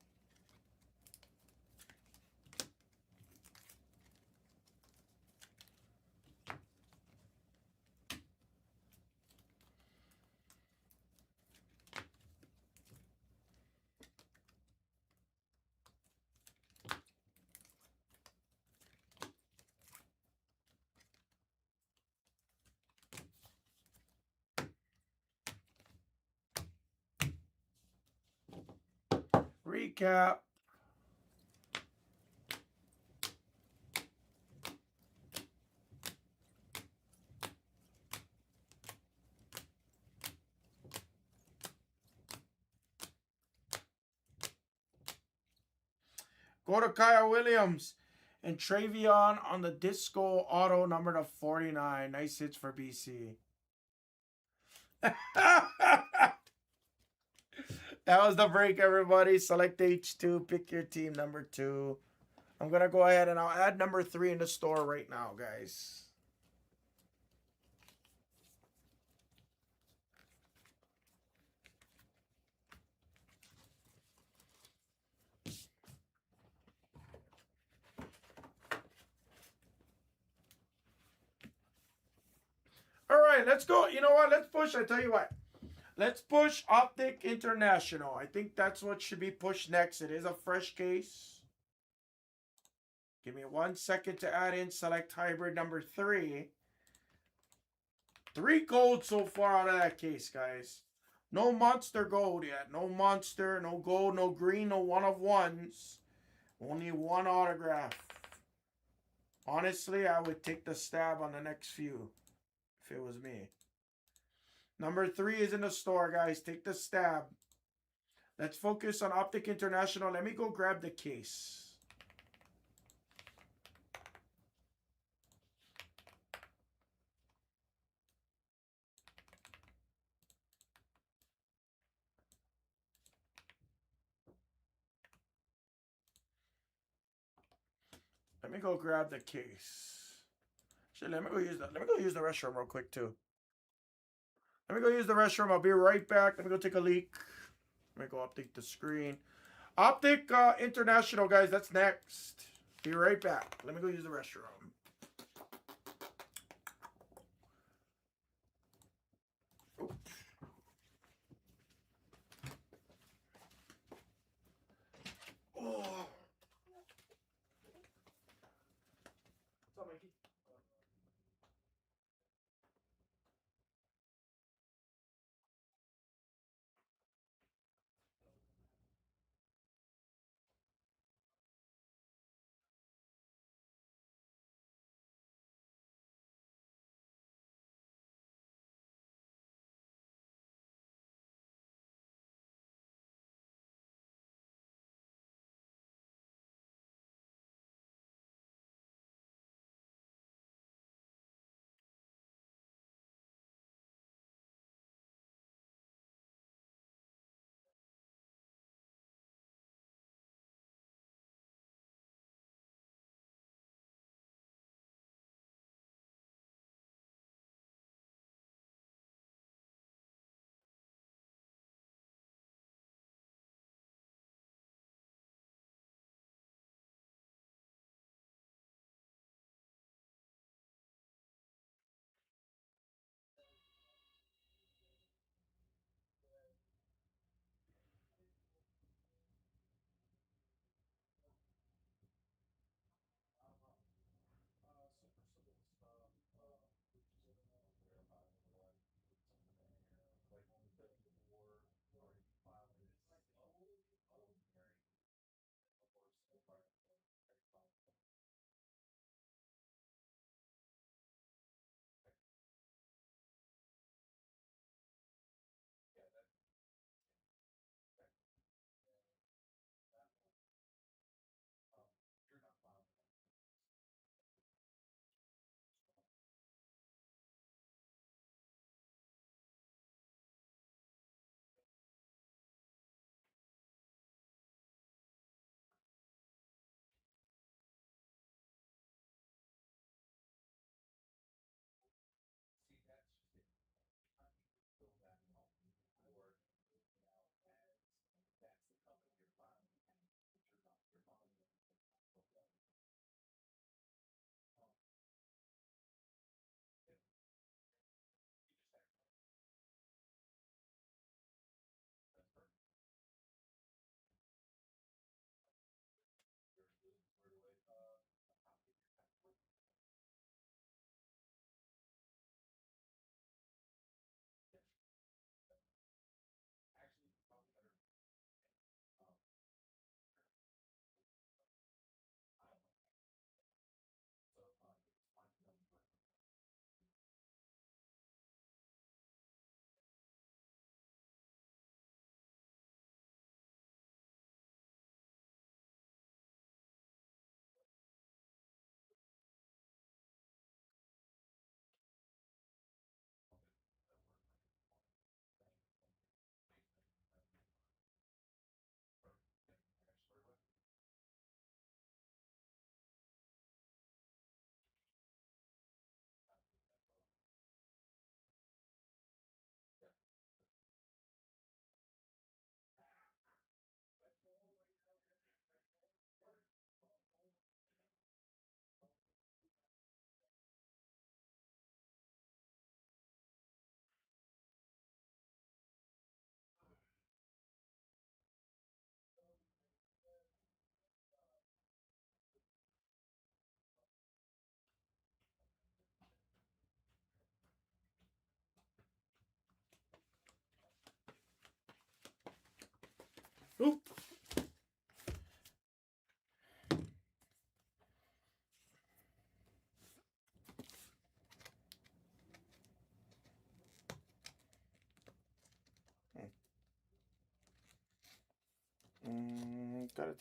Recap. Go to Kyle Williams and Travion on the Disco Auto number to 49. Nice hits for BC. That was the break, everybody. Select H2. Pick your team number 2. I'm going to go ahead and I'll add number 3 in the store right now, guys. All right, let's go. You know what? Let's push. I tell you what. Let's push Optic International. I think that's what should be pushed next. It is a fresh case. Give me 1 second to add in select hybrid number 3. 3 gold so far out of that case, guys. No monster gold yet. No monster, no gold, no green, no one of ones. Only 1 autograph. Honestly, I would take the stab on the next few if it was me. Number 3 is in the store, guys. Take the stab. Let's focus on Optic International. Let me go grab the case. Let me go grab the case. Shit, let me go use the restroom real quick too. Let me go use the restroom. I'll be right back. Let me go take a leak. Let me go update the screen. Optic International, guys. That's next. Be right back. Let me go use the restroom. Oh. What's up, Mikey?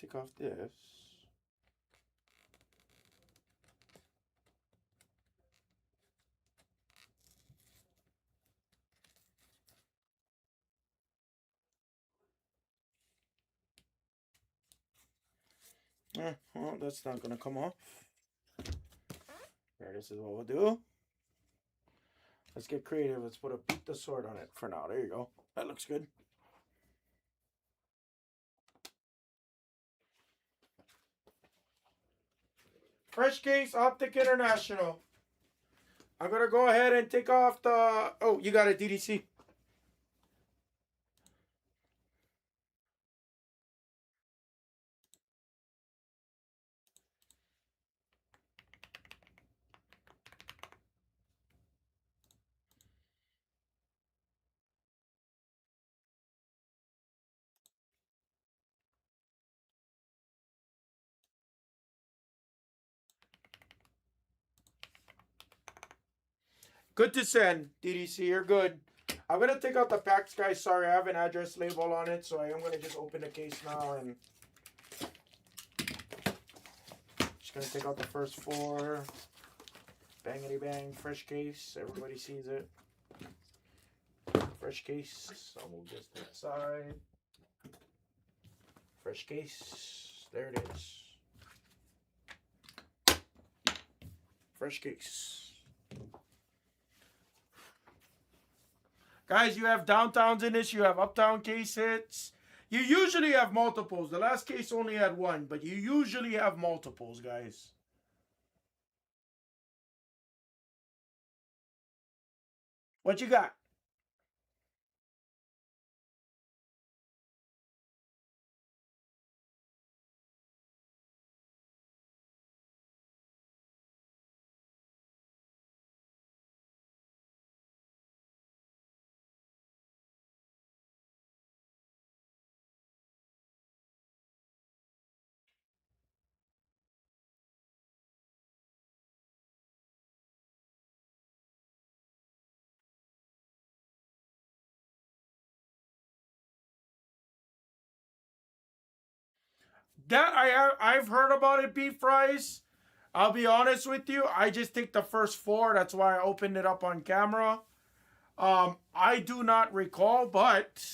take off this. Well, that's not gonna come off. There, this is what we'll do. Let's get creative. Let's put a beat the sword on it for now. There you go. That looks good. Fresh Case Optic International. I'm gonna go ahead and take off the. Oh, you got it, DDC. Good to send, DDC. You're good. I'm gonna take out the packs, guys. Sorry, I have an address label on it, so I am gonna just open the case now and just gonna take out the first 4. Bangity bang, fresh case. Everybody sees it. Fresh case. So I'll move this to the side. Fresh case. There it is. Fresh case. Guys, you have downtowns in this. You have uptown case hits. You usually have multiples. The last case only had 1, but you usually have multiples, guys. What you got? That I've heard about it, beef fries. I'll be honest with you. I just take the first 4. That's why I opened it up on camera. I do not recall, but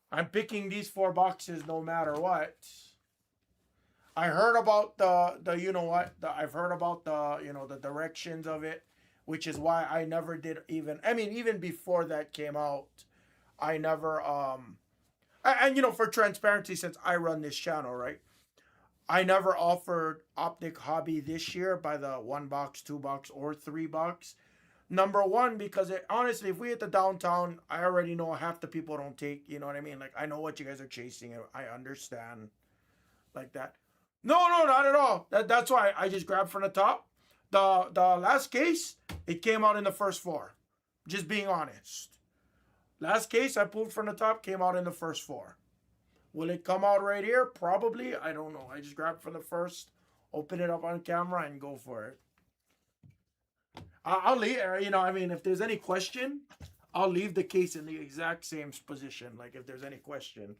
I'm picking these 4 boxes no matter what. I heard about the you know what? I've heard about the directions of it, which is why I never did even. I mean, even before that came out, I never and for transparency, since I run this channel, right? I never offered Optic Hobby this year by the 1 box, 2 box, or 3 box. Number one, because honestly, if we hit the downtown, I already know half the people don't take. You know what I mean? Like, I know what you guys are chasing, and I understand like that. No, not at all. That's why I just grabbed from the top. The last case, it came out in the first 4. Just being honest. Last case I pulled from the top came out in the first 4. Will it come out right here? Probably. I don't know. I just grabbed from the first, open it up on camera, and go for it. I'll leave. I mean, if there's any question, I'll leave the case in the exact same position. Like, if there's any question,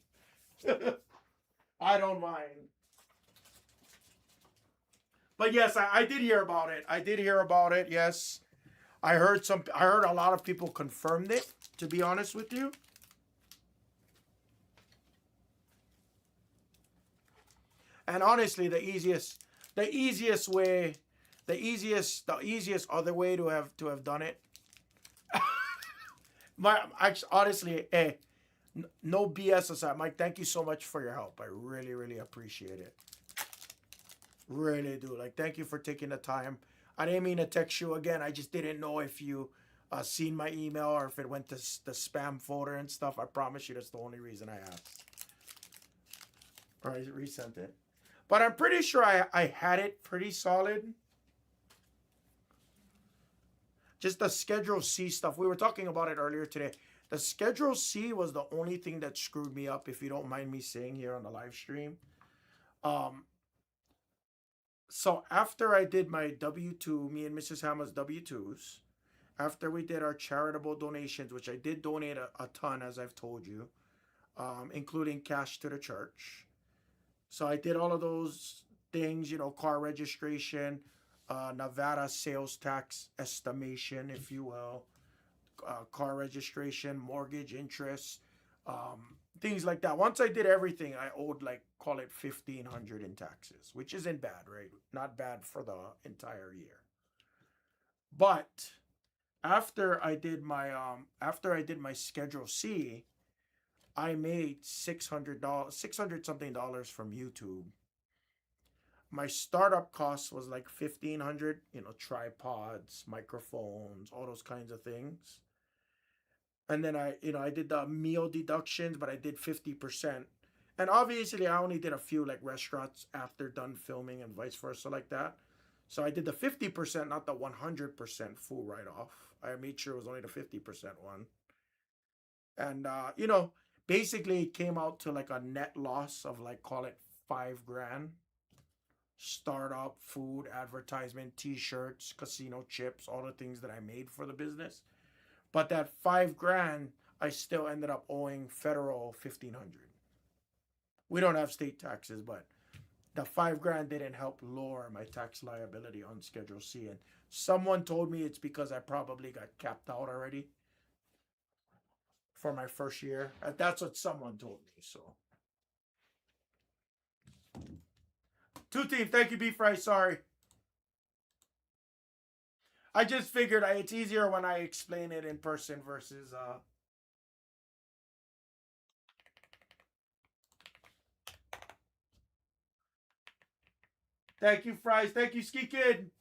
I don't mind. But yes, I did hear about it. I did hear about it. Yes, I heard a lot of people confirmed it. To be honest with you. And honestly, the easiest other way to have done it. Honestly, no BS aside, Mike. Thank you so much for your help. I really appreciate it. Really do. Like, thank you for taking the time. I didn't mean to text you again. I just didn't know if you seen my email or if it went to the spam folder and stuff. I promise you, that's the only reason I asked. Or I resent it. But I'm pretty sure I had it pretty solid. Just the Schedule C stuff. We were talking about it earlier today. The Schedule C was the only thing that screwed me up, if you don't mind me saying here on the live stream. So after I did my W-2, me and Mrs. Hammer's W-2s, after we did our charitable donations, which I did donate a ton, as I've told you, including cash to the church. So I did all of those things, car registration, Nevada sales tax estimation, if you will, car registration, mortgage interest, things like that. Once I did everything, I owed like call it 1,500 in taxes, which isn't bad, right? Not bad for the entire year. But after I did my Schedule C, I made $600, 600 something dollars from YouTube. My startup cost was like 1,500, tripods, microphones, all those kinds of things. And then I did the meal deductions, but I did 50%. And obviously, I only did a few like restaurants after done filming and vice versa like that. So I did the 50%, not the 100% full write off. I made sure it was only the 50% one. And basically it came out to like a net loss of like call it 5 grand. Startup, food, advertisement, t-shirts, casino chips, all the things that I made for the business. But that 5 grand, I still ended up owing federal 1,500. We don't have state taxes, but the 5 grand didn't help lower my tax liability on Schedule C. And someone told me it's because I probably got capped out already for my first year. That's what someone told me. So, two team, thank you, Beef Fry. Sorry. I just figured it's easier when I explain it in person versus. Thank you, Fries. Thank you, Ski Kid.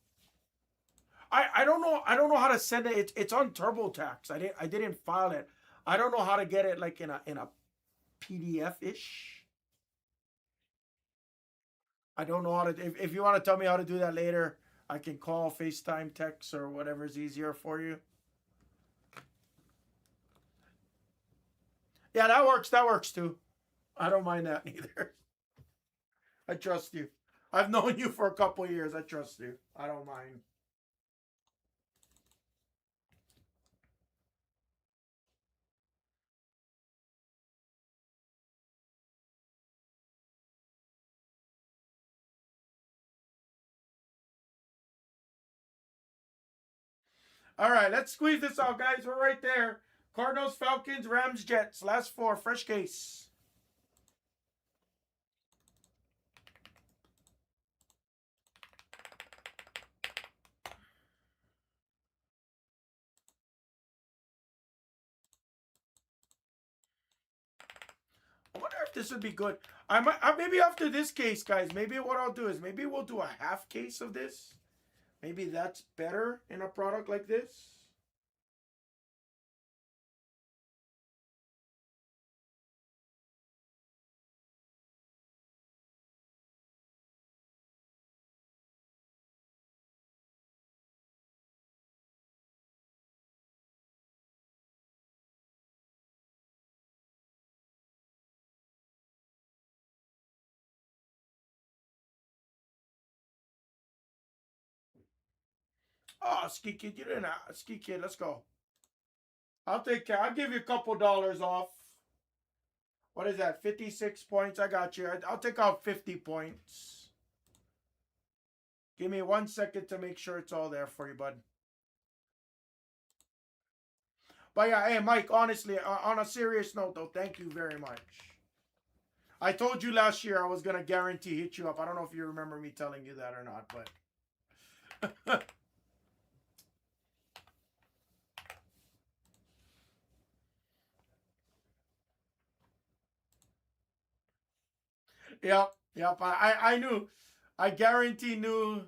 I don't know how to send it. It's on TurboTax. I didn't file it. I don't know how to get it like in a PDF ish. I don't know how to. If you want to tell me how to do that later, I can call, FaceTime, text, or whatever's easier for you. Yeah, that works. That works too. I don't mind that neither. I trust you. I've known you for a couple years. I trust you. I don't mind. All right, let's squeeze this out, guys. We're right there. Cardinals, Falcons, Rams, Jets. Last four. Fresh case. I wonder if this would be good. Maybe after this case, guys. Maybe what I'll do is maybe we'll do a half case of this. Maybe that's better in a product like this. Oh, Ski Kid, you didn't. Ski Kid, let's go. I'll take care. I'll give you a couple dollars off. What is that? 56 points. I got you. I'll take out 50 points. Give me 1 second to make sure it's all there for you, bud. But yeah, hey, Mike, honestly, on a serious note, though, thank you very much. I told you last year I was going to guarantee hit you up. I don't know if you remember me telling you that or not, but. Yep, yep. I knew. I guarantee knew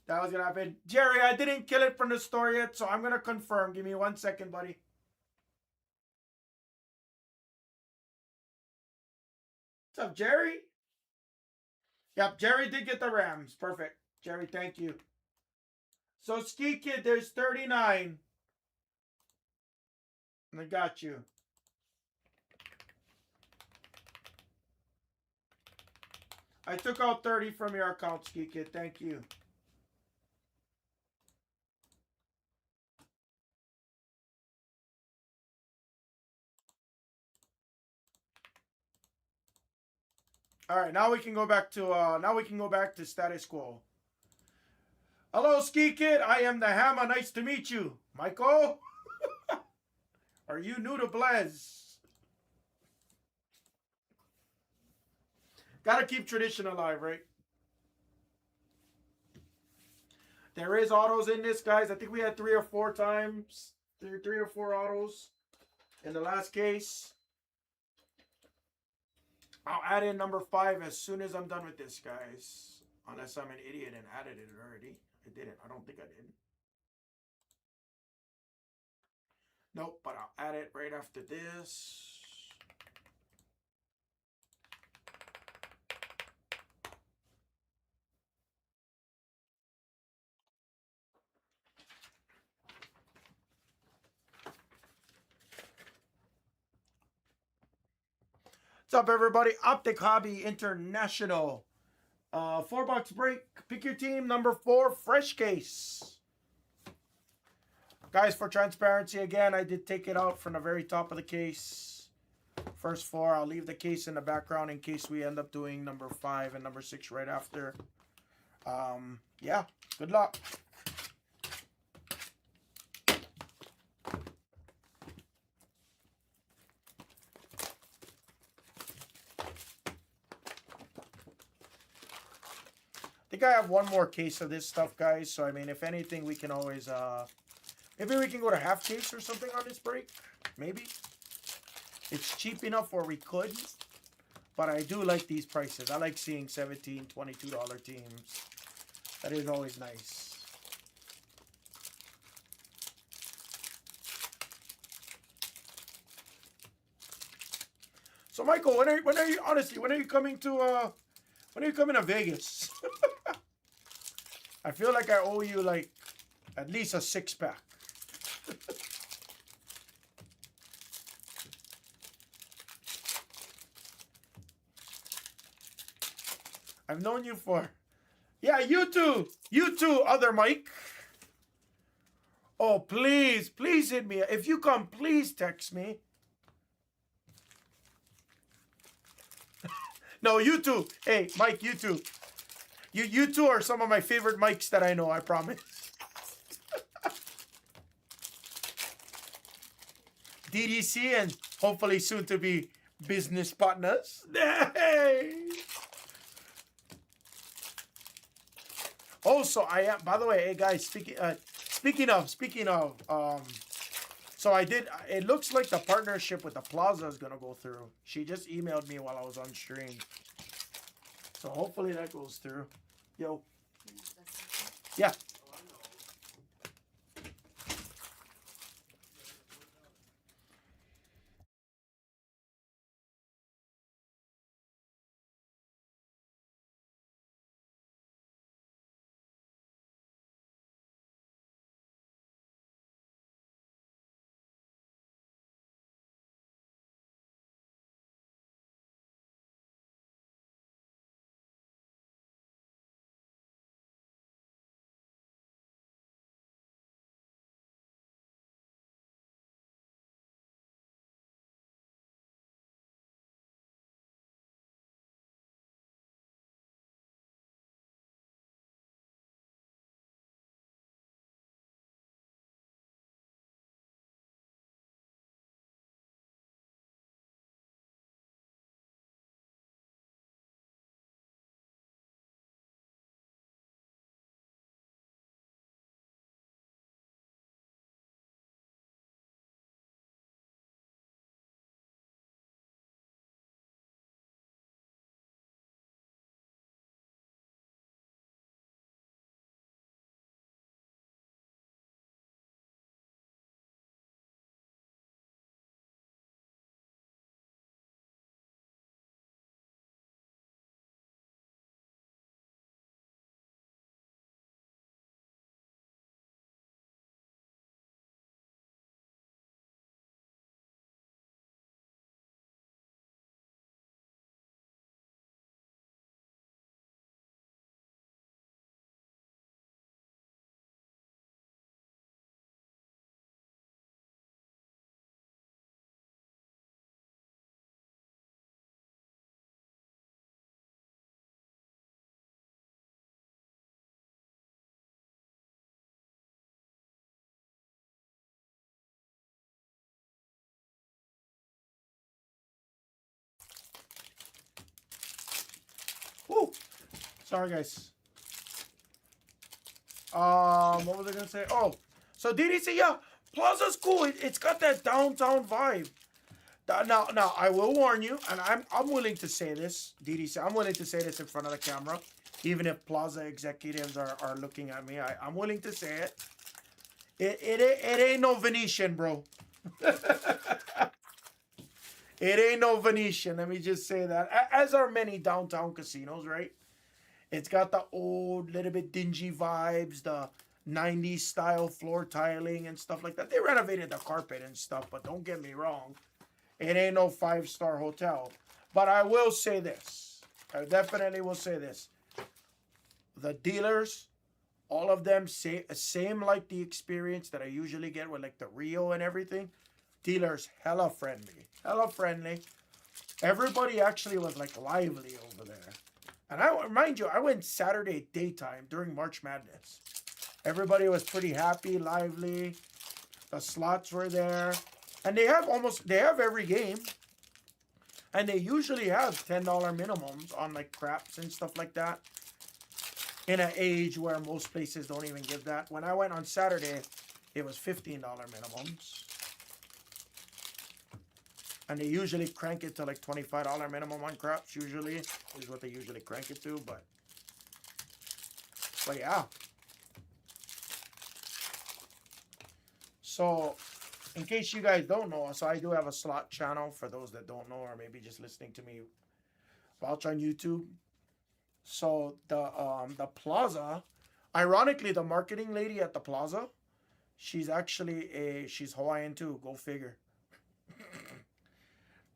that was going to happen. Jerry, I didn't kill it from the store yet, so I'm going to confirm. Give me 1 second, buddy. What's up, Jerry? Yep, Jerry did get the Rams. Perfect. Jerry, thank you. So, Ski Kid, there's 39. I got you. I took out 30 from your account, Ski Kid. Thank you. All right, now we can go back to status quo. Hello, Ski Kid. I am the Hammer. Nice to meet you, Michael. Are you new to Blez? Gotta keep tradition alive, right? There is autos in this, guys. I think we had 3 or 4 times, three or four autos in the last case. I'll add in number 5 as soon as I'm done with this, guys. Unless I'm an idiot and added it already. I didn't. I don't think I did. Nope, but I'll add it right after this. What's up, everybody? Optic Hobby International. $4 break. Pick your team. Number 4, fresh case. Guys, for transparency, again, I did take it out from the very top of the case. First 4, I'll leave the case in the background in case we end up doing number 5 and number 6 right after. Yeah, good luck. I think I have one more case of this stuff, guys. So, I mean, if anything, we can always, maybe we can go to half case or something on this break. Maybe. It's cheap enough where we could. But I do like these prices. I like seeing $17, $22 teams. That is always nice. So, Michael, when are you honestly? When are you coming to Vegas? I feel like I owe you like at least a 6-pack. I've known you for, yeah, you too, other Mike. Oh, please hit me. If you come, please text me. No, you too. Hey, Mike, you too. You two are some of my favorite mics that I know, I promise. DDC and hopefully soon to be business partners. Hey! Also, I am, by the way, hey guys, speaking of, so I did, it looks like the partnership with the Plaza is gonna go through. She just emailed me while I was on stream. So hopefully that goes through. Yo. Yeah. Woo! Sorry, guys. What was I gonna say? Oh, so DDC, yeah, Plaza's cool. It's got that downtown vibe. Now, I will warn you, and I'm willing to say this, DDC. I'm willing to say this in front of the camera, even if Plaza executives are looking at me. I'm willing to say it. It ain't no Venetian, bro. It ain't no Venetian. Let me just say that. As are many downtown casinos, right? It's got the old, little bit dingy vibes, the 90s style floor tiling and stuff like that. They renovated the carpet and stuff, but don't get me wrong. It ain't no five-star hotel. But I will say this. I definitely will say this. The dealers, all of them, same like the experience that I usually get with like the Rio and everything. Dealers, hella friendly. Hella friendly. Everybody actually was like lively over there. And I mind you, I went Saturday daytime during March Madness. Everybody was pretty happy, lively. The slots were there. And they have every game. And they usually have $10 minimums on like craps and stuff like that. In an age where most places don't even give that. When I went on Saturday, it was $15 minimums. And they usually crank it to like $25 minimum on craps, usually. Is what they usually crank it to, but yeah. So, in case you guys don't know, so I do have a slot channel for those that don't know, or maybe just listening to me watch on YouTube. So the Plaza, ironically, the marketing lady at the Plaza, she's actually she's Hawaiian too. Go figure.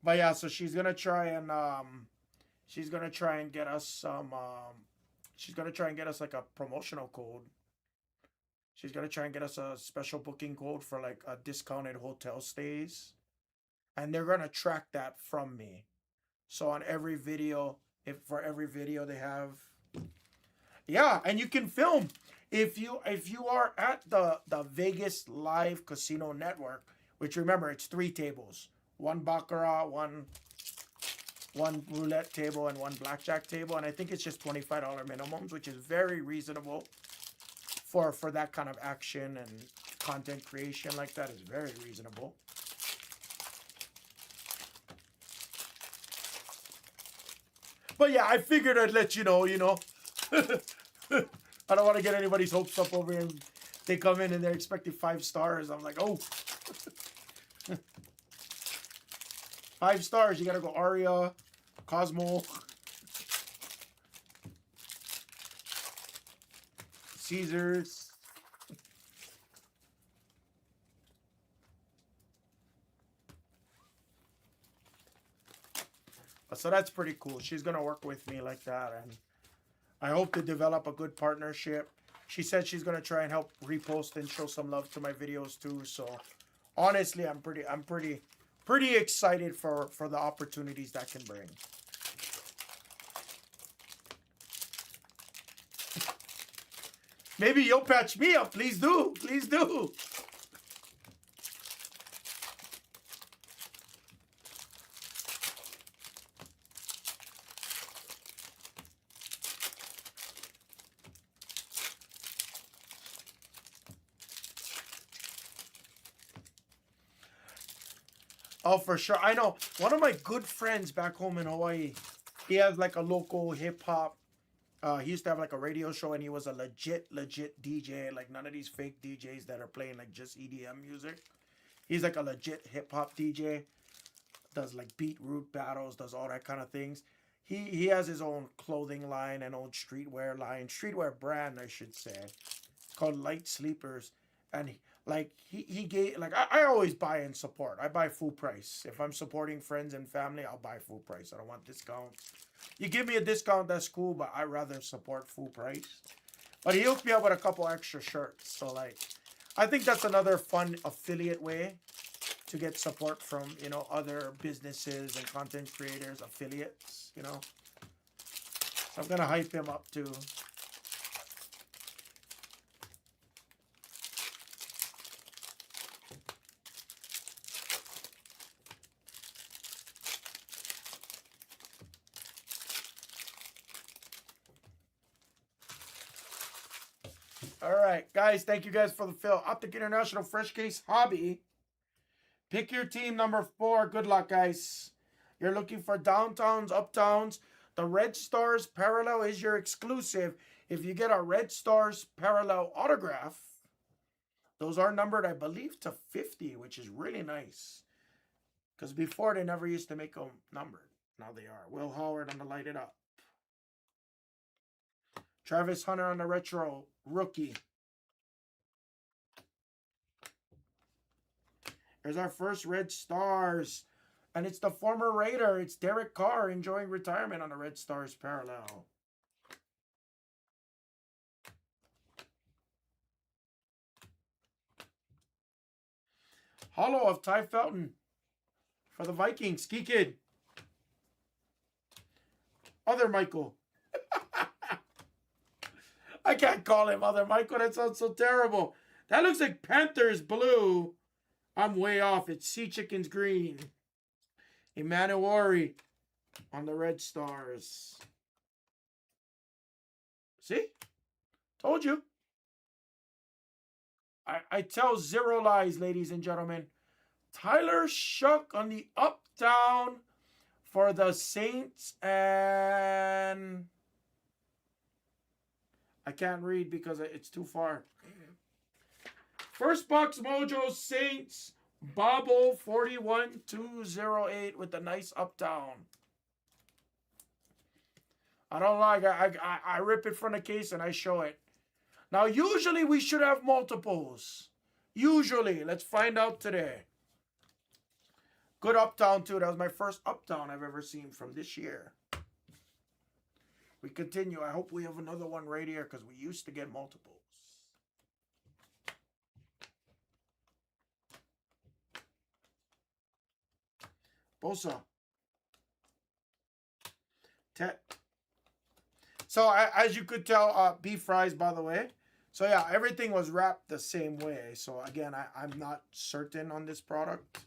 But yeah, so she's gonna try and get us some she's gonna try and get us like a promotional code. She's gonna try and get us a special booking code for like a discounted hotel stays. And they're gonna track that from me. So on every video, if for every video they have, yeah, and you can film if you are at the Vegas Live Casino Network, which remember it's 3 tables, one baccarat, one roulette table, and one blackjack table, and I think it's just $25 minimums, which is very reasonable for that kind of action and content creation like that. Is very reasonable. But yeah, I figured I'd let you know, I don't want to get anybody's hopes up over here. They come in and they're expecting 5 stars. I'm like, oh. 5 stars, you gotta go Aria, Cosmo, Caesars. So that's pretty cool. She's gonna work with me like that, and I hope to develop a good partnership. She said she's gonna try and help repost and show some love to my videos too. So honestly, I'm pretty excited for the opportunities that can bring. Maybe you'll patch me up. Please do. Please do. Oh, for sure. I know one of my good friends back home in Hawaii. He has like a local hip hop. He used to have like a radio show, and he was a legit DJ. Like none of these fake DJs that are playing like just EDM music. He's like a legit hip hop DJ. Does like beetroot battles. Does all that kind of things. He has his own clothing line and own streetwear brand, I should say, called Light Sleepers. And he gave, like, I always buy and support. I buy full price. If I'm supporting friends and family, I'll buy full price. I don't want discounts. You give me a discount, that's cool, but I rather support full price. But he hooked me up with a couple extra shirts. So like, I think that's another fun affiliate way to get support from, other businesses and content creators, affiliates, So I'm gonna hype him up too. All right, guys. Thank you guys for the fill. Optic International Fresh Case Hobby. Pick your team number 4. Good luck, guys. You're looking for downtowns, uptowns. The Red Stars Parallel is your exclusive. If you get a Red Stars Parallel autograph, those are numbered, I believe, to 50, which is really nice. Because before, they never used to make them numbered. Now they are. Will Howard on the Light It Up. Travis Hunter on the Retro Rookie. There's our first Red Stars. And it's the former Raider. It's Derek Carr enjoying retirement on the Red Stars Parallel. Hollow of Ty Felton for the Vikings. Ski Kid. Other Michael. I can't call him Other Michael. That sounds so terrible. That looks like Panthers blue. I'm way off. It's Sea Chickens green. Emmanuel on the Red Stars. See? Told you. I tell zero lies, ladies and gentlemen. Tyler Shuck on the up down for the Saints, and I can't read because it's too far. First box mojo Saints Bobble 41208 with the nice up down. I don't like I rip it from the case and I show it. Now usually we should have multiples. Usually. Let's find out today. Good uptown too. That was my first uptown I've ever seen from this year. We continue. I hope we have another one right here because we used to get multiples. Bosa. Tet. So as you could tell, beef fries, by the way. So yeah, everything was wrapped the same way. So again, I'm not certain on this product.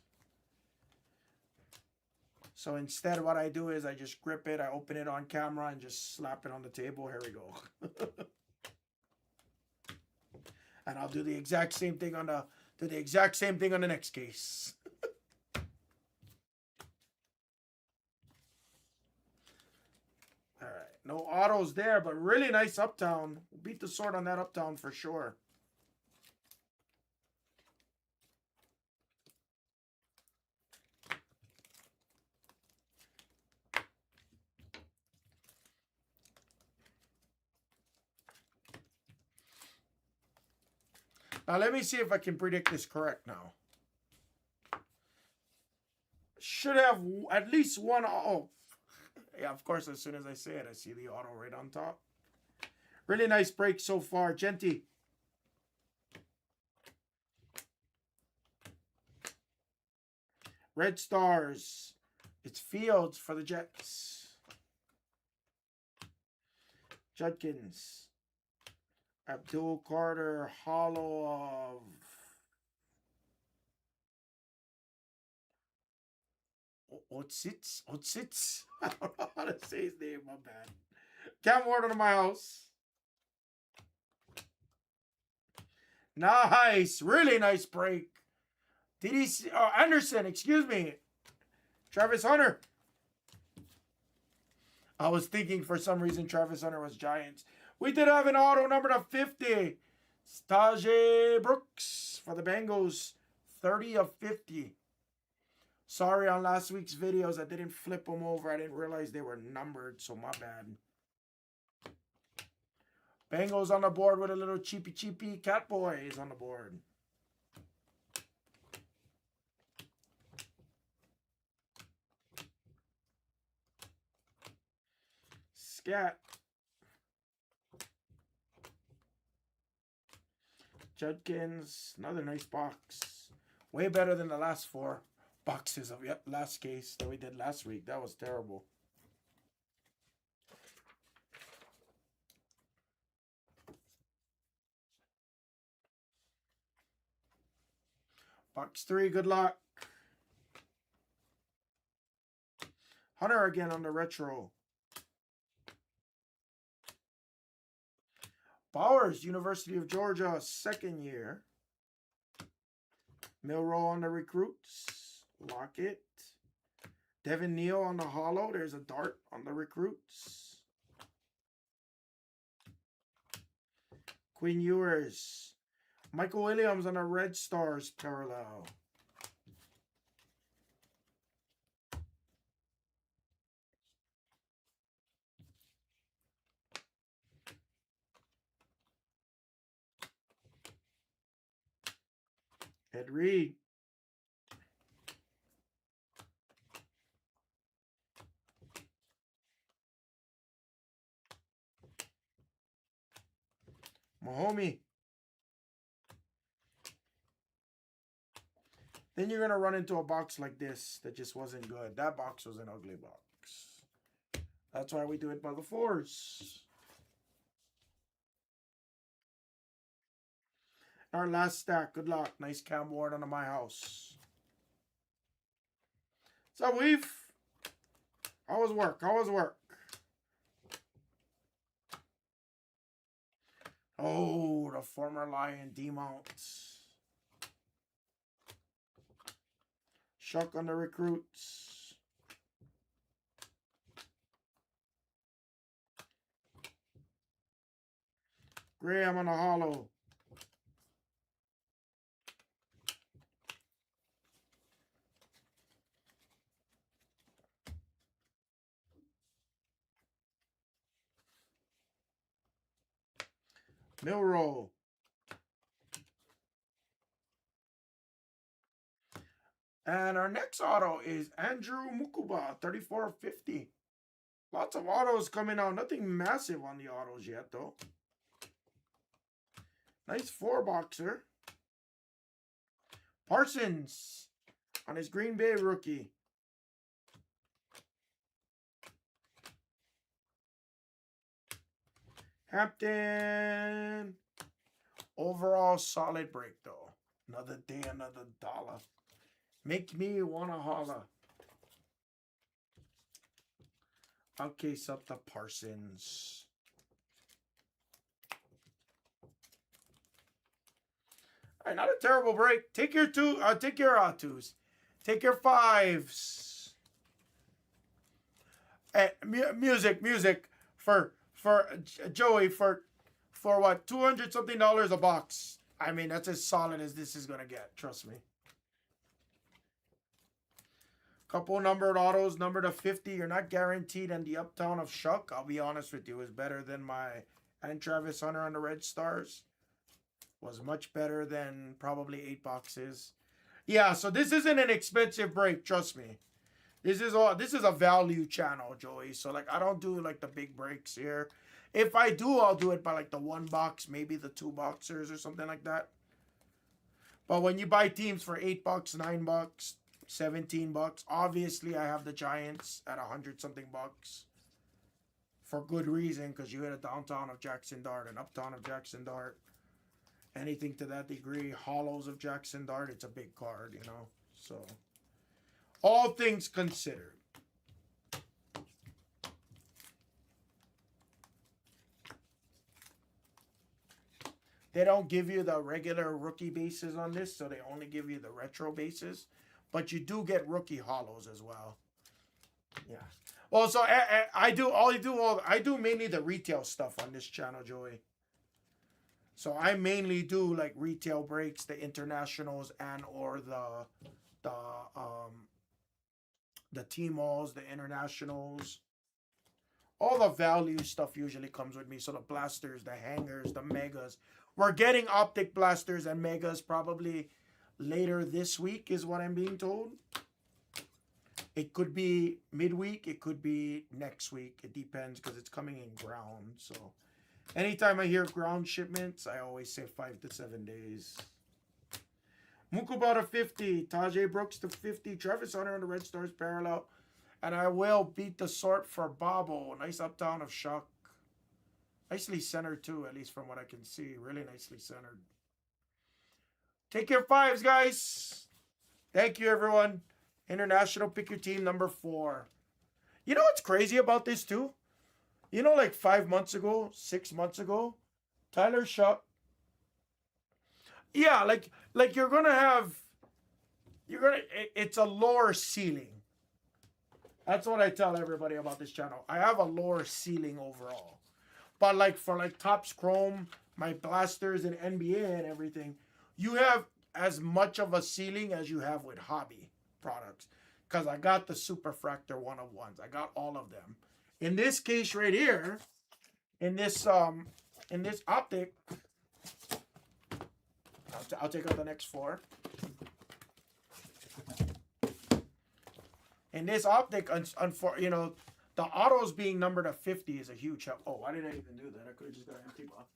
So instead, what I do is I just grip it, I open it on camera, and just slap it on the table. Here we go. And I'll do the exact same thing on the next case. All right, no autos there, but really nice uptown. Beat the sword on that uptown for sure. Now, let me see if I can predict this correct now. Should have at least one. Oh, yeah, of course, as soon as I say it, I see the auto right on top. Really nice break so far. Genty. Red Stars. It's Fields for the Jets. Judkins. Abdul Carter, hollow of Otsits. I don't know how to say his name, my bad. Cam Ward to my house. Nice. Really nice break. Did he see, Anderson, excuse me. Travis Hunter. I was thinking for some reason Travis Hunter was Giants. We did have an auto number to 50. Stajay Brooks for the Bengals. 30 of 50. Sorry on last week's videos. I didn't flip them over. I didn't realize they were numbered, so my bad. Bengals on the board with a little cheapy. Catboy is on the board. Scat. Judkins, another nice box. Way better than the last 4 boxes of last case that we did last week. That was terrible. Box 3, good luck. Hunter again on the retro. Bowers, University of Georgia, second year. Milrow on the recruits. Lockett. Devin Neal on the hollow. There's a dart on the recruits. Quinn Ewers. Michael Williams on the Red Stars parallel. Ed Reed. Mahomie. Then you're going to run into a box like this that just wasn't good. That box was an ugly box. That's why we do it by the fours. Our last stack. Good luck. Nice Cam Ward on my house. What's up, Weave? How was work? How was work? Oh, the former Lion demount. Shuck on the recruits. Graham on the hollow. Milrow. And our next auto is Andrew Mukuba, 3450. Lots of autos coming out. Nothing massive on the autos yet, though. Nice four-boxer. Parsons on his Green Bay rookie. Hampton. Overall solid break, though. Another day, another dollar. Make me wanna holla. I'll case up the Parsons. All right, not a terrible break. Take your twos. Take your fives. Music for Joey for what, $200 something a box. I mean, that's as solid as this is gonna get. Trust me. Couple numbered autos, number to 50. You're not guaranteed, and the Uptown of Shuck, I'll be honest with you, is better than my and Travis Hunter on the Red Stars. Was much better than probably 8 boxes. Yeah, so this isn't an expensive break, trust me. This is a value channel, Joey. So like I don't do like the big breaks here. If I do, I'll do it by like the 1 box, maybe the 2 boxers or something like that. But when you buy teams for $8, $9, $17, obviously I have the Giants at 100 something bucks. For good reason, because you hit a downtown of Jackson Dart, an uptown of Jackson Dart. Anything to that degree, hollows of Jackson Dart, it's a big card, you know. So, all things considered. They don't give you the regular rookie bases on this, so they only give you the retro bases. But you do get rookie hollows as well. Yeah. Well, so I do mainly the retail stuff on this channel, Joey. So I mainly do like retail breaks, the internationals and or the team alls, the internationals. All the value stuff usually comes with me. So the blasters, the hangers, the megas. We're getting optic blasters and megas probably later this week is what I'm being told. It could be midweek. It could be next week. It depends because it's coming in ground. So anytime I hear ground shipments, I always say 5 to 7 days. Mukuba to 50. Tajay Brooks to 50. Travis Hunter on the Red Stars parallel. And I will beat the sort for Bobo. Nice uptown of Shuck. Nicely centered too, at least from what I can see. Really nicely centered. Take your fives, guys. Thank you, everyone. International, pick your team, number 4. You know what's crazy about this too? You know, like 5 months ago, 6 months ago, Tyler Shuck. Yeah, like you're gonna have you're gonna it's a lower ceiling. That's what I tell everybody about this channel. I have a lower ceiling overall. But like for like Topps Chrome, my blasters and NBA and everything, you have as much of a ceiling as you have with hobby products. Cause I got the Superfractor one of ones. I got all of them. In this case right here, in this optic, I'll take out the next four. In this optic, the autos being numbered to 50 is a huge help. Oh, why did I even do that? I could have just got an empty box.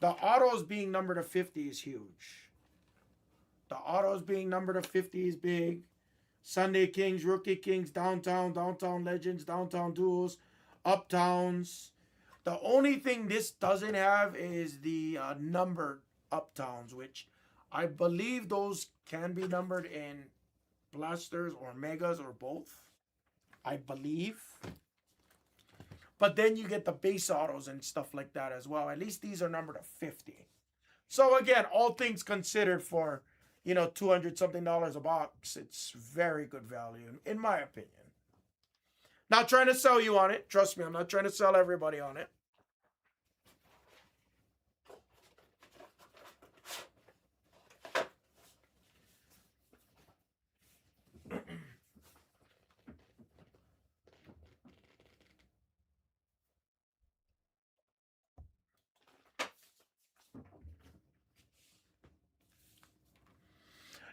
The autos being numbered to 50 is huge. The autos being numbered to 50 is big. Sunday Kings, Rookie Kings, Downtown Legends, Downtown Duels, Uptowns. The only thing this doesn't have is the numbered Uptowns, which I believe those can be numbered in blasters or megas or both. I believe. But then you get the base autos and stuff like that as well. At least these are numbered to 50. So again, all things considered for, 200 something dollars a box, it's very good value in my opinion. Not trying to sell you on it. Trust me, I'm not trying to sell everybody on it.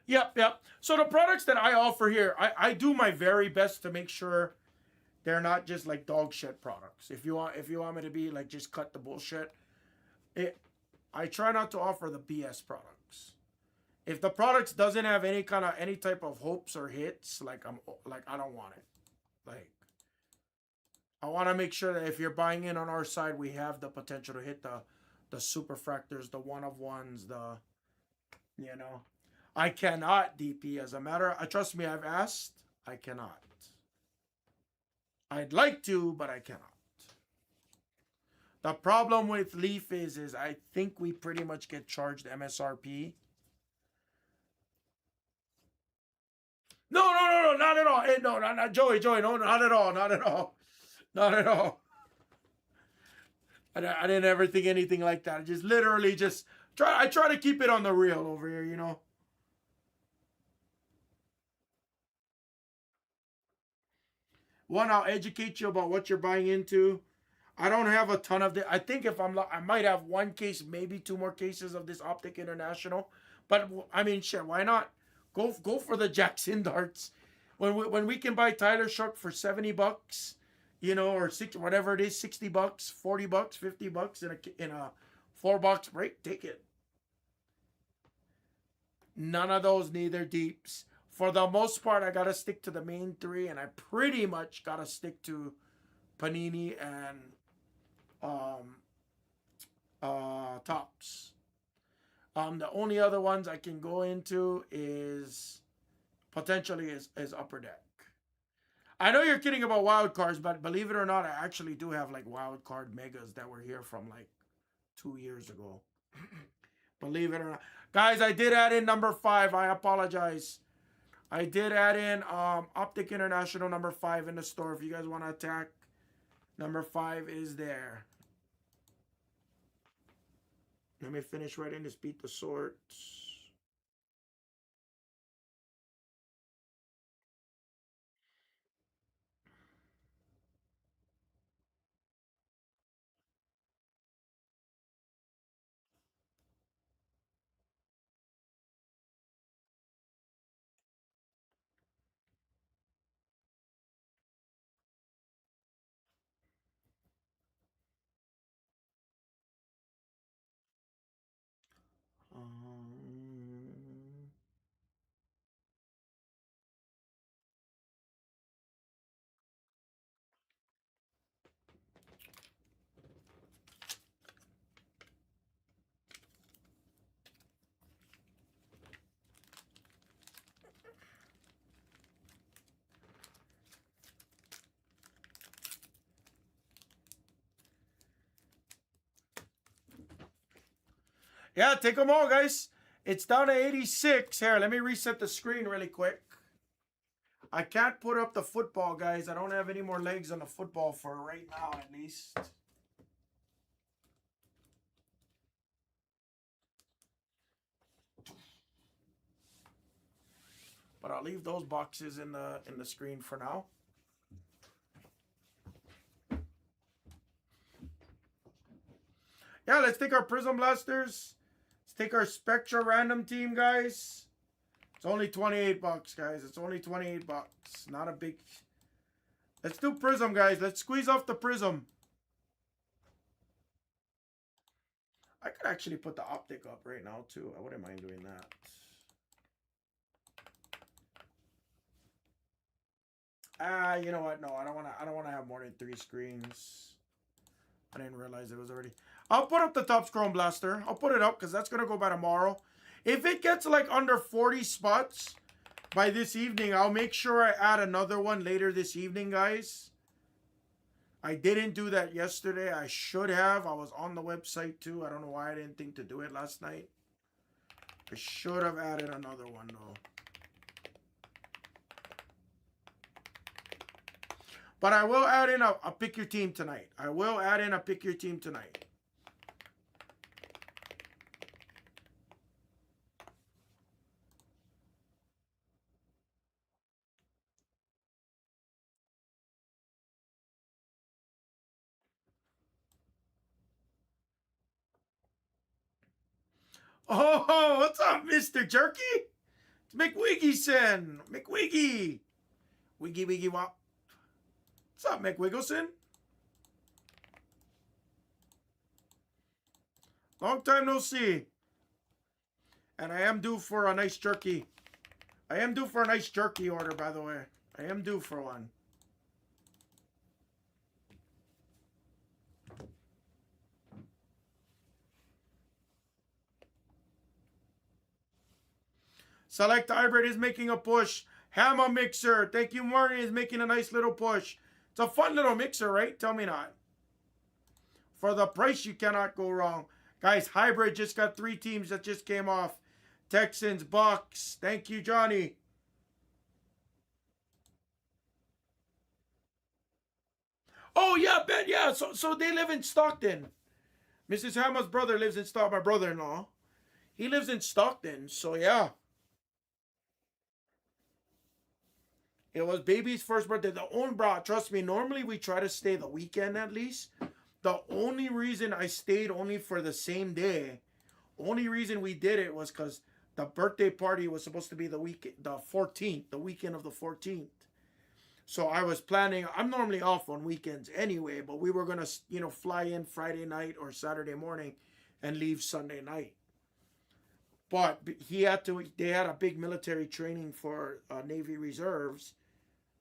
Yep. So the products that I offer here, I do my very best to make sure they're not just like dog shit products. If you want me to be like just cut the bullshit, it I try not to offer the BS products. If the products doesn't have any type of hopes or hits, I don't want it. Like I want to make sure that if you're buying in on our side, we have the potential to hit the superfractors, the one of ones, the you know. I cannot DP as a matter. Trust me, I've asked. I cannot. I'd like to, but I cannot. The problem with Leaf is I think we pretty much get charged MSRP. No, not at all. Hey, no, not Joey, no, not at all, not at all, not at all. I didn't ever think anything like that. I just literally just try. I try to keep it on the real over here. One, I'll educate you about what you're buying into. I don't have a ton of this. I think if I might have one case, maybe two more cases of this Optic International. But I mean, shit, why not? Go for the Jackson darts. When we can buy Tyler Shuck for $70, or six, whatever it is, $60, $40, $50 in a 4 box break, take it. None of those, neither deeps. For the most part, I gotta stick to the main three, and I pretty much gotta stick to Panini and um, Tops. The only other ones I can go into is potentially is Upper Deck. I know you're kidding about wild cards, but believe it or not, I actually do have like wild card megas that were here from like 2 years ago. Believe it or not, guys, I did add in number 5. I apologize. I did add in Optic International number 5 in the store. If you guys want to attack, number 5 is there. Let me finish right in this beat the sorts. Yeah, take them all, guys. It's down to 86. Here, let me reset the screen really quick. I can't put up the football, guys. I don't have any more legs on the football for right now, at least. But I'll leave those boxes in the screen for now. Yeah, let's take our Prism Blasters. Let's take our Spectra random team, guys. It's only 28 bucks, guys. It's only 28 bucks. Not a big... Let's do Prism, guys. Let's squeeze off the Prism. I could actually put the optic up right now, too. I wouldn't mind doing that. You know what? No, I don't wanna have more than 3 screens. I didn't realize it was already... I'll put up the Top Scroll Blaster. I'll put it up because that's going to go by tomorrow. If it gets like under 40 spots by this evening, I'll make sure I add another one later this evening, guys. I didn't do that yesterday. I should have. I was on the website too. I don't know why I didn't think to do it last night. I should have added another one though. But I will add in a pick your team tonight. I will add in a pick your team tonight. Oh, what's up, Mr. Jerky? It's McWiggyson. McWiggy. Wiggy Wiggy Wop. What's up, McWiggleson? Long time no see. And I am due for a nice jerky. I am due for a nice jerky order, by the way. I am due for one. Select Hybrid is making a push. Hammer Mixer. Thank you, Martin, is making a nice little push. It's a fun little mixer, right? Tell me not. For the price, you cannot go wrong. Guys, Hybrid just got 3 teams that just came off. Texans, Bucks. Thank you, Johnny. Oh, yeah, Ben. Yeah, so they live in Stockton. Mrs. Hammer's brother lives in Stockton. My brother-in-law. He lives in Stockton, so yeah. It was baby's first birthday. The only bro, trust me, normally we try to stay the weekend at least. The only reason I stayed only for the same day, only reason we did it was because the birthday party was supposed to be the 14th, the weekend of the 14th. So I was planning, I'm normally off on weekends anyway, but we were gonna, fly in Friday night or Saturday morning and leave Sunday night. But they had a big military training for Navy reserves,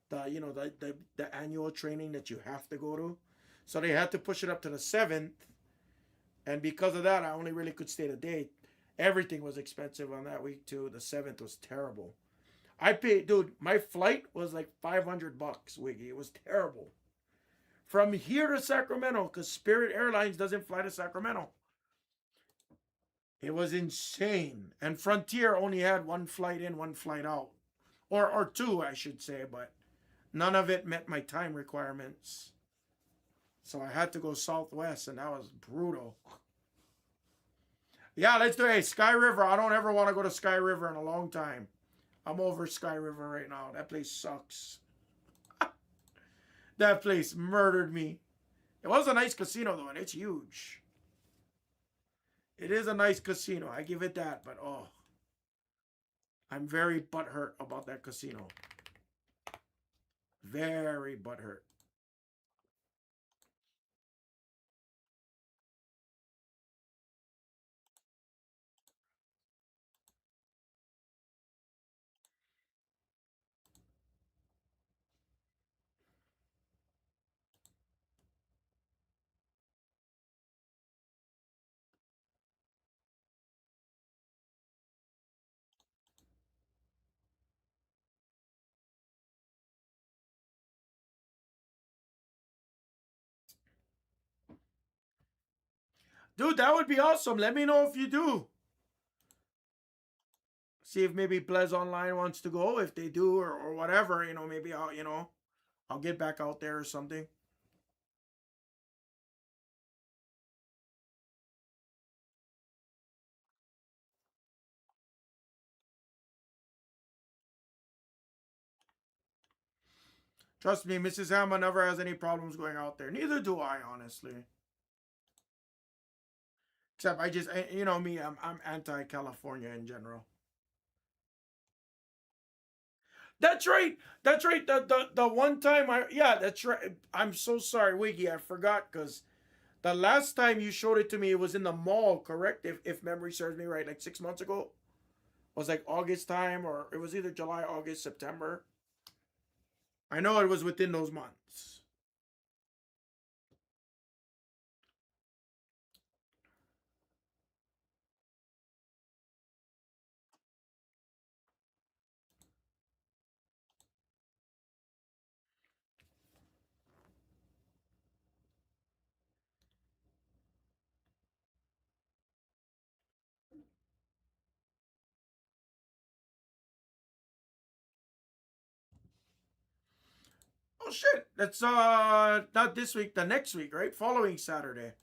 the annual training that you have to go to. So they had to push it up to the 7th. And because of that, I only really could stay the day. Everything was expensive on that week too. The 7th was terrible. I paid, dude, my flight was like $500, Wiggy. It was terrible. From here to Sacramento, because Spirit Airlines doesn't fly to Sacramento. It was insane. And Frontier only had one flight in, one flight out. Or 2, I should say, but none of it met my time requirements. So I had to go Southwest, and that was brutal. Yeah, let's do it. Sky River. I don't ever want to go to Sky River in a long time. I'm over Sky River right now. That place sucks. That place murdered me. It was a nice casino, though, and it's huge. It is a nice casino. I give it that, but oh. I'm very butthurt about that casino. Very butthurt. Dude, that would be awesome. Let me know if you do. See if maybe Blez Online wants to go. If they do, or whatever, maybe I'll get back out there or something. Trust me, Mrs. Hammer never has any problems going out there. Neither do I, honestly. Except I just, me, I'm anti-California in general. That's right. That's right. The one time yeah, that's right. I'm so sorry, Wiggy. I forgot because the last time you showed it to me, it was in the mall, correct? If memory serves me right, like 6 months ago. It was like August time, or it was either July, August, September. I know it was within those months. Oh shit! That's not this week, the next week, right? Following Saturday.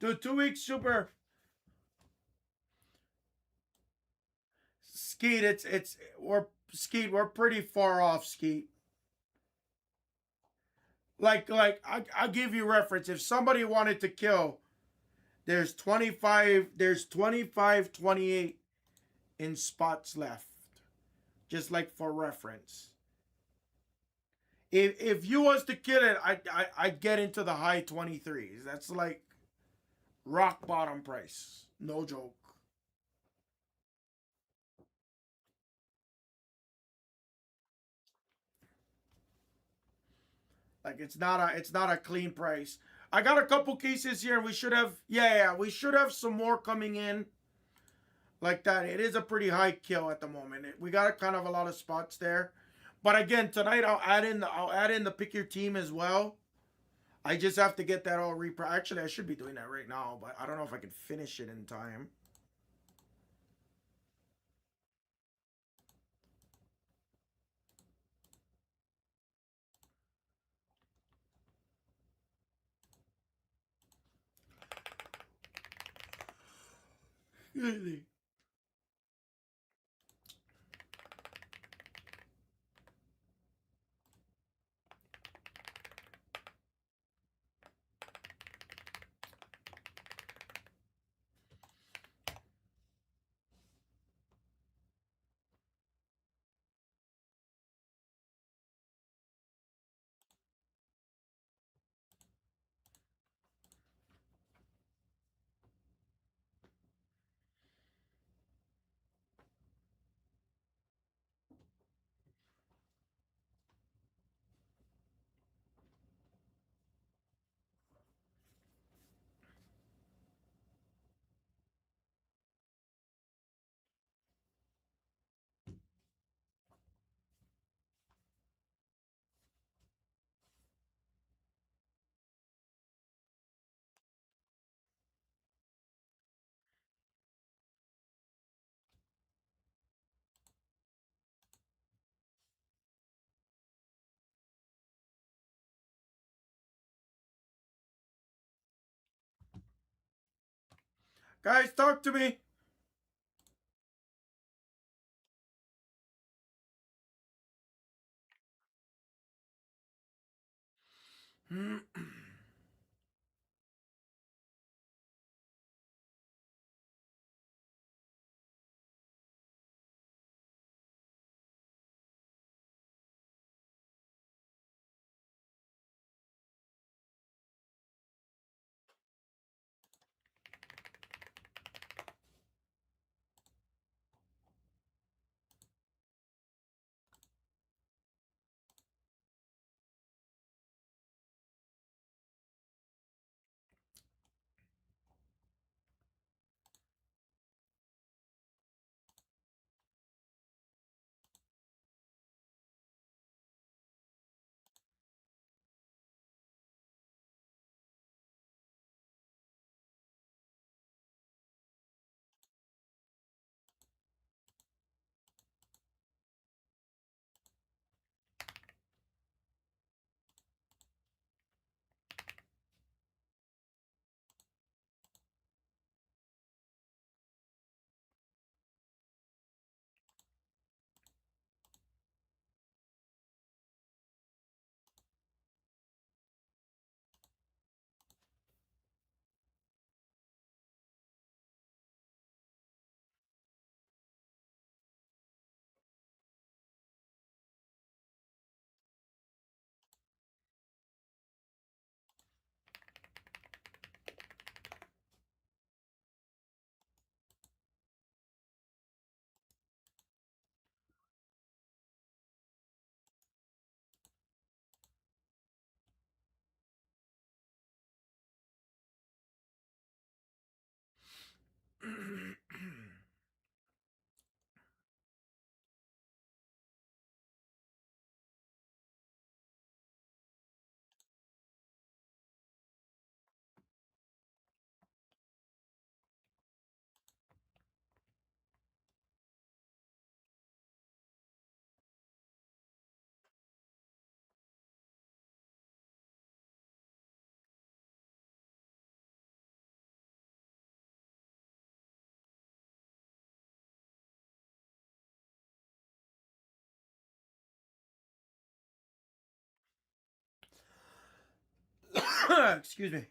Dude, 2 weeks super. Skeet, we're pretty far off, Skeet. I'll give you reference. If somebody wanted to kill, there's 25, 28 in spots left. Just like for reference. If you was to kill it, I'd get into the high 23s. That's like rock bottom price. No joke. Like it's not a clean price. I got a couple cases here, and we should have we should have some more coming in like that. It is a pretty high kill at the moment. We got kind of a lot of spots there, but again tonight I'll add in the pick your team as well. I just have to get that all repro. Actually, I should be doing that right now, but I don't know if I can finish it in time. Guys, talk to me. Excuse me.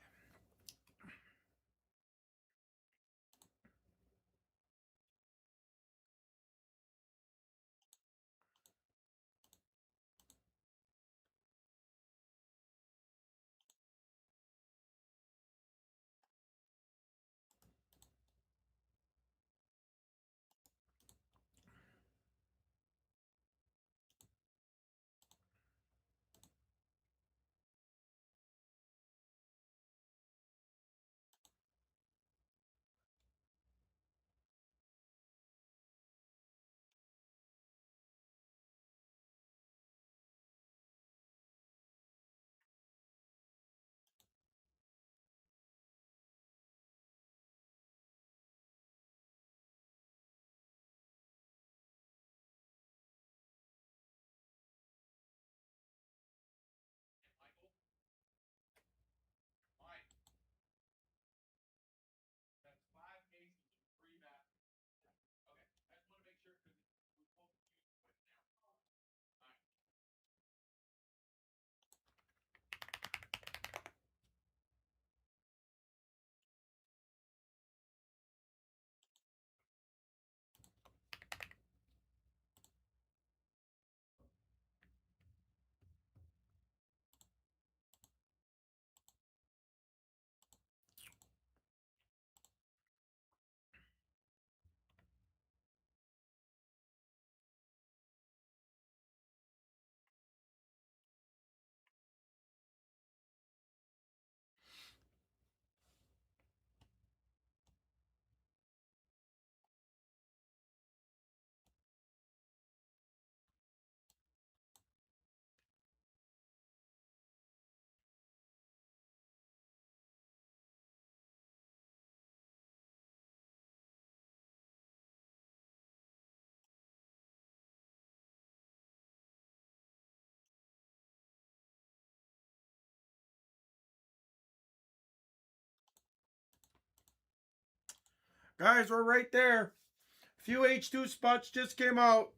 Guys, we're right there. Few H2 spots just came out.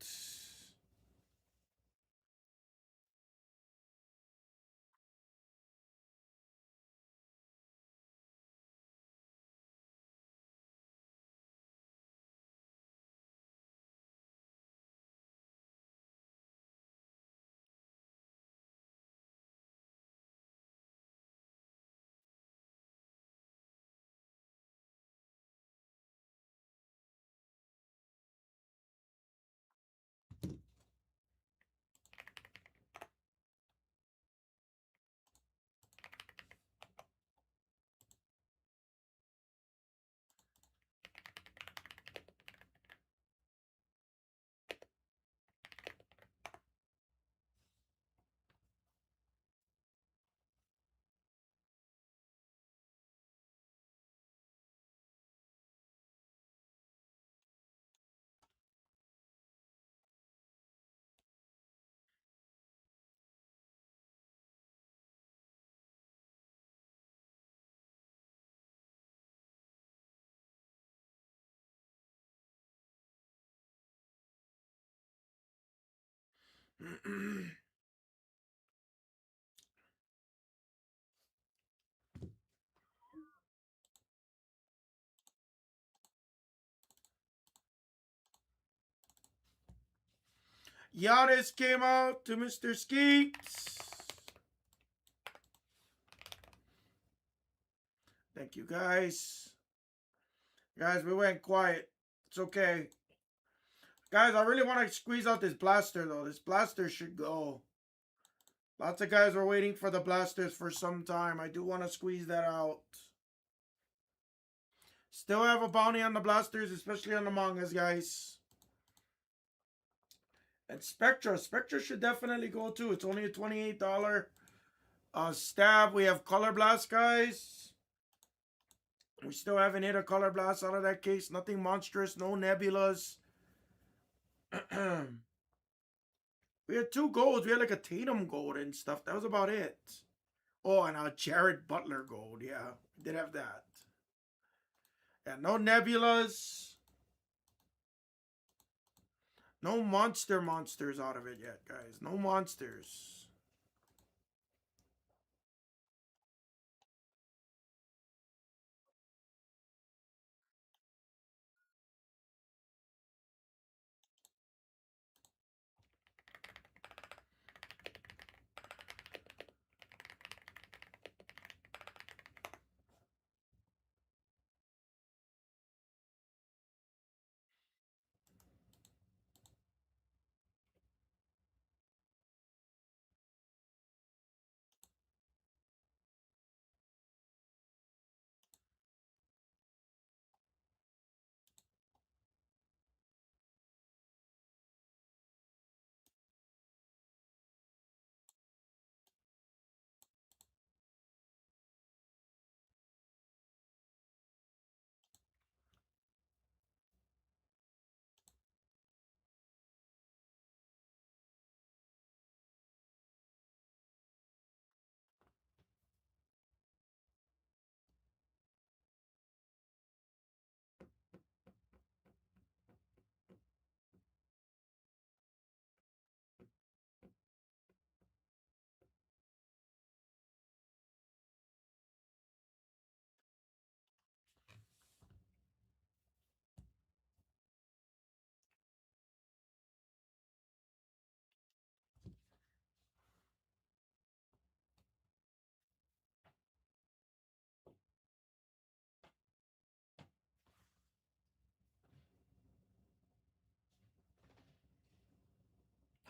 Giannis came out to Mr. Skeets. Thank you, guys. Guys, we went quiet. It's okay. Guys, I really want to squeeze out this blaster, though. This blaster should go. Lots of guys were waiting for the blasters for some time. I do want to squeeze that out. Still have a bounty on the blasters, especially on the mangas, guys. And Spectra. Spectra should definitely go, too. It's only a $28 stab. We have Color Blast, guys. We still haven't hit a Color Blast out of that case. Nothing monstrous. No Nebulas. We had 2 golds. We had like a Tatum gold and stuff. That was about it. Oh, and a Jared Butler gold. Yeah, we did have that. Yeah, no Nebulas. No monsters out of it yet, guys. No monsters.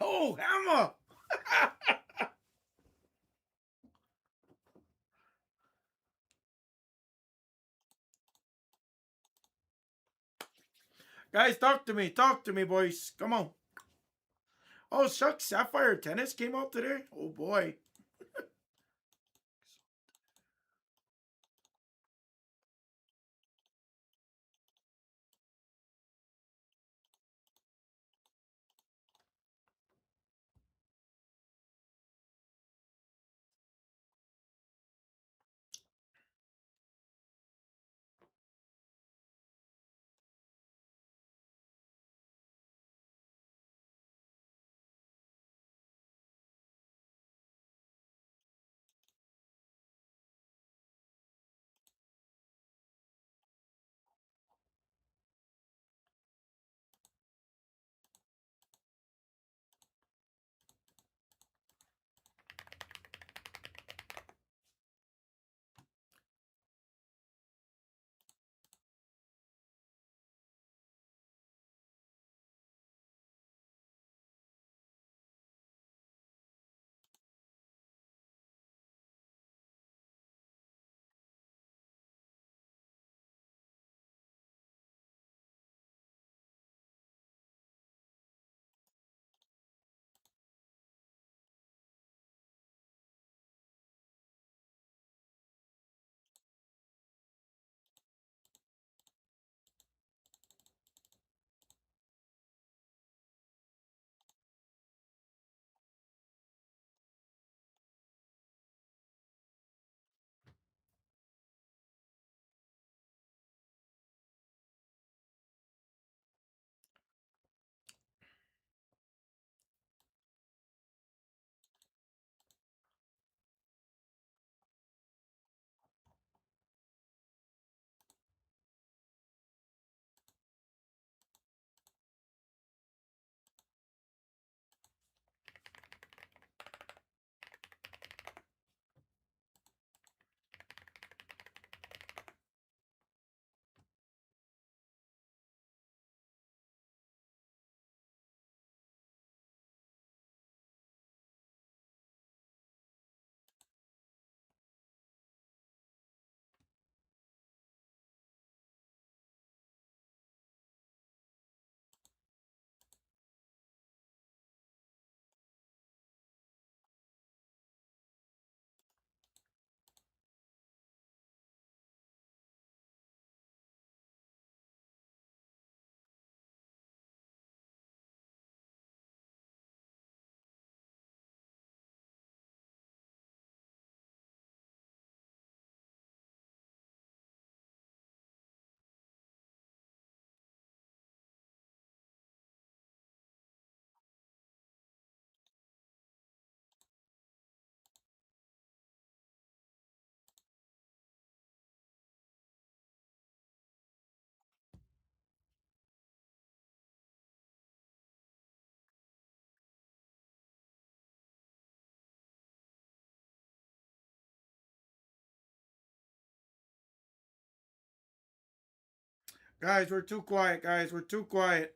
Oh, hammer! Guys, talk to me. Talk to me, boys. Come on. Oh, shucks. Sapphire Tennis came out today? Oh, boy. Guys, we're too quiet. Guys, we're too quiet.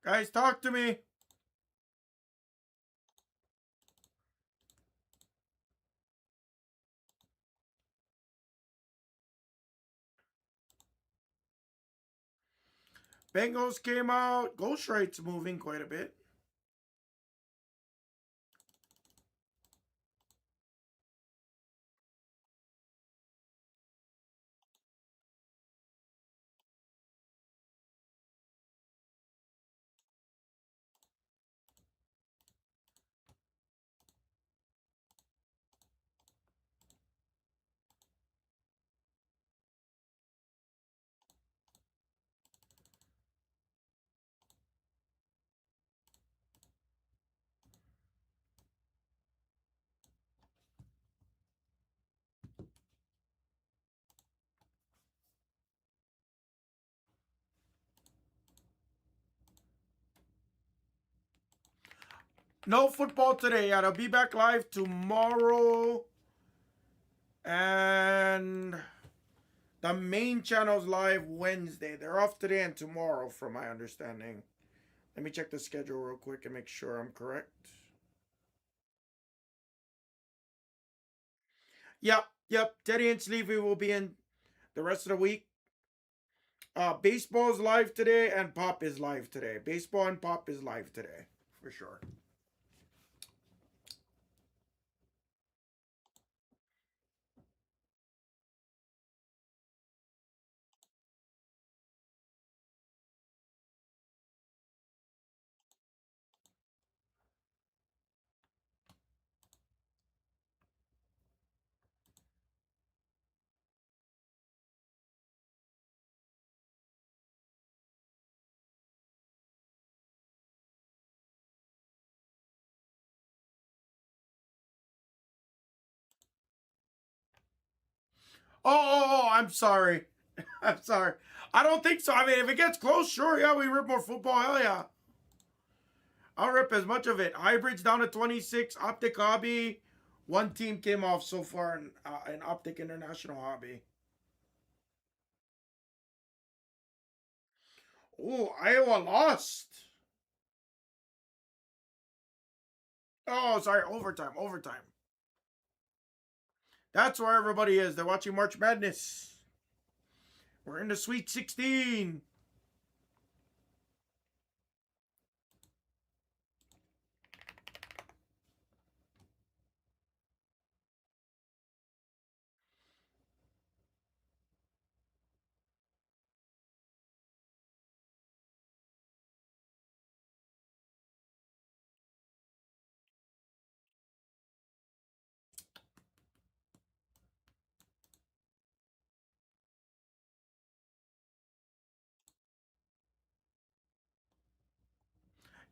Guys, talk to me. Bengals came out. Ghost Rate's moving quite a bit. No football today. Yeah, I'll be back live tomorrow. And the main channel's live Wednesday. They're off today and tomorrow, from my understanding. Let me check the schedule real quick and make sure I'm correct. Yep. Teddy and Sleevy will be in the rest of the week. Baseball's live today and Pop is live today. Baseball and Pop is live today, for sure. I'm sorry. I'm sorry. I don't think so. I mean, if it gets close, sure, yeah, we rip more football. Hell yeah. I'll rip as much of it. Hybrids down to 26. Optic Hobby. One team came off so far in Optic International Hobby. Oh, Iowa lost. Oh, sorry. Overtime. Overtime. That's where everybody is. They're watching March Madness. We're in the Sweet 16.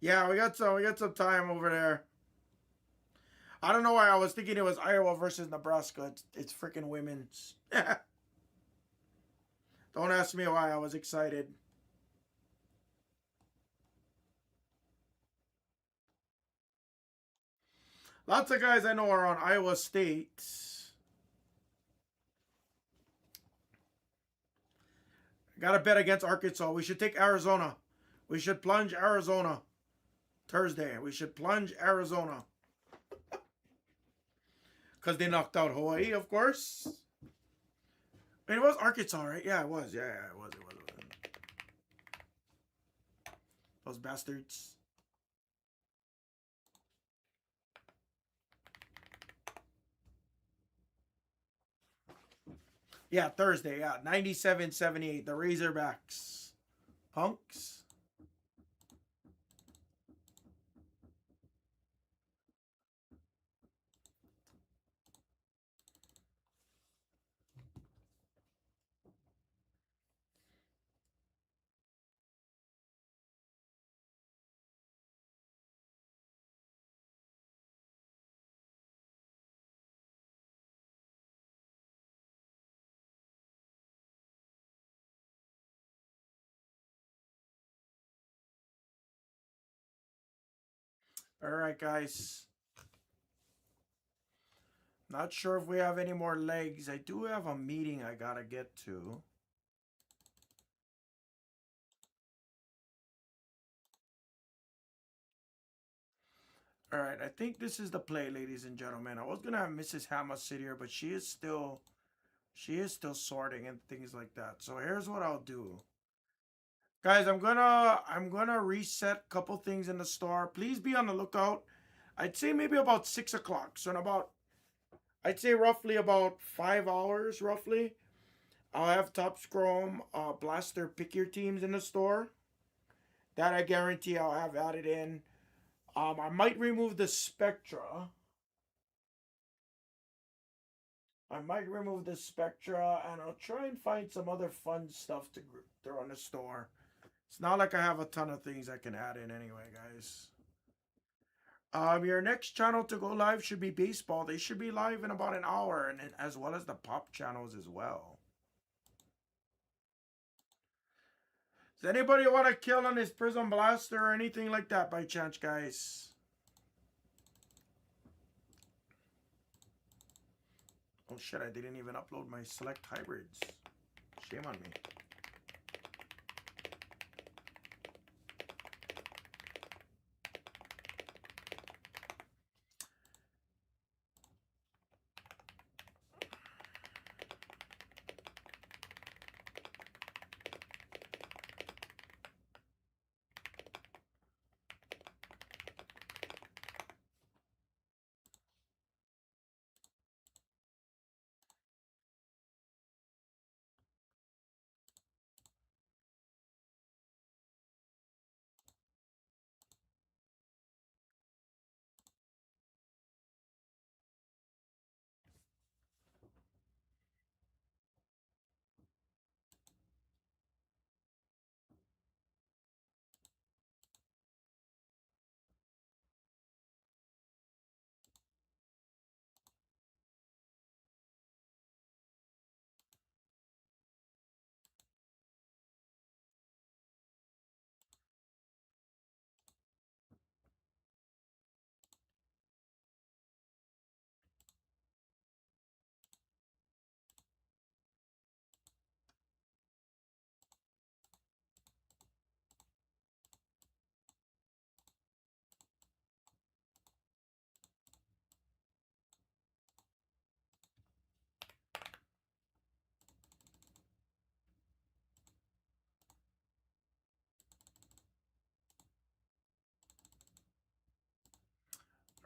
Yeah, we got some time over there. I don't know why I was thinking it was Iowa versus Nebraska. It's freaking women's. Don't ask me why I was excited. Lots of guys I know are on Iowa State. Got to bet against Arkansas. We should take Arizona. We should plunge Arizona. Thursday. We should plunge Arizona. Because they knocked out Hawaii, of course. I mean, it was Arkansas, right? Yeah, it was. Yeah, it was. It was. Those bastards. Yeah, Thursday. Yeah, 97-78. The Razorbacks. Punks. All right, guys. Not sure if we have any more legs. I do have a meeting I gotta get to. All right, I think this is the play, ladies and gentlemen. I was gonna have Mrs. Hammer sit here, but she is still sorting and things like that. So here's what I'll do. Guys, I'm gonna reset a couple things in the store. Please be on the lookout. I'd say maybe about 6 o'clock. So in about I'd say roughly about 5 hours, roughly. I'll have Top Scrum Blaster Pick Your Teams in the store. That I guarantee I'll have added in. I might remove the Spectra. I might remove the Spectra, and I'll try and find some other fun stuff to throw in the store. It's not like I have a ton of things I can add in anyway, guys. Your next channel to go live should be baseball. They should be live in about an hour, and as well as the pop channels as well. Does anybody want to kill on his Prism Blaster or anything like that by chance, guys? Oh shit, I didn't even upload my select hybrids. Shame on me.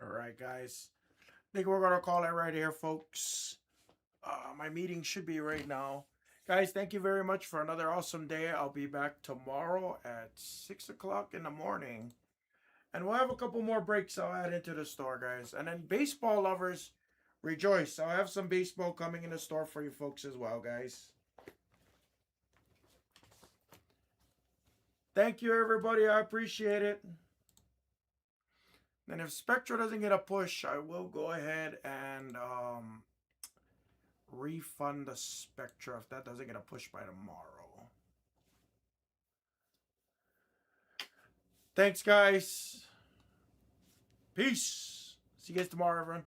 Alright, guys. I think we're going to call it right here, folks. My meeting should be right now. Guys, thank you very much for another awesome day. I'll be back tomorrow at 6 o'clock in the morning. And we'll have a couple more breaks I'll add into the store, guys. And then baseball lovers, rejoice. I'll have some baseball coming in the store for you folks as well, guys. Thank you, everybody. I appreciate it. Then if Spectra doesn't get a push, I will go ahead and refund the Spectra if that doesn't get a push by tomorrow. Thanks, guys. Peace. See you guys tomorrow, everyone.